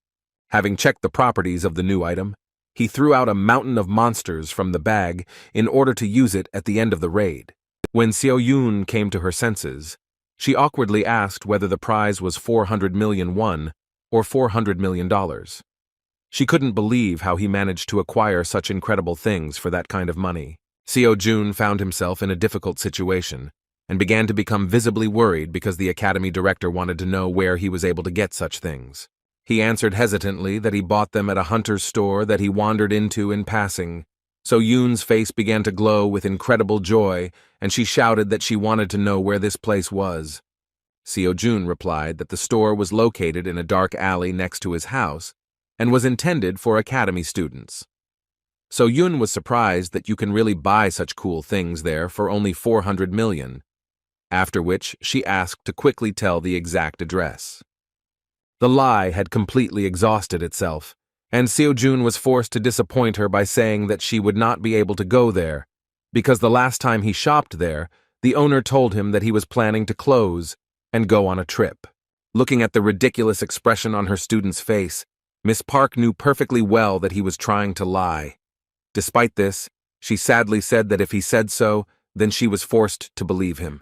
Having checked the properties of the new item, he threw out a mountain of monsters from the bag in order to use it at the end of the raid. When Seo-yoon came to her senses, she awkwardly asked whether the prize was 400 million won or $400 million. She couldn't believe how he managed to acquire such incredible things for that kind of money. Seo-jun found himself in a difficult situation and began to become visibly worried because the academy director wanted to know where he was able to get such things. He answered hesitantly that he bought them at a hunter's store that he wandered into in passing. So-yoon's face began to glow with incredible joy, and she shouted that she wanted to know where this place was. Seo-jun replied that the store was located in a dark alley next to his house and was intended for academy students. So-yoon was surprised that you can really buy such cool things there for only 400 million, after which she asked to quickly tell the exact address. The lie had completely exhausted itself, and Seo-jun was forced to disappoint her by saying that she would not be able to go there, because the last time he shopped there, the owner told him that he was planning to close and go on a trip. Looking at the ridiculous expression on her student's face, Miss Park knew perfectly well that he was trying to lie. Despite this, she sadly said that if he said so, then she was forced to believe him.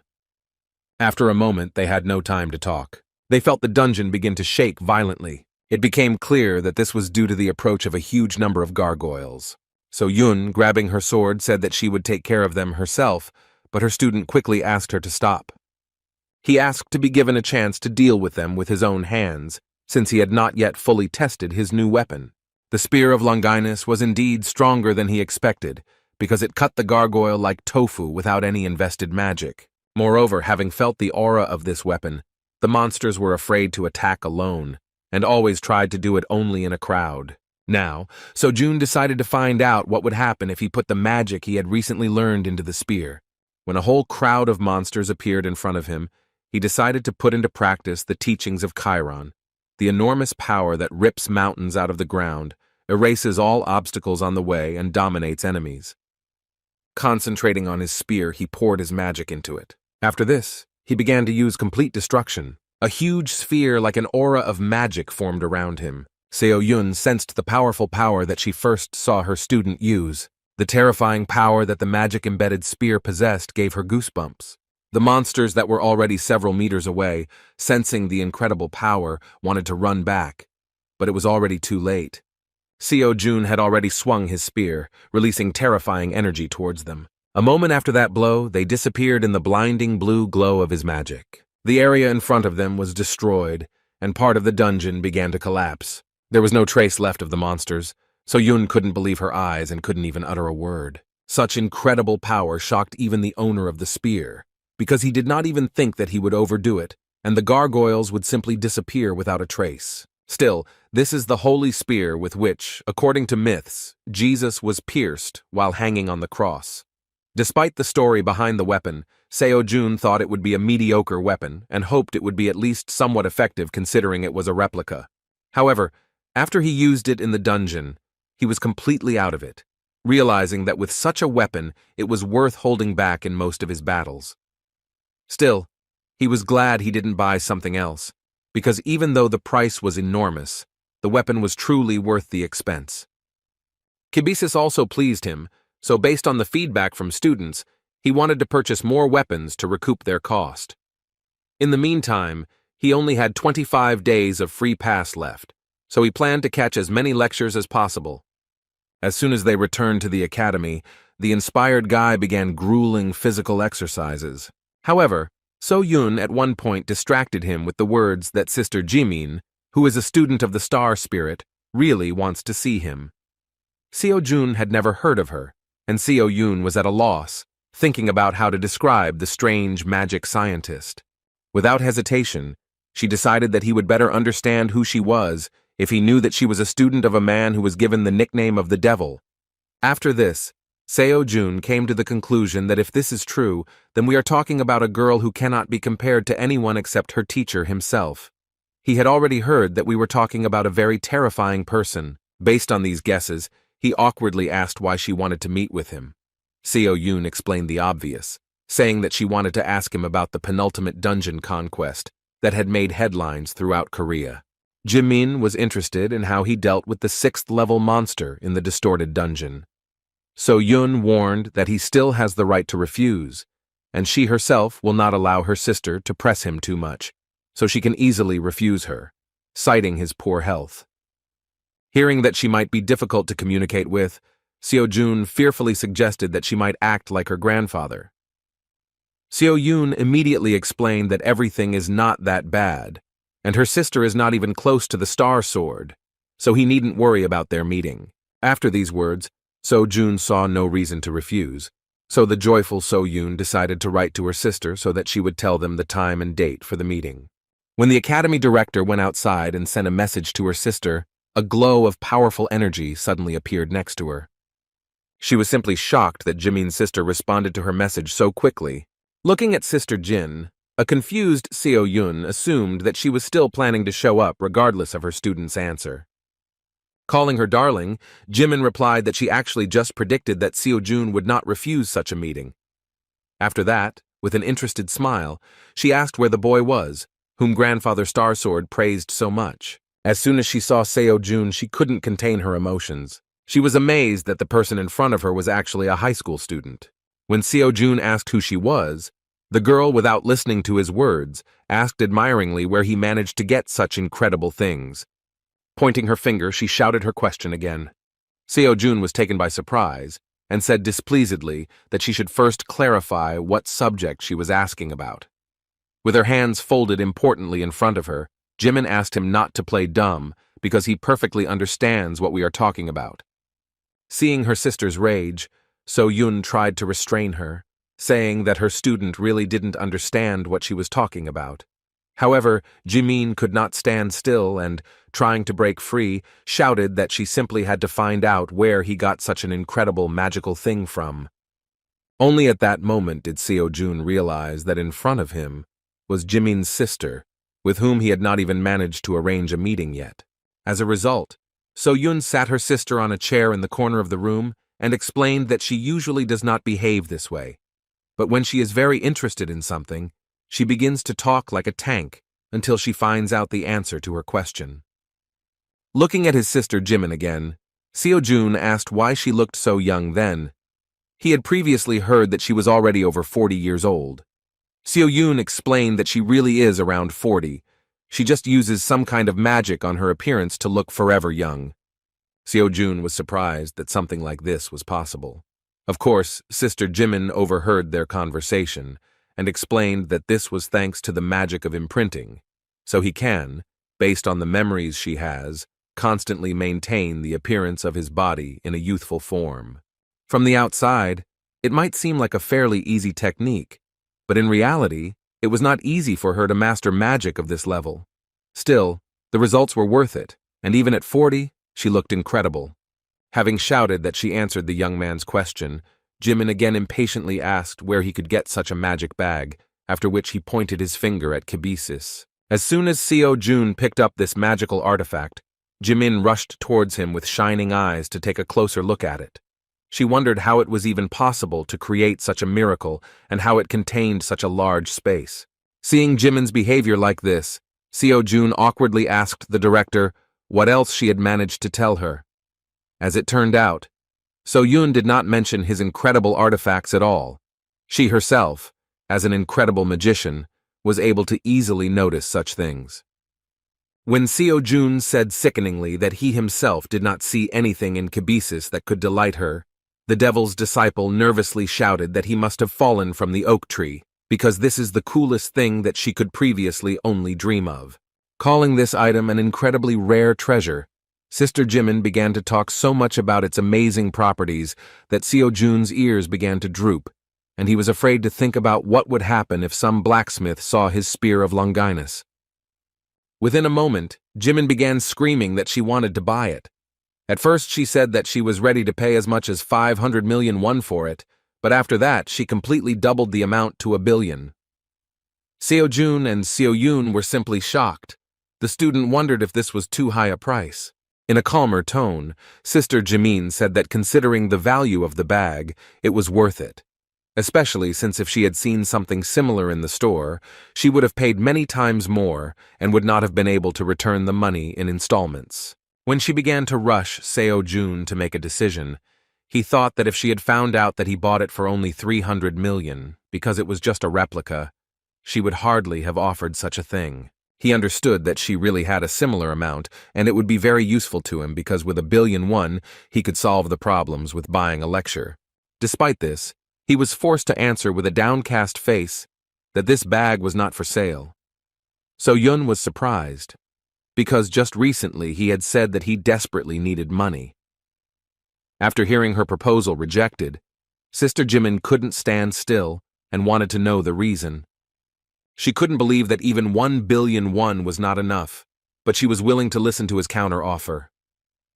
After a moment, they had no time to talk. They felt the dungeon begin to shake violently. It became clear that this was due to the approach of a huge number of gargoyles. So Yun, grabbing her sword, said that she would take care of them herself, but her student quickly asked her to stop. He asked to be given a chance to deal with them with his own hands, since he had not yet fully tested his new weapon. The Spear of Longinus was indeed stronger than he expected, because it cut the gargoyle like tofu without any invested magic. Moreover, having felt the aura of this weapon, the monsters were afraid to attack alone, and always tried to do it only in a crowd. Now, Seo-jun decided to find out what would happen if he put the magic he had recently learned into the spear. When a whole crowd of monsters appeared in front of him, he decided to put into practice the teachings of Chiron, the enormous power that rips mountains out of the ground, erases all obstacles on the way, and dominates enemies. Concentrating on his spear, he poured his magic into it. After this, he began to use complete destruction. A huge sphere like an aura of magic formed around him. Seo-jun sensed the powerful power that she first saw her student use. The terrifying power that the magic-embedded spear possessed gave her goosebumps. The monsters that were already several meters away, sensing the incredible power, wanted to run back. But it was already too late. Seo-jun had already swung his spear, releasing terrifying energy towards them. A moment after that blow, they disappeared in the blinding blue glow of his magic. The area in front of them was destroyed, and part of the dungeon began to collapse. There was no trace left of the monsters, so Yun couldn't believe her eyes and couldn't even utter a word. Such incredible power shocked even the owner of the spear, because he did not even think that he would overdo it, and the gargoyles would simply disappear without a trace. Still, this is the holy spear with which, according to myths, Jesus was pierced while hanging on the cross. Despite the story behind the weapon, Seo-jun thought it would be a mediocre weapon and hoped it would be at least somewhat effective considering it was a replica. However, after he used it in the dungeon, he was completely out of it, realizing that with such a weapon it was worth holding back in most of his battles. Still, he was glad he didn't buy something else, because even though the price was enormous, the weapon was truly worth the expense. Kibisis also pleased him, so based on the feedback from students, he wanted to purchase more weapons to recoup their cost. In the meantime, he only had 25 days of free pass left, so he planned to catch as many lectures as possible. As soon as they returned to the academy, the inspired guy began grueling physical exercises. However, So-yun at one point distracted him with the words that Sister Jimin, who is a student of the Star Spirit, really wants to see him. Seo-jun had never heard of her, and Seo-yun was at a loss, thinking about how to describe the strange magic scientist. Without hesitation, she decided that he would better understand who she was if he knew that she was a student of a man who was given the nickname of the Devil. After this, Seo-jun came to the conclusion that if this is true, then we are talking about a girl who cannot be compared to anyone except her teacher himself. He had already heard that we were talking about a very terrifying person. Based on these guesses, he awkwardly asked why she wanted to meet with him. Seo-yun explained the obvious, saying that she wanted to ask him about the penultimate dungeon conquest that had made headlines throughout Korea. Jimin was interested in how he dealt with the 6th-level monster in the distorted dungeon. So-yun warned that he still has the right to refuse, and she herself will not allow her sister to press him too much, so she can easily refuse her, citing his poor health. Hearing that she might be difficult to communicate with, Seo-jun fearfully suggested that she might act like her grandfather. Seo-yun immediately explained that everything is not that bad, and her sister is not even close to the Star Sword, so he needn't worry about their meeting. After these words, So-jun saw no reason to refuse, so the joyful So-yun decided to write to her sister so that she would tell them the time and date for the meeting. When the academy director went outside and sent a message to her sister, a glow of powerful energy suddenly appeared next to her. She was simply shocked that Jimin's sister responded to her message so quickly. Looking at Sister Jin, A confused Seo Yun assumed that she was still planning to show up regardless of her student's answer. Calling her darling, Jimin replied that she actually just predicted that Seo Jun would not refuse such a meeting. After that, with an interested smile, she asked where the boy was, whom Grandfather Starsword praised so much. As soon as she saw Seo Jun, she couldn't contain her emotions. She was amazed that the person in front of her was actually a high school student. When Seo Jun asked who she was, the girl, without listening to his words, asked admiringly where he managed to get such incredible things. Pointing her finger, she shouted her question again. Seo Jun was taken by surprise and said displeasedly that she should first clarify what subject she was asking about. With her hands folded importantly in front of her, Jimin asked him not to play dumb because he perfectly understands what we are talking about. Seeing her sister's rage, Seo Yun tried to restrain her, saying that her student really didn't understand what she was talking about. However, Jimin could not stand still and, trying to break free, shouted that she simply had to find out where he got such an incredible magical thing from. Only at that moment did Seo Jun realize that in front of him was Jimin's sister, with whom he had not even managed to arrange a meeting yet. As a result, Seo Yun sat her sister on a chair in the corner of the room and explained that she usually does not behave this way. But when she is very interested in something, she begins to talk like a tank until she finds out the answer to her question. Looking at his sister Jimin again, Seo Jun asked why she looked so young then. He had previously heard that she was already over 40 years old. Seo Yun explained that she really is around 40. She just uses some kind of magic on her appearance to look forever young. Seo Jun was surprised that something like this was possible. Of course, Sister Jimin overheard their conversation and explained that this was thanks to the magic of imprinting, so he can, based on the memories she has, constantly maintain the appearance of his body in a youthful form. From the outside, it might seem like a fairly easy technique, but in reality, it was not easy for her to master magic of this level. Still, the results were worth it, and even at 40, she looked incredible. Having shouted that she answered the young man's question, Jimin again impatiently asked where he could get such a magic bag, after which he pointed his finger at Kibisis. As soon as Seo Jun picked up this magical artifact, Jimin rushed towards him with shining eyes to take a closer look at it. She wondered how it was even possible to create such a miracle and how it contained such a large space. Seeing Jimin's behavior like this, Seo Jun awkwardly asked the director what else she had managed to tell her. As it turned out, Seo Yun did not mention his incredible artifacts at all. She herself, as an incredible magician, was able to easily notice such things. When Seo Jun said sickeningly that he himself did not see anything in Kibisis that could delight her, the devil's disciple nervously shouted that he must have fallen from the oak tree, because this is the coolest thing that she could previously only dream of. Calling this item an incredibly rare treasure, Sister Jimin began to talk so much about its amazing properties that Seo Jun's ears began to droop, and he was afraid to think about what would happen if some blacksmith saw his spear of Longinus. Within a moment, Jimin began screaming that she wanted to buy it. At first she said that she was ready to pay as much as 500 million won for it, but after that she completely doubled the amount to 1 billion. Seo Jun and Seo Yun were simply shocked. The student wondered if this was too high a price. In a calmer tone, Sister Jimin said that considering the value of the bag, it was worth it. Especially since if she had seen something similar in the store, she would have paid many times more and would not have been able to return the money in installments. When she began to rush Seo Jun to make a decision, he thought that if she had found out that he bought it for only 300 million, because it was just a replica, she would hardly have offered such a thing. He understood that she really had a similar amount, and it would be very useful to him because with 1 billion won, he could solve the problems with buying a lecture. Despite this, he was forced to answer with a downcast face that this bag was not for sale. So Yun was surprised, because just recently he had said that he desperately needed money. After hearing her proposal rejected, Sister Jimin couldn't stand still and wanted to know the reason. She couldn't believe that even 1 billion won was not enough, but she was willing to listen to his counter-offer.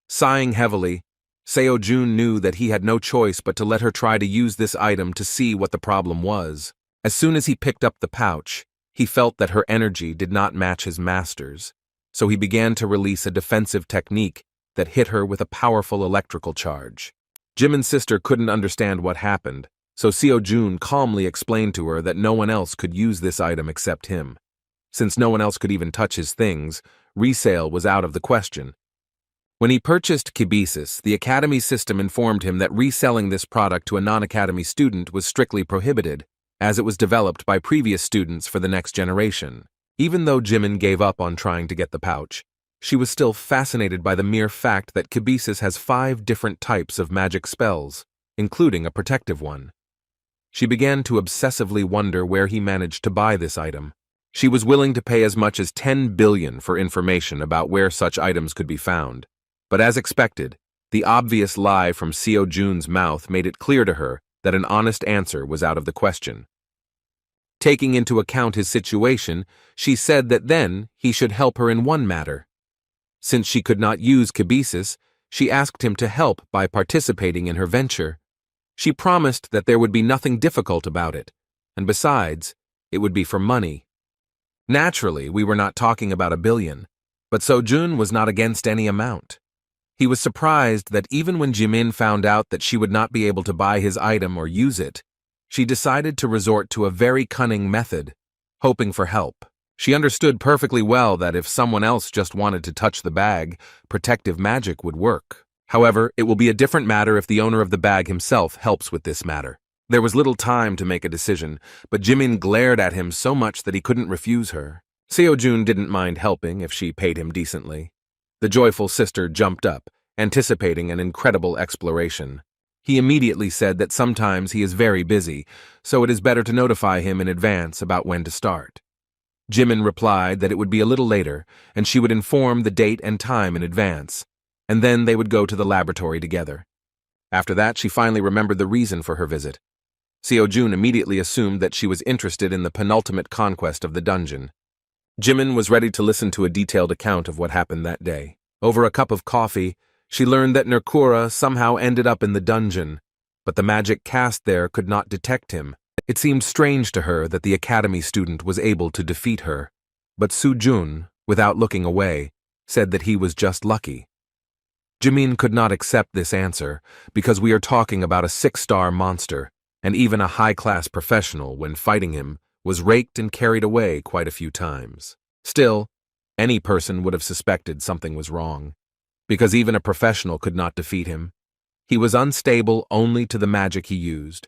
Sighing heavily, Seo Jun knew that he had no choice but to let her try to use this item to see what the problem was. As soon as he picked up the pouch, He felt that her energy did not match his master's, so he began to release a defensive technique that hit her with a powerful electrical charge. Jimin's sister couldn't understand what happened, so Seo-jun calmly explained to her that no one else could use this item except him. Since no one else could even touch his things, resale was out of the question. When he purchased Kibisis, the Academy system informed him that reselling this product to a non-Academy student was strictly prohibited, as it was developed by previous students for the next generation. Even though Jimin gave up on trying to get the pouch, she was still fascinated by the mere fact that Kibisis has 5 different types of magic spells, including a protective one. She began to obsessively wonder where he managed to buy this item. She was willing to pay as much as 10 billion for information about where such items could be found. But as expected, the obvious lie from Seo-jun's mouth made it clear to her that an honest answer was out of the question. Taking into account his situation, she said that then he should help her in one matter. Since she could not use Kibisis, she asked him to help by participating in her venture. She promised that there would be nothing difficult about it, and besides, it would be for money. Naturally, we were not talking about 1 billion, but Seo-jun was not against any amount. He was surprised that even when Jimin found out that she would not be able to buy his item or use it, she decided to resort to a very cunning method, hoping for help. She understood perfectly well that if someone else just wanted to touch the bag, protective magic would work. However, it will be a different matter if the owner of the bag himself helps with this matter. There was little time to make a decision, but Jimin glared at him so much that he couldn't refuse her. Seo-jun didn't mind helping if she paid him decently. The joyful sister jumped up, anticipating an incredible exploration. He immediately said that sometimes he is very busy, so it is better to notify him in advance about when to start. Jimin replied that it would be a little later, and she would inform the date and time in advance, and then they would go to the laboratory together. After that, she finally remembered the reason for her visit. Seo-jun immediately assumed that she was interested in the penultimate conquest of the dungeon. Jimin was ready to listen to a detailed account of what happened that day. Over a cup of coffee, she learned that Nerkura somehow ended up in the dungeon, but the magic cast there could not detect him. It seemed strange to her that the academy student was able to defeat her, but Seo-jun, without looking away, said that he was just lucky. Jimin could not accept this answer because we are talking about a 6-star monster, and even a high-class professional, when fighting him, was raked and carried away quite a few times. Still, any person would have suspected something was wrong, because even a professional could not defeat him. He was unstable only to the magic he used.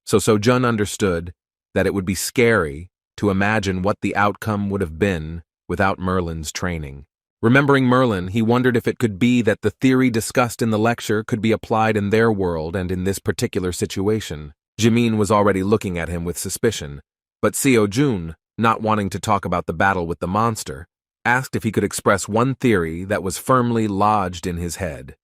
So Seo-jun understood that it would be scary to imagine what the outcome would have been without Merlin's training. Remembering Merlin, he wondered if it could be that the theory discussed in the lecture could be applied in their world and in this particular situation. Jimin was already looking at him with suspicion, but Seo-jun, not wanting to talk about the battle with the monster, asked if he could express one theory that was firmly lodged in his head.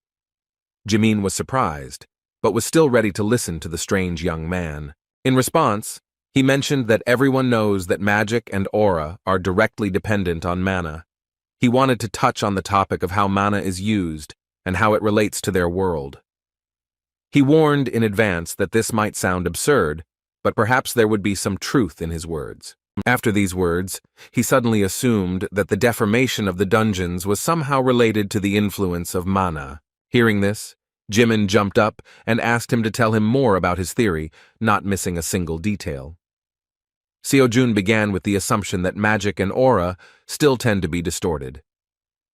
Jimin was surprised, but was still ready to listen to the strange young man. In response, he mentioned that everyone knows that magic and aura are directly dependent on mana. He wanted to touch on the topic of how mana is used and how it relates to their world. He warned in advance that this might sound absurd, but perhaps there would be some truth in his words. After these words, he suddenly assumed that the deformation of the dungeons was somehow related to the influence of mana. Hearing this, Jimin jumped up and asked him to tell him more about his theory, not missing a single detail. Seo-jun began with the assumption that magic and aura still tend to be distorted.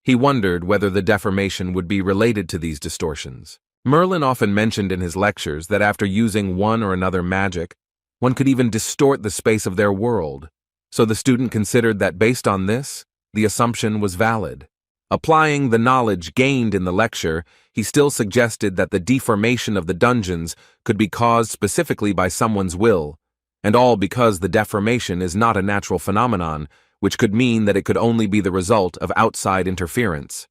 He wondered whether the deformation would be related to these distortions. Merlin often mentioned in his lectures that after using one or another magic, one could even distort the space of their world, so the student considered that based on this, the assumption was valid. Applying the knowledge gained in the lecture, he still suggested that the deformation of the dungeons could be caused specifically by someone's will, and all because the deformation is not a natural phenomenon, which could mean that it could only be the result of outside interference.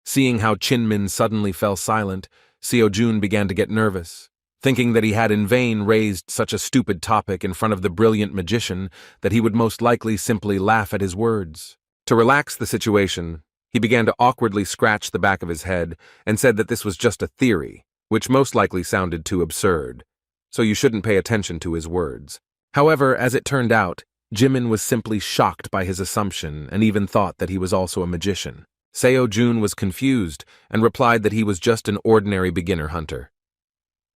Seeing how Chinmin suddenly fell silent, Seo-jun began to get nervous, thinking that he had in vain raised such a stupid topic in front of the brilliant magician that he would most likely simply laugh at his words. To relax the situation, he began to awkwardly scratch the back of his head and said that this was just a theory, which most likely sounded too absurd, so you shouldn't pay attention to his words. However, as it turned out, Jimin was simply shocked by his assumption and even thought that he was also a magician. Seo-jun was confused and replied that he was just an ordinary beginner hunter.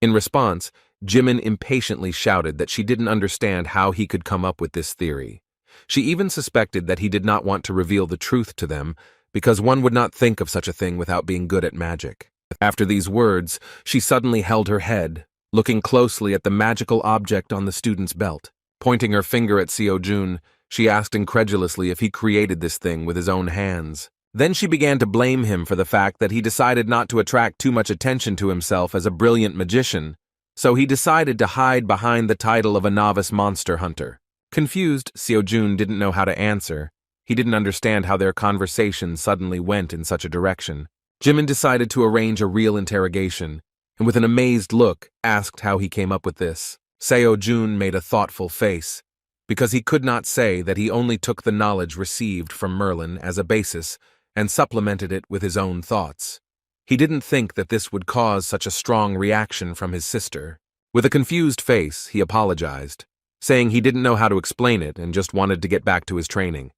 In response, Jimin impatiently shouted that she didn't understand how he could come up with this theory. She even suspected that he did not want to reveal the truth to them because one would not think of such a thing without being good at magic. After these words, she suddenly held her head, looking closely at the magical object on the student's belt. Pointing her finger at Seo-jun, she asked incredulously if he created this thing with his own hands. Then she began to blame him for the fact that he decided not to attract too much attention to himself as a brilliant magician, so he decided to hide behind the title of a novice monster hunter. Confused, Seo-jun didn't know how to answer. He didn't understand how their conversation suddenly went in such a direction. Jimin decided to arrange a real interrogation, and with an amazed look, asked how he came up with this. Seo-jun made a thoughtful face, because he could not say that he only took the knowledge received from Merlin as a basis and supplemented it with his own thoughts. He didn't think that this would cause such a strong reaction from his sister. With a confused face, he apologized, saying he didn't know how to explain it and just wanted to get back to his training.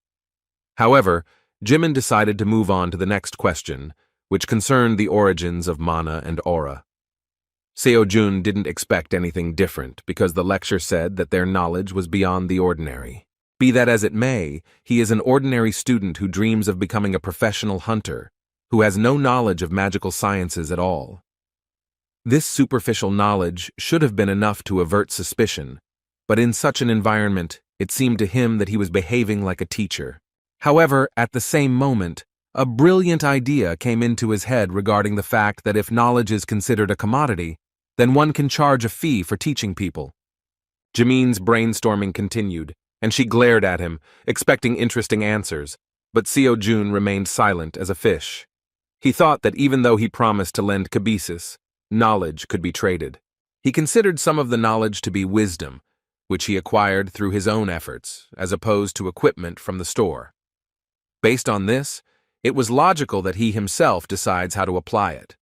However, Jimin decided to move on to the next question, which concerned the origins of mana and aura. Seo-jun didn't expect anything different because the lecture said that their knowledge was beyond the ordinary. Be that as it may, he is an ordinary student who dreams of becoming a professional hunter, who has no knowledge of magical sciences at all. This superficial knowledge should have been enough to avert suspicion, but in such an environment, it seemed to him that he was behaving like a teacher. However, at the same moment, a brilliant idea came into his head regarding the fact that if knowledge is considered a commodity, then one can charge a fee for teaching people. Jimin's brainstorming continued, and she glared at him, expecting interesting answers, but Seo-jun remained silent as a fish. He thought that even though he promised to lend kibisis, knowledge could be traded. He considered some of the knowledge to be wisdom, which he acquired through his own efforts, as opposed to equipment from the store. Based on this, it was logical that he himself decides how to apply it.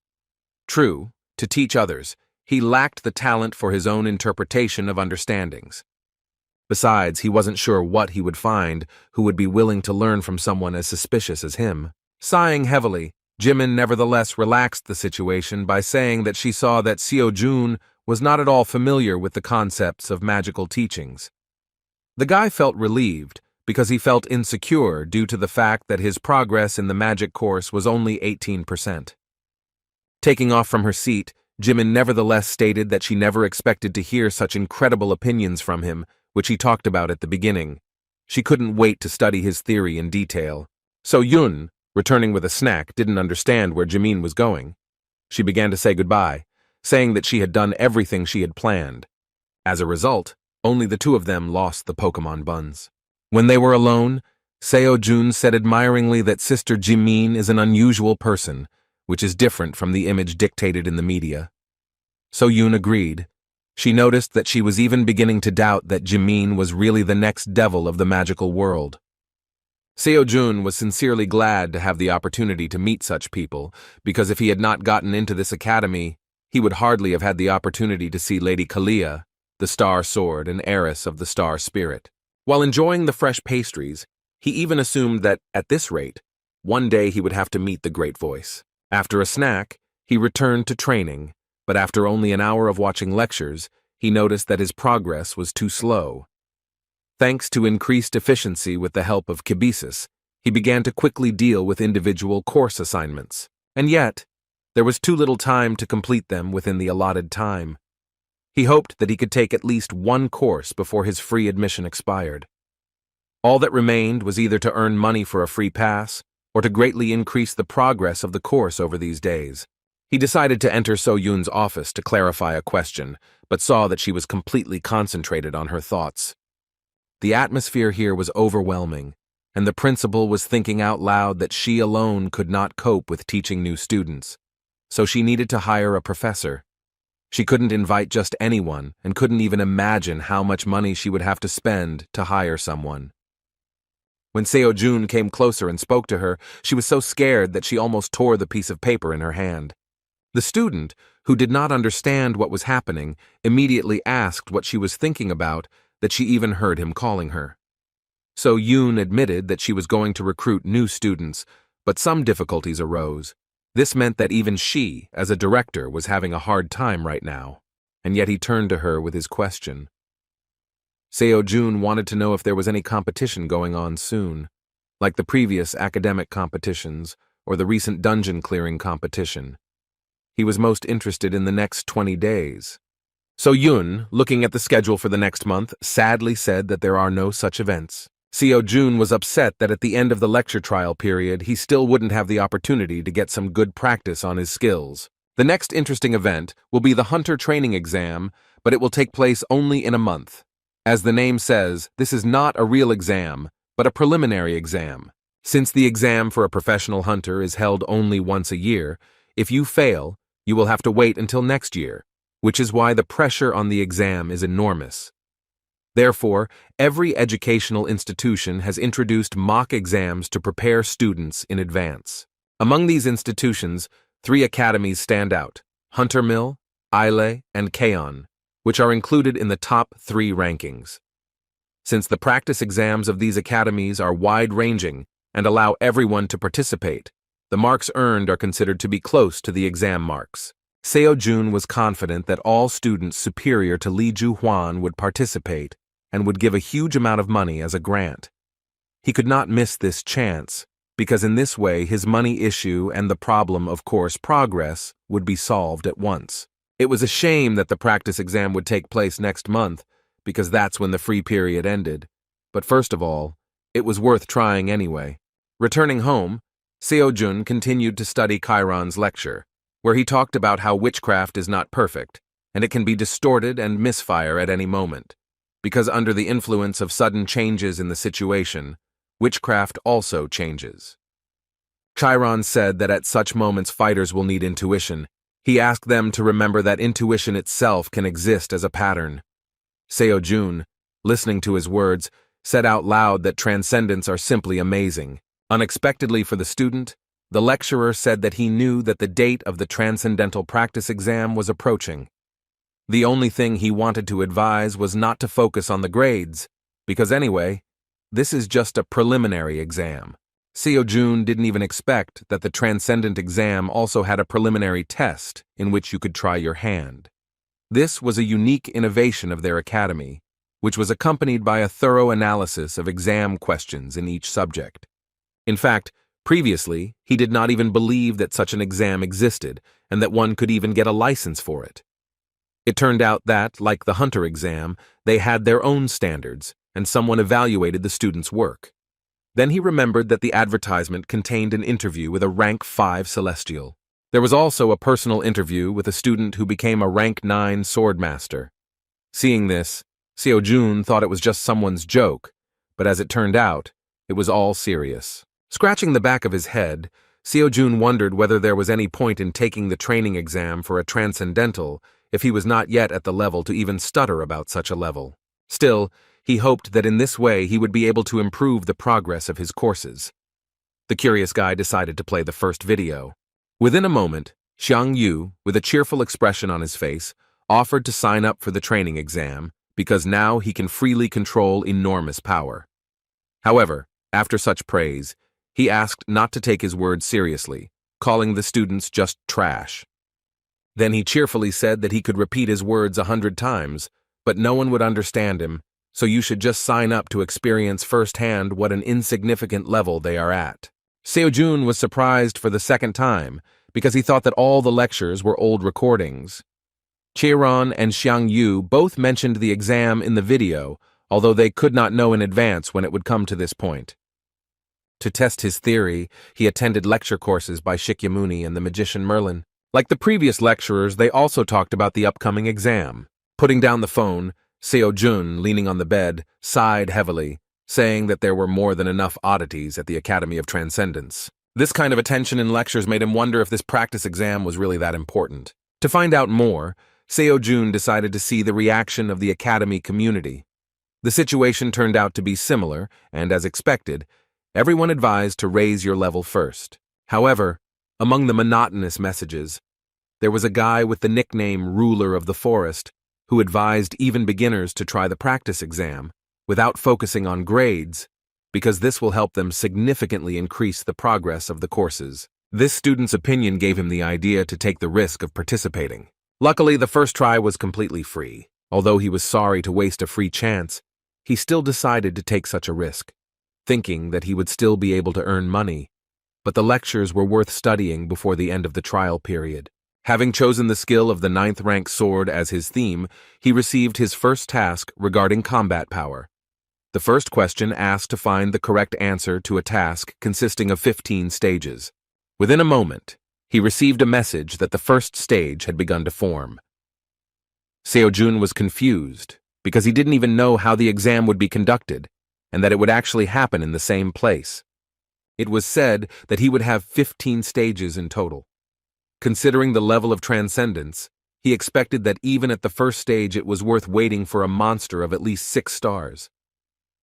True, to teach others, he lacked the talent for his own interpretation of understandings. Besides, he wasn't sure what he would find who would be willing to learn from someone as suspicious as him. Sighing heavily, Jimin nevertheless relaxed the situation by saying that she saw that Seo-jun was not at all familiar with the concepts of magical teachings. The guy felt relieved because he felt insecure due to the fact that his progress in the magic course was only 18%. Taking off from her seat, Jimin nevertheless stated that she never expected to hear such incredible opinions from him, which he talked about at the beginning. She couldn't wait to study his theory in detail. So Yun, returning with a snack, didn't understand where Jimin was going. She began to say goodbye, saying that she had done everything she had planned. As a result, only the two of them lost the Pokemon buns. When they were alone, Seo-jun said admiringly that Sister Jimin is an unusual person, which is different from the image dictated in the media. So Yun agreed. She noticed that she was even beginning to doubt that Jimin was really the next devil of the magical world. Seo-jun was sincerely glad to have the opportunity to meet such people, because if he had not gotten into this academy, he would hardly have had the opportunity to see Lady Kalia, the Star Sword and heiress of the Star Spirit. While enjoying the fresh pastries, he even assumed that, at this rate, one day he would have to meet the Great Voice. After a snack, he returned to training, but after only an hour of watching lectures, he noticed that his progress was too slow. Thanks to increased efficiency with the help of kibisis, he began to quickly deal with individual course assignments. And yet, there was too little time to complete them within the allotted time. He hoped that he could take at least one course before his free admission expired. All that remained was either to earn money for a free pass or to greatly increase the progress of the course over these days. He decided to enter So-yun's office to clarify a question, but saw that she was completely concentrated on her thoughts. The atmosphere here was overwhelming, and the principal was thinking out loud that she alone could not cope with teaching new students, so she needed to hire a professor. She couldn't invite just anyone and couldn't even imagine how much money she would have to spend to hire someone. When Seo-jun came closer and spoke to her, she was so scared that she almost tore the piece of paper in her hand. The student, who did not understand what was happening, immediately asked what she was thinking about, that she even heard him calling her. So Yoon admitted that she was going to recruit new students, but some difficulties arose. This meant that even she, as a director, was having a hard time right now, and yet he turned to her with his question. Seo-jun wanted to know if there was any competition going on soon, like the previous academic competitions or the recent dungeon clearing competition. He was most interested in the next 20 days. So Yoon, looking at the schedule for the next month, sadly said that there are no such events. Seo-jun was upset that at the end of the lecture trial period, he still wouldn't have the opportunity to get some good practice on his skills. The next interesting event will be the Hunter Training Exam, but it will take place only in a month. As the name says, this is not a real exam, but a preliminary exam. Since the exam for a professional hunter is held only once a year, if you fail, you will have to wait until next year, which is why the pressure on the exam is enormous. Therefore, every educational institution has introduced mock exams to prepare students in advance. Among these institutions, 3 academies stand out: Hunter Mill, Ile, and Kaon, which are included in the top 3 rankings. Since the practice exams of these academies are wide-ranging and allow everyone to participate, the marks earned are considered to be close to the exam marks. Seo-jun was confident that all students superior to Lee Ju-hwan would participate and would give a huge amount of money as a grant. He could not miss this chance, because in this way his money issue and the problem of course progress would be solved at once. It was a shame that the practice exam would take place next month, because that's when the free period ended. But first of all, it was worth trying anyway. Returning home, Seo-jun continued to study Chiron's lecture, where he talked about how witchcraft is not perfect, and it can be distorted and misfire at any moment. Because under the influence of sudden changes in the situation, witchcraft also changes. Chiron said that at such moments fighters will need intuition. He asked them to remember that intuition itself can exist as a pattern. Seo-jun, listening to his words, said out loud that transcendents are simply amazing. Unexpectedly for the student, the lecturer said that he knew that the date of the transcendental practice exam was approaching. The only thing he wanted to advise was not to focus on the grades, because anyway, this is just a preliminary exam. Seo-jun didn't even expect that the transcendent exam also had a preliminary test in which you could try your hand. This was a unique innovation of their academy, which was accompanied by a thorough analysis of exam questions in each subject. In fact, previously, he did not even believe that such an exam existed and that one could even get a license for it. It turned out that, like the Hunter exam, they had their own standards, and someone evaluated the student's work. Then he remembered that the advertisement contained an interview with a rank 5 celestial. There was also a personal interview with a student who became a rank 9 swordmaster. Seeing this, Seo-jun thought it was just someone's joke, but as it turned out, it was all serious. Scratching the back of his head, Seo-jun wondered whether there was any point in taking the training exam for a transcendental if he was not yet at the level to even stutter about such a level. Still, he hoped that in this way he would be able to improve the progress of his courses. The curious guy decided to play the first video. Within a moment, Xiang Yu, with a cheerful expression on his face, offered to sign up for the training exam because now he can freely control enormous power. However, after such praise, he asked not to take his words seriously, calling the students just trash. Then he cheerfully said that he could repeat his words 100 times, but no one would understand him, so you should just sign up to experience firsthand what an insignificant level they are at. Seo-jun was surprised for the second time, because he thought that all the lectures were old recordings. Chiron and Xiang Yu both mentioned the exam in the video, although they could not know in advance when it would come to this point. To test his theory, he attended lecture courses by Shakyamuni and the magician Merlin. Like the previous lecturers, they also talked about the upcoming exam. Putting down the phone, Seo-jun, leaning on the bed, sighed heavily, saying that there were more than enough oddities at the Academy of Transcendence. This kind of attention in lectures made him wonder if this practice exam was really that important. To find out more, Seo-jun decided to see the reaction of the Academy community. The situation turned out to be similar, and as expected, everyone advised to raise your level first. However, among the monotonous messages, there was a guy with the nickname Ruler of the Forest who advised even beginners to try the practice exam, without focusing on grades, because this will help them significantly increase the progress of the courses. This student's opinion gave him the idea to take the risk of participating. Luckily, the first try was completely free. Although he was sorry to waste a free chance, he still decided to take such a risk, thinking that he would still be able to earn money. But the lectures were worth studying before the end of the trial period. Having chosen the skill of the 9th rank sword as his theme, he received his first task regarding combat power. The first question asked to find the correct answer to a task consisting of 15 stages. Within a moment, he received a message that the first stage had begun to form. Seo-jun was confused because he didn't even know how the exam would be conducted and that it would actually happen in the same place. It was said that he would have 15 stages in total. Considering the level of transcendence, he expected that even at the first stage it was worth waiting for a monster of at least 6 stars.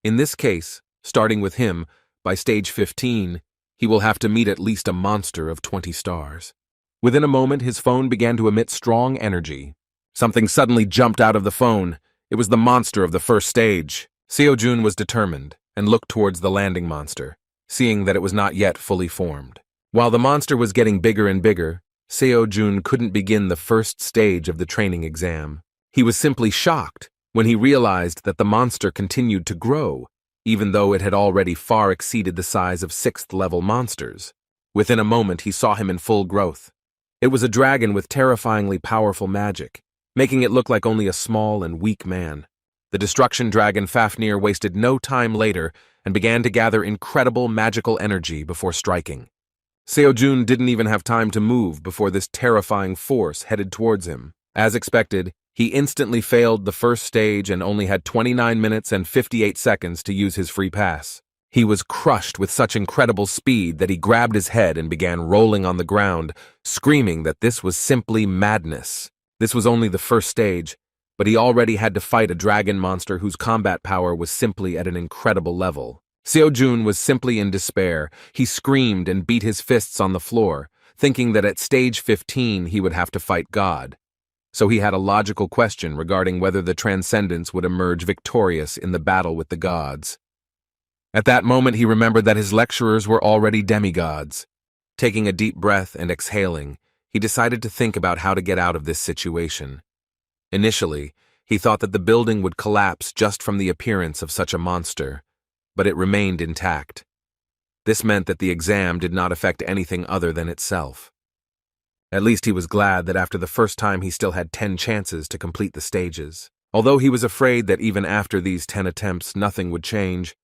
In this case, starting with him, by stage 15, he will have to meet at least a monster of 20 stars. Within a moment, his phone began to emit strong energy. Something suddenly jumped out of the phone. It was the monster of the first stage. Seo-jun was determined and looked towards the landing monster, seeing that it was not yet fully formed. While the monster was getting bigger and bigger, Seo-jun couldn't begin the first stage of the training exam. He was simply shocked when he realized that the monster continued to grow, even though it had already far exceeded the size of 6th-level monsters. Within a moment, he saw him in full growth. It was a dragon with terrifyingly powerful magic, making it look like only a small and weak man. The destruction dragon Fafnir wasted no time later and began to gather incredible magical energy before striking. Seo-jun didn't even have time to move before this terrifying force headed towards him. As expected, he instantly failed the first stage and only had 29 minutes and 58 seconds to use his free pass. He was crushed with such incredible speed that he grabbed his head and began rolling on the ground, screaming that this was simply madness. This was only the first stage, but he already had to fight a dragon monster whose combat power was simply at an incredible level. Seo-jun was simply in despair. He screamed and beat his fists on the floor, thinking that at stage 15 he would have to fight God. So he had a logical question regarding whether the Transcendence would emerge victorious in the battle with the gods. At that moment he remembered that his lecturers were already demigods. Taking a deep breath and exhaling, he decided to think about how to get out of this situation. Initially, he thought that the building would collapse just from the appearance of such a monster, but it remained intact. This meant that the exam did not affect anything other than itself. At least he was glad that after the first time he still had 10 chances to complete the stages. Although he was afraid that even after these 10 attempts nothing would change,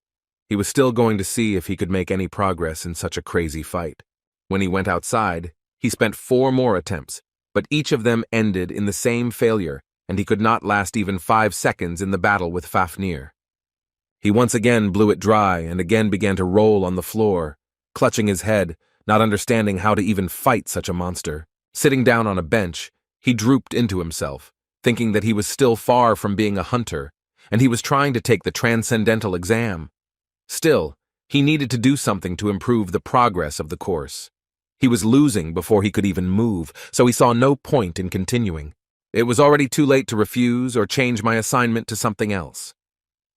he was still going to see if he could make any progress in such a crazy fight. When he went outside, he spent 4 more attempts, but each of them ended in the same failure, and he could not last even 5 seconds in the battle with Fafnir. He once again blew it dry and again began to roll on the floor, clutching his head, not understanding how to even fight such a monster. Sitting down on a bench, he drooped into himself, thinking that he was still far from being a hunter, and he was trying to take the transcendental exam. Still, he needed to do something to improve the progress of the course. He was losing before he could even move, so he saw no point in continuing. It was already too late to refuse or change my assignment to something else.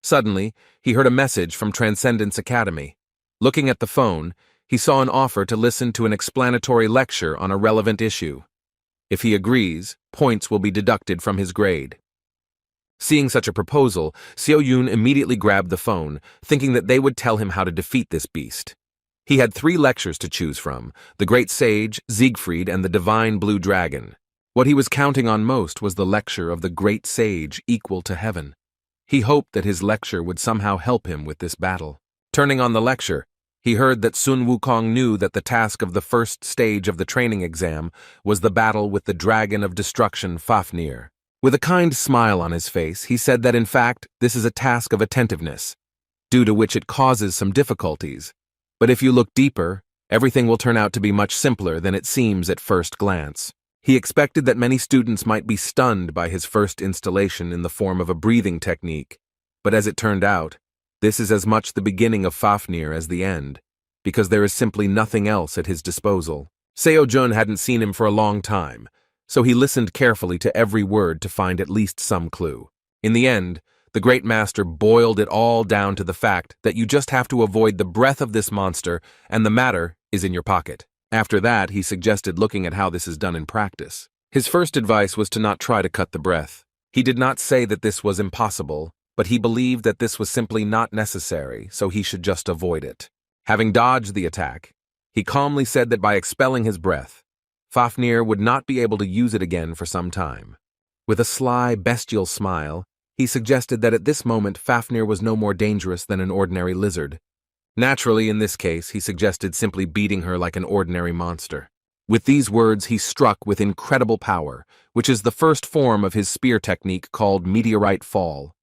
Suddenly, he heard a message from Transcendence Academy. Looking at the phone, he saw an offer to listen to an explanatory lecture on a relevant issue. If he agrees, points will be deducted from his grade. Seeing such a proposal, Seo-jun immediately grabbed the phone, thinking that they would tell him how to defeat this beast. He had 3 lectures to choose from: the Great Sage, Siegfried, and the Divine Blue Dragon. What he was counting on most was the lecture of the Great Sage equal to heaven. He hoped that his lecture would somehow help him with this battle. Turning on the lecture, he heard that Sun Wukong knew that the task of the first stage of the training exam was the battle with the Dragon of Destruction Fafnir. With a kind smile on his face, he said that in fact this is a task of attentiveness, due to which it causes some difficulties. But if you look deeper, everything will turn out to be much simpler than it seems at first glance. He expected that many students might be stunned by his first installation in the form of a breathing technique, but as it turned out, this is as much the beginning of Fafnir as the end, because there is simply nothing else at his disposal. Seo-jun hadn't seen him for a long time, so he listened carefully to every word to find at least some clue. In the end, The Great Master boiled it all down to the fact that you just have to avoid the breath of this monster, and the matter is in your pocket. After that, he suggested looking at how this is done in practice. His first advice was to not try to cut the breath. He did not say that this was impossible, but he believed that this was simply not necessary, so he should just avoid it. Having dodged the attack, he calmly said that by expelling his breath, Fafnir would not be able to use it again for some time. With a sly, bestial smile, he suggested that at this moment Fafnir was no more dangerous than an ordinary lizard. Naturally, in this case, he suggested simply beating her like an ordinary monster. With these words, he struck with incredible power, which is the first form of his spear technique called meteorite fall.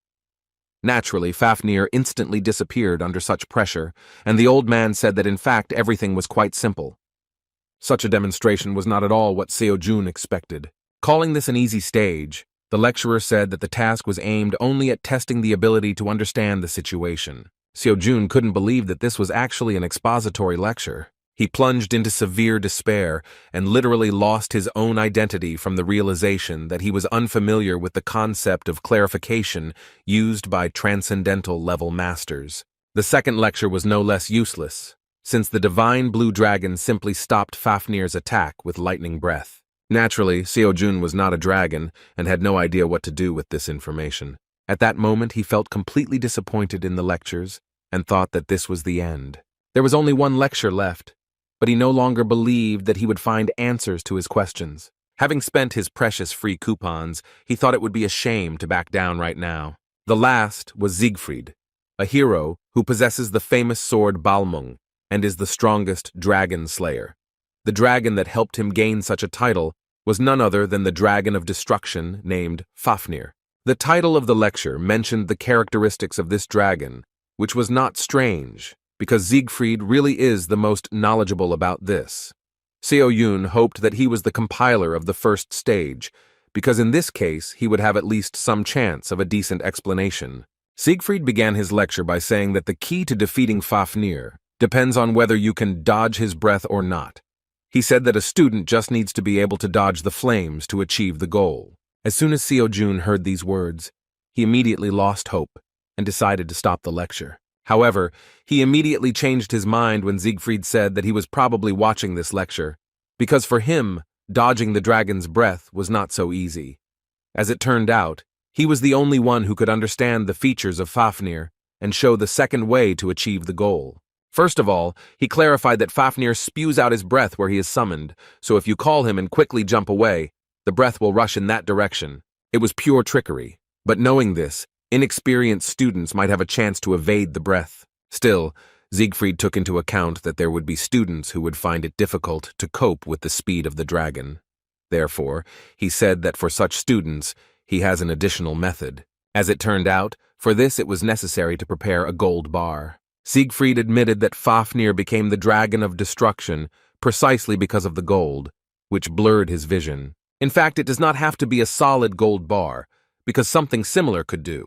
Naturally, Fafnir instantly disappeared under such pressure, and the old man said that in fact everything was quite simple. Such a demonstration was not at all what Seo-jun expected. Calling this an easy stage, the lecturer said that the task was aimed only at testing the ability to understand the situation. Seo-jun couldn't believe that this was actually an expository lecture. He plunged into severe despair and literally lost his own identity from the realization that he was unfamiliar with the concept of clarification used by transcendental-level masters. The second lecture was no less useless, since the divine blue dragon simply stopped Fafnir's attack with lightning breath. Naturally, Seo-jun was not a dragon and had no idea what to do with this information. At that moment, he felt completely disappointed in the lectures and thought that this was the end. There was only one lecture left, but he no longer believed that he would find answers to his questions. Having spent his precious free coupons, he thought it would be a shame to back down right now. The last was Siegfried, a hero who possesses the famous sword Balmung and is the strongest dragon slayer. The dragon that helped him gain such a title was none other than the dragon of destruction named Fafnir. The title of the lecture mentioned the characteristics of this dragon, which was not strange, because Siegfried really is the most knowledgeable about this. Seo-jun hoped that he was the compiler of the first stage, because in this case he would have at least some chance of a decent explanation. Siegfried began his lecture by saying that the key to defeating Fafnir depends on whether you can dodge his breath or not. He said that a student just needs to be able to dodge the flames to achieve the goal. As soon as Seo-jun heard these words, he immediately lost hope and decided to stop the lecture. However, he immediately changed his mind when Siegfried said that he was probably watching this lecture, because for him, dodging the dragon's breath was not so easy. As it turned out, he was the only one who could understand the features of Fafnir and show the second way to achieve the goal. First of all, he clarified that Fafnir spews out his breath where he is summoned, so if you call him and quickly jump away, the breath will rush in that direction. It was pure trickery, but knowing this, inexperienced students might have a chance to evade the breath. Still, Siegfried took into account that there would be students who would find it difficult to cope with the speed of the dragon. Therefore, he said that for such students, he has an additional method. As it turned out, for this it was necessary to prepare a gold bar. Siegfried admitted that Fafnir became the dragon of destruction precisely because of the gold, which blurred his vision. In fact, it does not have to be a solid gold bar, because something similar could do.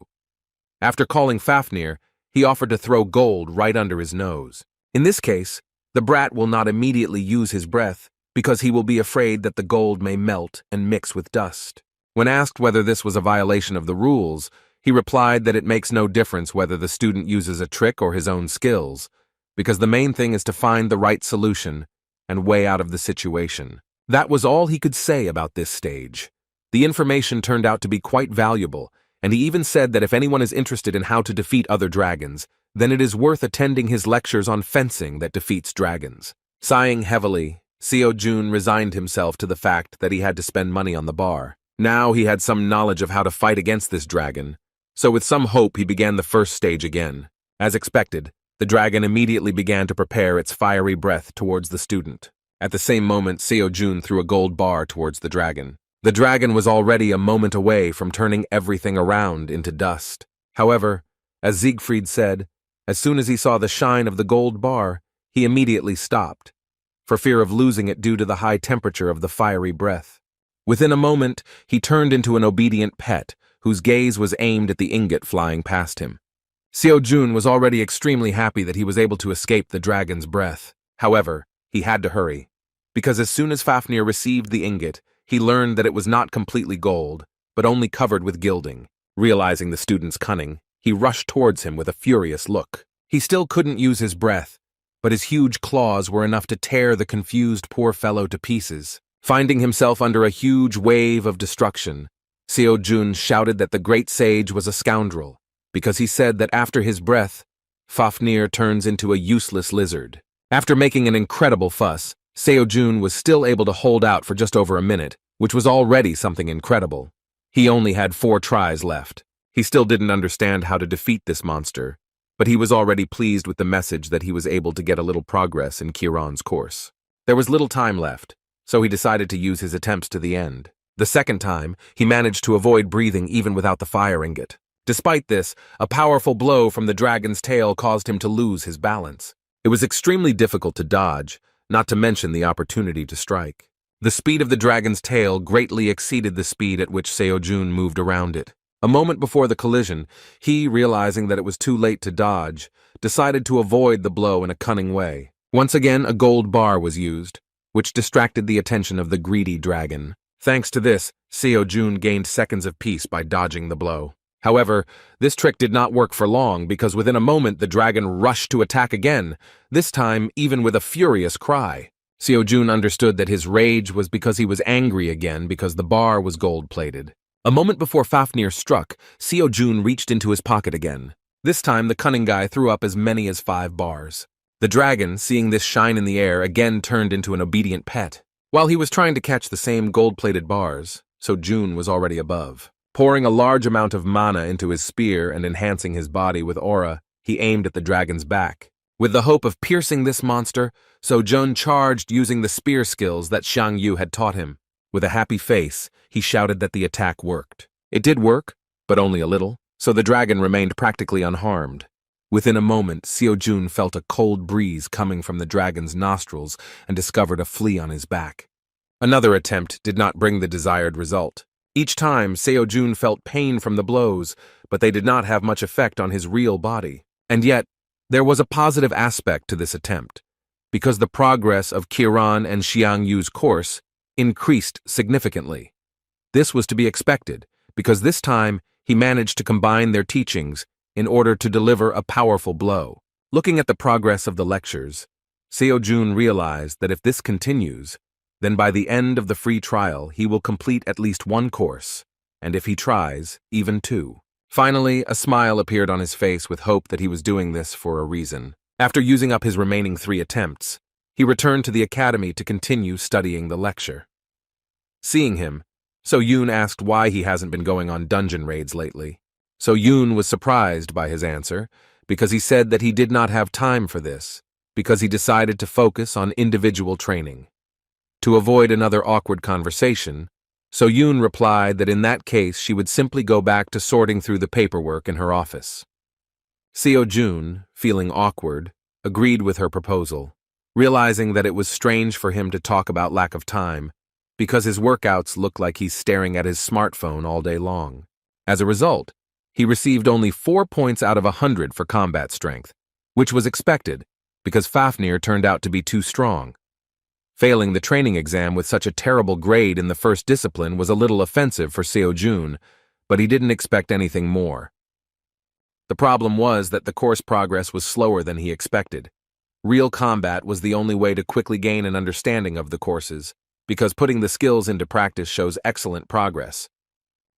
After calling Fafnir, he offered to throw gold right under his nose. In this case, the brat will not immediately use his breath because he will be afraid that the gold may melt and mix with dust. When asked whether this was a violation of the rules, he replied that it makes no difference whether the student uses a trick or his own skills, because the main thing is to find the right solution and way out of the situation. That was all he could say about this stage. The information turned out to be quite valuable, and he even said that if anyone is interested in how to defeat other dragons, then it is worth attending his lectures on fencing that defeats dragons. Sighing heavily, Seo-jun resigned himself to the fact that he had to spend money on the bar. Now he had some knowledge of how to fight against this dragon, so with some hope he began the first stage again. As expected, the dragon immediately began to prepare its fiery breath towards the student. At the same moment, Seo-jun threw a gold bar towards the dragon. The dragon was already a moment away from turning everything around into dust. However, as Siegfried said, as soon as he saw the shine of the gold bar, he immediately stopped, for fear of losing it due to the high temperature of the fiery breath. Within a moment, he turned into an obedient pet, whose gaze was aimed at the ingot flying past him. Seo-jun was already extremely happy that he was able to escape the dragon's breath. However, he had to hurry, because as soon as Fafnir received the ingot, he learned that it was not completely gold, but only covered with gilding. Realizing the student's cunning, he rushed towards him with a furious look. He still couldn't use his breath, but his huge claws were enough to tear the confused poor fellow to pieces. Finding himself under a huge wave of destruction, Seo-jun shouted that the great sage was a scoundrel, because he said that after his breath, Fafnir turns into a useless lizard. After making an incredible fuss, Seo-jun was still able to hold out for just over a minute, which was already something incredible. He only had 4 tries left. He still didn't understand how to defeat this monster, but he was already pleased with the message that he was able to get a little progress in Kiran's course. There was little time left, so he decided to use his attempts to the end. The second time, he managed to avoid breathing even without the fire ingot. Despite this, a powerful blow from the dragon's tail caused him to lose his balance. It was extremely difficult to dodge, not to mention the opportunity to strike. The speed of the dragon's tail greatly exceeded the speed at which Seo-jun moved around it. A moment before the collision, he, realizing that it was too late to dodge, decided to avoid the blow in a cunning way. Once again, a gold bar was used, which distracted the attention of the greedy dragon. Thanks to this, Seo-jun gained seconds of peace by dodging the blow. However, this trick did not work for long because within a moment the dragon rushed to attack again, this time even with a furious cry. Seo-jun understood that his rage was because he was angry again because the bar was gold-plated. A moment before Fafnir struck, Seo-jun reached into his pocket again. This time the cunning guy threw up as many as 5 bars. The dragon, seeing this shine in the air, again turned into an obedient pet. While he was trying to catch the same gold-plated bars, Seo-jun was already above. Pouring a large amount of mana into his spear and enhancing his body with aura, he aimed at the dragon's back. With the hope of piercing this monster, Seo-jun charged using the spear skills that Xiang Yu had taught him. With a happy face, he shouted that the attack worked. It did work, but only a little, so the dragon remained practically unharmed. Within a moment, Seo-jun felt a cold breeze coming from the dragon's nostrils and discovered a flea on his back. Another attempt did not bring the desired result. Each time, Seo-jun felt pain from the blows, but they did not have much effect on his real body. And yet, there was a positive aspect to this attempt, because the progress of Kiran and Xiang Yu's course increased significantly. This was to be expected, because this time he managed to combine their teachings in order to deliver a powerful blow. Looking at the progress of the lectures, Seo-jun realized that if this continues, then by the end of the free trial he will complete at least 1 course, and if he tries, even 2. Finally, a smile appeared on his face with hope that he was doing this for a reason. After using up his remaining 3 attempts, he returned to the academy to continue studying the lecture. Seeing him, Seo-jun asked why he hasn't been going on dungeon raids lately. Seo-jun was surprised by his answer, because he said that he did not have time for this, because he decided to focus on individual training. To avoid another awkward conversation, Seo-jun replied that in that case she would simply go back to sorting through the paperwork in her office. Seo-jun, feeling awkward, agreed with her proposal, realizing that it was strange for him to talk about lack of time, because his workouts looked like he's staring at his smartphone all day long. As a result, he received only 4 points out of 100 for combat strength, which was expected, because Fafnir turned out to be too strong. Failing the training exam with such a terrible grade in the first discipline was a little offensive for Seo-jun, but he didn't expect anything more. The problem was that the course progress was slower than he expected. Real combat was the only way to quickly gain an understanding of the courses, because putting the skills into practice shows excellent progress.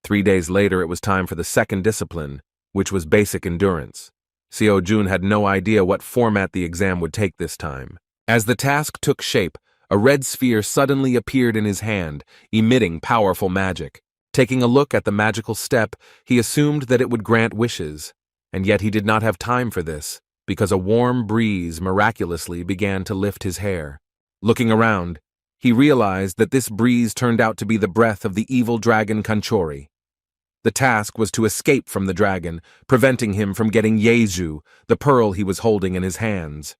3 days later, it was time for the second discipline, which was basic endurance. Seo-jun had no idea what format the exam would take this time. As the task took shape, a red sphere suddenly appeared in his hand, emitting powerful magic. Taking a look at the magical step, he assumed that it would grant wishes, and yet he did not have time for this, because a warm breeze miraculously began to lift his hair. Looking around, he realized that this breeze turned out to be the breath of the evil dragon Kanchori. The task was to escape from the dragon, preventing him from getting Yeju, the pearl he was holding in his hands.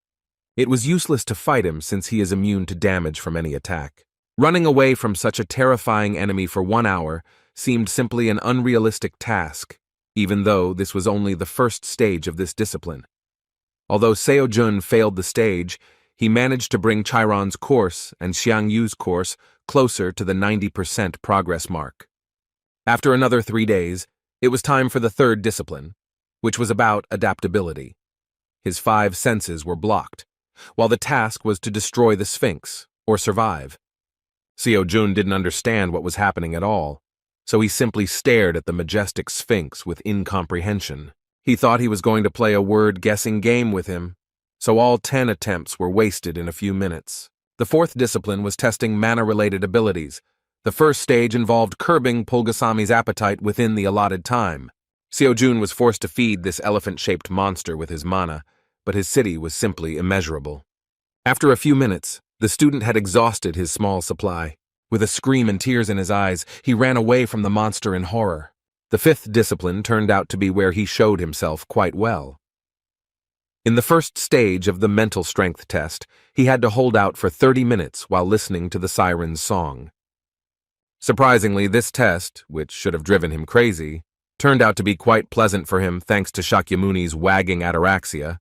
It was useless to fight him since he is immune to damage from any attack. Running away from such a terrifying enemy for 1 hour seemed simply an unrealistic task, even though this was only the first stage of this discipline. Although Seo-jun failed the stage, he managed to bring Chiron's course and Xiang Yu's course closer to the 90% progress mark. After another 3 days, It was time for the third discipline, which was about adaptability. His 5 senses were blocked, while the task was to destroy the Sphinx, or survive. Seo-jun didn't understand what was happening at all, so he simply stared at the majestic Sphinx with incomprehension. He thought he was going to play a word-guessing game with him, so all 10 attempts were wasted in a few minutes. The fourth discipline was testing mana-related abilities. The first stage involved curbing Pulgasami's appetite within the allotted time. Seo-jun was forced to feed this elephant-shaped monster with his mana, but his city was simply immeasurable. After a few minutes, the student had exhausted his small supply. With a scream and tears in his eyes, he ran away from the monster in horror. The fifth discipline turned out to be where he showed himself quite well. In the first stage of the mental strength test, he had to hold out for 30 minutes while listening to the siren's song. Surprisingly, this test, which should have driven him crazy, turned out to be quite pleasant for him thanks to Shakyamuni's wagging ataraxia.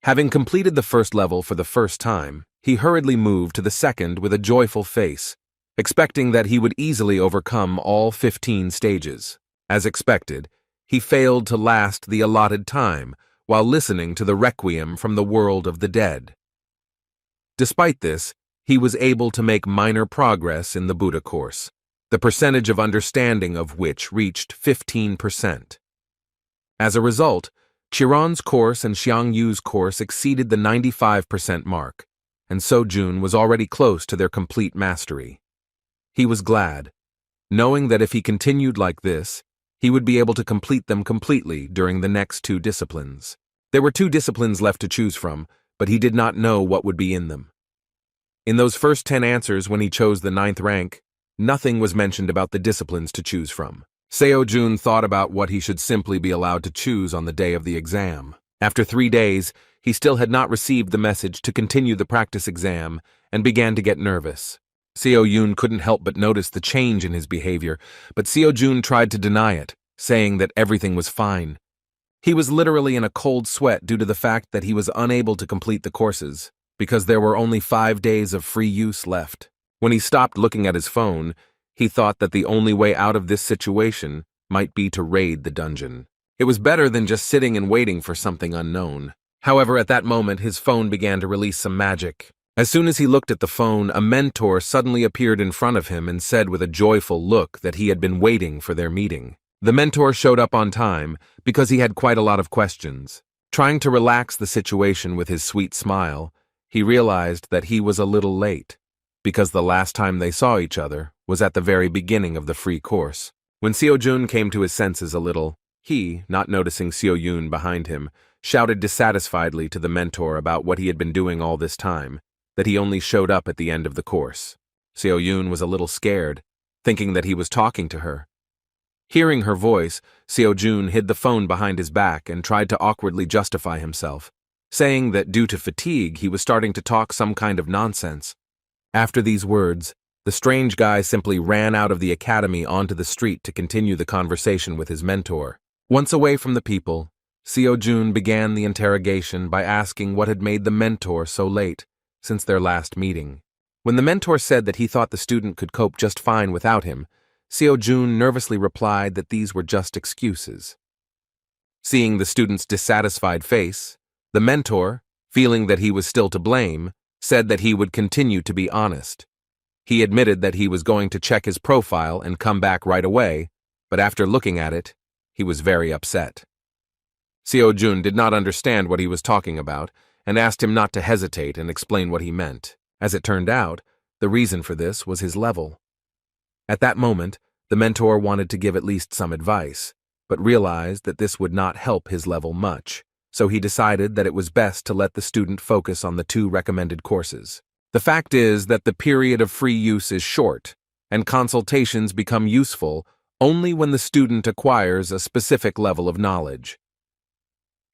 Having completed the first level for the first time, he hurriedly moved to the second with a joyful face, expecting that he would easily overcome all 15 stages. As expected, he failed to last the allotted time while listening to the requiem from the world of the dead. Despite this, he was able to make minor progress in the Buddha course, the percentage of understanding of which reached 15%. As a result, Chiron's course and Xiangyu's course exceeded the 95% mark, and Seo-jun was already close to their complete mastery. He was glad, knowing that if he continued like this, he would be able to complete them completely during the next 2 disciplines. There were 2 disciplines left to choose from, but he did not know what would be in them. In those first 10 answers when he chose the 9th rank, nothing was mentioned about the disciplines to choose from. Seo-jun thought about what he should simply be allowed to choose on the day of the exam. After 3 days, he still had not received the message to continue the practice exam and began to get nervous. Seo-jun couldn't help but notice the change in his behavior, but Seo-jun tried to deny it, saying that everything was fine. He was literally in a cold sweat due to the fact that he was unable to complete the courses, because there were only 5 days of free use left. When he stopped looking at his phone, he thought that the only way out of this situation might be to raid the dungeon. It was better than just sitting and waiting for something unknown. However, at that moment, his phone began to release some magic. As soon as he looked at the phone, a mentor suddenly appeared in front of him and said with a joyful look that he had been waiting for their meeting. The mentor showed up on time because he had quite a lot of questions. Trying to relax the situation with his sweet smile, he realized that he was a little late, because the last time they saw each other was at the very beginning of the free course. When Seo-jun came to his senses a little, he, not noticing Seo-jun behind him, shouted dissatisfiedly to the mentor about what he had been doing all this time, that he only showed up at the end of the course. Seo-jun was a little scared, thinking that he was talking to her. Hearing her voice, Seo-jun hid the phone behind his back and tried to awkwardly justify himself, saying that due to fatigue he was starting to talk some kind of nonsense. After these words, the strange guy simply ran out of the academy onto the street to continue the conversation with his mentor. Once away from the people, Seo-jun began the interrogation by asking what had made the mentor so late since their last meeting. When the mentor said that he thought the student could cope just fine without him, Seo-jun nervously replied that these were just excuses. Seeing the student's dissatisfied face, the mentor, feeling that he was still to blame, said that he would continue to be honest. He admitted that he was going to check his profile and come back right away, but after looking at it, he was very upset. Seo-jun did not understand what he was talking about and asked him not to hesitate and explain what he meant. As it turned out, the reason for this was his level. At that moment, the mentor wanted to give at least some advice, but realized that this would not help his level much, so he decided that it was best to let the student focus on the 2 recommended courses. The fact is that the period of free use is short, and consultations become useful only when the student acquires a specific level of knowledge.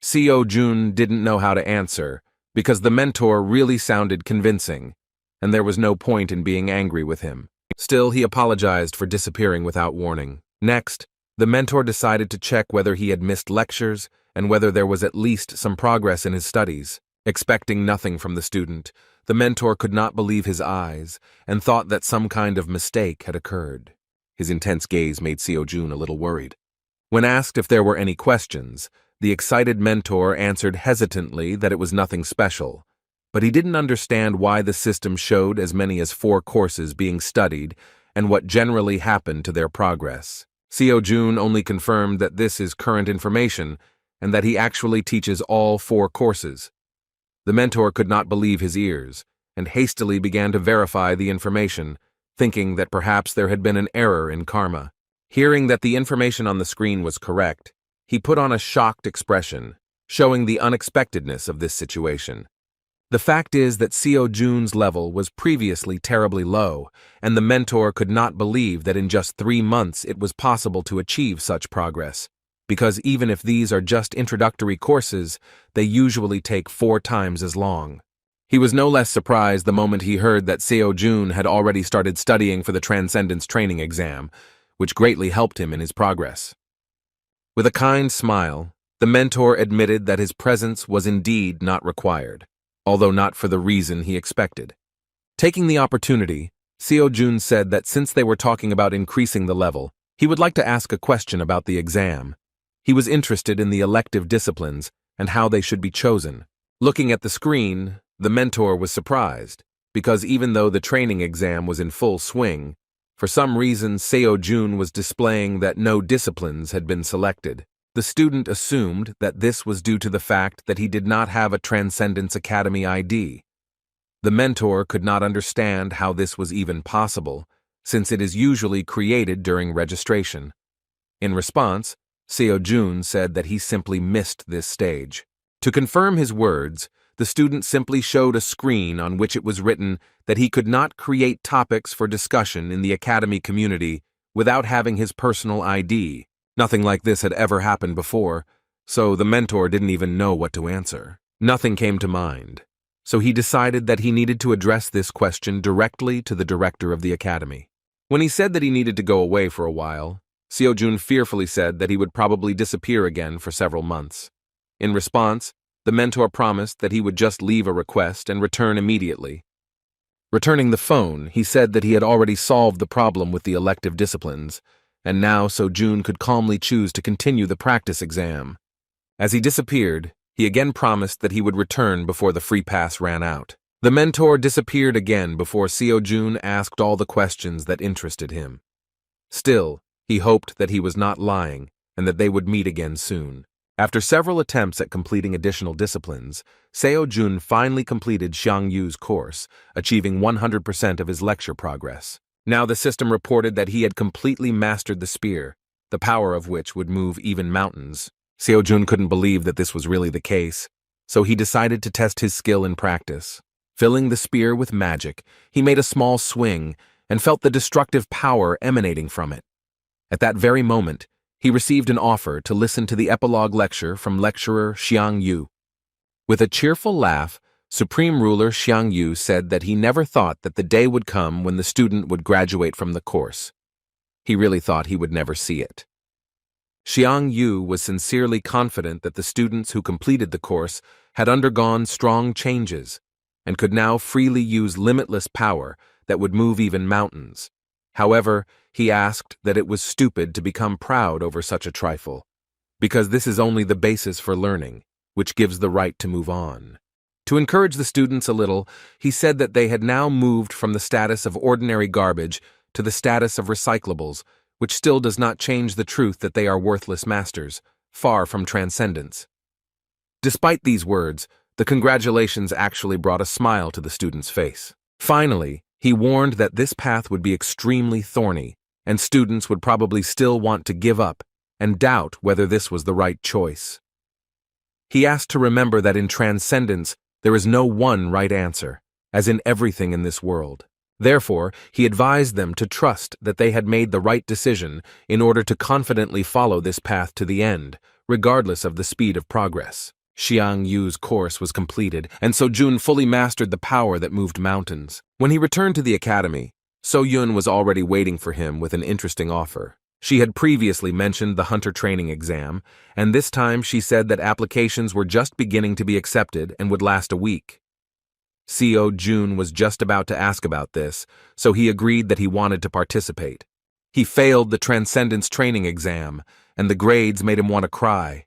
Seo-jun didn't know how to answer, because the mentor really sounded convincing, and there was no point in being angry with him. Still, he apologized for disappearing without warning. Next, the mentor decided to check whether he had missed lectures and whether there was at least some progress in his studies. Expecting nothing from the student, the mentor could not believe his eyes and thought that some kind of mistake had occurred. His intense gaze made Seo-jun a little worried. When asked if there were any questions, the excited mentor answered hesitantly that it was nothing special, but he didn't understand why the system showed as many as 4 courses being studied and what generally happened to their progress. Seo-jun only confirmed that this is current information and that he actually teaches all 4 courses. The mentor could not believe his ears and hastily began to verify the information, thinking that perhaps there had been an error in karma. Hearing that the information on the screen was correct, he put on a shocked expression, showing the unexpectedness of this situation. The fact is that Seo-jun's level was previously terribly low, and the mentor could not believe that in just 3 months it was possible to achieve such progress, because even if these are just introductory courses, they usually take 4 times as long. He was no less surprised the moment he heard that Seo-jun had already started studying for the Transcendence Training exam, which greatly helped him in his progress. With a kind smile, the mentor admitted that his presence was indeed not required, although not for the reason he expected. Taking the opportunity, Seo-jun said that since they were talking about increasing the level, he would like to ask a question about the exam. He was interested in the elective disciplines and how they should be chosen. Looking at the screen, the mentor was surprised, because even though the training exam was in full swing, for some reason Seo-jun was displaying that no disciplines had been selected. The student assumed that this was due to the fact that he did not have a Transcendence Academy ID. The mentor could not understand how this was even possible, since it is usually created during registration. In response, Seo-jun said that he simply missed this stage. To confirm his words, the student simply showed a screen on which it was written that he could not create topics for discussion in the Academy community without having his personal ID. Nothing like this had ever happened before, so the mentor didn't even know what to answer. Nothing came to mind, so he decided that he needed to address this question directly to the director of the Academy. When he said that he needed to go away for a while, Seo-jun fearfully said that he would probably disappear again for several months. In response, the mentor promised that he would just leave a request and return immediately. Returning the phone, he said that he had already solved the problem with the elective disciplines, and now Seo-jun could calmly choose to continue the practice exam. As he disappeared, he again promised that he would return before the free pass ran out. The mentor disappeared again before Seo-jun asked all the questions that interested him. Still, he hoped that he was not lying and that they would meet again soon. After several attempts at completing additional disciplines, Seo-jun finally completed Xiang Yu's course, achieving 100% of his lecture progress. Now the system reported that he had completely mastered the spear, the power of which would move even mountains. Seo-jun couldn't believe that this was really the case, so he decided to test his skill in practice. Filling the spear with magic, he made a small swing and felt the destructive power emanating from it. At that very moment, he received an offer to listen to the epilogue lecture from lecturer Xiang Yu. With a cheerful laugh, Supreme Ruler Xiang Yu said that he never thought that the day would come when the student would graduate from the course. He really thought he would never see it. Xiang Yu was sincerely confident that the students who completed the course had undergone strong changes and could now freely use limitless power that would move even mountains. However, he asked that it was stupid to become proud over such a trifle, because this is only the basis for learning, which gives the right to move on. To encourage the students a little, he said that they had now moved from the status of ordinary garbage to the status of recyclables, which still does not change the truth that they are worthless masters, far from transcendence. Despite these words, the congratulations actually brought a smile to the student's face. Finally, he warned that this path would be extremely thorny, and students would probably still want to give up and doubt whether this was the right choice. He asked to remember that in transcendence, there is no one right answer, as in everything in this world. Therefore, he advised them to trust that they had made the right decision in order to confidently follow this path to the end, regardless of the speed of progress. Xiang Yu's course was completed, and Seo-jun fully mastered the power that moved mountains. When he returned to the academy, So-yun was already waiting for him with an interesting offer. She had previously mentioned the hunter training exam, and this time she said that applications were just beginning to be accepted and would last a week. Seo-jun was just about to ask about this, so he agreed that he wanted to participate. He failed the Transcendence training exam, and the grades made him want to cry.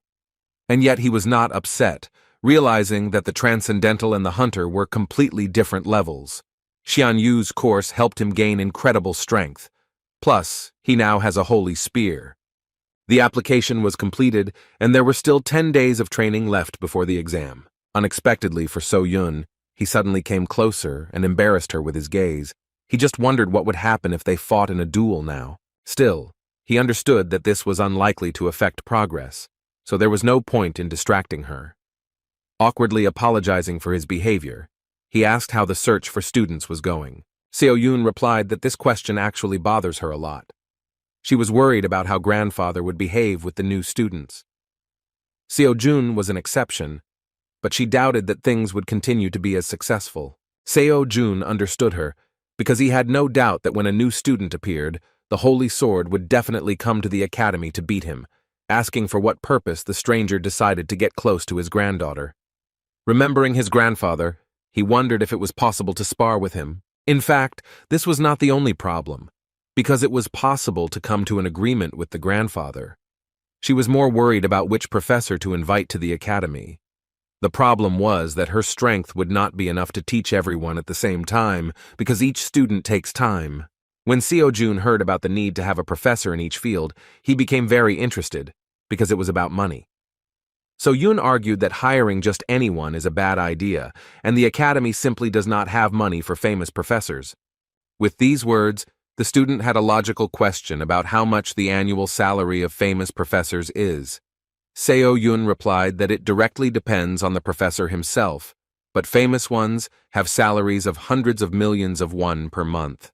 And yet he was not upset, realizing that the Transcendental and the Hunter were completely different levels. Xian Yu's course helped him gain incredible strength. Plus, he now has a holy spear. The application was completed, and there were still 10 days of training left before the exam. Unexpectedly for So-Yun, he suddenly came closer and embarrassed her with his gaze. He just wondered what would happen if they fought in a duel now. Still, he understood that this was unlikely to affect progress, so there was no point in distracting her. Awkwardly apologizing for his behavior, he asked how the search for students was going. So-Yun replied that this question actually bothers her a lot. She was worried about how grandfather would behave with the new students. So-Jun was an exception, but she doubted that things would continue to be as successful. So-Jun understood her, because he had no doubt that when a new student appeared, the Holy Sword would definitely come to the academy to beat him, asking for what purpose the stranger decided to get close to his granddaughter. Remembering his grandfather, he wondered if it was possible to spar with him. In fact, this was not the only problem, because it was possible to come to an agreement with the grandfather. She was more worried about which professor to invite to the academy. The problem was that her strength would not be enough to teach everyone at the same time, because each student takes time. When So-Jun heard about the need to have a professor in each field, he became very interested, because it was about money. So-Yun argued that hiring just anyone is a bad idea, and the academy simply does not have money for famous professors. With these words, the student had a logical question about how much the annual salary of famous professors is. So-Yun replied that it directly depends on the professor himself, but famous ones have salaries of hundreds of millions of won per month.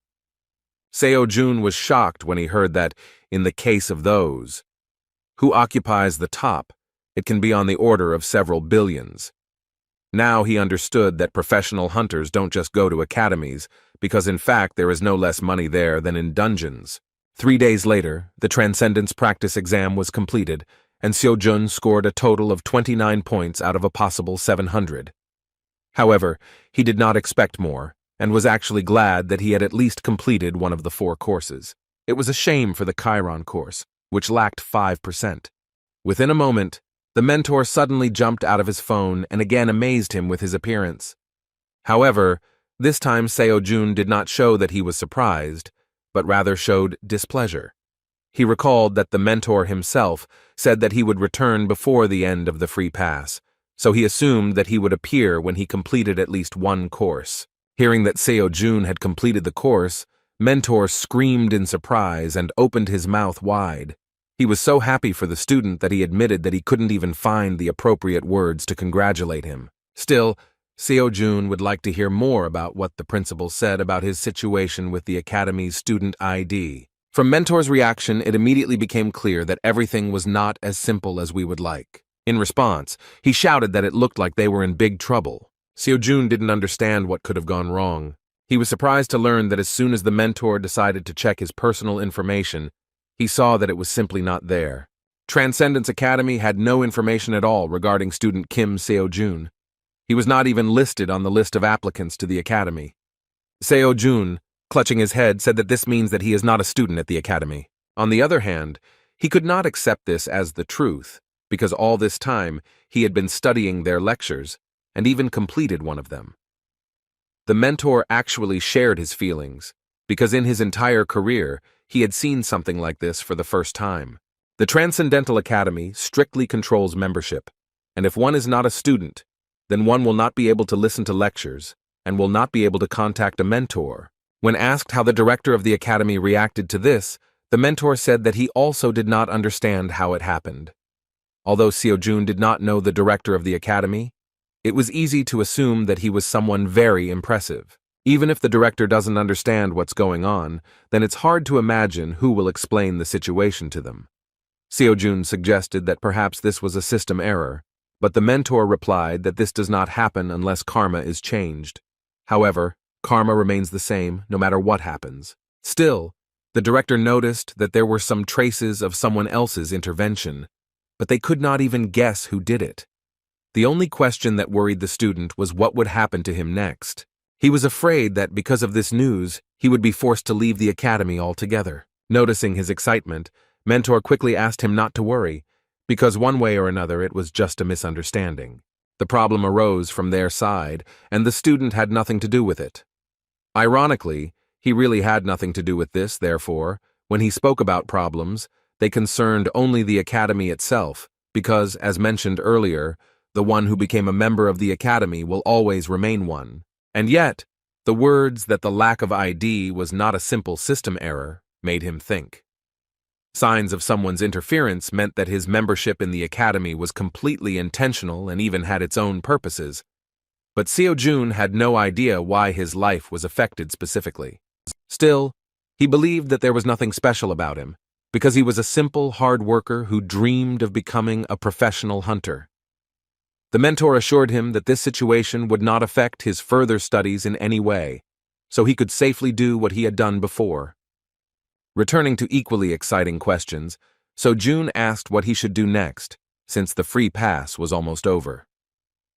So-Jun was shocked when he heard that, in the case of those who occupies the top, it can be on the order of several billions. Now he understood that professional hunters don't just go to academies, because in fact there is no less money there than in dungeons. 3 days later, the Transcendence practice exam was completed, and So-Jun scored a total of 29 points out of a possible 700. However, he did not expect more, and was actually glad that he had at least completed one of the 4 courses. It was a shame for the Chiron course, which lacked 5%. Within a moment, the mentor suddenly jumped out of his phone and again amazed him with his appearance. However, this time So-Jun did not show that he was surprised, but rather showed displeasure. He recalled that the mentor himself said that he would return before the end of the free pass, so he assumed that he would appear when he completed at least one course. Hearing that So-Jun had completed the course, Mentor screamed in surprise and opened his mouth wide. He was so happy for the student that he admitted that he couldn't even find the appropriate words to congratulate him. Still, So-Jun would like to hear more about what the principal said about his situation with the academy's student ID. From Mentor's reaction, it immediately became clear that everything was not as simple as we would like. In response, he shouted that it looked like they were in big trouble. So-Jun didn't understand what could have gone wrong. He was surprised to learn that as soon as the mentor decided to check his personal information, he saw that it was simply not there. Transcendence Academy had no information at all regarding student Kim So-Jun. He was not even listed on the list of applicants to the academy. So-Jun, clutching his head, said that this means that he is not a student at the academy. On the other hand, he could not accept this as the truth, because all this time he had been studying their lectures and even completed one of them. The mentor actually shared his feelings, because in his entire career, he had seen something like this for the first time. The Transcendental Academy strictly controls membership, and if one is not a student, then one will not be able to listen to lectures and will not be able to contact a mentor. When asked how the director of the academy reacted to this, the mentor said that he also did not understand how it happened. Although So-Jun did not know the director of the academy, it was easy to assume that he was someone very impressive. Even if the director doesn't understand what's going on, then it's hard to imagine who will explain the situation to them. So-Jun suggested that perhaps this was a system error, but the mentor replied that this does not happen unless karma is changed. However, karma remains the same no matter what happens. Still, the director noticed that there were some traces of someone else's intervention, but they could not even guess who did it. The only question that worried the student was what would happen to him next. He was afraid that because of this news, he would be forced to leave the academy altogether. Noticing his excitement, Mentor quickly asked him not to worry, because one way or another it was just a misunderstanding. The problem arose from their side, and the student had nothing to do with it. Ironically, he really had nothing to do with this, therefore, when he spoke about problems, they concerned only the academy itself, because, as mentioned earlier, the one who became a member of the academy will always remain one. And yet, the words that the lack of ID was not a simple system error made him think. Signs of someone's interference meant that his membership in the academy was completely intentional and even had its own purposes. But Seo-jun had no idea why his life was affected specifically. Still, he believed that there was nothing special about him, because he was a simple, hard worker who dreamed of becoming a professional hunter. The mentor assured him that this situation would not affect his further studies in any way, so he could safely do what he had done before. Returning to equally exciting questions, Seo-jun asked what he should do next, since the free pass was almost over.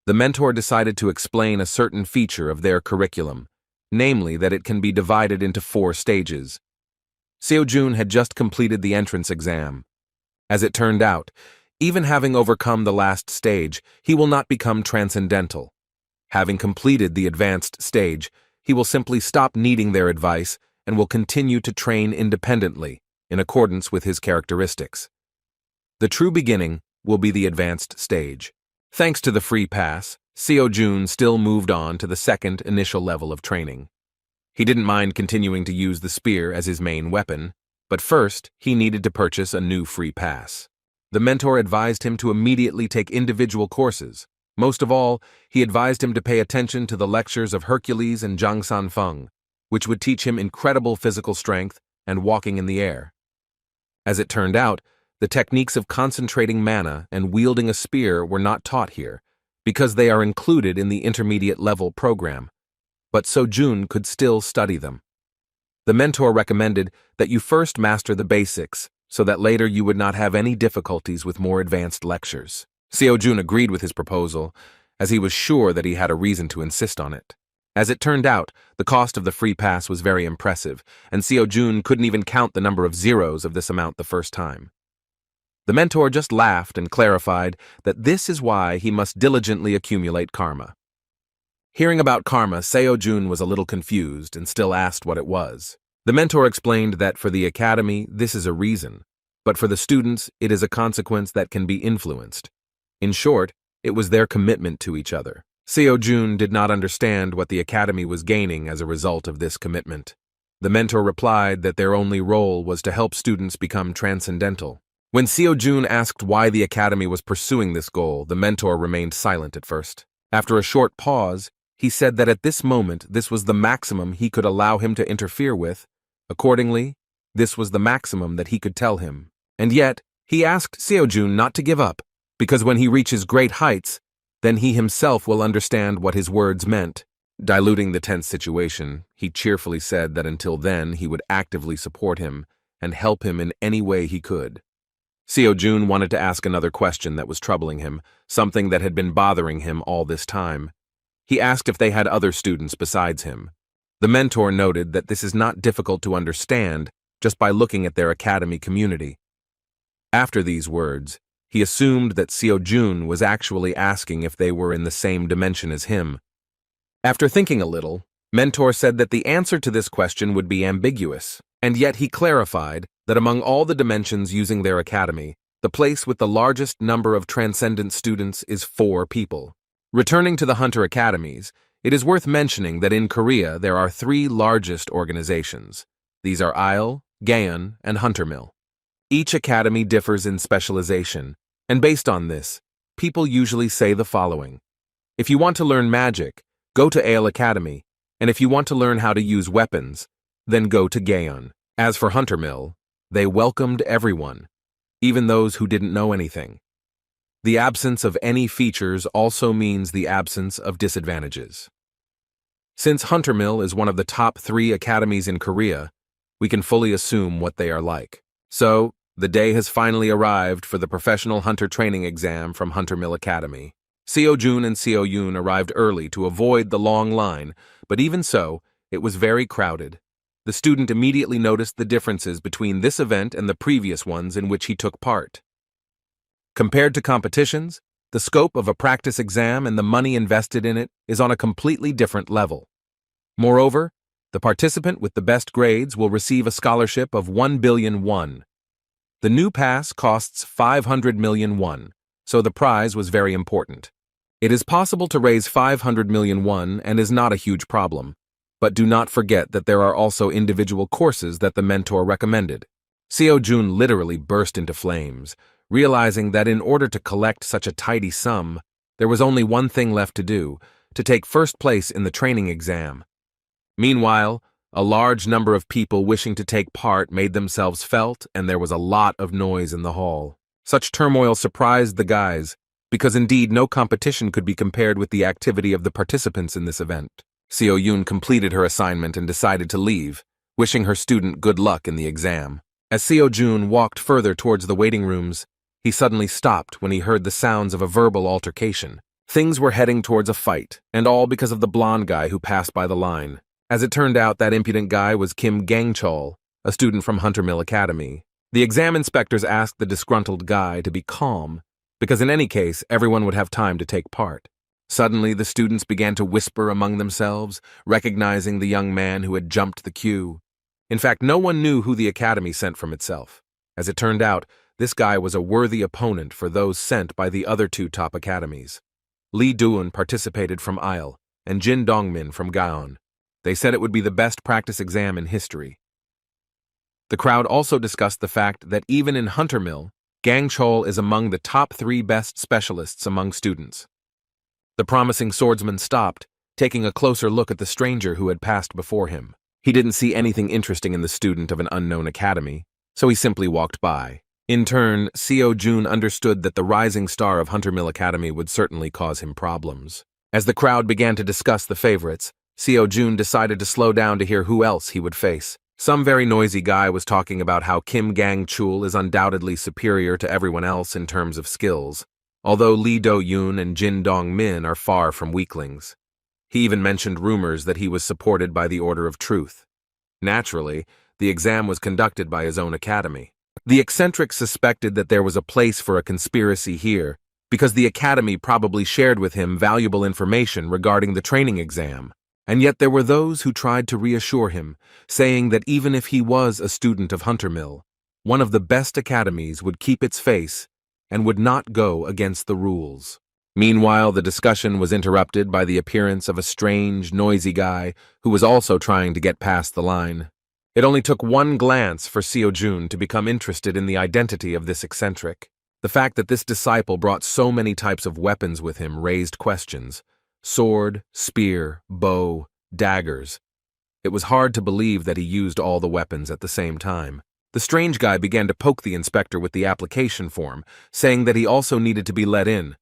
The mentor decided to explain a certain feature of their curriculum, namely that it can be divided into 4 stages. Seo-jun had just completed the entrance exam. As it turned out, even having overcome the last stage, he will not become transcendental. Having completed the advanced stage, he will simply stop needing their advice and will continue to train independently, in accordance with his characteristics. The true beginning will be the advanced stage. Thanks to the free pass, Seo-jun still moved on to the second initial level of training. He didn't mind continuing to use the spear as his main weapon, but first he needed to purchase a new free pass. The mentor advised him to immediately take individual courses. Most of all, he advised him to pay attention to the lectures of Hercules and Zhang Sanfeng, which would teach him incredible physical strength and walking in the air. As it turned out, the techniques of concentrating mana and wielding a spear were not taught here, because they are included in the intermediate level program, but Seo-jun could still study them. The mentor recommended that you first master the basics, so that later you would not have any difficulties with more advanced lectures. Seo-jun agreed with his proposal, as he was sure that he had a reason to insist on it. As it turned out, the cost of the free pass was very impressive, and Seo-jun couldn't even count the number of zeros of this amount the first time. The mentor just laughed and clarified that this is why he must diligently accumulate karma. Hearing about karma, Seo-jun was a little confused and still asked what it was. The mentor explained that for the academy, this is a reason, but for the students, it is a consequence that can be influenced. In short, it was their commitment to each other. Seo-jun did not understand what the academy was gaining as a result of this commitment. The mentor replied that their only role was to help students become transcendental. When Seo-jun asked why the academy was pursuing this goal, the mentor remained silent at first. After a short pause, he said that at this moment this was the maximum he could allow him to interfere with. Accordingly, this was the maximum that he could tell him. And yet, he asked Seo-jun not to give up, because when he reaches great heights, then he himself will understand what his words meant. Diluting the tense situation, he cheerfully said that until then he would actively support him and help him in any way he could. Seo-jun wanted to ask another question that was troubling him, something that had been bothering him all this time. He asked if they had other students besides him. The mentor noted that this is not difficult to understand just by looking at their academy community. After these words, he assumed that Seo-jun was actually asking if they were in the same dimension as him. After thinking a little, Mentor said that the answer to this question would be ambiguous, and yet he clarified that among all the dimensions using their academy, the place with the largest number of transcendent students is 4 people. Returning to the Hunter Academies, it is worth mentioning that in Korea there are 3 largest organizations. These are Isle, Gaon, and Huntermill. Each academy differs in specialization, and based on this, people usually say the following. If you want to learn magic, go to Isle Academy, and if you want to learn how to use weapons, then go to Gaon. As for Huntermill, they welcomed everyone, even those who didn't know anything. The absence of any features also means the absence of disadvantages. Since Huntermill is one of the top 3 academies in Korea, we can fully assume what they are like. So, the day has finally arrived for the professional hunter training exam from Huntermill Academy. Seo-jun and Seo-yun arrived early to avoid the long line, but even so, it was very crowded. The student immediately noticed the differences between this event and the previous ones in which he took part. Compared to competitions, the scope of a practice exam and the money invested in it is on a completely different level. Moreover, the participant with the best grades will receive a scholarship of 1 billion won. The new pass costs 500 million won, so the prize was very important. It is possible to raise 500 million won and is not a huge problem, but do not forget that there are also individual courses that the mentor recommended. Seo-jun literally burst into flames, realizing that in order to collect such a tidy sum, there was only one thing left to do, to take first place in the training exam. Meanwhile, a large number of people wishing to take part made themselves felt, and there was a lot of noise in the hall. Such turmoil surprised the guys, because indeed no competition could be compared with the activity of the participants in this event. Seo-yun completed her assignment and decided to leave, wishing her student good luck in the exam. As Seo-jun walked further towards the waiting rooms, he suddenly stopped when he heard the sounds of a verbal altercation. Things were heading towards a fight, and all because of the blonde guy who passed by the line. As it turned out, that impudent guy was Kim Gang-chol, a student from Hunter Mill Academy. The exam inspectors asked the disgruntled guy to be calm, because in any case, everyone would have time to take part. Suddenly, the students began to whisper among themselves, recognizing the young man who had jumped the queue. In fact, no one knew who the academy sent from itself. As it turned out, this guy was a worthy opponent for those sent by the other two top academies. Lee Doon participated from Isle, and Jin Dongmin from Gaon. They said it would be the best practice exam in history. The crowd also discussed the fact that even in Hunter Mill, Gang Chol is among the top 3 best specialists among students. The promising swordsman stopped, taking a closer look at the stranger who had passed before him. He didn't see anything interesting in the student of an unknown academy, so he simply walked by. In turn, Seo-jun understood that the rising star of Hunter Mill Academy would certainly cause him problems. As the crowd began to discuss the favorites, Seo-jun decided to slow down to hear who else he would face. Some very noisy guy was talking about how Kim Gang-chul is undoubtedly superior to everyone else in terms of skills, although Lee Do-yoon and Jin Dong-min are far from weaklings. He even mentioned rumors that he was supported by the Order of Truth. Naturally, the exam was conducted by his own academy. The eccentric suspected that there was a place for a conspiracy here, because the academy probably shared with him valuable information regarding the training exam. And yet there were those who tried to reassure him, saying that even if he was a student of Hunter Mill, one of the best academies would keep its face and would not go against the rules. Meanwhile, the discussion was interrupted by the appearance of a strange, noisy guy who was also trying to get past the line. It only took one glance for Seo-jun to become interested in the identity of this eccentric. The fact that this disciple brought so many types of weapons with him raised questions. Sword, spear, bow, daggers. It was hard to believe that he used all the weapons at the same time. The strange guy began to poke the inspector with the application form, saying that he also needed to be let in,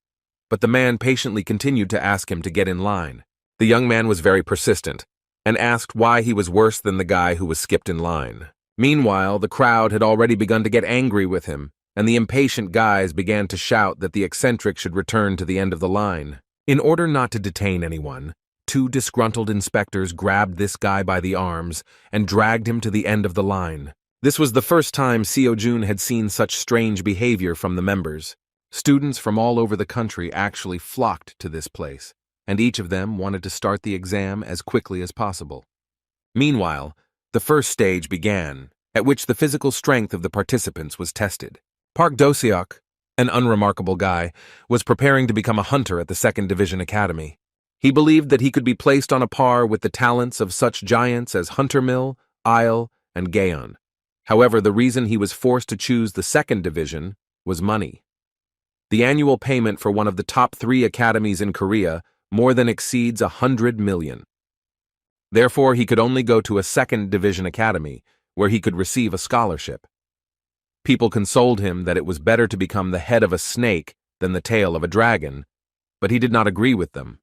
but the man patiently continued to ask him to get in line. The young man was very persistent, and asked why he was worse than the guy who was skipped in line. Meanwhile, the crowd had already begun to get angry with him, and the impatient guys began to shout that the eccentric should return to the end of the line. In order not to detain anyone, 2 disgruntled inspectors grabbed this guy by the arms and dragged him to the end of the line. This was the first time Seo-jun had seen such strange behavior from the members. Students from all over the country actually flocked to this place, and each of them wanted to start the exam as quickly as possible. Meanwhile, the first stage began, at which the physical strength of the participants was tested. Park Do-seok, an unremarkable guy, was preparing to become a hunter at the 2nd Division Academy. He believed that he could be placed on a par with the talents of such giants as Hunter Mill, Isle, and Gaon. However, the reason he was forced to choose the 2nd Division was money. The annual payment for one of the top 3 academies in Korea more than exceeds 100 million. Therefore, he could only go to a 2nd Division Academy, where he could receive a scholarship. People consoled him that it was better to become the head of a snake than the tail of a dragon, but he did not agree with them.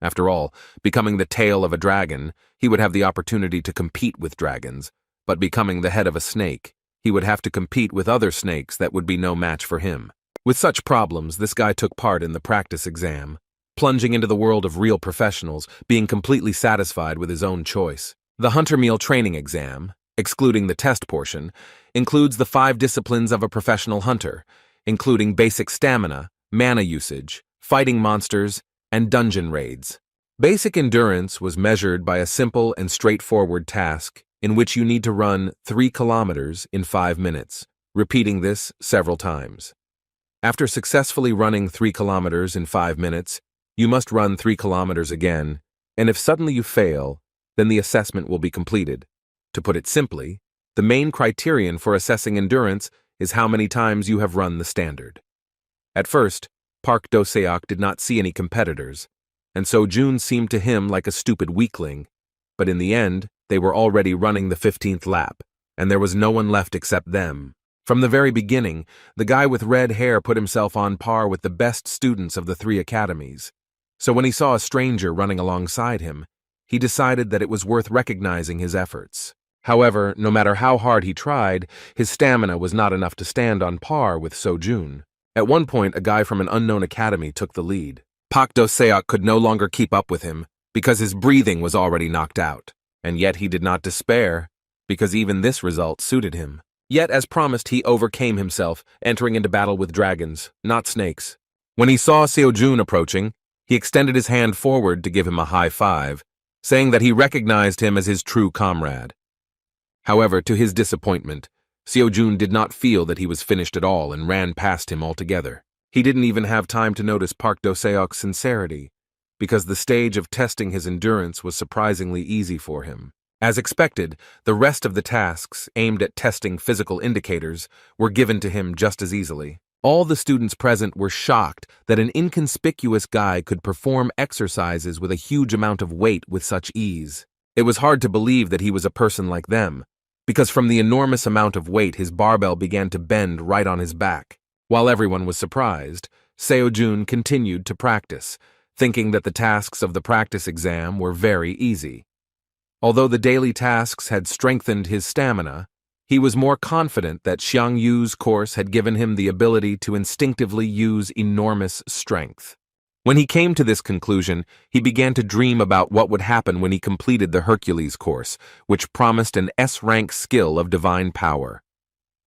After all, becoming the tail of a dragon, he would have the opportunity to compete with dragons, but becoming the head of a snake, he would have to compete with other snakes that would be no match for him. With such problems, this guy took part in the practice exam, plunging into the world of real professionals, being completely satisfied with his own choice. The Hunter Meal training exam, excluding the test portion, includes the 5 disciplines of a professional hunter, including basic stamina, mana usage, fighting monsters, and dungeon raids. Basic endurance was measured by a simple and straightforward task in which you need to run 3 kilometers in 5 minutes, repeating this several times. After successfully running 3 kilometers in 5 minutes, you must run 3 kilometers again, and if suddenly you fail, then the assessment will be completed. To put it simply, the main criterion for assessing endurance is how many times you have run the standard. At first, Park Do-seok did not see any competitors, and so June seemed to him like a stupid weakling, but in the end, they were already running the 15th lap, and there was no one left except them. From the very beginning, the guy with red hair put himself on par with the best students of the 3 academies. So when he saw a stranger running alongside him, he decided that it was worth recognizing his efforts. However, no matter how hard he tried, his stamina was not enough to stand on par with Sojun. At one point, a guy from an unknown academy took the lead. Park Do-seok could no longer keep up with him because his breathing was already knocked out. And yet he did not despair, because even this result suited him. Yet, as promised, he overcame himself, entering into battle with dragons, not snakes. When he saw Seojun approaching, he extended his hand forward to give him a high five, saying that he recognized him as his true comrade. However, to his disappointment, Seojun did not feel that he was finished at all and ran past him altogether. He didn't even have time to notice Park Do-seok's sincerity, because the stage of testing his endurance was surprisingly easy for him. As expected, the rest of the tasks aimed at testing physical indicators were given to him just as easily. All the students present were shocked that an inconspicuous guy could perform exercises with a huge amount of weight with such ease. It was hard to believe that he was a person like them, because from the enormous amount of weight his barbell began to bend right on his back. While everyone was surprised, Seojun continued to practice, thinking that the tasks of the practice exam were very easy. Although the daily tasks had strengthened his stamina, he was more confident that Xiang Yu's course had given him the ability to instinctively use enormous strength. When he came to this conclusion, he began to dream about what would happen when he completed the Hercules course, which promised an S-rank skill of divine power.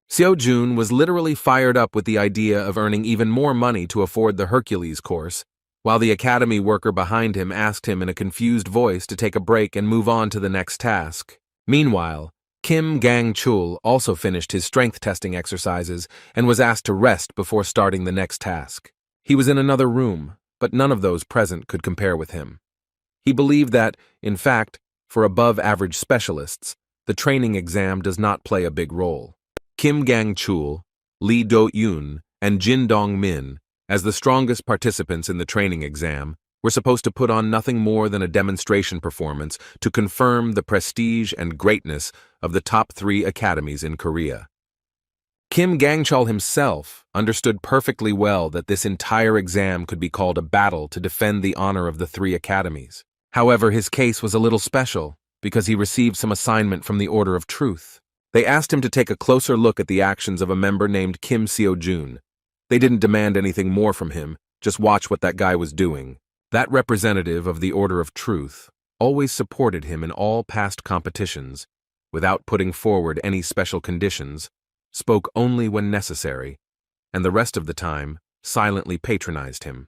Seojun was literally fired up with the idea of earning even more money to afford the Hercules course, while the academy worker behind him asked him in a confused voice to take a break and move on to the next task. Meanwhile, Kim Gang-chul also finished his strength testing exercises and was asked to rest before starting the next task. He was in another room, but none of those present could compare with him. He believed that, in fact, for above-average specialists, the training exam does not play a big role. Kim Gang-chul, Lee Do-yoon, and Jin Dong-min, as the strongest participants in the training exam, were supposed to put on nothing more than a demonstration performance to confirm the prestige and greatness of the top 3 academies in Korea. Kim Gang-chul himself understood perfectly well that this entire exam could be called a battle to defend the honor of the 3 academies. However, his case was a little special because he received some assignment from the Order of Truth. They asked him to take a closer look at the actions of a member named Kim Seojun. They didn't demand anything more from him, just watch what that guy was doing. That representative of the Order of Truth always supported him in all past competitions, without putting forward any special conditions, spoke only when necessary, and the rest of the time silently patronized him.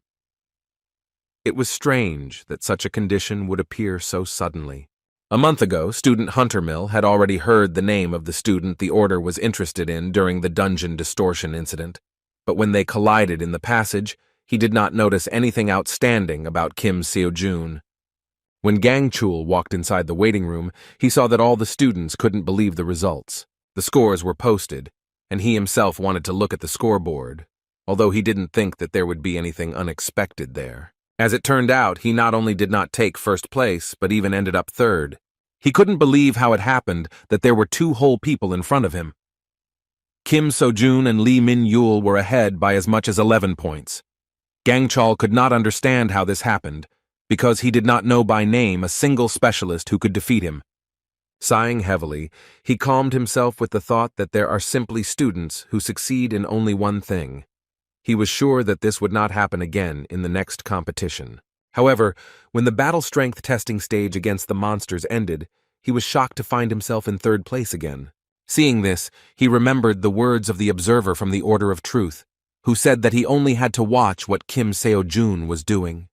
It was strange that such a condition would appear so suddenly. A month ago, Student Huntermill had already heard the name of the student the Order was interested in during the dungeon distortion incident. But when they collided in the passage, he did not notice anything outstanding about Kim Seojun. When Gang-chul walked inside the waiting room, he saw that all the students couldn't believe the results. The scores were posted, and he himself wanted to look at the scoreboard, although he didn't think that there would be anything unexpected there. As it turned out, he not only did not take first place, but even ended up third. He couldn't believe how it happened that there were 2 whole people in front of him. Kim Sojun and Lee Min-yul were ahead by as much as 11 points. Gang-chul could not understand how this happened, because he did not know by name a single specialist who could defeat him. Sighing heavily, he calmed himself with the thought that there are simply students who succeed in only one thing. He was sure that this would not happen again in the next competition. However, when the battle strength testing stage against the monsters ended, he was shocked to find himself in third place again. Seeing this, he remembered the words of the observer from the Order of Truth, who said that he only had to watch what Kim Seo-jun was doing.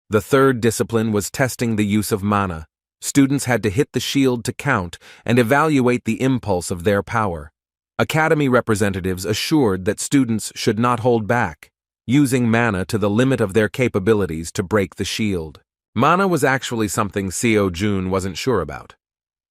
The third discipline was testing the use of mana. Students had to hit the shield to count and evaluate the impulse of their power. Academy representatives assured that students should not hold back, using mana to the limit of their capabilities to break the shield. Mana was actually something Seo-jun wasn't sure about.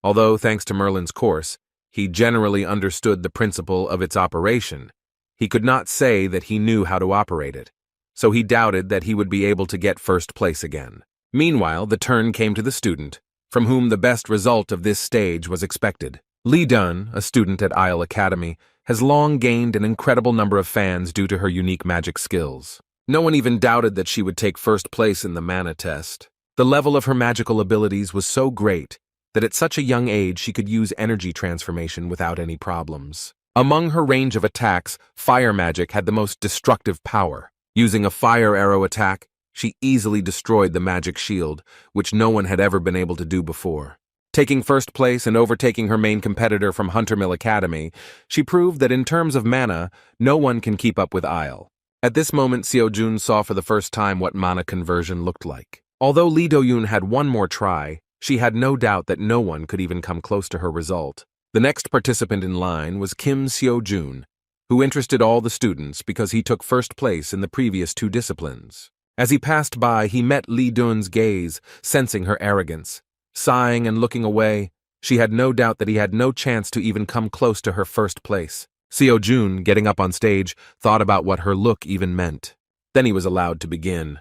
Although, thanks to Merlin's course, he generally understood the principle of its operation, he could not say that he knew how to operate it, so he doubted that he would be able to get first place again. Meanwhile, the turn came to the student, from whom the best result of this stage was expected. Lee Dun, a student at Isle Academy, has long gained an incredible number of fans due to her unique magic skills. No one even doubted that she would take first place in the mana test. The level of her magical abilities was so great that at such a young age she could use energy transformation without any problems. Among her range of attacks, fire magic had the most destructive power. Using a fire arrow attack, she easily destroyed the magic shield, which no one had ever been able to do before. Taking first place and overtaking her main competitor from Huntermill Academy, she proved that in terms of mana, no one can keep up with Isle. At this moment, Seo-jun saw for the first time what mana conversion looked like. Although Lee Do-yoon had one more try, she had no doubt that no one could even come close to her result. The next participant in line was Kim Seo-jun, who interested all the students because he took first place in the previous two disciplines. As he passed by, he met Lee Dun's gaze, sensing her arrogance. Sighing and looking away, she had no doubt that he had no chance to even come close to her first place. Seo-jun, getting up on stage, thought about what her look even meant. Then he was allowed to begin.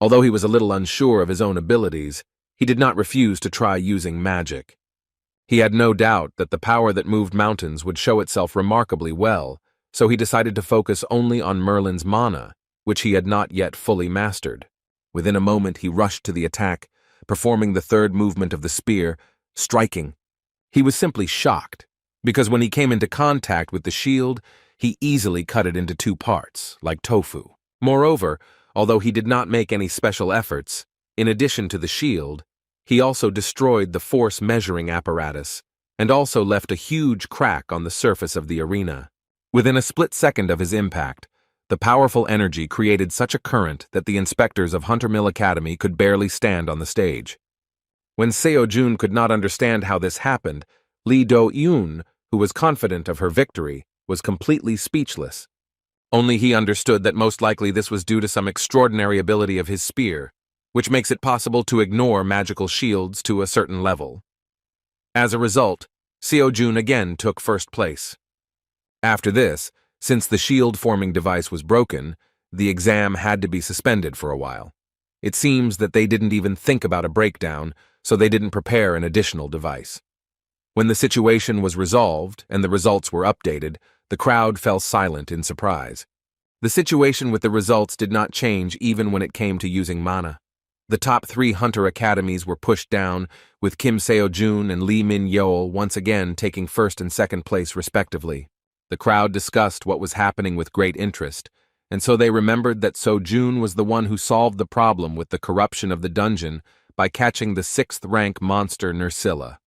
Although he was a little unsure of his own abilities, he did not refuse to try using magic. He had no doubt that the power that moved mountains would show itself remarkably well, so he decided to focus only on Merlin's mana, which he had not yet fully mastered. Within a moment he rushed to the attack, performing the third movement of the spear, striking. He was simply shocked, because when he came into contact with the shield, he easily cut it into two parts, like tofu. Moreover, although he did not make any special efforts, in addition to the shield, he also destroyed the force measuring apparatus, and also left a huge crack on the surface of the arena. Within a split second of his impact, the powerful energy created such a current that the inspectors of Huntermill Academy could barely stand on the stage. When Seo-jun could not understand how this happened, Lee Do-yoon, who was confident of her victory, was completely speechless. Only he understood that most likely this was due to some extraordinary ability of his spear, which makes it possible to ignore magical shields to a certain level. As a result, Seo-jun again took first place. After this, since the shield-forming device was broken, the exam had to be suspended for a while. It seems that they didn't even think about a breakdown, so they didn't prepare an additional device. When the situation was resolved and the results were updated, the crowd fell silent in surprise. The situation with the results did not change even when it came to using mana. The top 3 Hunter Academies were pushed down, with Kim Seo-jun and Lee Min-yeol once again taking first and second place respectively. The crowd discussed what was happening with great interest, and so they remembered that Seo-jun was the one who solved the problem with the corruption of the dungeon by catching the 6th rank monster Nerscylla.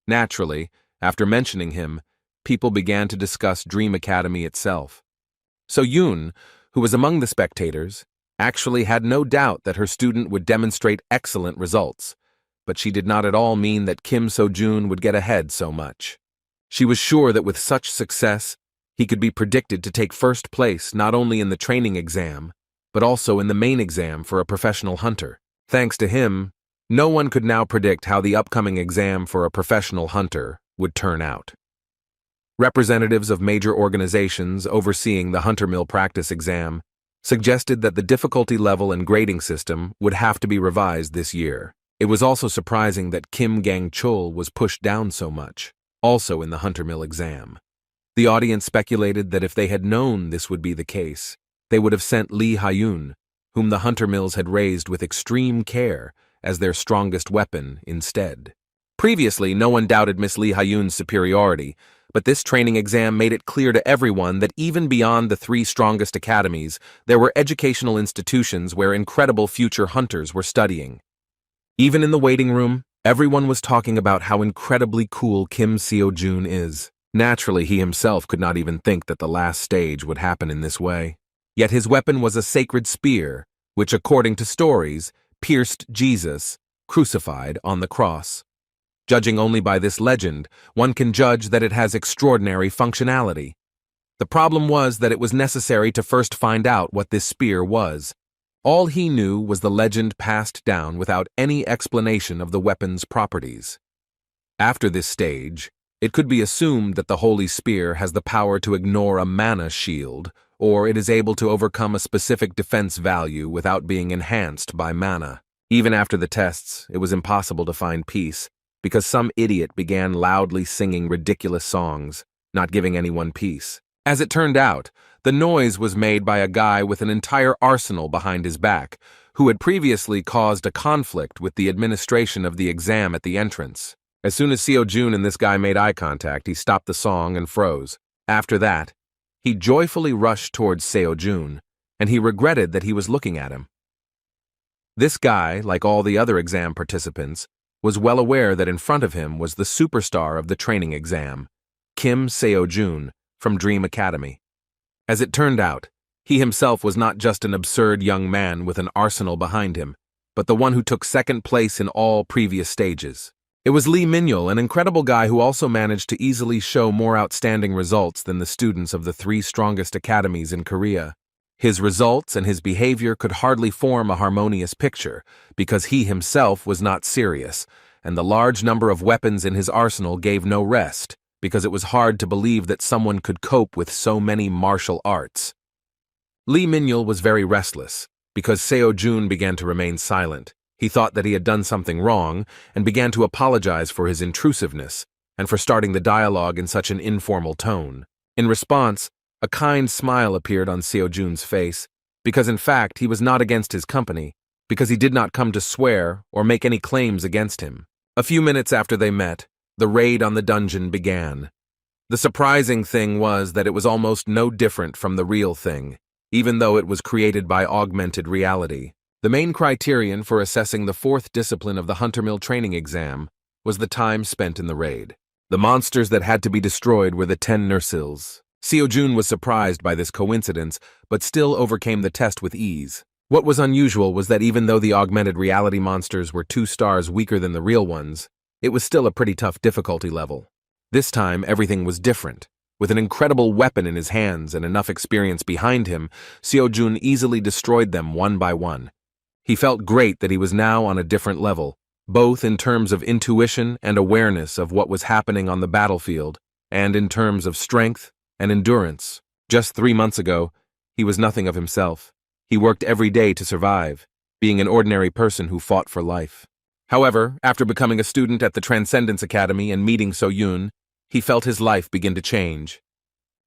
Naturally, after mentioning him, people began to discuss Dream Academy itself. Seo-jun, who was among the spectators, actually had no doubt that her student would demonstrate excellent results, but she did not at all mean that Kim Seo-jun would get ahead so much. She was sure that with such success, he could be predicted to take first place not only in the training exam, but also in the main exam for a professional hunter. Thanks to him, no one could now predict how the upcoming exam for a professional hunter would turn out. Representatives of major organizations overseeing the Huntermill practice exam suggested that the difficulty level and grading system would have to be revised this year. It was also surprising that Kim Gang-chul was pushed down so much, also in the Huntermill exam. The audience speculated that if they had known this would be the case, they would have sent Lee Ha-yoon, whom the Huntermills had raised with extreme care, as their strongest weapon instead. Previously, no one doubted Miss Lee Ha-yoon's superiority, but this training exam made it clear to everyone that even beyond the 3 strongest academies, there were educational institutions where incredible future hunters were studying. Even in the waiting room, Everyone was talking about how incredibly cool Kim Seo-jun is. Naturally, he himself could not even think that the last stage would happen in this way. Yet his weapon was a sacred spear, which, according to stories, pierced Jesus, crucified on the cross. Judging only by this legend, one can judge that it has extraordinary functionality. The problem was that it was necessary to first find out what this spear was. All he knew was the legend passed down without any explanation of the weapon's properties. After this stage, it could be assumed that the holy spear has the power to ignore a mana shield, or it is able to overcome a specific defense value without being enhanced by mana. Even after the tests, it was impossible to find peace, because some idiot began loudly singing ridiculous songs, not giving anyone peace. As it turned out, the noise was made by a guy with an entire arsenal behind his back, who had previously caused a conflict with the administration of the exam at the entrance. As soon as Seo-jun and this guy made eye contact, he stopped the song and froze. After that, he joyfully rushed towards Seo-jun, and he regretted that he was looking at him. This guy, like all the other exam participants, was well aware that in front of him was the superstar of the training exam, Kim Seo-jun, from Dream Academy. As it turned out, he himself was not just an absurd young man with an arsenal behind him, but the one who took second place in all previous stages. It was Lee Min-yul, an incredible guy who also managed to easily show more outstanding results than the students of the 3 strongest academies in Korea. His results and his behavior could hardly form a harmonious picture, because he himself was not serious, and the large number of weapons in his arsenal gave no rest, because it was hard to believe that someone could cope with so many martial arts. Lee Min-yul was very restless, because Seo-jun began to remain silent. He thought that he had done something wrong, and began to apologize for his intrusiveness, and for starting the dialogue in such an informal tone. In response, a kind smile appeared on Seo-jun's face, because in fact he was not against his company, because he did not come to swear or make any claims against him. A few minutes after they met, the raid on the dungeon began. The surprising thing was that it was almost no different from the real thing, even though it was created by augmented reality. The main criterion for assessing the 4th discipline of the Huntermill training exam was the time spent in the raid. The monsters that had to be destroyed were the 10 Nursils. Seo-jun was surprised by this coincidence, but still overcame the test with ease. What was unusual was that even though the augmented reality monsters were 2 stars weaker than the real ones, it was still a pretty tough difficulty level. This time, everything was different. With an incredible weapon in his hands and enough experience behind him, Seo-jun easily destroyed them one by one. He felt great that he was now on a different level, both in terms of intuition and awareness of what was happening on the battlefield, and in terms of strength and endurance. Just 3 months ago, he was nothing of himself. He worked every day to survive, being an ordinary person who fought for life. However, after becoming a student at the Transcendence Academy and meeting So-yun, he felt his life begin to change.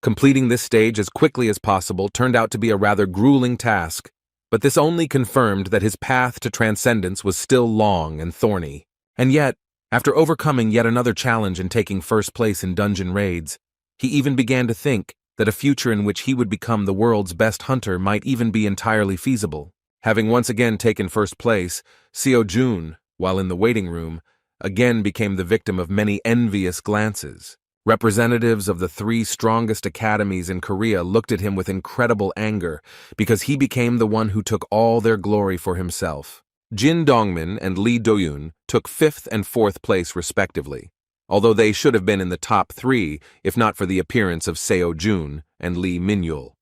Completing this stage as quickly as possible turned out to be a rather grueling task, but this only confirmed that his path to transcendence was still long and thorny. And yet, after overcoming yet another challenge and taking first place in dungeon raids, he even began to think that a future in which he would become the world's best hunter might even be entirely feasible. Having once again taken first place, Seo-jun, while in the waiting room, again became the victim of many envious glances. Representatives of the 3 strongest academies in Korea looked at him with incredible anger because he became the one who took all their glory for himself. Jin Dongmin and Lee Do-yoon took 5th and 4th place respectively, although they should have been in the top 3 if not for the appearance of Seo-jun and Lee Min-yul.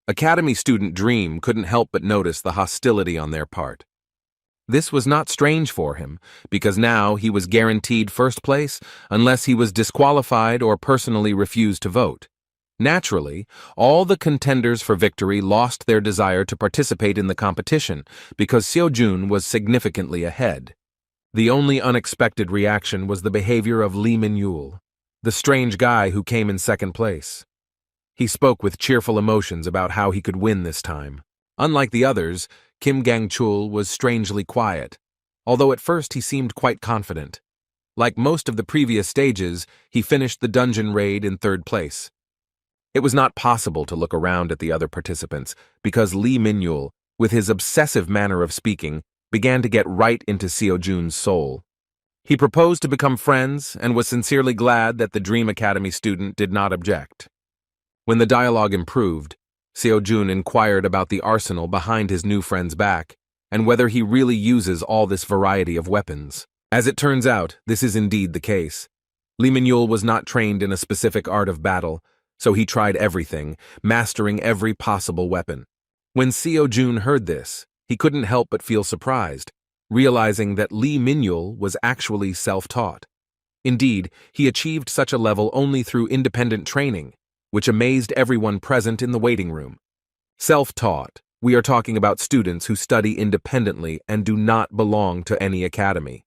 Academy student Dream couldn't help but notice the hostility on their part. This was not strange for him, because now he was guaranteed first place unless he was disqualified or personally refused to vote. Naturally, all the contenders for victory lost their desire to participate in the competition because Seo-jun was significantly ahead. The only unexpected reaction was the behavior of Lee Min-yul, the strange guy who came in 2nd place. He spoke with cheerful emotions about how he could win this time. Unlike the others, Kim Gang-chul was strangely quiet, although at first he seemed quite confident. Like most of the previous stages, he finished the dungeon raid in 3rd place. It was not possible to look around at the other participants because Lee Min-yul, with his obsessive manner of speaking, began to get right into Seo-jun's soul. He proposed to become friends and was sincerely glad that the Dream Academy student did not object. When the dialogue improved, Seo-jun inquired about the arsenal behind his new friend's back and whether he really uses all this variety of weapons. As it turns out, this is indeed the case. Lee Min-yul was not trained in a specific art of battle, so he tried everything, mastering every possible weapon. When Seo-jun heard this, he couldn't help but feel surprised, realizing that Lee Min-yul was actually self-taught. Indeed, he achieved such a level only through independent training, which amazed everyone present in the waiting room. Self-taught, we are talking about students who study independently and do not belong to any academy.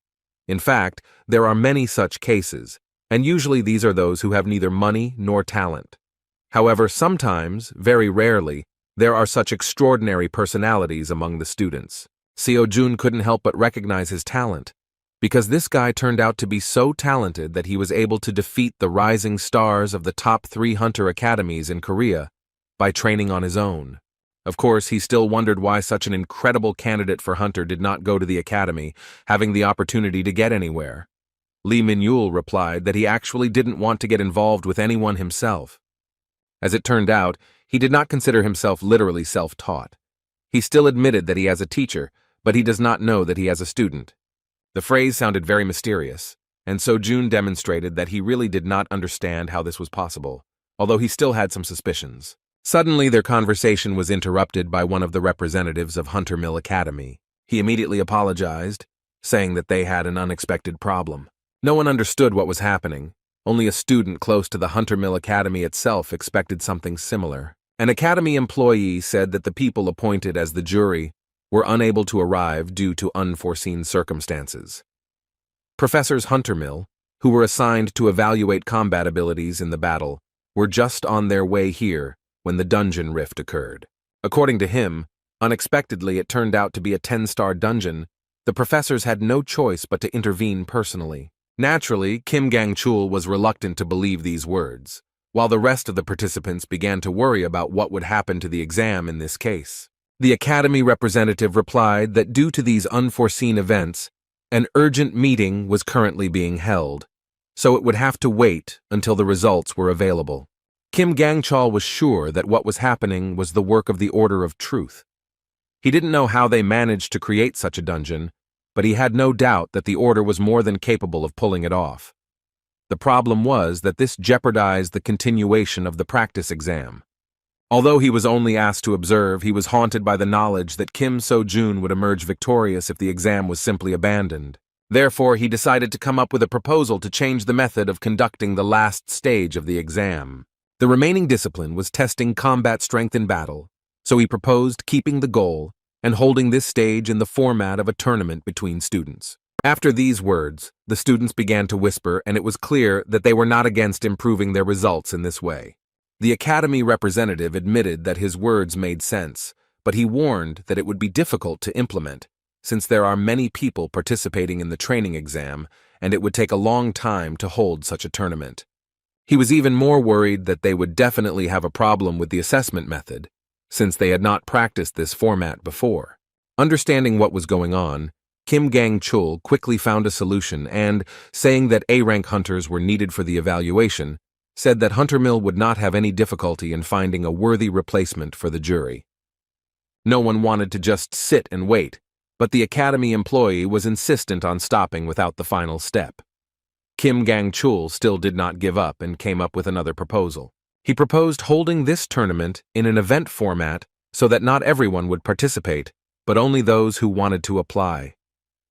In fact, there are many such cases, and usually these are those who have neither money nor talent. However, sometimes, very rarely, there are such extraordinary personalities among the students. Seo-jun couldn't help but recognize his talent, because this guy turned out to be so talented that he was able to defeat the rising stars of the top 3 hunter academies in Korea by training on his own. Of course, he still wondered why such an incredible candidate for hunter did not go to the academy, having the opportunity to get anywhere. Lee Min-yul replied that he actually didn't want to get involved with anyone himself. As it turned out, he did not consider himself literally self-taught. He still admitted that he has a teacher, but he does not know that he has a student. The phrase sounded very mysterious, and Seo-jun demonstrated that he really did not understand how this was possible, although he still had some suspicions. Suddenly, their conversation was interrupted by one of the representatives of Hunter Mill Academy. He immediately apologized, saying that they had an unexpected problem. No one understood what was happening. Only a student close to the Hunter Mill Academy itself expected something similar. An academy employee said that the people appointed as the jury were unable to arrive due to unforeseen circumstances. Professors Hunter Mill, who were assigned to evaluate combat abilities in the battle, were just on their way here when the dungeon rift occurred. According to him, unexpectedly it turned out to be a 10-star dungeon. The professors had no choice but to intervene personally. Naturally, Kim Gang-chul was reluctant to believe these words, while the rest of the participants began to worry about what would happen to the exam in this case. The academy representative replied that due to these unforeseen events, an urgent meeting was currently being held, so it would have to wait until the results were available. Kim Gang-chul was sure that what was happening was the work of the Order of Truth. He didn't know how they managed to create such a dungeon, but he had no doubt that the Order was more than capable of pulling it off. The problem was that this jeopardized the continuation of the practice exam. Although he was only asked to observe, he was haunted by the knowledge that Kim So-jun would emerge victorious if the exam was simply abandoned. Therefore, he decided to come up with a proposal to change the method of conducting the last stage of the exam. The remaining discipline was testing combat strength in battle, so he proposed keeping the goal and holding this stage in the format of a tournament between students. After these words, the students began to whisper, and it was clear that they were not against improving their results in this way. The academy representative admitted that his words made sense, but he warned that it would be difficult to implement, since there are many people participating in the training exam, and it would take a long time to hold such a tournament. He was even more worried that they would definitely have a problem with the assessment method, since they had not practiced this format before. Understanding what was going on, Kim Gang-chul quickly found a solution and, saying that A-rank hunters were needed for the evaluation, said that Hunter Mill would not have any difficulty in finding a worthy replacement for the jury. No one wanted to just sit and wait, but the academy employee was insistent on stopping without the final step. Kim Gang-chul still did not give up and came up with another proposal. He proposed holding this tournament in an event format so that not everyone would participate, but only those who wanted to apply.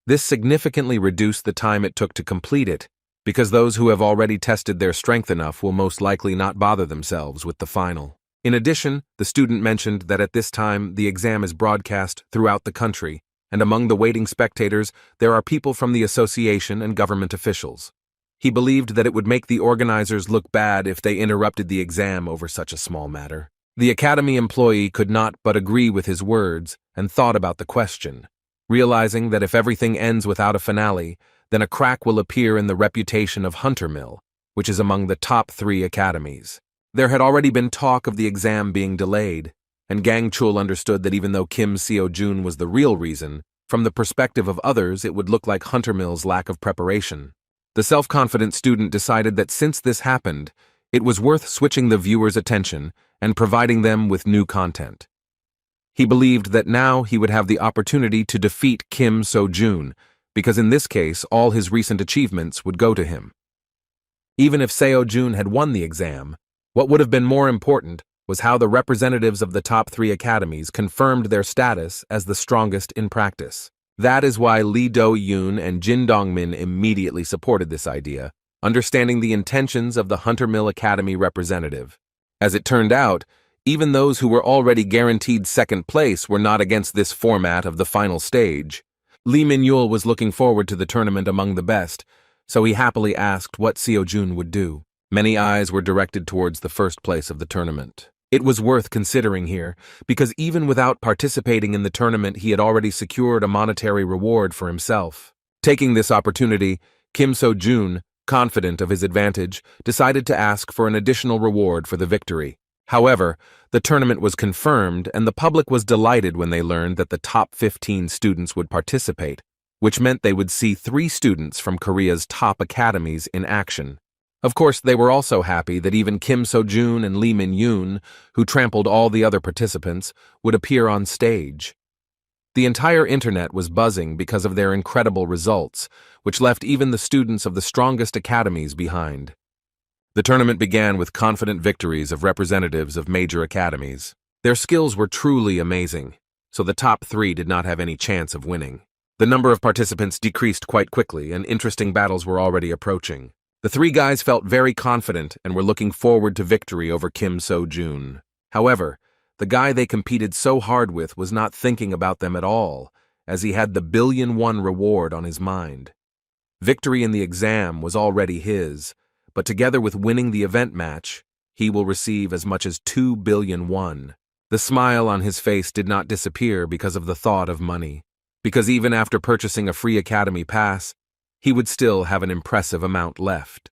This significantly reduced the time it took to complete it, because those who have already tested their strength enough will most likely not bother themselves with the final. In addition, the student mentioned that at this time the exam is broadcast throughout the country, and among the waiting spectators there are people from the association and government officials. He believed that it would make the organizers look bad if they interrupted the exam over such a small matter. The academy employee could not but agree with his words and thought about the question, realizing that if everything ends without a finale, then a crack will appear in the reputation of Hunter Mill, which is among the top 3 academies. There had already been talk of the exam being delayed, and Gang-chul understood that even though Kim Seo-jun was the real reason, From the perspective of others, it would look like Huntermill's lack of preparation. The self-confident student decided that since this happened, it was worth switching the viewer's attention and providing them with new content. He believed that now he would have the opportunity to defeat Kim So-jun, because in this case, all his recent achievements would go to him. Even if Seo-jun had won the exam, what would have been more important was how the representatives of the top 3 academies confirmed their status as the strongest in practice. That is why Lee Do-yoon and Jin Dong-min immediately supported this idea, understanding the intentions of the Huntermill Academy representative. As it turned out, even those who were already guaranteed second place were not against this format of the final stage. Lee Min-yul was looking forward to the tournament among the best, so he happily asked what Seo-jun would do. Many eyes were directed towards the first place of the tournament. It was worth considering here, because even without participating in the tournament, he had already secured a monetary reward for himself. Taking this opportunity, Kim So-jun, confident of his advantage, decided to ask for an additional reward for the victory. However, the tournament was confirmed, and the public was delighted when they learned that the top 15 students would participate, which meant they would see 3 students from Korea's top academies in action. Of course, they were also happy that even Kim So-jun and Lee Min-yoon, who trampled all the other participants, would appear on stage. The entire internet was buzzing because of their incredible results, which left even the students of the strongest academies behind. The tournament began with confident victories of representatives of major academies. Their skills were truly amazing, so the top 3 did not have any chance of winning. The number of participants decreased quite quickly, and interesting battles were already approaching. The 3 guys felt very confident and were looking forward to victory over Kim So-jun. However, the guy they competed so hard with was not thinking about them at all, as he had the $1 billion reward on his mind. Victory in the exam was already his, but together with winning the event match, he will receive as much as $2 billion. The smile on his face did not disappear because of the thought of money, because even after purchasing a free academy pass, he would still have an impressive amount left.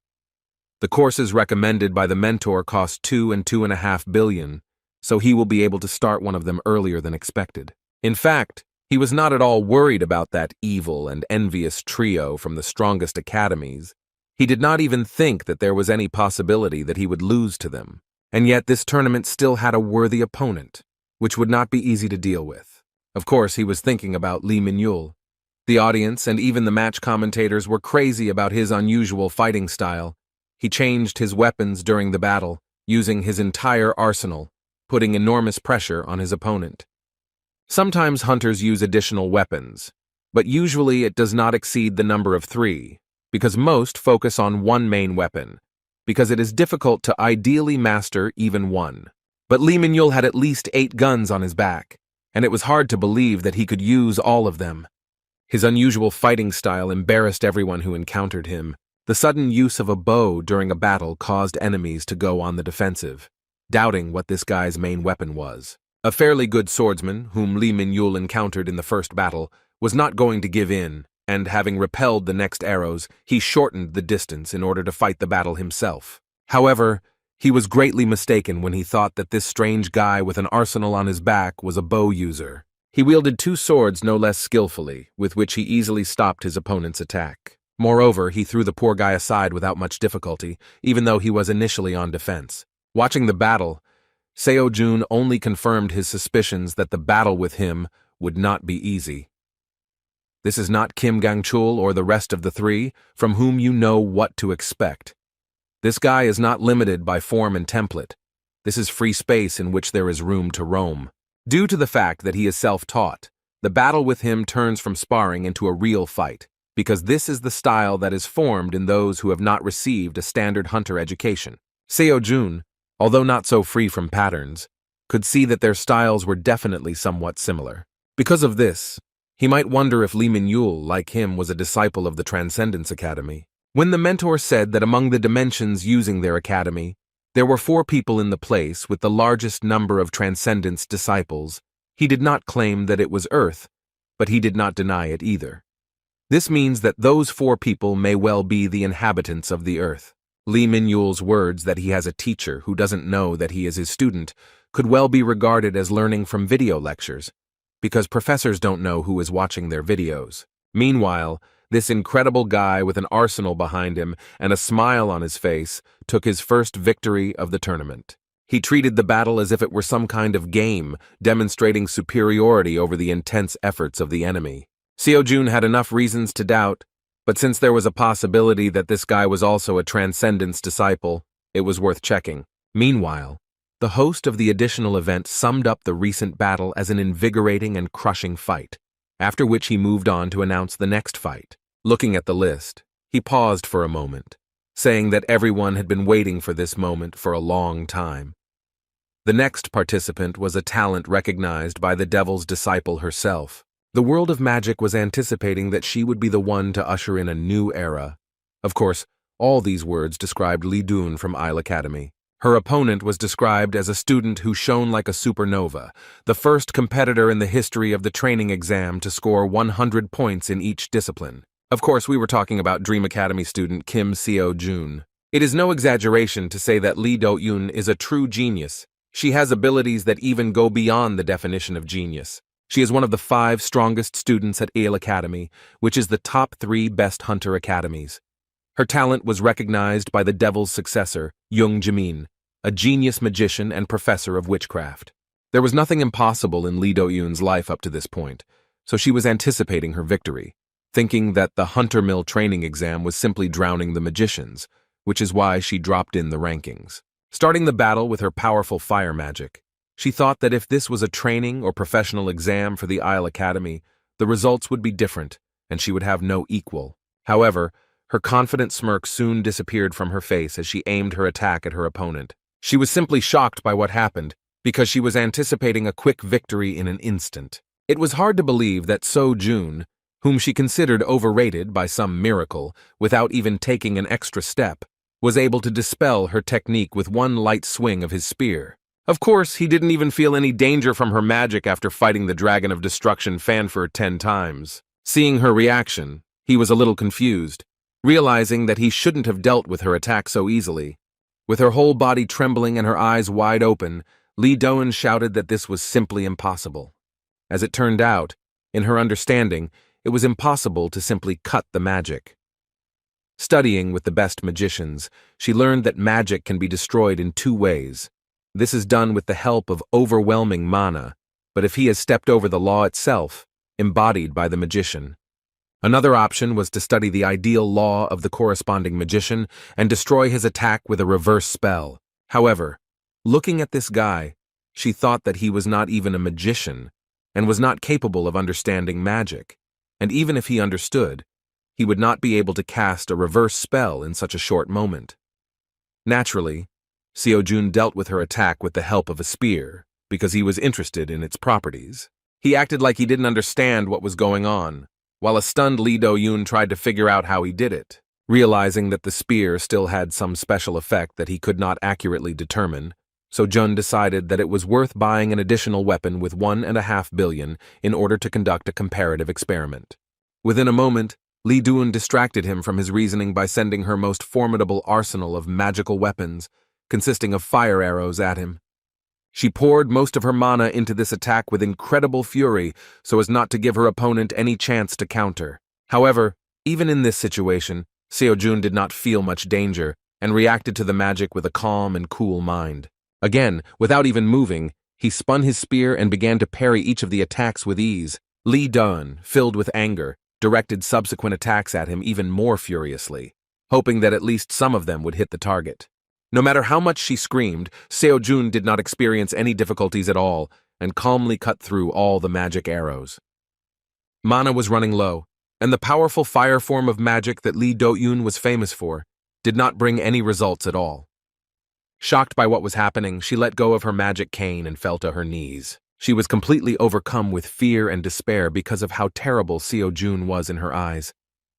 The courses recommended by the mentor cost $2 and $2.5 billion, so he will be able to start one of them earlier than expected. In fact, he was not at all worried about that evil and envious trio from the strongest academies. He did not even think that there was any possibility that he would lose to them. And yet this tournament still had a worthy opponent, which would not be easy to deal with. Of course, he was thinking about Lee Min-yul. The audience and even the match commentators were crazy about his unusual fighting style. He changed his weapons during the battle, using his entire arsenal, putting enormous pressure on his opponent. Sometimes hunters use additional weapons, but usually it does not exceed the number of 3, because most focus on one main weapon, because it is difficult to ideally master even one. But Lee Min-yul had at least 8 guns on his back, and it was hard to believe that he could use all of them. His unusual fighting style embarrassed everyone who encountered him. The sudden use of a bow during a battle caused enemies to go on the defensive, doubting what this guy's main weapon was. A fairly good swordsman, whom Lee Min-yul encountered in the first battle, was not going to give in, and having repelled the next arrows, he shortened the distance in order to fight the battle himself. However, he was greatly mistaken when he thought that this strange guy with an arsenal on his back was a bow user. He wielded 2 swords no less skillfully, with which he easily stopped his opponent's attack. Moreover, he threw the poor guy aside without much difficulty, even though he was initially on defense. Watching the battle, Seo-jun only confirmed his suspicions that the battle with him would not be easy. This is not Kim Gang-chul or the rest of the 3, from whom you know what to expect. This guy is not limited by form and template. This is free space in which there is room to roam. Due to the fact that he is self-taught, the battle with him turns from sparring into a real fight, because this is the style that is formed in those who have not received a standard hunter education. Seo-jun, although not so free from patterns, could see that their styles were definitely somewhat similar. Because of this, he might wonder if Lee Min-yul, like him, was a disciple of the Transcendence Academy. When the mentor said that among the dimensions using their academy, there were 4 people in the place with the largest number of Transcendence disciples, he did not claim that it was Earth, but he did not deny it either. This means that those 4 people may well be the inhabitants of the Earth. Lee Min-yul's words that he has a teacher who doesn't know that he is his student could well be regarded as learning from video lectures, because professors don't know who is watching their videos. Meanwhile, this incredible guy with an arsenal behind him and a smile on his face took his first victory of the tournament. He treated the battle as if it were some kind of game, demonstrating superiority over the intense efforts of the enemy. Seo-jun had enough reasons to doubt, but since there was a possibility that this guy was also a Transcendence disciple, it was worth checking. Meanwhile, the host of the additional event summed up the recent battle as an invigorating and crushing fight, after which he moved on to announce the next fight. Looking at the list, he paused for a moment, saying that everyone had been waiting for this moment for a long time. The next participant was a talent recognized by the Devil's disciple herself. The world of magic was anticipating that she would be the one to usher in a new era. Of course, all these words described Lee Dun from Isle Academy. Her opponent was described as a student who shone like a supernova, the first competitor in the history of the training exam to score 100 points in each discipline. Of course, we were talking about Dream Academy student Kim Seo-jun. It is no exaggeration to say that Lee Do-yoon is a true genius. She has abilities that even go beyond the definition of genius. She is one of the 5 strongest students at Isle Academy, which is the top 3 best hunter academies. Her talent was recognized by the Devil's successor, Young Jamin, a genius magician and professor of witchcraft. There was nothing impossible in Lee Do-yoon's life up to this point, so she was anticipating her victory, thinking that the Hunter Mill training exam was simply drowning the magicians, which is why she dropped in the rankings. Starting the battle with her powerful fire magic, she thought that if this was a training or professional exam for the Isle Academy, the results would be different, and she would have no equal. However, her confident smirk soon disappeared from her face as she aimed her attack at her opponent. She was simply shocked by what happened, because she was anticipating a quick victory in an instant. It was hard to believe that Seo-jun, whom she considered overrated by some miracle, without even taking an extra step, was able to dispel her technique with one light swing of his spear. Of course, he didn't even feel any danger from her magic after fighting the Dragon of Destruction Fanfur 10 times. Seeing her reaction, he was a little confused, realizing that he shouldn't have dealt with her attack so easily. With her whole body trembling and her eyes wide open, Lee Do-yoon shouted that this was simply impossible. As it turned out, in her understanding, it was impossible to simply cut the magic. Studying with the best magicians, she learned that magic can be destroyed in 2 ways. This is done with the help of overwhelming mana, but if he has stepped over the law itself, embodied by the magician. Another option was to study the ideal law of the corresponding magician and destroy his attack with a reverse spell. However, looking at this guy, she thought that he was not even a magician and was not capable of understanding magic, and even if he understood, he would not be able to cast a reverse spell in such a short moment. Naturally, Seo-jun dealt with her attack with the help of a spear, because he was interested in its properties. He acted like he didn't understand what was going on, while a stunned Lee Do-yoon tried to figure out how he did it. Realizing that the spear still had some special effect that he could not accurately determine, Seo-jun decided that it was worth buying an additional weapon with 1.5 billion in order to conduct a comparative experiment. Within a moment, Lee Do-yoon distracted him from his reasoning by sending her most formidable arsenal of magical weapons, consisting of fire arrows, at him. She poured most of her mana into this attack with incredible fury so as not to give her opponent any chance to counter. However, even in this situation, Seo-jun did not feel much danger and reacted to the magic with a calm and cool mind. Again, without even moving, he spun his spear and began to parry each of the attacks with ease. Lee Do-yoon, filled with anger, directed subsequent attacks at him even more furiously, hoping that at least some of them would hit the target. No matter how much she screamed, Seo-jun did not experience any difficulties at all and calmly cut through all the magic arrows. Mana was running low, and the powerful fire form of magic that Lee Do-yoon was famous for did not bring any results at all. Shocked by what was happening, she let go of her magic cane and fell to her knees. She was completely overcome with fear and despair because of how terrible Seo-jun was in her eyes.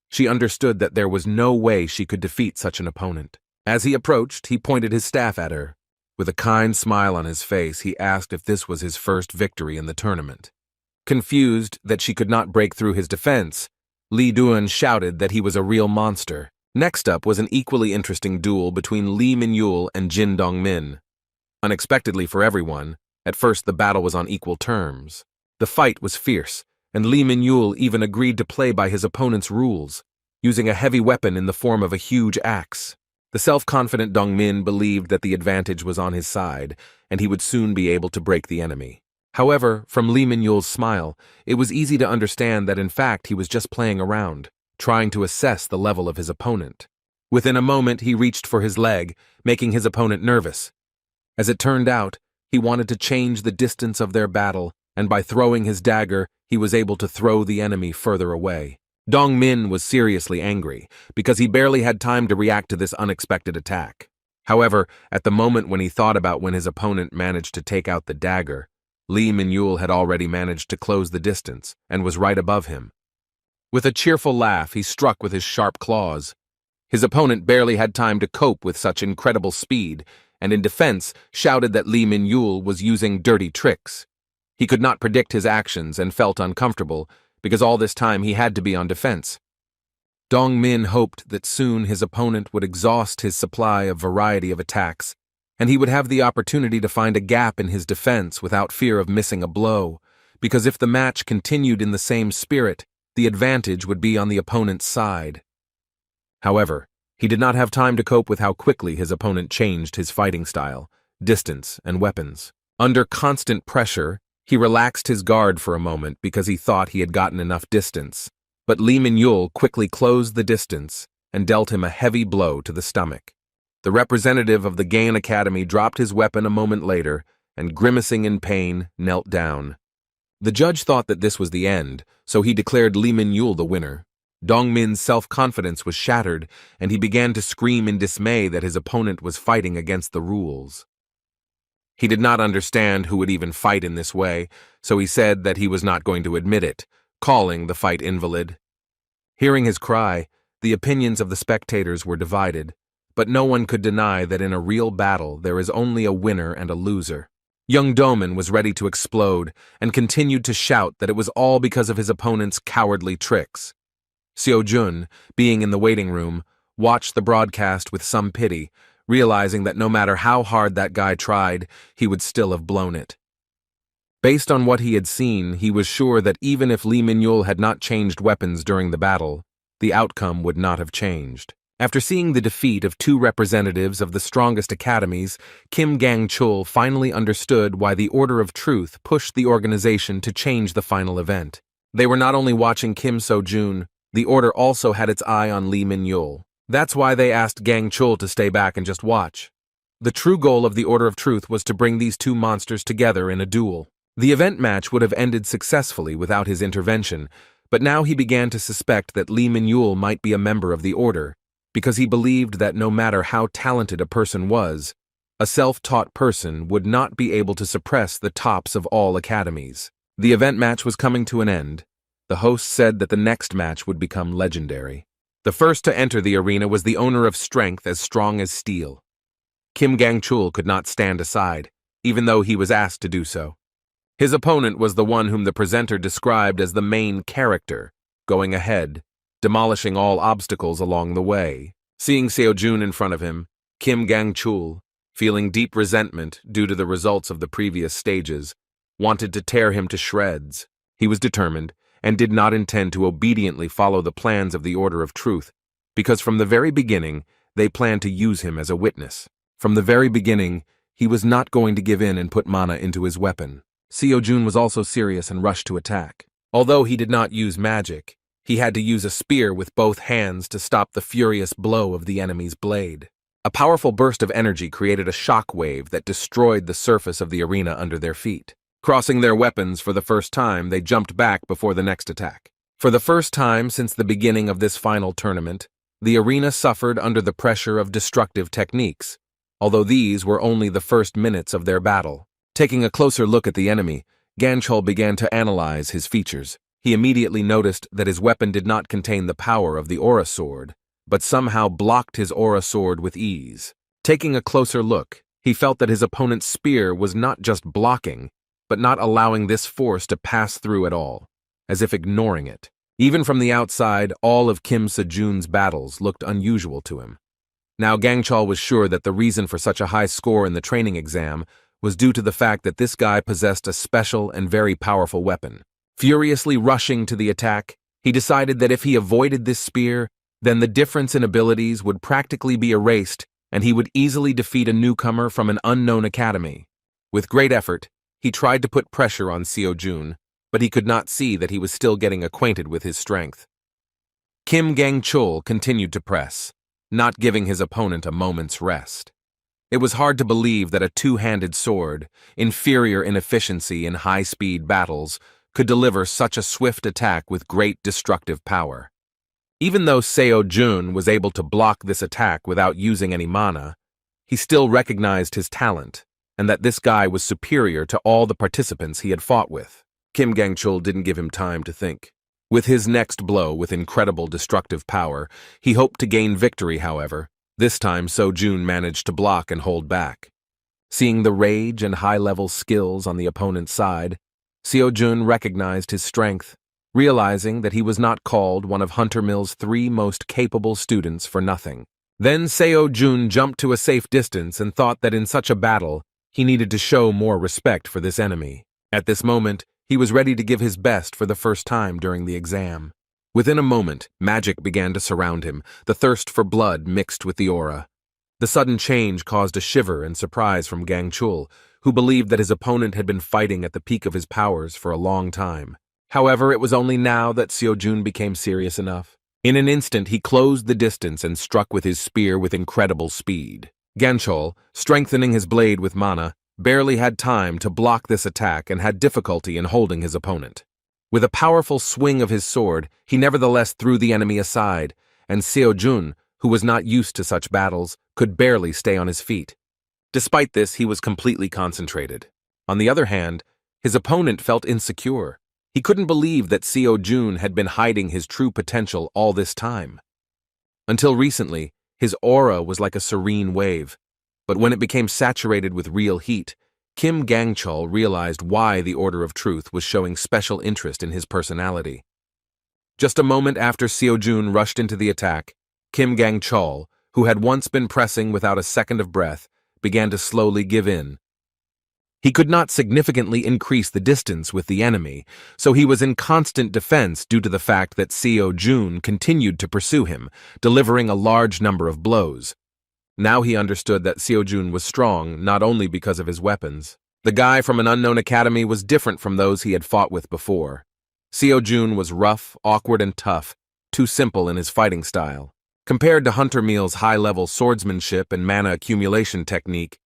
She understood that there was no way she could defeat such an opponent. As he approached, he pointed his staff at her. With a kind smile on his face, he asked if this was his first victory in the tournament. Confused that she could not break through his defense, Lee Do-yoon shouted that he was a real monster. Next up was an equally interesting duel between Lee Min-yul and Jin Dong-min. Unexpectedly for everyone, at first the battle was on equal terms. The fight was fierce, and Lee Min-yul even agreed to play by his opponent's rules, using a heavy weapon in the form of a huge axe. The self-confident Dongmin believed that the advantage was on his side, and he would soon be able to break the enemy. However, from Lee Min-yul's smile, it was easy to understand that in fact he was just playing around, trying to assess the level of his opponent. Within a moment, he reached for his leg, making his opponent nervous. As it turned out, he wanted to change the distance of their battle, and by throwing his dagger, he was able to throw the enemy further away. Dong Min was seriously angry, because he barely had time to react to this unexpected attack. However, at the moment when he thought about when his opponent managed to take out the dagger, Lee Min-yul had already managed to close the distance and was right above him. With a cheerful laugh, he struck with his sharp claws. His opponent barely had time to cope with such incredible speed, and in defense shouted that Lee Min-yul was using dirty tricks. He could not predict his actions and felt uncomfortable, because all this time he had to be on defense. Dong Min hoped that soon his opponent would exhaust his supply of variety of attacks, and he would have the opportunity to find a gap in his defense without fear of missing a blow, because if the match continued in the same spirit, the advantage would be on the opponent's side. However, he did not have time to cope with how quickly his opponent changed his fighting style, distance, and weapons. Under constant pressure, he relaxed his guard for a moment because he thought he had gotten enough distance, but Lee Min-yul quickly closed the distance and dealt him a heavy blow to the stomach. The representative of the Gaon Academy dropped his weapon a moment later and, grimacing in pain, knelt down. The judge thought that this was the end, so he declared Lee Min-yul the winner. Dong Min's self-confidence was shattered, and he began to scream in dismay that his opponent was fighting against the rules. He did not understand who would even fight in this way, so he said that he was not going to admit it, calling the fight invalid. Hearing his cry, the opinions of the spectators were divided, but no one could deny that in a real battle there is only a winner and a loser. Young Doman was ready to explode and continued to shout that it was all because of his opponent's cowardly tricks. Seo-jun, being in the waiting room, watched the broadcast with some pity, realizing that no matter how hard that guy tried, he would still have blown it. Based on what he had seen, he was sure that even if Lee Min-yul had not changed weapons during the battle, the outcome would not have changed. After seeing the defeat of two representatives of the strongest academies, Kim Gang-chul finally understood why the Order of Truth pushed the organization to change the final event. They were not only watching Kim So-jun, the Order also had its eye on Lee Min-yul. That's why they asked Gang-chul to stay back and just watch. The true goal of the Order of Truth was to bring these two monsters together in a duel. The event match would have ended successfully without his intervention, but now he began to suspect that Lee Min-yul might be a member of the Order, because he believed that no matter how talented a person was, a self-taught person would not be able to suppress the tops of all academies. The event match was coming to an end. The host said that the next match would become legendary. The first to enter the arena was the owner of strength as strong as steel. Kim Gang-chul could not stand aside, even though he was asked to do so. His opponent was the one whom the presenter described as the main character, going ahead, demolishing all obstacles along the way. Seeing Seo-jun in front of him, Kim Gang-chul, feeling deep resentment due to the results of the previous stages, wanted to tear him to shreds. He was determined, and did not intend to obediently follow the plans of the Order of Truth, because from the very beginning, they planned to use him as a witness. From the very beginning, he was not going to give in and put mana into his weapon. Seo-jun was also serious and rushed to attack. Although he did not use magic, he had to use a spear with both hands to stop the furious blow of the enemy's blade. A powerful burst of energy created a shock wave that destroyed the surface of the arena under their feet. Crossing their weapons for the first time, they jumped back before the next attack. For the first time since the beginning of this final tournament, the arena suffered under the pressure of destructive techniques, although these were only the first minutes of their battle. Taking a closer look at the enemy, Gan-chul began to analyze his features. He immediately noticed that his weapon did not contain the power of the aura sword, but somehow blocked his aura sword with ease. Taking a closer look, he felt that his opponent's spear was not just blocking, but not allowing this force to pass through at all, as if ignoring it. Even from the outside, all of Kim Se-jun's battles looked unusual to him. Now Gang-chul was sure that the reason for such a high score in the training exam was due to the fact that this guy possessed a special and very powerful weapon. Furiously rushing to the attack, he decided that if he avoided this spear, then the difference in abilities would practically be erased and he would easily defeat a newcomer from an unknown academy. With great effort, he tried to put pressure on Seo-jun, but he could not see that he was still getting acquainted with his strength. Kim Gang-chul continued to press, not giving his opponent a moment's rest. It was hard to believe that a two-handed sword, inferior in efficiency in high-speed battles, could deliver such a swift attack with great destructive power. Even though Seo-jun was able to block this attack without using any mana, he still recognized his talent, and that this guy was superior to all the participants he had fought with. Kim Gang-chul didn't give him time to think. With his next blow with incredible destructive power, he hoped to gain victory, however. This time Seo-jun managed to block and hold back. Seeing the rage and high-level skills on the opponent's side, Seo-jun recognized his strength, realizing that he was not called one of Hunter Mill's 3 most capable students for nothing. Then Seo-jun jumped to a safe distance and thought that in such a battle, he needed to show more respect for this enemy. At this moment, he was ready to give his best for the first time during the exam. Within a moment, magic began to surround him, the thirst for blood mixed with the aura. The sudden change caused a shiver and surprise from Gang-chul, who believed that his opponent had been fighting at the peak of his powers for a long time. However, it was only now that Seo-jun became serious enough. In an instant, he closed the distance and struck with his spear with incredible speed. Gang-chul, strengthening his blade with mana, barely had time to block this attack and had difficulty in holding his opponent. With a powerful swing of his sword, he nevertheless threw the enemy aside, and Seo-jun, who was not used to such battles, could barely stay on his feet. Despite this, he was completely concentrated. On the other hand, his opponent felt insecure. He couldn't believe that Seo-jun had been hiding his true potential all this time. Until recently, his aura was like a serene wave, but when it became saturated with real heat, Kim Gang-chul realized why the Order of Truth was showing special interest in his personality. Just a moment after Seo-jun rushed into the attack, Kim Gang-chul, who had once been pressing without a second of breath, began to slowly give in. He could not significantly increase the distance with the enemy, so he was in constant defense due to the fact that Seo-jun continued to pursue him, delivering a large number of blows. Now he understood that Seo-jun was strong not only because of his weapons. The guy from an unknown academy was different from those he had fought with before. Seo-jun was rough, awkward, and tough, too simple in his fighting style. Compared to Hunter Mill's high-level swordsmanship and mana accumulation technique,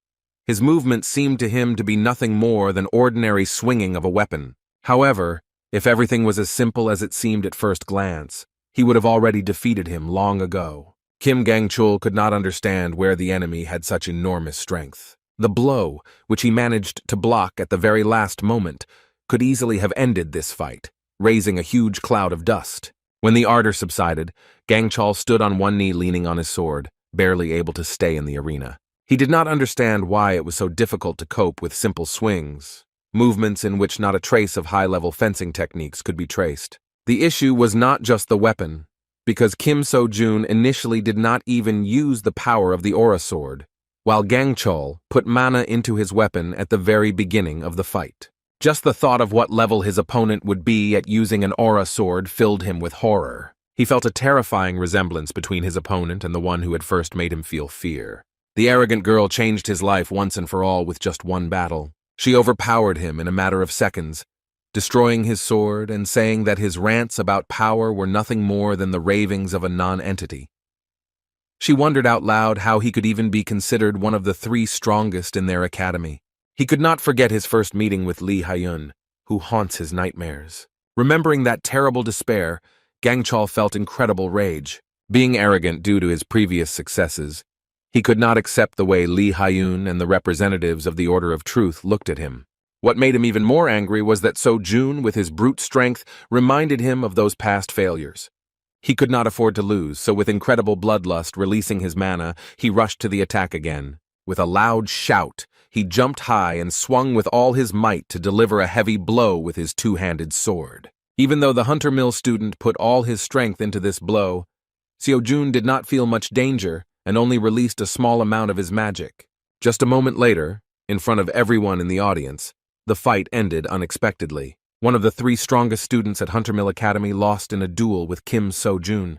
his movement seemed to him to be nothing more than ordinary swinging of a weapon. However, if everything was as simple as it seemed at first glance, he would have already defeated him long ago. Kim Gang-chul could not understand where the enemy had such enormous strength. The blow, which he managed to block at the very last moment, could easily have ended this fight, raising a huge cloud of dust. When the ardor subsided, Gang-chul stood on one knee leaning on his sword, barely able to stay in the arena. He did not understand why it was so difficult to cope with simple swings, movements in which not a trace of high-level fencing techniques could be traced. The issue was not just the weapon, because Kim Seo-jun initially did not even use the power of the aura sword, while Gang-chul put mana into his weapon at the very beginning of the fight. Just the thought of what level his opponent would be at using an aura sword filled him with horror. He felt a terrifying resemblance between his opponent and the one who had first made him feel fear. The arrogant girl changed his life once and for all with just one battle. She overpowered him in a matter of seconds, destroying his sword and saying that his rants about power were nothing more than the ravings of a non-entity. She wondered out loud how he could even be considered one of the 3 strongest in their academy. He could not forget his first meeting with Lee Ha-yun, who haunts his nightmares. Remembering that terrible despair, Gang-chul felt incredible rage. Being arrogant due to his previous successes, he could not accept the way Lee Ha-yun and the representatives of the Order of Truth looked at him. What made him even more angry was that Seo-jun, with his brute strength, reminded him of those past failures. He could not afford to lose, so with incredible bloodlust releasing his mana, he rushed to the attack again. With a loud shout, he jumped high and swung with all his might to deliver a heavy blow with his two-handed sword. Even though the Hunter Mill student put all his strength into this blow, Seo-jun did not feel much danger and only released a small amount of his magic. Just a moment later, In front of everyone in the audience, the fight ended unexpectedly. One of the 3 strongest students at Hunter Mill Academy lost in a duel with Kim So-jun.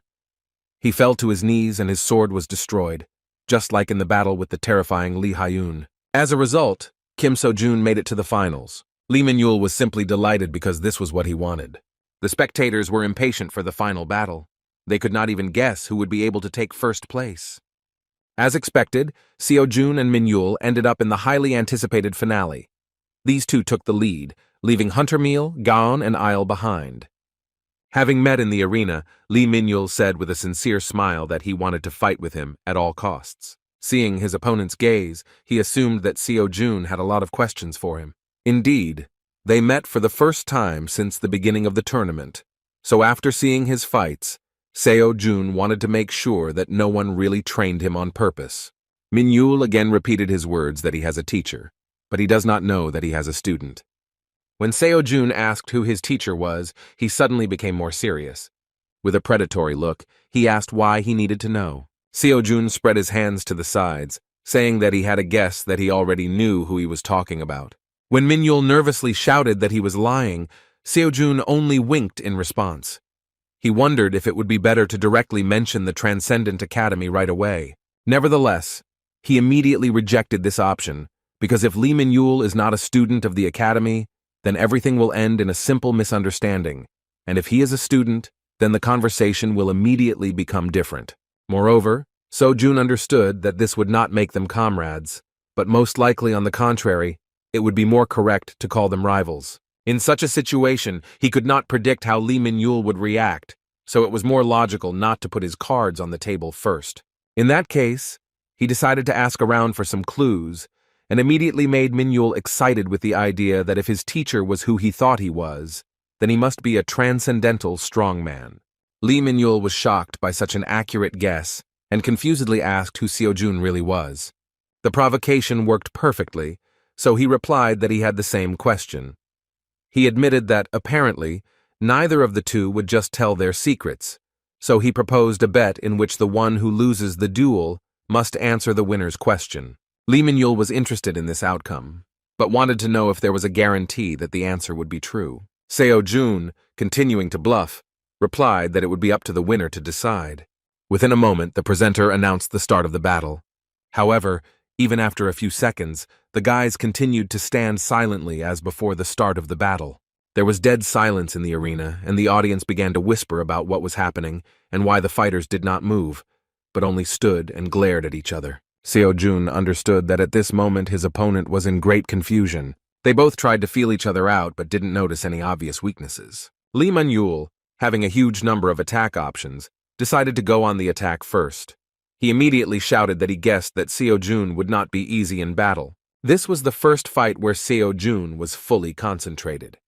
He fell to his knees and his sword was destroyed, just like in the battle with the terrifying Lee Hyun. As a result, Kim So-jun made it to the finals. Lee Min-yul was simply delighted because this was what he wanted. The spectators were impatient for the final battle. They could not even guess who would be able to take first place. As expected, Seo-jun and Min-yul ended up in the highly anticipated finale. These two took the lead, leaving Hunter Mill, Gaon, and Isle behind. Having met in the arena, Lee Min-yul said with a sincere smile that he wanted to fight with him at all costs. Seeing his opponent's gaze, he assumed that Seo-jun had a lot of questions for him. Indeed, they met for the first time since the beginning of the tournament, so after seeing his fights, Seo-jun wanted to make sure that no one really trained him on purpose. Min-yul again repeated his words that he has a teacher, but he does not know that he has a student. When Seo-jun asked who his teacher was, he suddenly became more serious. With a predatory look, he asked why he needed to know. Seo-jun spread his hands to the sides, saying that he had a guess that he already knew who he was talking about. When Min-yul nervously shouted that he was lying, Seo-jun only winked in response. He wondered if it would be better to directly mention the Transcendent Academy right away. Nevertheless, he immediately rejected this option, because if Lee Min-yul is not a student of the academy, then everything will end in a simple misunderstanding, and if he is a student, then the conversation will immediately become different. Moreover, Seo-jun understood that this would not make them comrades, but most likely on the contrary, it would be more correct to call them rivals. In such a situation, he could not predict how Lee Min-yul would react, so it was more logical not to put his cards on the table first. In that case, he decided to ask around for some clues, and immediately made Min-yul excited with the idea that if his teacher was who he thought he was, then he must be a transcendental strongman. Lee Min-yul was shocked by such an accurate guess and confusedly asked who Seo-jun really was. The provocation worked perfectly, so he replied that he had the same question. He admitted that, apparently, neither of the two would just tell their secrets, so he proposed a bet in which the one who loses the duel must answer the winner's question. Lee Min-yul was interested in this outcome, but wanted to know if there was a guarantee that the answer would be true. Seo-jun, continuing to bluff, replied that it would be up to the winner to decide. Within a moment, the presenter announced the start of the battle. However, even after a few seconds, the guys continued to stand silently as before the start of the battle. There was dead silence in the arena, and the audience began to whisper about what was happening and why the fighters did not move, but only stood and glared at each other. Seo-jun understood that at this moment his opponent was in great confusion. They both tried to feel each other out but didn't notice any obvious weaknesses. Lee Min-yul, having a huge number of attack options, decided to go on the attack first. He immediately shouted that he guessed that Seo-jun would not be easy in battle. This was the first fight where Seo-jun was fully concentrated.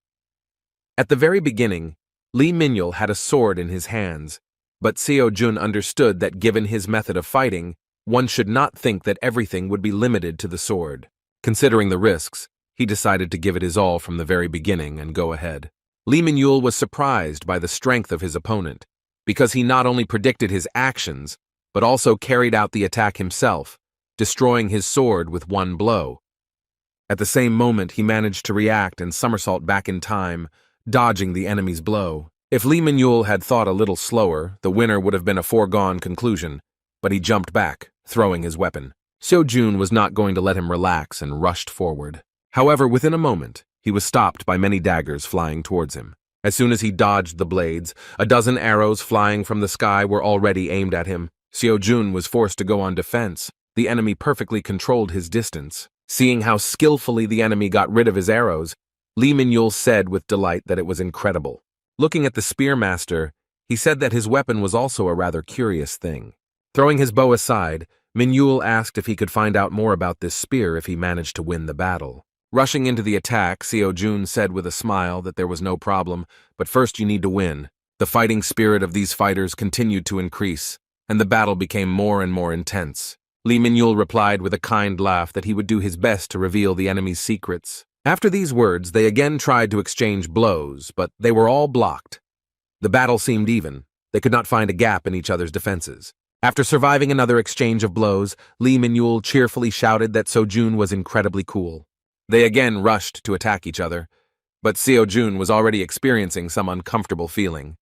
At the very beginning, Lee Min-yul had a sword in his hands, but Seo-jun understood that given his method of fighting, one should not think that everything would be limited to the sword. Considering the risks, he decided to give it his all from the very beginning and go ahead. Lee Min-yul was surprised by the strength of his opponent, because he not only predicted his actions, but also carried out the attack himself, destroying his sword with one blow. At the same moment, he managed to react and somersault back in time, dodging the enemy's blow. If Lee Min-yul had thought a little slower, the winner would have been a foregone conclusion, but he jumped back, throwing his weapon. Seo-jun was not going to let him relax and rushed forward. However, within a moment, he was stopped by many daggers flying towards him. As soon as he dodged the blades, a dozen arrows flying from the sky were already aimed at him. Seo-jun was forced to go on defense. The enemy perfectly controlled his distance. Seeing how skillfully the enemy got rid of his arrows, Lee Min-yul said with delight that it was incredible. Looking at the spearmaster, he said that his weapon was also a rather curious thing. Throwing his bow aside, Min-yul asked if he could find out more about this spear if he managed to win the battle. Rushing into the attack, Seo-jun said with a smile that there was no problem, but first you need to win. The fighting spirit of these fighters continued to increase, and the battle became more and more intense. Lee Min-yul replied with a kind laugh that he would do his best to reveal the enemy's secrets. After these words, they again tried to exchange blows, but they were all blocked. The battle seemed even. They could not find a gap in each other's defenses. After surviving another exchange of blows, Lee Min-yul cheerfully shouted that Seo-jun was incredibly cool. They again rushed to attack each other, but Seo-jun was already experiencing some uncomfortable feeling.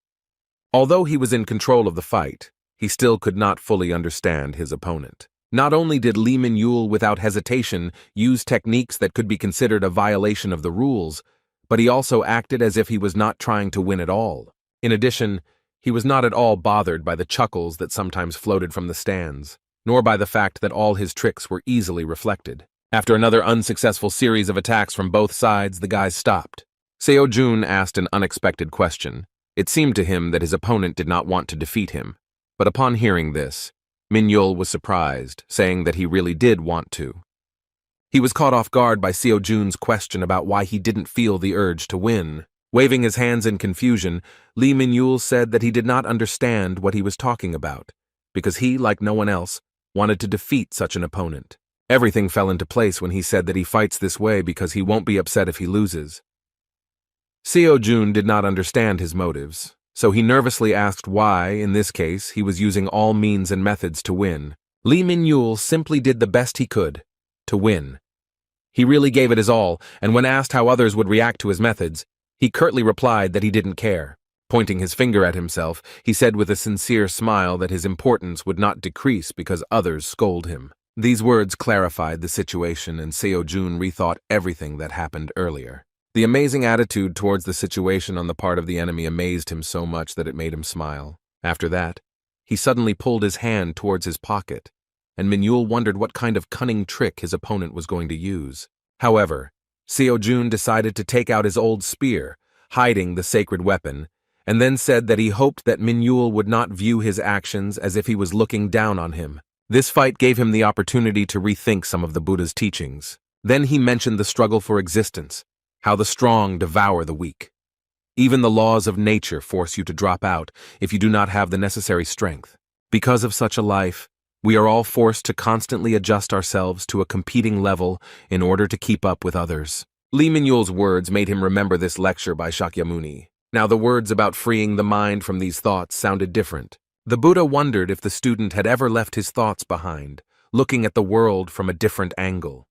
Although he was in control of the fight, he still could not fully understand his opponent. Not only did Lee Min-yul without hesitation use techniques that could be considered a violation of the rules, but he also acted as if he was not trying to win at all. In addition, he was not at all bothered by the chuckles that sometimes floated from the stands, nor by the fact that all his tricks were easily reflected. After another unsuccessful series of attacks from both sides, the guys stopped. Seo-jun asked an unexpected question. It seemed to him that his opponent did not want to defeat him, but upon hearing this, Min-yul was surprised, saying that he really did want to. He was caught off guard by Seo-jun's question about why he didn't feel the urge to win. Waving his hands in confusion, Lee Min-yul said that he did not understand what he was talking about, because he, like no one else, wanted to defeat such an opponent. Everything fell into place when he said that he fights this way because he won't be upset if he loses. Seo-jun did not understand his motives, so he nervously asked why, in this case, he was using all means and methods to win. Lee Min-yul simply did the best he could to win. He really gave it his all, and when asked how others would react to his methods, he curtly replied that he didn't care. Pointing his finger at himself, he said with a sincere smile that his importance would not decrease because others scold him. These words clarified the situation, and Seo-jun rethought everything that happened earlier. The amazing attitude towards the situation on the part of the enemy amazed him so much that it made him smile. After that, he suddenly pulled his hand towards his pocket, and Min-yul wondered what kind of cunning trick his opponent was going to use. However, Seo-jun decided to take out his old spear, hiding the sacred weapon, and then said that he hoped that Min-yul would not view his actions as if he was looking down on him. This fight gave him the opportunity to rethink some of the Buddha's teachings. Then he mentioned the struggle for existence, how the strong devour the weak. Even the laws of nature force you to drop out if you do not have the necessary strength. Because of such a life, we are all forced to constantly adjust ourselves to a competing level in order to keep up with others. Lee Min-yul's words made him remember this lecture by Shakyamuni. Now the words about freeing the mind from these thoughts sounded different. The Buddha wondered if the student had ever left his thoughts behind, looking at the world from a different angle.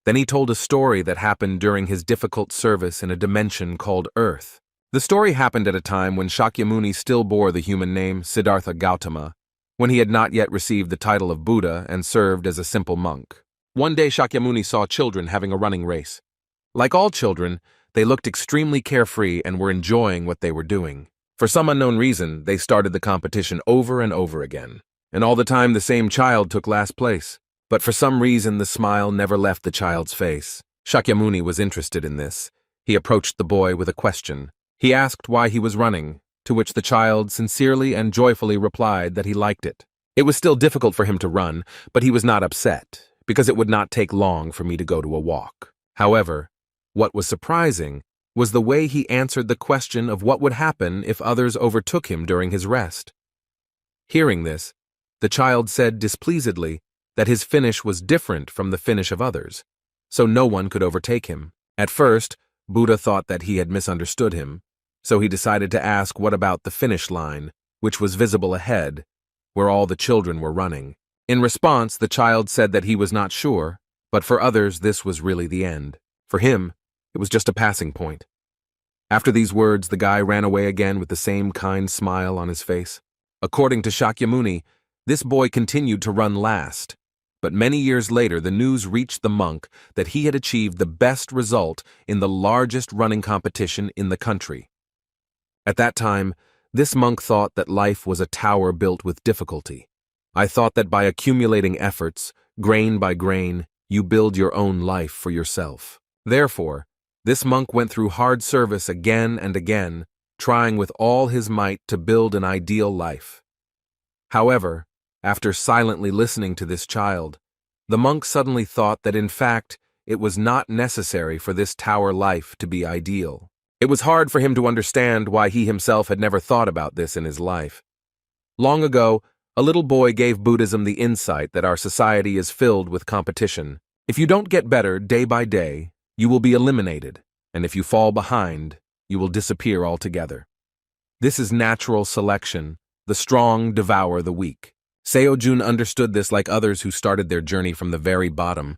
Then he told a story that happened during his difficult service in a dimension called Earth. The story happened at a time when Shakyamuni still bore the human name Siddhartha Gautama, when he had not yet received the title of Buddha and served as a simple monk. One day Shakyamuni saw children having a running race. Like all children, they looked extremely carefree and were enjoying what they were doing. For some unknown reason, they started the competition over and over again. And all the time the same child took last place. But for some reason, the smile never left the child's face. Shakyamuni was interested in this. He approached the boy with a question. He asked why he was running, to which the child sincerely and joyfully replied that he liked it. It was still difficult for him to run, but he was not upset, because it would not take long for me to go to a walk. However, what was surprising was the way he answered the question of what would happen if others overtook him during his rest. Hearing this, the child said displeasedly that his finish was different from the finish of others, so no one could overtake him. At first, Buddha thought that he had misunderstood him, so he decided to ask what about the finish line, which was visible ahead, where all the children were running. In response, the child said that he was not sure, but for others this was really the end. For him, it was just a passing point. After these words, the guy ran away again with the same kind smile on his face. According to Shakyamuni, this boy continued to run last. But many years later, the news reached the monk that he had achieved the best result in the largest running competition in the country. At that time, this monk thought that life was a tower built with difficulty. I thought that by accumulating efforts, grain by grain, you build your own life for yourself. Therefore, this monk went through hard service again and again, trying with all his might to build an ideal life. However, after silently listening to this child, the monk suddenly thought that in fact it was not necessary for this tower life to be ideal. It was hard for him to understand why he himself had never thought about this in his life. Long ago, a little boy gave Buddhism the insight that our society is filled with competition. If you don't get better day by day, you will be eliminated, and if you fall behind, you will disappear altogether. This is natural selection. The strong devour the weak. Seo-jun understood this like others who started their journey from the very bottom.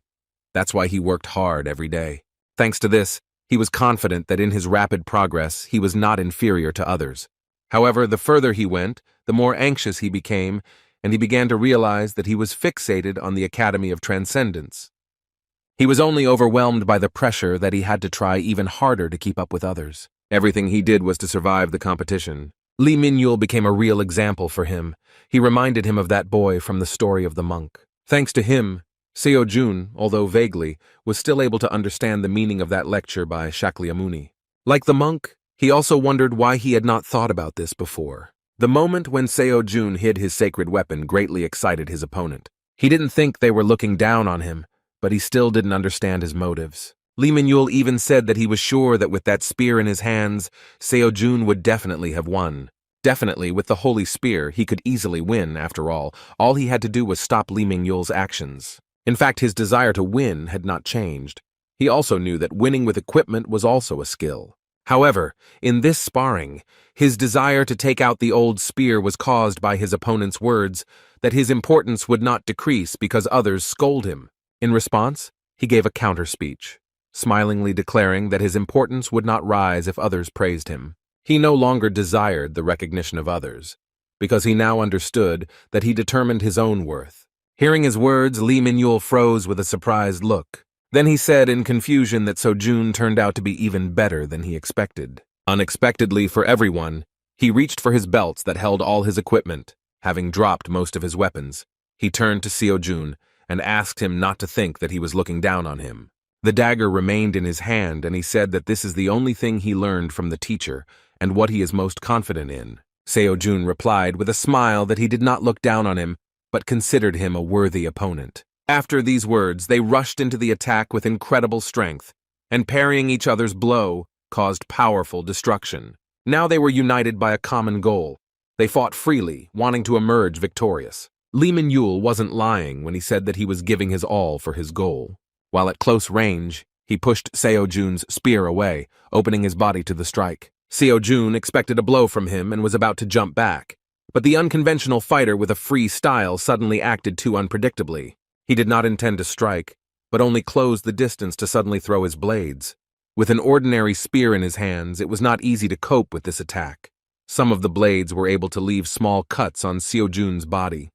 That's why he worked hard every day. Thanks to this, he was confident that in his rapid progress, he was not inferior to others. However, the further he went, the more anxious he became, and he began to realize that he was fixated on the Academy of Transcendence. He was only overwhelmed by the pressure that he had to try even harder to keep up with others. Everything he did was to survive the competition. Lee Min-yul became a real example for him. He reminded him of that boy from the story of the monk. Thanks to him, Seo-jun, although vaguely, was still able to understand the meaning of that lecture by Shakyamuni. Like the monk, he also wondered why he had not thought about this before. The moment when Seo-jun hid his sacred weapon greatly excited his opponent. He didn't think they were looking down on him, but he still didn't understand his motives. Lee Min-yul even said that he was sure that with that spear in his hands, Seo-jun would definitely have won. Definitely, with the holy spear, he could easily win, after all. All he had to do was stop Lee Min-yul's actions. In fact, his desire to win had not changed. He also knew that winning with equipment was also a skill. However, in this sparring, his desire to take out the old spear was caused by his opponent's words that his importance would not decrease because others scold him. In response, he gave a counter-speech, smilingly declaring that his importance would not rise if others praised him. He no longer desired the recognition of others, because he now understood that he determined his own worth. Hearing his words, Lee Min-yul froze with a surprised look. Then he said in confusion that Seo-jun turned out to be even better than he expected. Unexpectedly for everyone, he reached for his belts that held all his equipment, having dropped most of his weapons. He turned to Seo-jun and asked him not to think that he was looking down on him. The dagger remained in his hand, and he said that this is the only thing he learned from the teacher and what he is most confident in. Seo-jun replied with a smile that he did not look down on him, but considered him a worthy opponent. After these words, they rushed into the attack with incredible strength, and parrying each other's blow caused powerful destruction. Now they were united by a common goal. They fought freely, wanting to emerge victorious. Lee Min-yul wasn't lying when he said that he was giving his all for his goal. While at close range, he pushed Seo-jun's spear away, opening his body to the strike. Seo-jun expected a blow from him and was about to jump back, but the unconventional fighter with a free style suddenly acted too unpredictably. He did not intend to strike, but only closed the distance to suddenly throw his blades. With an ordinary spear in his hands, it was not easy to cope with this attack. Some of the blades were able to leave small cuts on Seo-jun's body.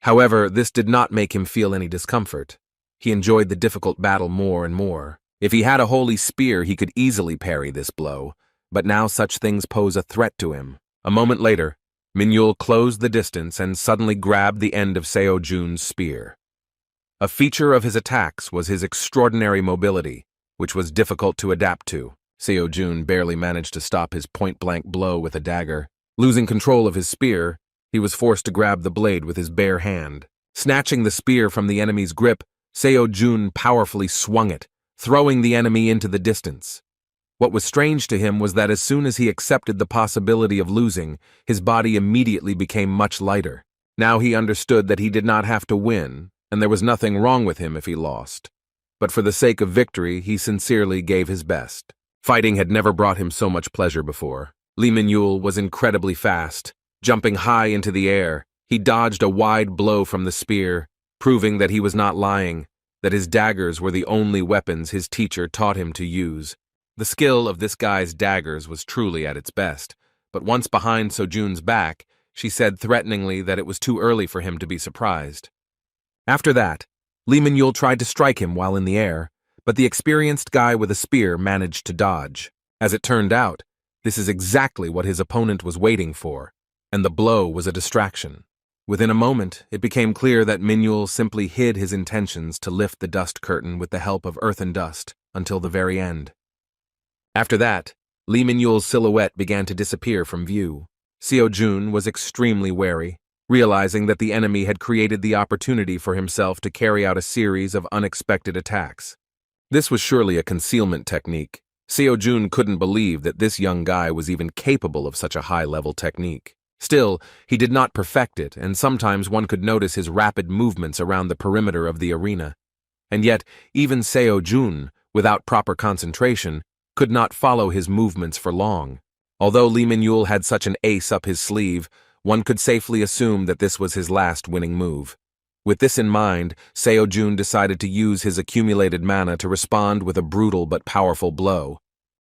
However, this did not make him feel any discomfort. He enjoyed the difficult battle more and more. If he had a holy spear, he could easily parry this blow, but now such things pose a threat to him. A moment later, Min-yul closed the distance and suddenly grabbed the end of Seo-jun's spear. A feature of his attacks was his extraordinary mobility, which was difficult to adapt to. Seo-jun barely managed to stop his point-blank blow with a dagger. Losing control of his spear, he was forced to grab the blade with his bare hand. Snatching the spear from the enemy's grip, Seo-jun powerfully swung it, throwing the enemy into the distance. What was strange to him was that as soon as he accepted the possibility of losing, his body immediately became much lighter. Now he understood that he did not have to win, and there was nothing wrong with him if he lost. But for the sake of victory, he sincerely gave his best. Fighting had never brought him so much pleasure before. Lee Min-yul was incredibly fast. Jumping high into the air, he dodged a wide blow from the spear, proving that he was not lying, that his daggers were the only weapons his teacher taught him to use. The skill of this guy's daggers was truly at its best, but once behind Seo-jun's back, she said threateningly that it was too early for him to be surprised. After that, Lee Min-yul tried to strike him while in the air, but the experienced guy with a spear managed to dodge. As it turned out, this is exactly what his opponent was waiting for, and the blow was a distraction. Within a moment, it became clear that Min-yul simply hid his intentions to lift the dust curtain with the help of earth and dust until the very end. After that, Lee Min-yul's silhouette began to disappear from view. Seo-jun was extremely wary, realizing that the enemy had created the opportunity for himself to carry out a series of unexpected attacks. This was surely a concealment technique. Seo-jun couldn't believe that this young guy was even capable of such a high-level technique. Still, he did not perfect it, and sometimes one could notice his rapid movements around the perimeter of the arena. And yet, even Seo-jun, without proper concentration, could not follow his movements for long. Although Lee Min-yul had such an ace up his sleeve, one could safely assume that this was his last winning move. With this in mind, Seo-jun decided to use his accumulated mana to respond with a brutal but powerful blow.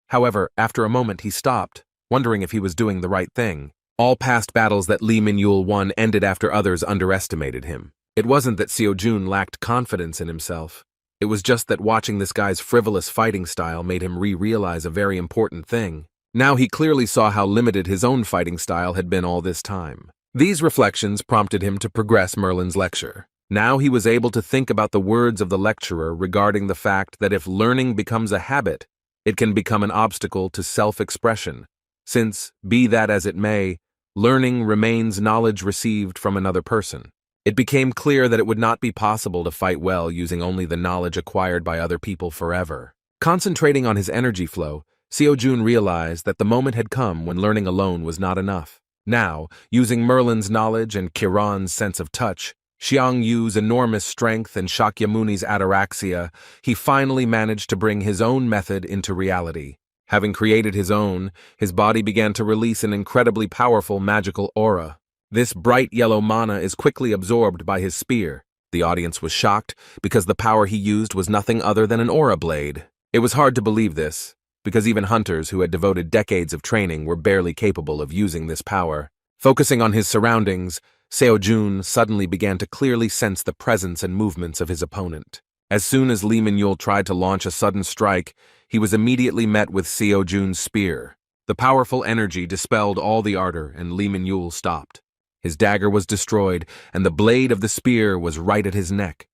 However, after a moment he stopped, wondering if he was doing the right thing. All past battles that Lee Min-yul won ended after others underestimated him. It wasn't that Seo-jun lacked confidence in himself. It was just that watching this guy's frivolous fighting style made him realize a very important thing. Now he clearly saw how limited his own fighting style had been all this time. These reflections prompted him to progress Merlin's lecture. Now he was able to think about the words of the lecturer regarding the fact that if learning becomes a habit, it can become an obstacle to self-expression, since, be that as it may, learning remains knowledge received from another person. It became clear that it would not be possible to fight well using only the knowledge acquired by other people forever. Concentrating on his energy flow, Seo-jun realized that the moment had come when learning alone was not enough. Now, using Merlin's knowledge and Kiran's sense of touch, Xiang Yu's enormous strength and Shakyamuni's ataraxia, he finally managed to bring his own method into reality. Having created his own, his body began to release an incredibly powerful magical aura. This bright yellow mana is quickly absorbed by his spear. The audience was shocked because the power he used was nothing other than an aura blade. It was hard to believe this, because even hunters who had devoted decades of training were barely capable of using this power. Focusing on his surroundings, Seo-jun suddenly began to clearly sense the presence and movements of his opponent. As soon as Lee Min-yul tried to launch a sudden strike, he was immediately met with Seo-jun's spear. The powerful energy dispelled all the ardor, and Lee Min-yul stopped. His dagger was destroyed, and the blade of the spear was right at his neck.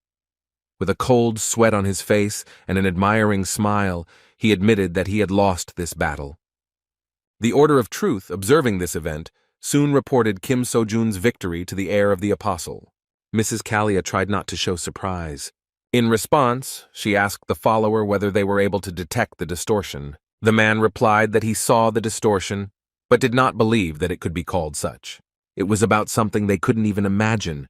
With a cold sweat on his face and an admiring smile, he admitted that he had lost this battle. The Order of Truth, observing this event, soon reported Kim So-jun's victory to the heir of the apostle. Mrs. Kalia tried not to show surprise. In response, she asked the follower whether they were able to detect the distortion. The man replied that he saw the distortion, but did not believe that it could be called such. It was about something they couldn't even imagine.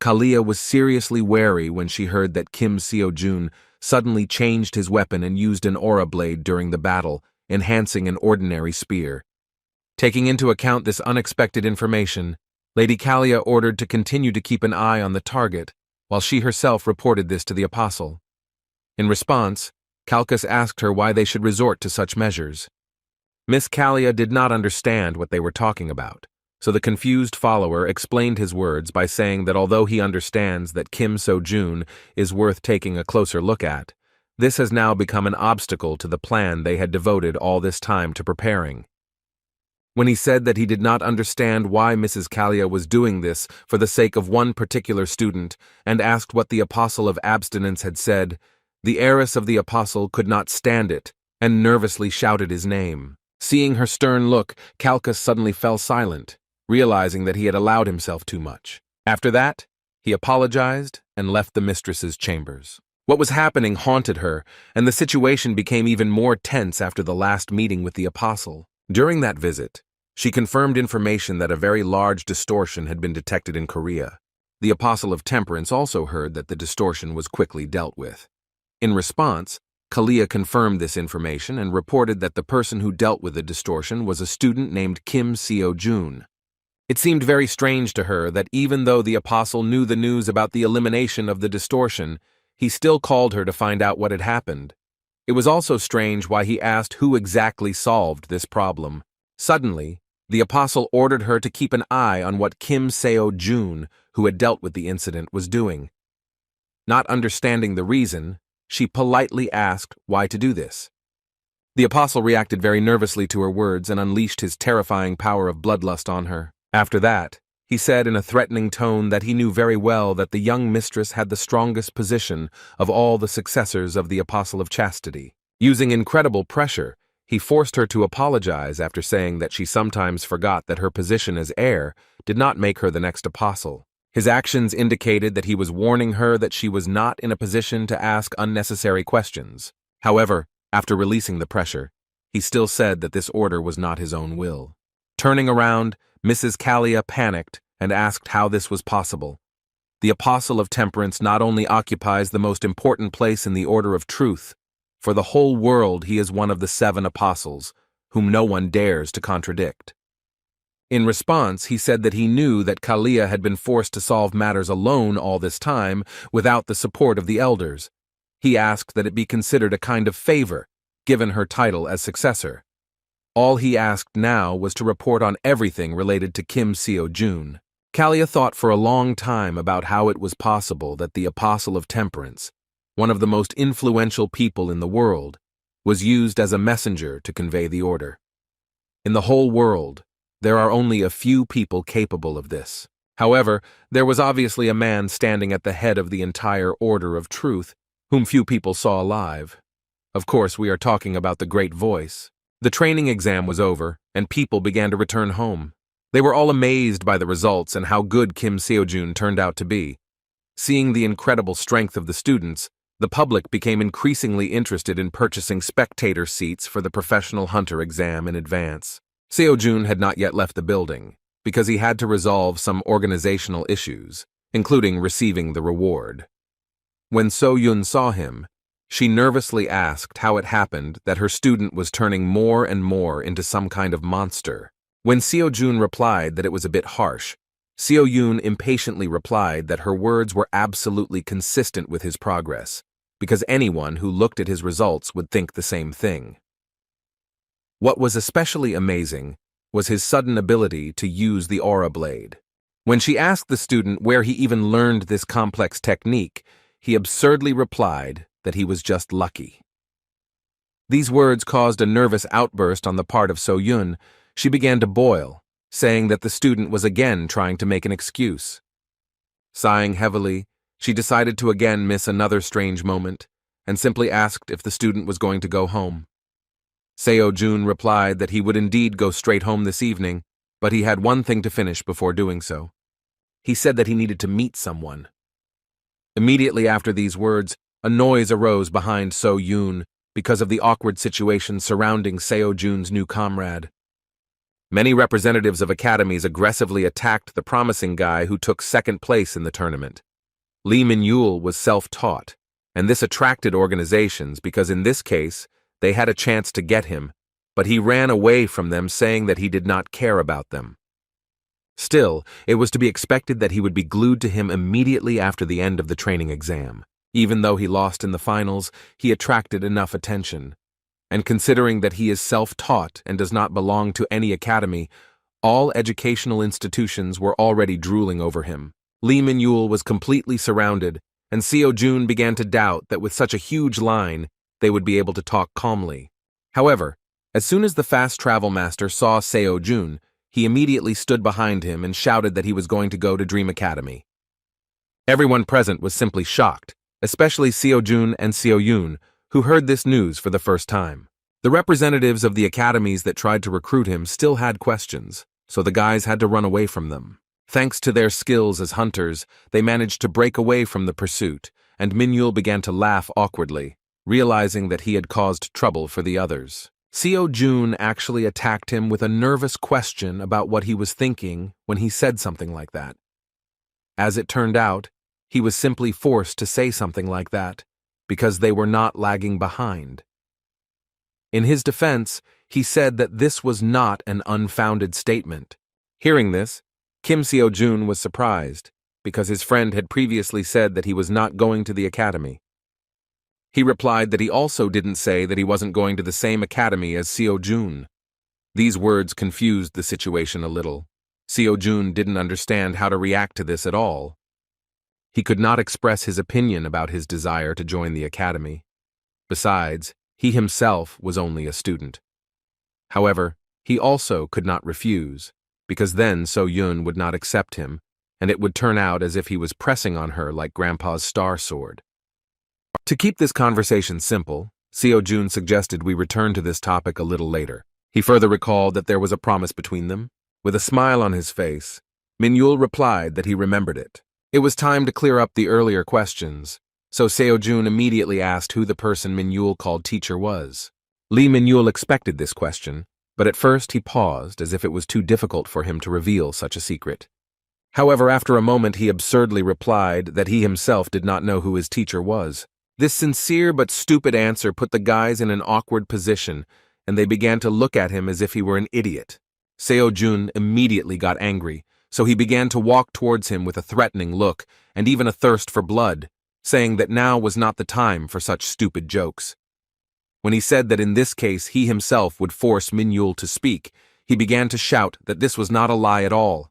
Kalia was seriously wary when she heard that Kim Seo-jun suddenly changed his weapon and used an aura blade during the battle, enhancing an ordinary spear. Taking into account this unexpected information, Lady Kalia ordered to continue to keep an eye on the target, while she herself reported this to the apostle. In response, Calchas asked her why they should resort to such measures. Miss Kalia did not understand what they were talking about, so the confused follower explained his words by saying that although he understands that Kim So-jun is worth taking a closer look at, this has now become an obstacle to the plan they had devoted all this time to preparing. When he said that he did not understand why Mrs. Kalia was doing this for the sake of one particular student and asked what the apostle of abstinence had said, the heiress of the apostle could not stand it and nervously shouted his name. Seeing her stern look, Calchas suddenly fell silent, realizing that he had allowed himself too much. After that, he apologized and left the mistress's chambers. What was happening haunted her, and the situation became even more tense after the last meeting with the apostle. During that visit, she confirmed information that a very large distortion had been detected in Korea. The apostle of temperance also heard that the distortion was quickly dealt with. In response, Kalia confirmed this information and reported that the person who dealt with the distortion was a student named Kim Seo-jun. It seemed very strange to her that even though the apostle knew the news about the elimination of the distortion, he still called her to find out what had happened. It was also strange why he asked who exactly solved this problem. Suddenly, the apostle ordered her to keep an eye on what Kim Seo-jun, who had dealt with the incident, was doing. Not understanding the reason, she politely asked why to do this. The apostle reacted very nervously to her words and unleashed his terrifying power of bloodlust on her. After that, he said in a threatening tone that he knew very well that the young mistress had the strongest position of all the successors of the apostle of chastity. Using incredible pressure, he forced her to apologize after saying that she sometimes forgot that her position as heir did not make her the next apostle. His actions indicated that he was warning her that she was not in a position to ask unnecessary questions. However, after releasing the pressure, he still said that this order was not his own will. Turning around, Mrs. Kalia panicked and asked how this was possible. The apostle of temperance not only occupies the most important place in the order of truth, for the whole world he is one of the 7 apostles, whom no one dares to contradict. In response, he said that he knew that Kalia had been forced to solve matters alone all this time without the support of the elders. He asked that it be considered a kind of favor, given her title as successor. All he asked now was to report on everything related to Kim Seo-jun. Kalia thought for a long time about how it was possible that the Apostle of Temperance, one of the most influential people in the world, was used as a messenger to convey the order. In the whole world, there are only a few people capable of this. However, there was obviously a man standing at the head of the entire order of truth, whom few people saw alive. Of course, we are talking about the Great Voice. The training exam was over, and people began to return home. They were all amazed by the results and how good Kim Seo-jun turned out to be. Seeing the incredible strength of the students, the public became increasingly interested in purchasing spectator seats for the professional hunter exam in advance. Seo-jun had not yet left the building, because he had to resolve some organizational issues, including receiving the reward. When So-yun saw him, she nervously asked how it happened that her student was turning more and more into some kind of monster. When Seo-jun replied that it was a bit harsh, Seo-yun impatiently replied that her words were absolutely consistent with his progress, because anyone who looked at his results would think the same thing. What was especially amazing was his sudden ability to use the aura blade. When she asked the student where he even learned this complex technique, he absurdly replied that he was just lucky. These words caused a nervous outburst on the part of So-yun. She began to boil, saying that the student was again trying to make an excuse. Sighing heavily, she decided to again miss another strange moment, and simply asked if the student was going to go home. Seo-jun replied that he would indeed go straight home this evening, but he had one thing to finish before doing so. He said that he needed to meet someone. Immediately after these words, a noise arose behind So-yun because of the awkward situation surrounding Seo-jun's new comrade. Many representatives of academies aggressively attacked the promising guy who took second place in the tournament. Lee Min-yul was self-taught, and this attracted organizations because in this case, they had a chance to get him, but he ran away from them saying that he did not care about them. Still, it was to be expected that he would be glued to him immediately after the end of the training exam. Even though he lost in the finals, he attracted enough attention. And considering that he is self-taught and does not belong to any academy, all educational institutions were already drooling over him. Lee Min-yul was completely surrounded, and Seo-jun began to doubt that with such a huge line, they would be able to talk calmly. However, as soon as the fast travel master saw Seo-jun, he immediately stood behind him and shouted that he was going to go to Dream Academy. Everyone present was simply shocked, especially Seo-jun and Seo-yun, who heard this news for the first time. The representatives of the academies that tried to recruit him still had questions, so the guys had to run away from them. Thanks to their skills as hunters, they managed to break away from the pursuit, and Min-yul began to laugh awkwardly, realizing that he had caused trouble for the others. Seo-jun actually attacked him with a nervous question about what he was thinking when he said something like that. As it turned out, he was simply forced to say something like that because they were not lagging behind. In his defense, he said that this was not an unfounded statement. Hearing this, Kim Seo-jun was surprised because his friend had previously said that he was not going to the academy. He replied that he also didn't say that he wasn't going to the same academy as Seo-jun. These words confused the situation a little. Seo-jun didn't understand how to react to this at all. He could not express his opinion about his desire to join the academy. Besides, he himself was only a student. However, he also could not refuse, because then So-yun would not accept him, and it would turn out as if he was pressing on her like Grandpa's star sword. To keep this conversation simple, Seo-jun suggested we return to this topic a little later. He further recalled that there was a promise between them. With a smile on his face, Min-yul replied that he remembered it. It was time to clear up the earlier questions, so Seo-jun immediately asked who the person Min-yul called teacher was. Lee Min-yul expected this question, but at first he paused as if it was too difficult for him to reveal such a secret. However, after a moment he absurdly replied that he himself did not know who his teacher was. This sincere but stupid answer put the guys in an awkward position, and they began to look at him as if he were an idiot. Seo-jun immediately got angry, so he began to walk towards him with a threatening look and even a thirst for blood, saying that now was not the time for such stupid jokes. When he said that in this case he himself would force Min-yul to speak, he began to shout that this was not a lie at all.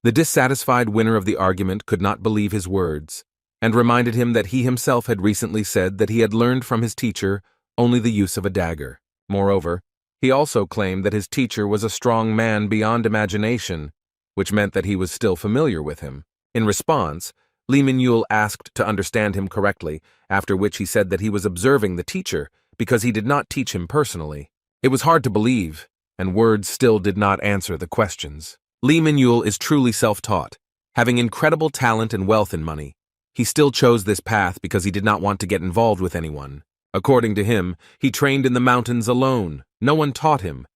The dissatisfied winner of the argument could not believe his words, and reminded him that he himself had recently said that he had learned from his teacher only the use of a dagger. Moreover, he also claimed that his teacher was a strong man beyond imagination, which meant that he was still familiar with him. In response, Lee Min-yul asked to understand him correctly, after which he said that he was observing the teacher because he did not teach him personally. It was hard to believe, and words still did not answer the questions. Lee Min-yul is truly self-taught. Having incredible talent and wealth and money, he still chose this path because he did not want to get involved with anyone. According to him, he trained in the mountains alone. No one taught him.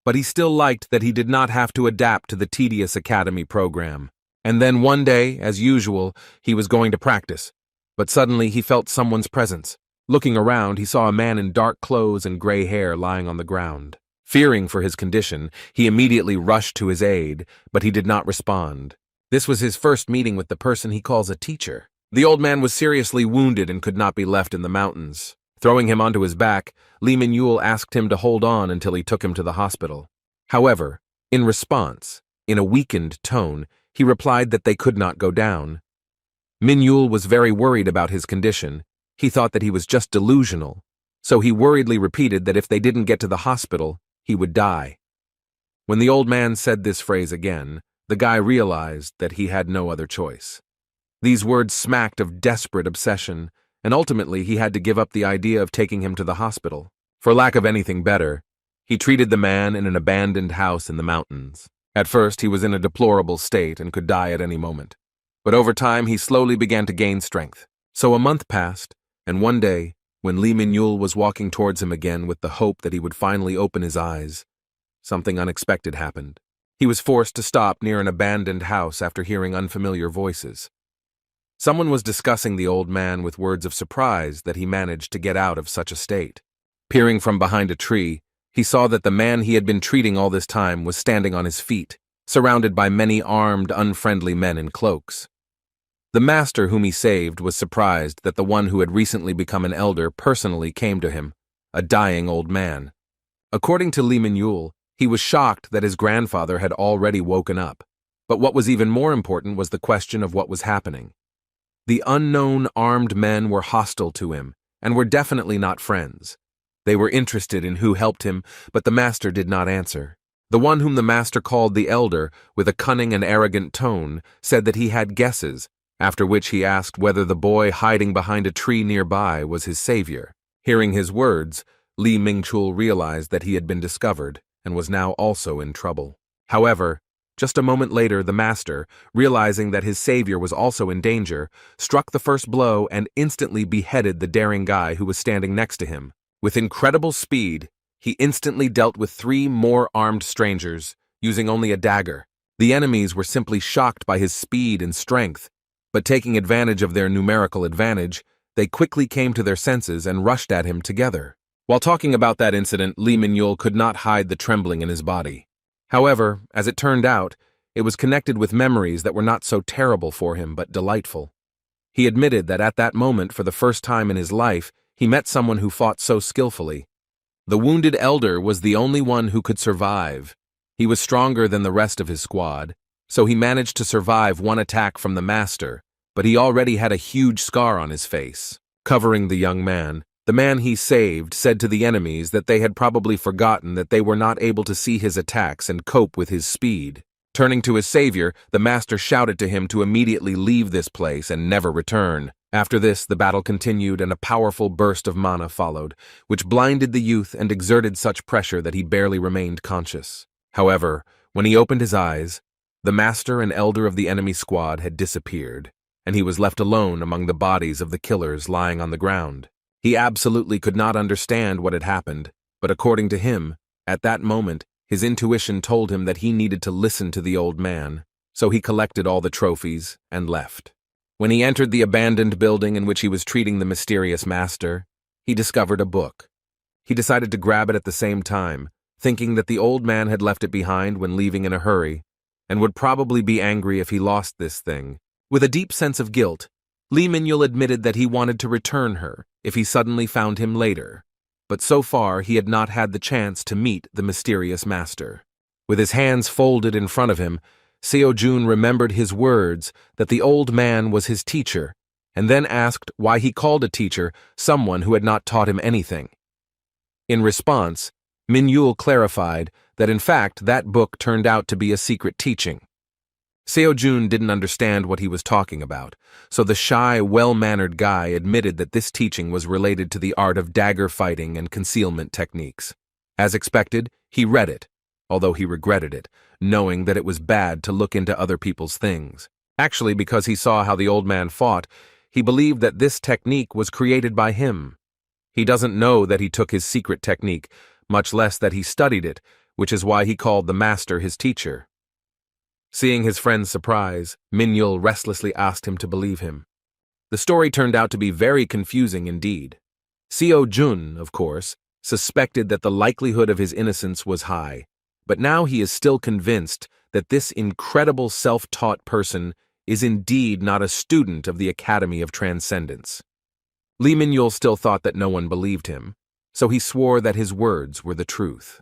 But he still liked that he did not have to adapt to the tedious academy program. And then one day, as usual, he was going to practice. But suddenly he felt someone's presence. Looking around, he saw a man in dark clothes and gray hair lying on the ground. Fearing for his condition, he immediately rushed to his aid, but he did not respond. This was his first meeting with the person he calls a teacher. The old man was seriously wounded and could not be left in the mountains. Throwing him onto his back, Lee Min-yul asked him to hold on until he took him to the hospital. However, in response, in a weakened tone, he replied that they could not go down. Min-yul was very worried about his condition. He thought that he was just delusional, so he worriedly repeated that if they didn't get to the hospital, he would die. When the old man said this phrase again, the guy realized that he had no other choice. These words smacked of desperate obsession, and ultimately he had to give up the idea of taking him to the hospital. For lack of anything better, he treated the man in an abandoned house in the mountains. At first, he was in a deplorable state and could die at any moment. But over time, he slowly began to gain strength. So a month passed, and one day, when Lee Min-yul was walking towards him again with the hope that he would finally open his eyes, something unexpected happened. He was forced to stop near an abandoned house after hearing unfamiliar voices. Someone was discussing the old man with words of surprise that he managed to get out of such a state. Peering from behind a tree, he saw that the man he had been treating all this time was standing on his feet, surrounded by many armed, unfriendly men in cloaks. The master whom he saved was surprised that the one who had recently become an elder personally came to him, a dying old man. According to Lee Min-yul, he was shocked that his grandfather had already woken up. But what was even more important was the question of what was happening. The unknown armed men were hostile to him, and were definitely not friends. They were interested in who helped him, but the master did not answer. The one whom the master called the elder, with a cunning and arrogant tone, said that he had guesses, after which he asked whether the boy hiding behind a tree nearby was his savior. Hearing his words, Lee Min-yul realized that he had been discovered, and was now also in trouble. However, just a moment later, the master, realizing that his savior was also in danger, struck the first blow and instantly beheaded the daring guy who was standing next to him. With incredible speed, he instantly dealt with 3 more armed strangers, using only a dagger. The enemies were simply shocked by his speed and strength, but taking advantage of their numerical advantage, they quickly came to their senses and rushed at him together. While talking about that incident, Lee Min-yul could not hide the trembling in his body. However, as it turned out, it was connected with memories that were not so terrible for him but delightful. He admitted that at that moment, for the first time in his life, he met someone who fought so skillfully. The wounded elder was the only one who could survive. He was stronger than the rest of his squad, so he managed to survive one attack from the master, but he already had a huge scar on his face. Covering the young man, the man he saved said to the enemies that they had probably forgotten that they were not able to see his attacks and cope with his speed. Turning to his savior, the master shouted to him to immediately leave this place and never return. After this, the battle continued and a powerful burst of mana followed, which blinded the youth and exerted such pressure that he barely remained conscious. However, when he opened his eyes, the master and elder of the enemy squad had disappeared, and he was left alone among the bodies of the killers lying on the ground. He absolutely could not understand what had happened, but according to him, at that moment, his intuition told him that he needed to listen to the old man, so he collected all the trophies and left. When he entered the abandoned building in which he was treating the mysterious master, he discovered a book. He decided to grab it at the same time, thinking that the old man had left it behind when leaving in a hurry, and would probably be angry if he lost this thing. With a deep sense of guilt, Lee Min-yul admitted that he wanted to return her if he suddenly found him later, but so far he had not had the chance to meet the mysterious master. With his hands folded in front of him, Seo-jun remembered his words that the old man was his teacher, and then asked why he called a teacher someone who had not taught him anything. In response, Min-yul clarified that in fact that book turned out to be a secret teaching. Seo-jun didn't understand what he was talking about, so the shy, well-mannered guy admitted that this teaching was related to the art of dagger fighting and concealment techniques. As expected, he read it, although he regretted it, knowing that it was bad to look into other people's things. Actually, because he saw how the old man fought, he believed that this technique was created by him. He doesn't know that he took his secret technique, much less that he studied it, which is why he called the master his teacher. Seeing his friend's surprise, Min-yul restlessly asked him to believe him. The story turned out to be very confusing indeed. Seo-jun, of course, suspected that the likelihood of his innocence was high, but now he is still convinced that this incredible self-taught person is indeed not a student of the Academy of Transcendence. Lee Min-yul still thought that no one believed him, so he swore that his words were the truth.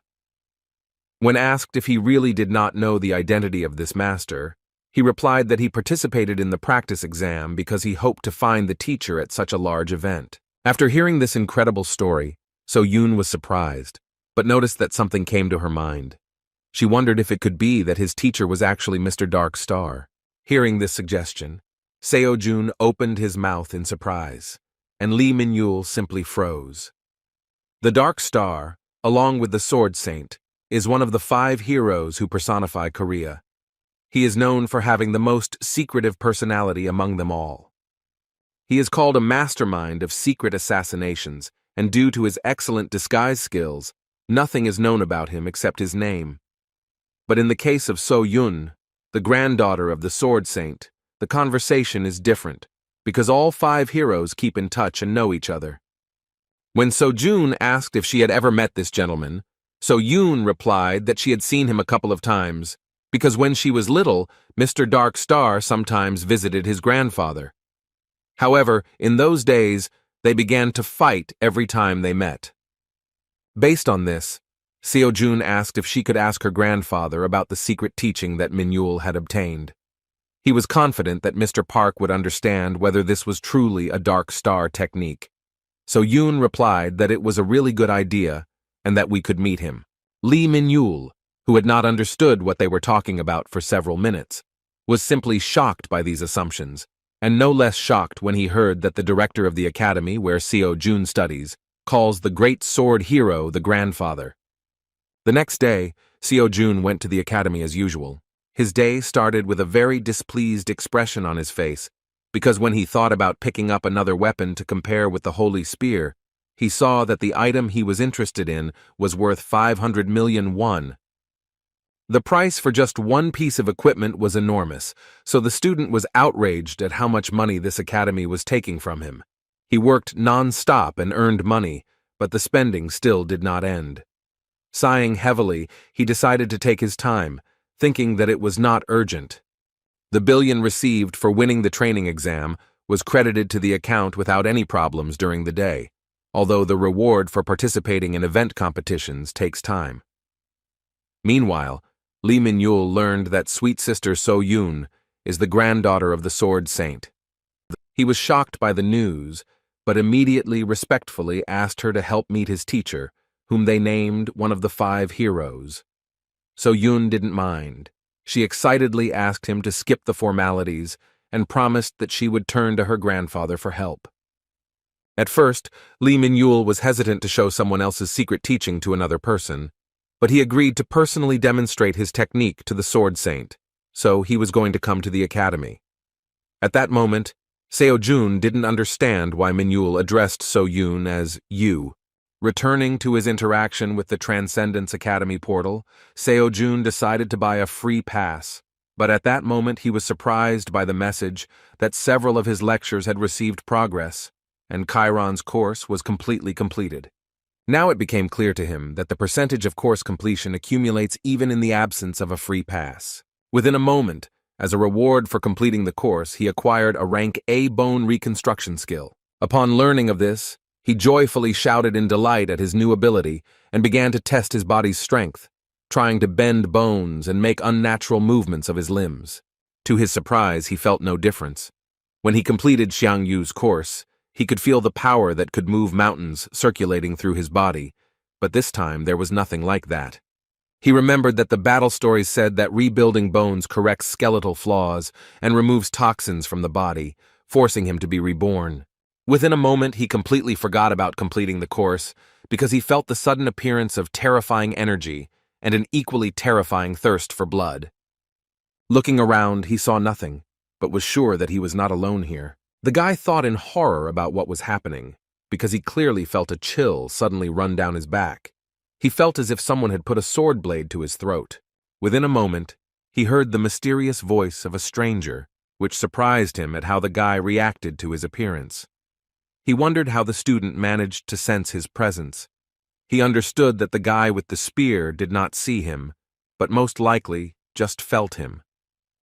When asked if he really did not know the identity of this master, he replied that he participated in the practice exam because he hoped to find the teacher at such a large event. After hearing this incredible story, So-yoon was surprised, but noticed that something came to her mind. She wondered if it could be that his teacher was actually Mr. Dark Star. Hearing this suggestion, Seo-jun opened his mouth in surprise, and Lee Min-yul simply froze. The Dark Star, along with the Sword Saint, is one of the 5 heroes who personify Korea. He is known for having the most secretive personality among them all. He is called a mastermind of secret assassinations, and due to his excellent disguise skills, nothing is known about him except his name. But in the case of So-yoon, the granddaughter of the Sword Saint, the conversation is different, because all 5 heroes keep in touch and know each other. When So-jun asked if she had ever met this gentleman, So-yoon replied that she had seen him a couple of times, because when she was little, Mr. Dark Star sometimes visited his grandfather. However, in those days, they began to fight every time they met. Based on this, Seo-jun asked if she could ask her grandfather about the secret teaching that Min-yul had obtained. He was confident that Mr. Park would understand whether this was truly a Dark Star technique. So-yoon replied that it was a really good idea and that we could meet him. Lee Min-yul, who had not understood what they were talking about for several minutes, was simply shocked by these assumptions, and no less shocked when he heard that the director of the academy where Seo-jun studies calls the great sword hero the grandfather. The next day, Seo-jun went to the academy as usual. His day started with a very displeased expression on his face, because when he thought about picking up another weapon to compare with the Holy Spear, he saw that the item he was interested in was worth 500 million won. The price for just one piece of equipment was enormous, so the student was outraged at how much money this academy was taking from him. He worked non-stop and earned money, but the spending still did not end. Sighing heavily, he decided to take his time, thinking that it was not urgent. The billion received for winning the training exam was credited to the account without any problems during the day, although the reward for participating in event competitions takes time. Meanwhile, Lee Min-yul learned that sweet sister So-yoon is the granddaughter of the Sword Saint. He was shocked by the news, but immediately respectfully asked her to help meet his teacher, whom they named one of the 5 heroes. So-yoon didn't mind. She excitedly asked him to skip the formalities and promised that she would turn to her grandfather for help. At first, Lee Min-yul was hesitant to show someone else's secret teaching to another person, but he agreed to personally demonstrate his technique to the Sword Saint, so he was going to come to the academy. At that moment, Seo-jun didn't understand why Min-yul addressed So-yoon as you. Returning to his interaction with the Transcendence Academy portal, Seo-jun decided to buy a free pass, but at that moment he was surprised by the message that several of his lectures had received progress, and Chiron's course was completely completed. Now it became clear to him that the percentage of course completion accumulates even in the absence of a free pass. Within a moment, as a reward for completing the course, he acquired a rank A bone reconstruction skill. Upon learning of this, he joyfully shouted in delight at his new ability and began to test his body's strength, trying to bend bones and make unnatural movements of his limbs. To his surprise, he felt no difference. When he completed Xiang Yu's course, he could feel the power that could move mountains circulating through his body, but this time there was nothing like that. He remembered that the battle stories said that rebuilding bones corrects skeletal flaws and removes toxins from the body, forcing him to be reborn. Within a moment, he completely forgot about completing the course because he felt the sudden appearance of terrifying energy and an equally terrifying thirst for blood. Looking around, he saw nothing, but was sure that he was not alone here. The guy thought in horror about what was happening, because he clearly felt a chill suddenly run down his back. He felt as if someone had put a sword blade to his throat. Within a moment, he heard the mysterious voice of a stranger, which surprised him at how the guy reacted to his appearance. He wondered how the student managed to sense his presence. He understood that the guy with the spear did not see him, but most likely just felt him.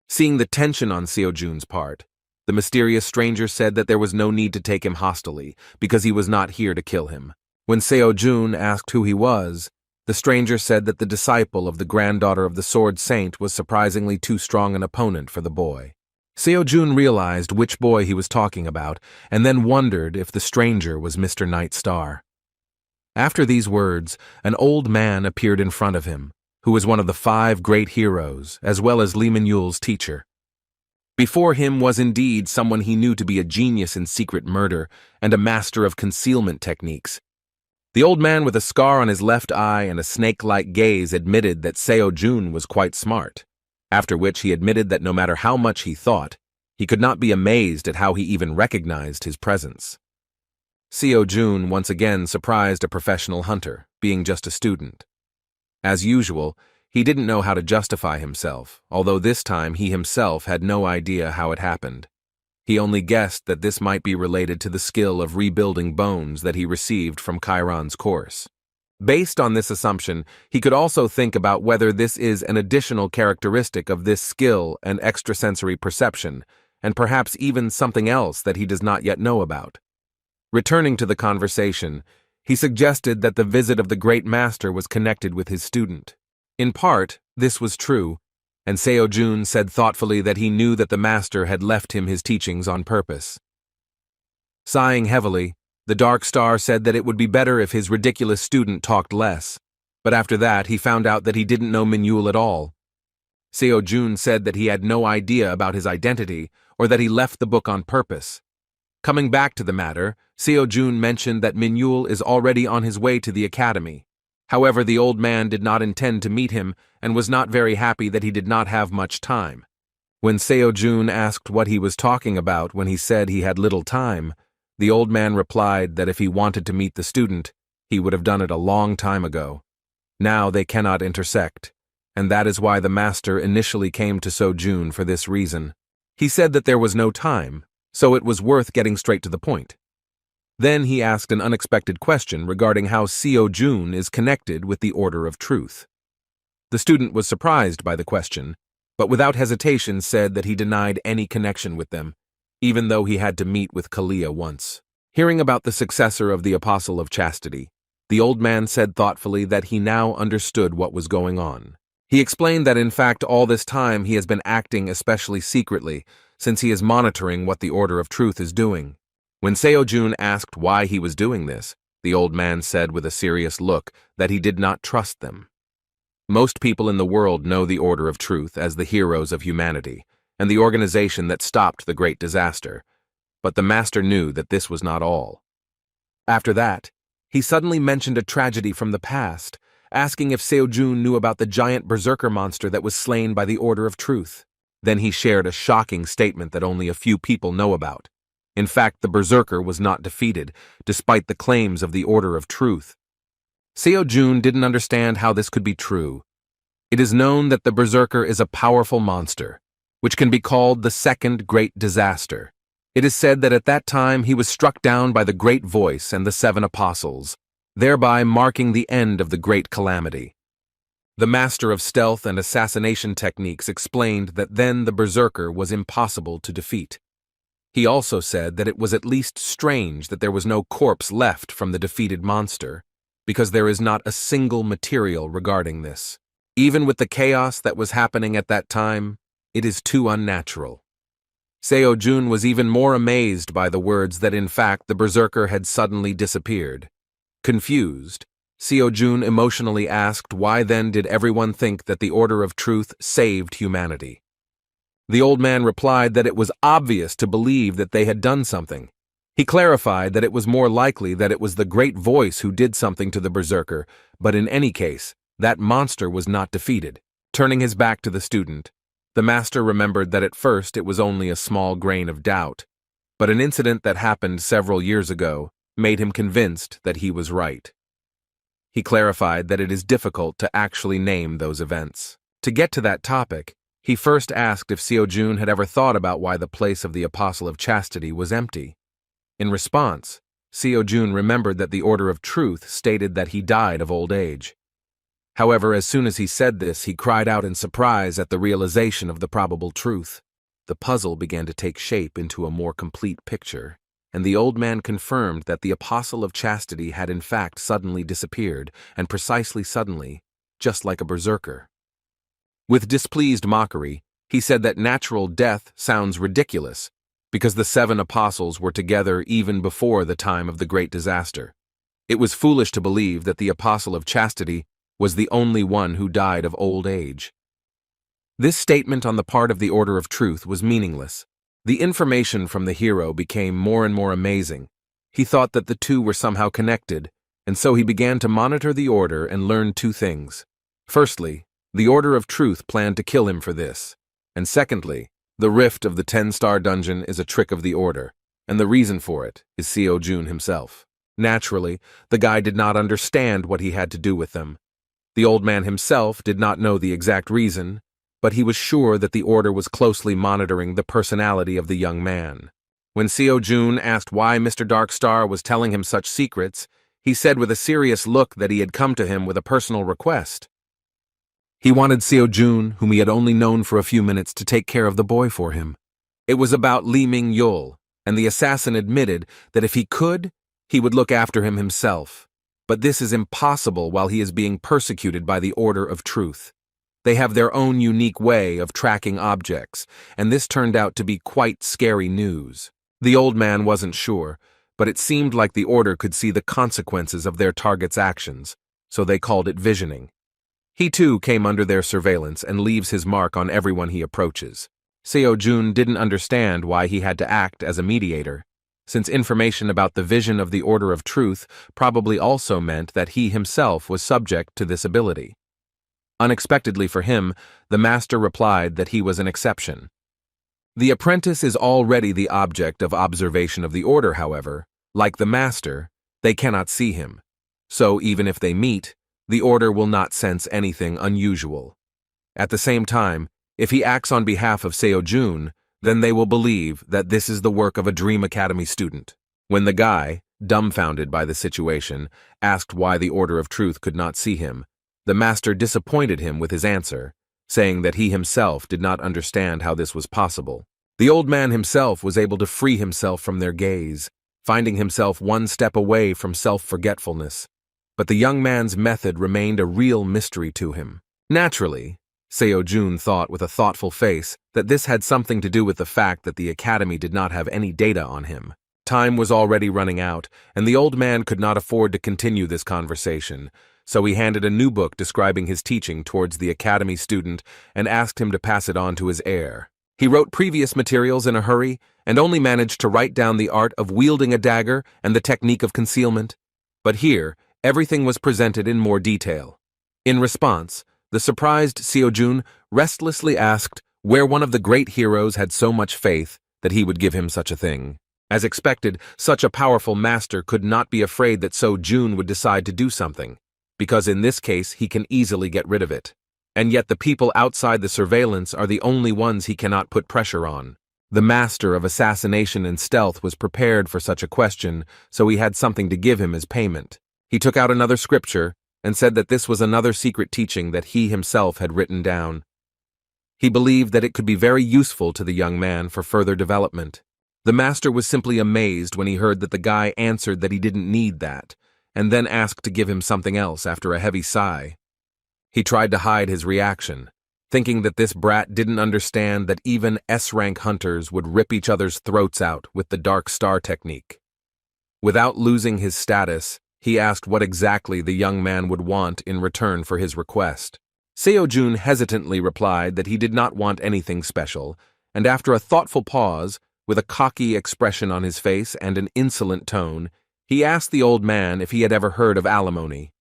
Seeing the tension on Seo Jun's part, the mysterious stranger said that there was no need to take him hostilely, because he was not here to kill him. When Seo Jun asked who he was, the stranger said that the disciple of the granddaughter of the Sword Saint was surprisingly too strong an opponent for the boy. Seo Jun realized which boy he was talking about, and then wondered if the stranger was Mr. Nightstar. After these words, an old man appeared in front of him, who was one of the 5 great heroes, as well as Li Minyul's teacher. Before him was indeed someone he knew to be a genius in secret murder and a master of concealment techniques. The old man with a scar on his left eye and a snake-like gaze admitted that Seo Jun was quite smart, after which he admitted that no matter how much he thought, he could not be amazed at how he even recognized his presence. Seo Jun once again surprised a professional hunter, being just a student. As usual, he didn't know how to justify himself, although this time he himself had no idea how it happened. He only guessed that this might be related to the skill of rebuilding bones that he received from Chiron's course. Based on this assumption, he could also think about whether this is an additional characteristic of this skill and extrasensory perception, and perhaps even something else that he does not yet know about. Returning to the conversation, he suggested that the visit of the great master was connected with his student. In part, this was true, and Seo Jun said thoughtfully that he knew that the master had left him his teachings on purpose. Sighing heavily, the Dark Star said that it would be better if his ridiculous student talked less, but after that he found out that he didn't know Minyul at all. Seo Jun said that he had no idea about his identity or that he left the book on purpose. Coming back to the matter, Seo Jun mentioned that Minyul is already on his way to the academy. However, the old man did not intend to meet him and was not very happy that he did not have much time. When Seo Jun asked what he was talking about when he said he had little time, the old man replied that if he wanted to meet the student, he would have done it a long time ago. Now they cannot intersect, and that is why the master initially came to Seo Jun for this reason. He said that there was no time, so it was worth getting straight to the point. Then he asked an unexpected question regarding how Seo Jun is connected with the Order of Truth. The student was surprised by the question, but without hesitation said that he denied any connection with them, even though he had to meet with Kalia once. Hearing about the successor of the Apostle of Chastity, the old man said thoughtfully that he now understood what was going on. He explained that in fact all this time he has been acting especially secretly, since he is monitoring what the Order of Truth is doing. When Seo Jun asked why he was doing this, the old man said with a serious look that he did not trust them. Most people in the world know the Order of Truth as the heroes of humanity, and the organization that stopped the great disaster, but the master knew that this was not all. After that, he suddenly mentioned a tragedy from the past, asking if Seo Jun knew about the giant berserker monster that was slain by the Order of Truth. Then he shared a shocking statement that only a few people know about. In fact, the berserker was not defeated, despite the claims of the Order of Truth. Seo Jun didn't understand how this could be true. It is known that the berserker is a powerful monster, which can be called the second great disaster. It is said that at that time he was struck down by the Great Voice and the 7 apostles. thereby marking the end of the great calamity. The master of stealth and assassination techniques explained that then the berserker was impossible to defeat. He also said that it was at least strange that there was no corpse left from the defeated monster, because there is not a single material regarding this. Even with the chaos that was happening at that time, it is too unnatural. Seo-jun was even more amazed by the words that in fact the berserker had suddenly disappeared. Confused, Seo-jun emotionally asked why then did everyone think that the Order of Truth saved humanity. The old man replied that it was obvious to believe that they had done something. He clarified that it was more likely that it was the Great Voice who did something to the berserker, but in any case, that monster was not defeated. Turning his back to the student, the master remembered that at first it was only a small grain of doubt, but an incident that happened several years ago made him convinced that he was right. He clarified that it is difficult to actually name those events. To get to that topic, he first asked if Seo-jun had ever thought about why the place of the Apostle of Chastity was empty. In response, Seo-jun remembered that the Order of Truth stated that he died of old age. However, as soon as he said this, he cried out in surprise at the realization of the probable truth. The puzzle began to take shape into a more complete picture, and the old man confirmed that the Apostle of Chastity had in fact suddenly disappeared, and precisely suddenly, just like a berserker. With displeased mockery, he said that natural death sounds ridiculous, because the 7 apostles were together even before the time of the great disaster. It was foolish to believe that the Apostle of Chastity was the only one who died of old age. This statement on the part of the Order of Truth was meaningless. The information from the hero became more and more amazing. He thought that the two were somehow connected, and so he began to monitor the Order and learn 2 things. Firstly, the Order of Truth planned to kill him for this, and secondly, the rift of the 10-star dungeon is a trick of the Order, and the reason for it is Seo-jun himself. Naturally, the guy did not understand what he had to do with them. The old man himself did not know the exact reason, but he was sure that the Order was closely monitoring the personality of the young man. When Seo-jun asked why Mr. Darkstar was telling him such secrets, he said with a serious look that he had come to him with a personal request. He wanted Seo-jun, whom he had only known for a few minutes, to take care of the boy for him. It was about Li Ming-yul, and the assassin admitted that if he could, he would look after him himself. But this is impossible while he is being persecuted by the Order of Truth. They have their own unique way of tracking objects, and this turned out to be quite scary news. The old man wasn't sure, but it seemed like the Order could see the consequences of their target's actions, so they called it visioning. He too came under their surveillance and leaves his mark on everyone he approaches. Seo-jun didn't understand why he had to act as a mediator, since information about the vision of the Order of Truth probably also meant that he himself was subject to this ability. Unexpectedly for him, the master replied that he was an exception. The apprentice is already the object of observation of the Order, however. Like the master, they cannot see him. So even if they meet, the Order will not sense anything unusual. At the same time, if he acts on behalf of Seo-jun, then they will believe that this is the work of a Dream Academy student. When the guy, dumbfounded by the situation, asked why the Order of Truth could not see him, the master disappointed him with his answer, saying that he himself did not understand how this was possible. The old man himself was able to free himself from their gaze, finding himself one step away from self-forgetfulness. But the young man's method remained a real mystery to him. Naturally, Seo-jun thought with a thoughtful face that this had something to do with the fact that the academy did not have any data on him. Time was already running out, and the old man could not afford to continue this conversation, so he handed a new book describing his teaching towards the academy student and asked him to pass it on to his heir. He wrote previous materials in a hurry and only managed to write down the art of wielding a dagger and the technique of concealment. But here, everything was presented in more detail. In response, the surprised Seo-jun restlessly asked where one of the great heroes had so much faith that he would give him such a thing. As expected, such a powerful master could not be afraid that Seo-jun would decide to do something, because in this case he can easily get rid of it. And yet the people outside the surveillance are the only ones he cannot put pressure on. The master of assassination and stealth was prepared for such a question, so he had something to give him as payment. He took out another scripture and said that this was another secret teaching that he himself had written down. He believed that it could be very useful to the young man for further development. The master was simply amazed when he heard that the guy answered that he didn't need that, and then asked to give him something else after a heavy sigh. He tried to hide his reaction, thinking that this brat didn't understand that even S-rank hunters would rip each other's throats out with the dark star technique. Without losing his status, he asked what exactly the young man would want in return for his request. Seo-jun hesitantly replied that he did not want anything special, and after a thoughtful pause, with a cocky expression on his face and an insolent tone, he asked the old man if he had ever heard of alimony.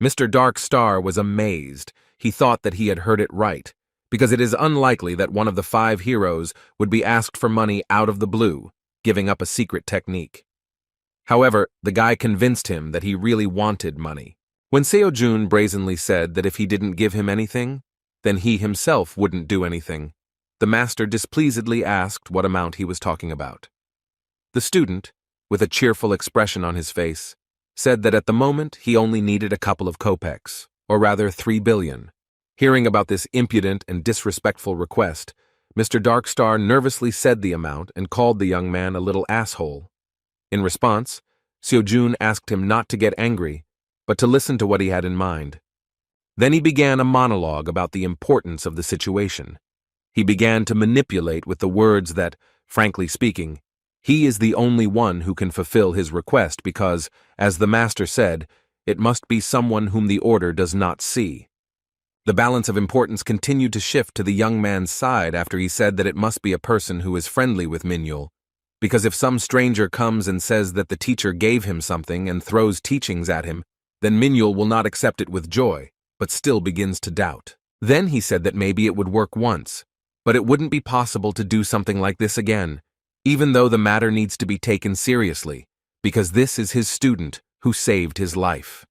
Mr. Dark Star was amazed. He thought that he had heard it right, because it is unlikely that one of the 5 heroes would be asked for money out of the blue, giving up a secret technique. However, the guy convinced him that he really wanted money. When Seo-jun brazenly said that if he didn't give him anything, then he himself wouldn't do anything, the master displeasedly asked what amount he was talking about. The student, with a cheerful expression on his face, said that at the moment he only needed a couple of kopecks, or rather 3 billion. Hearing about this impudent and disrespectful request, Mr. Darkstar nervously said the amount and called the young man a little asshole. In response, Seo-jun asked him not to get angry, but to listen to what he had in mind. Then he began a monologue about the importance of the situation. He began to manipulate with the words that, frankly speaking, he is the only one who can fulfill his request because, as the master said, it must be someone whom the order does not see. The balance of importance continued to shift to the young man's side after he said that it must be a person who is friendly with Minhyul, because if some stranger comes and says that the teacher gave him something and throws teachings at him, then Minhyul will not accept it with joy, but still begins to doubt. Then he said that maybe it would work once, but it wouldn't be possible to do something like this again, even though the matter needs to be taken seriously, because this is his student who saved his life.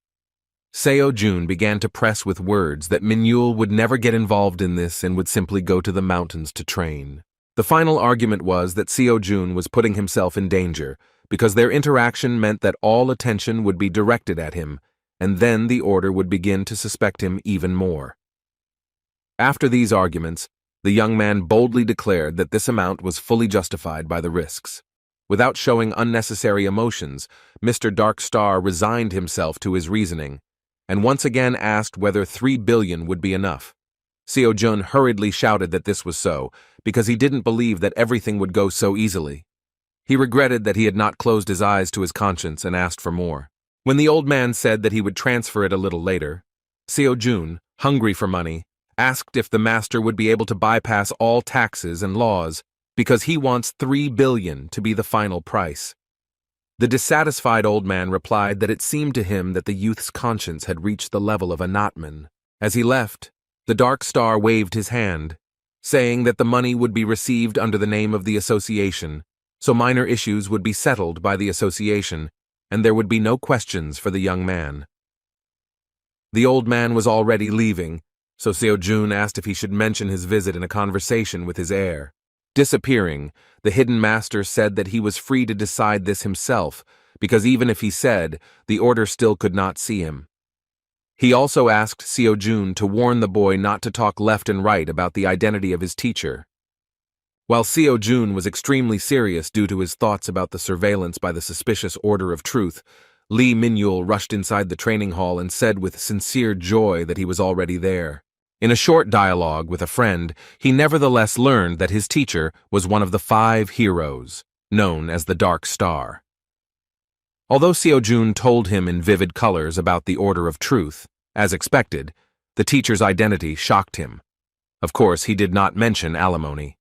Seo-jun began to press with words that Minhyul would never get involved in this and would simply go to the mountains to train. The final argument was that Seo-jun was putting himself in danger, because their interaction meant that all attention would be directed at him, and then the order would begin to suspect him even more. After these arguments, the young man boldly declared that this amount was fully justified by the risks. Without showing unnecessary emotions, Mr. Darkstar resigned himself to his reasoning, and once again asked whether 3 billion would be enough. Seo-jun hurriedly shouted that this was so, because he didn't believe that everything would go so easily. He regretted that he had not closed his eyes to his conscience and asked for more. When the old man said that he would transfer it a little later, Seo-jun, hungry for money, asked if the master would be able to bypass all taxes and laws because he wants 3 billion to be the final price. The dissatisfied old man replied that it seemed to him that the youth's conscience had reached the level of a knotman. As he left, the Dark Star waved his hand, saying that the money would be received under the name of the association, so minor issues would be settled by the association, and there would be no questions for the young man. The old man was already leaving, so Seo-jun asked if he should mention his visit in a conversation with his heir. Disappearing, the hidden master said that he was free to decide this himself, because even if he said, the order still could not see him. He also asked Seo-jun to warn the boy not to talk left and right about the identity of his teacher. While Seo-jun was extremely serious due to his thoughts about the surveillance by the suspicious Order of Truth, Lee Minhyul rushed inside the training hall and said with sincere joy that he was already there. In a short dialogue with a friend, he nevertheless learned that his teacher was one of the 5 heroes, known as the Dark Star. Although Seo-jun told him in vivid colors about the Order of Truth, as expected, the teacher's identity shocked him. Of course, he did not mention alimony.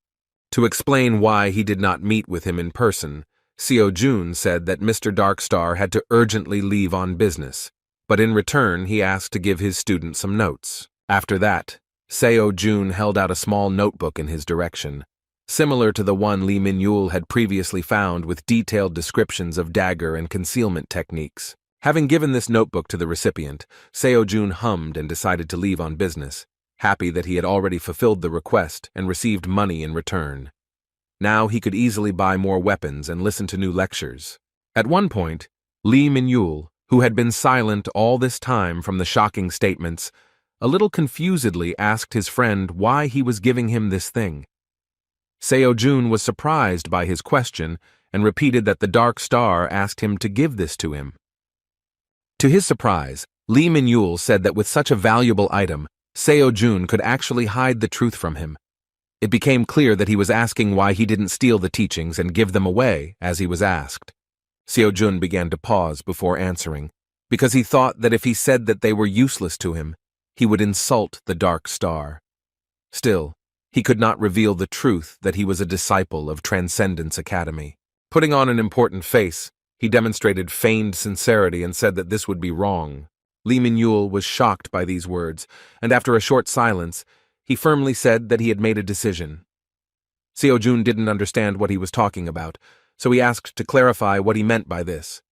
To explain why he did not meet with him in person, Seo-jun said that Mr. Darkstar had to urgently leave on business, but in return he asked to give his student some notes. After that, Seo-jun held out a small notebook in his direction, similar to the one Lee Minhyul had previously found with detailed descriptions of dagger and concealment techniques. Having given this notebook to the recipient, Seo-jun hummed and decided to leave on business, happy that he had already fulfilled the request and received money in return. Now he could easily buy more weapons and listen to new lectures. At one point, Lee Minhyul, who had been silent all this time from the shocking statements, a little confusedly asked his friend why he was giving him this thing. Seo-jun was surprised by his question and repeated that the Dark Star asked him to give this to him. To his surprise, Lee Min-yul said that with such a valuable item, Seo-jun could actually hide the truth from him. It became clear that he was asking why he didn't steal the teachings and give them away, as he was asked. Seo-jun began to pause before answering, because he thought that if he said that they were useless to him, he would insult the Dark Star. Still, he could not reveal the truth that he was a disciple of Transcendence Academy. Putting on an important face, he demonstrated feigned sincerity and said that this would be wrong. Lee Min-yul was shocked by these words, and after a short silence, he firmly said that he had made a decision. Seo-jun didn't understand what he was talking about, so he asked to clarify what he meant by this.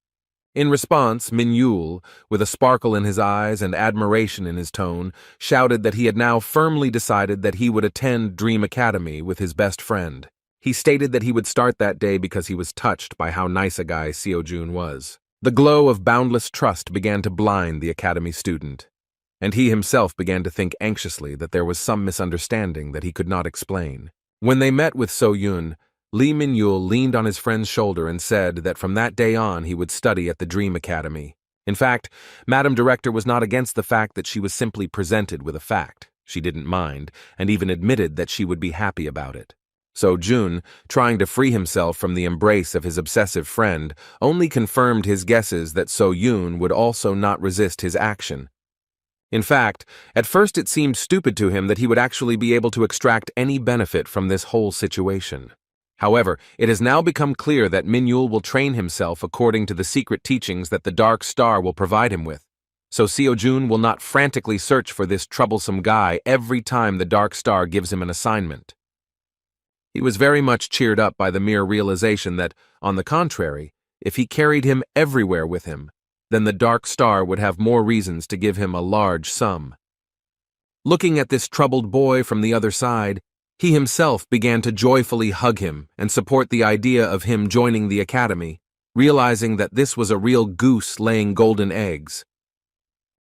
In response, Min-yul, with a sparkle in his eyes and admiration in his tone, shouted that he had now firmly decided that he would attend Dream Academy with his best friend. He stated that he would start that day because he was touched by how nice a guy Seo-jun was. The glow of boundless trust began to blind the academy student, and he himself began to think anxiously that there was some misunderstanding that he could not explain. When they met with So-yun, Lee Min-yul leaned on his friend's shoulder and said that from that day on he would study at the Dream Academy. In fact, Madam Director was not against the fact that she was simply presented with a fact. She didn't mind, and even admitted that she would be happy about it. So-jun, trying to free himself from the embrace of his obsessive friend, only confirmed his guesses that So-yun would also not resist his action. In fact, at first it seemed stupid to him that he would actually be able to extract any benefit from this whole situation. However, it has now become clear that Min-yul will train himself according to the secret teachings that the Dark Star will provide him with. So Seo-jun will not frantically search for this troublesome guy every time the Dark Star gives him an assignment. He was very much cheered up by the mere realization that, on the contrary, if he carried him everywhere with him, then the Dark Star would have more reasons to give him a large sum. Looking at this troubled boy from the other side, he himself began to joyfully hug him and support the idea of him joining the academy, realizing that this was a real goose laying golden eggs.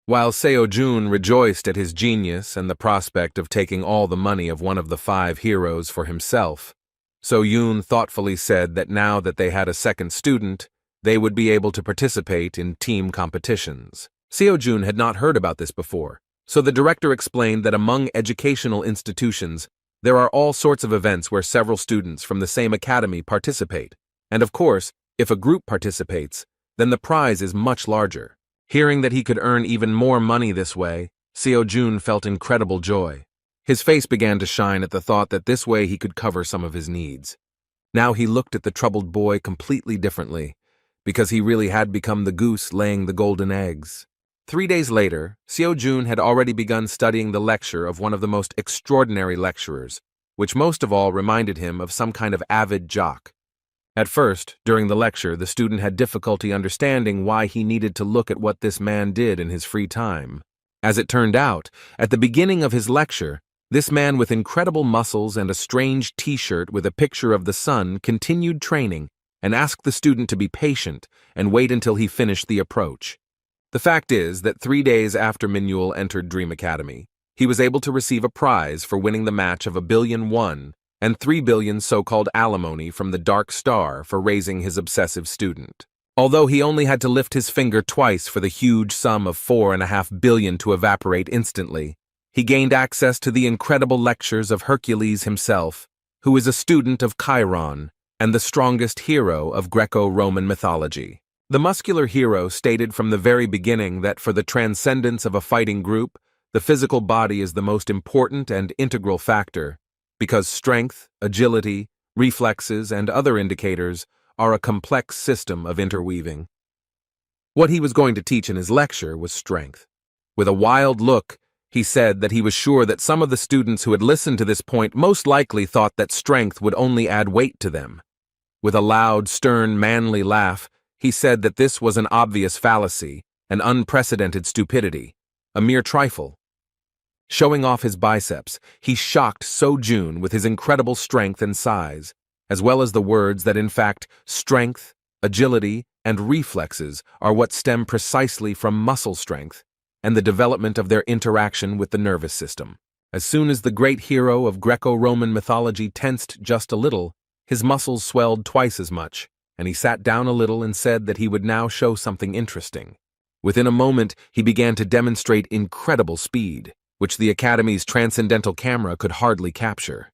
While Seo-jun rejoiced at his genius and the prospect of taking all the money of one of the 5 heroes for himself, So-yun thoughtfully said that now that they had a second student, they would be able to participate in team competitions. Seo-jun had not heard about this before, so the director explained that among educational institutions, there are all sorts of events where several students from the same academy participate, and of course, if a group participates, then the prize is much larger. Hearing that he could earn even more money this way, Seo-jun felt incredible joy. His face began to shine at the thought that this way he could cover some of his needs. Now he looked at the troubled boy completely differently, because he really had become the goose laying the golden eggs. 3 days later, Seo-jun had already begun studying the lecture of one of the most extraordinary lecturers, which most of all reminded him of some kind of avid jock. At first, during the lecture, the student had difficulty understanding why he needed to look at what this man did in his free time. As it turned out, at the beginning of his lecture, this man with incredible muscles and a strange t-shirt with a picture of the sun continued training and asked the student to be patient and wait until he finished the approach. The fact is that 3 days after Min-yul entered Dream Academy, he was able to receive a prize for winning the match of 1 billion won and 3 billion so-called alimony from the Dark Star for raising his obsessive student. Although he only had to lift his finger twice for the huge sum of 4.5 billion to evaporate instantly, he gained access to the incredible lectures of Hercules himself, who is a student of Chiron and the strongest hero of Greco-Roman mythology. The muscular hero stated from the very beginning that for the transcendence of a fighting group, the physical body is the most important and integral factor, because strength, agility, reflexes, and other indicators are a complex system of interweaving. What he was going to teach in his lecture was strength. With a wild look, he said that he was sure that some of the students who had listened to this point most likely thought that strength would only add weight to them. With a loud, stern, manly laugh, he said that this was an obvious fallacy, an unprecedented stupidity, a mere trifle. Showing off his biceps, he shocked So-jun with his incredible strength and size, as well as the words that in fact strength, agility, and reflexes are what stem precisely from muscle strength and the development of their interaction with the nervous system. As soon as the great hero of Greco-Roman mythology tensed just a little, his muscles swelled twice as much, and he sat down a little and said that he would now show something interesting. Within a moment, he began to demonstrate incredible speed, which the Academy's transcendental camera could hardly capture.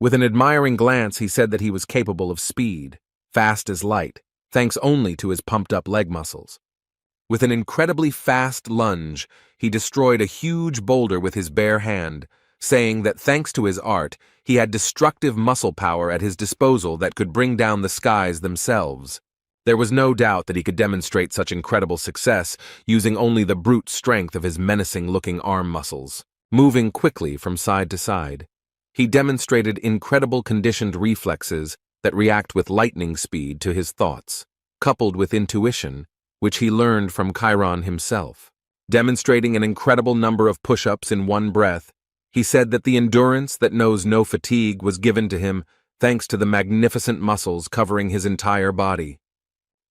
With an admiring glance, he said that he was capable of speed, fast as light, thanks only to his pumped-up leg muscles. With an incredibly fast lunge, he destroyed a huge boulder with his bare hand, saying that thanks to his art, he had destructive muscle power at his disposal that could bring down the skies themselves. There was no doubt that he could demonstrate such incredible success using only the brute strength of his menacing-looking arm muscles, moving quickly from side to side. He demonstrated incredible conditioned reflexes that react with lightning speed to his thoughts, coupled with intuition, which he learned from Chiron himself. Demonstrating an incredible number of push-ups in one breath, he said that the endurance that knows no fatigue was given to him thanks to the magnificent muscles covering his entire body.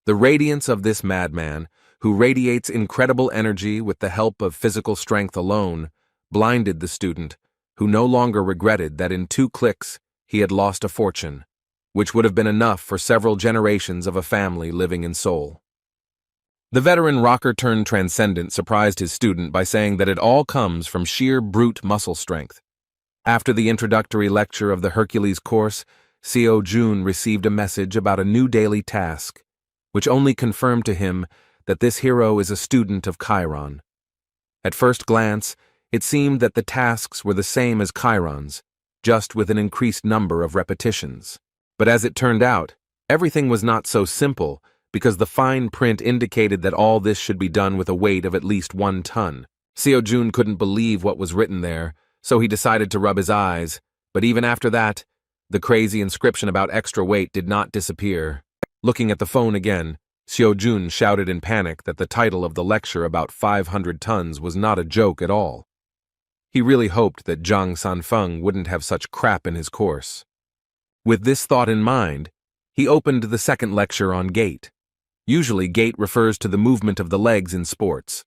The radiance of this madman, who radiates incredible energy with the help of physical strength alone, blinded the student, who no longer regretted that in 2 clicks he had lost a fortune, which would have been enough for several generations of a family living in Seoul. The veteran rocker-turned-transcendent surprised his student by saying that it all comes from sheer brute muscle strength. After the introductory lecture of the Hercules course, Seo-jun received a message about a new daily task, which only confirmed to him that this hero is a student of Chiron. At first glance, it seemed that the tasks were the same as Chiron's, just with an increased number of repetitions. But as it turned out, everything was not so simple, because the fine print indicated that all this should be done with a weight of at least 1 ton. Seo-jun couldn't believe what was written there, so he decided to rub his eyes, but even after that, the crazy inscription about extra weight did not disappear. Looking at the phone again, Seo-jun shouted in panic that the title of the lecture about 500 tons was not a joke at all. He really hoped that Zhang Sanfeng wouldn't have such crap in his course. With this thought in mind, he opened the second lecture on gait. Usually, gait refers to the movement of the legs in sports.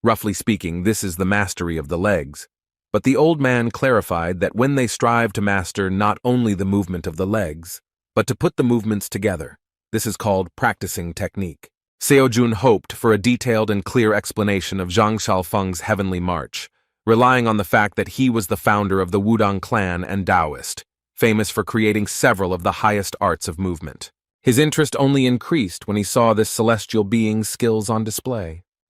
Roughly speaking, this is the mastery of the legs. But the old man clarified that when they strive to master not only the movement of the legs, but to put the movements together, this is called practicing technique. Seo-jun hoped for a detailed and clear explanation of Zhang Xiaofeng's heavenly march, relying on the fact that he was the founder of the Wudong clan and Taoist, famous for creating several of the highest arts of movement. His interest only increased when he saw this celestial being's skills on display.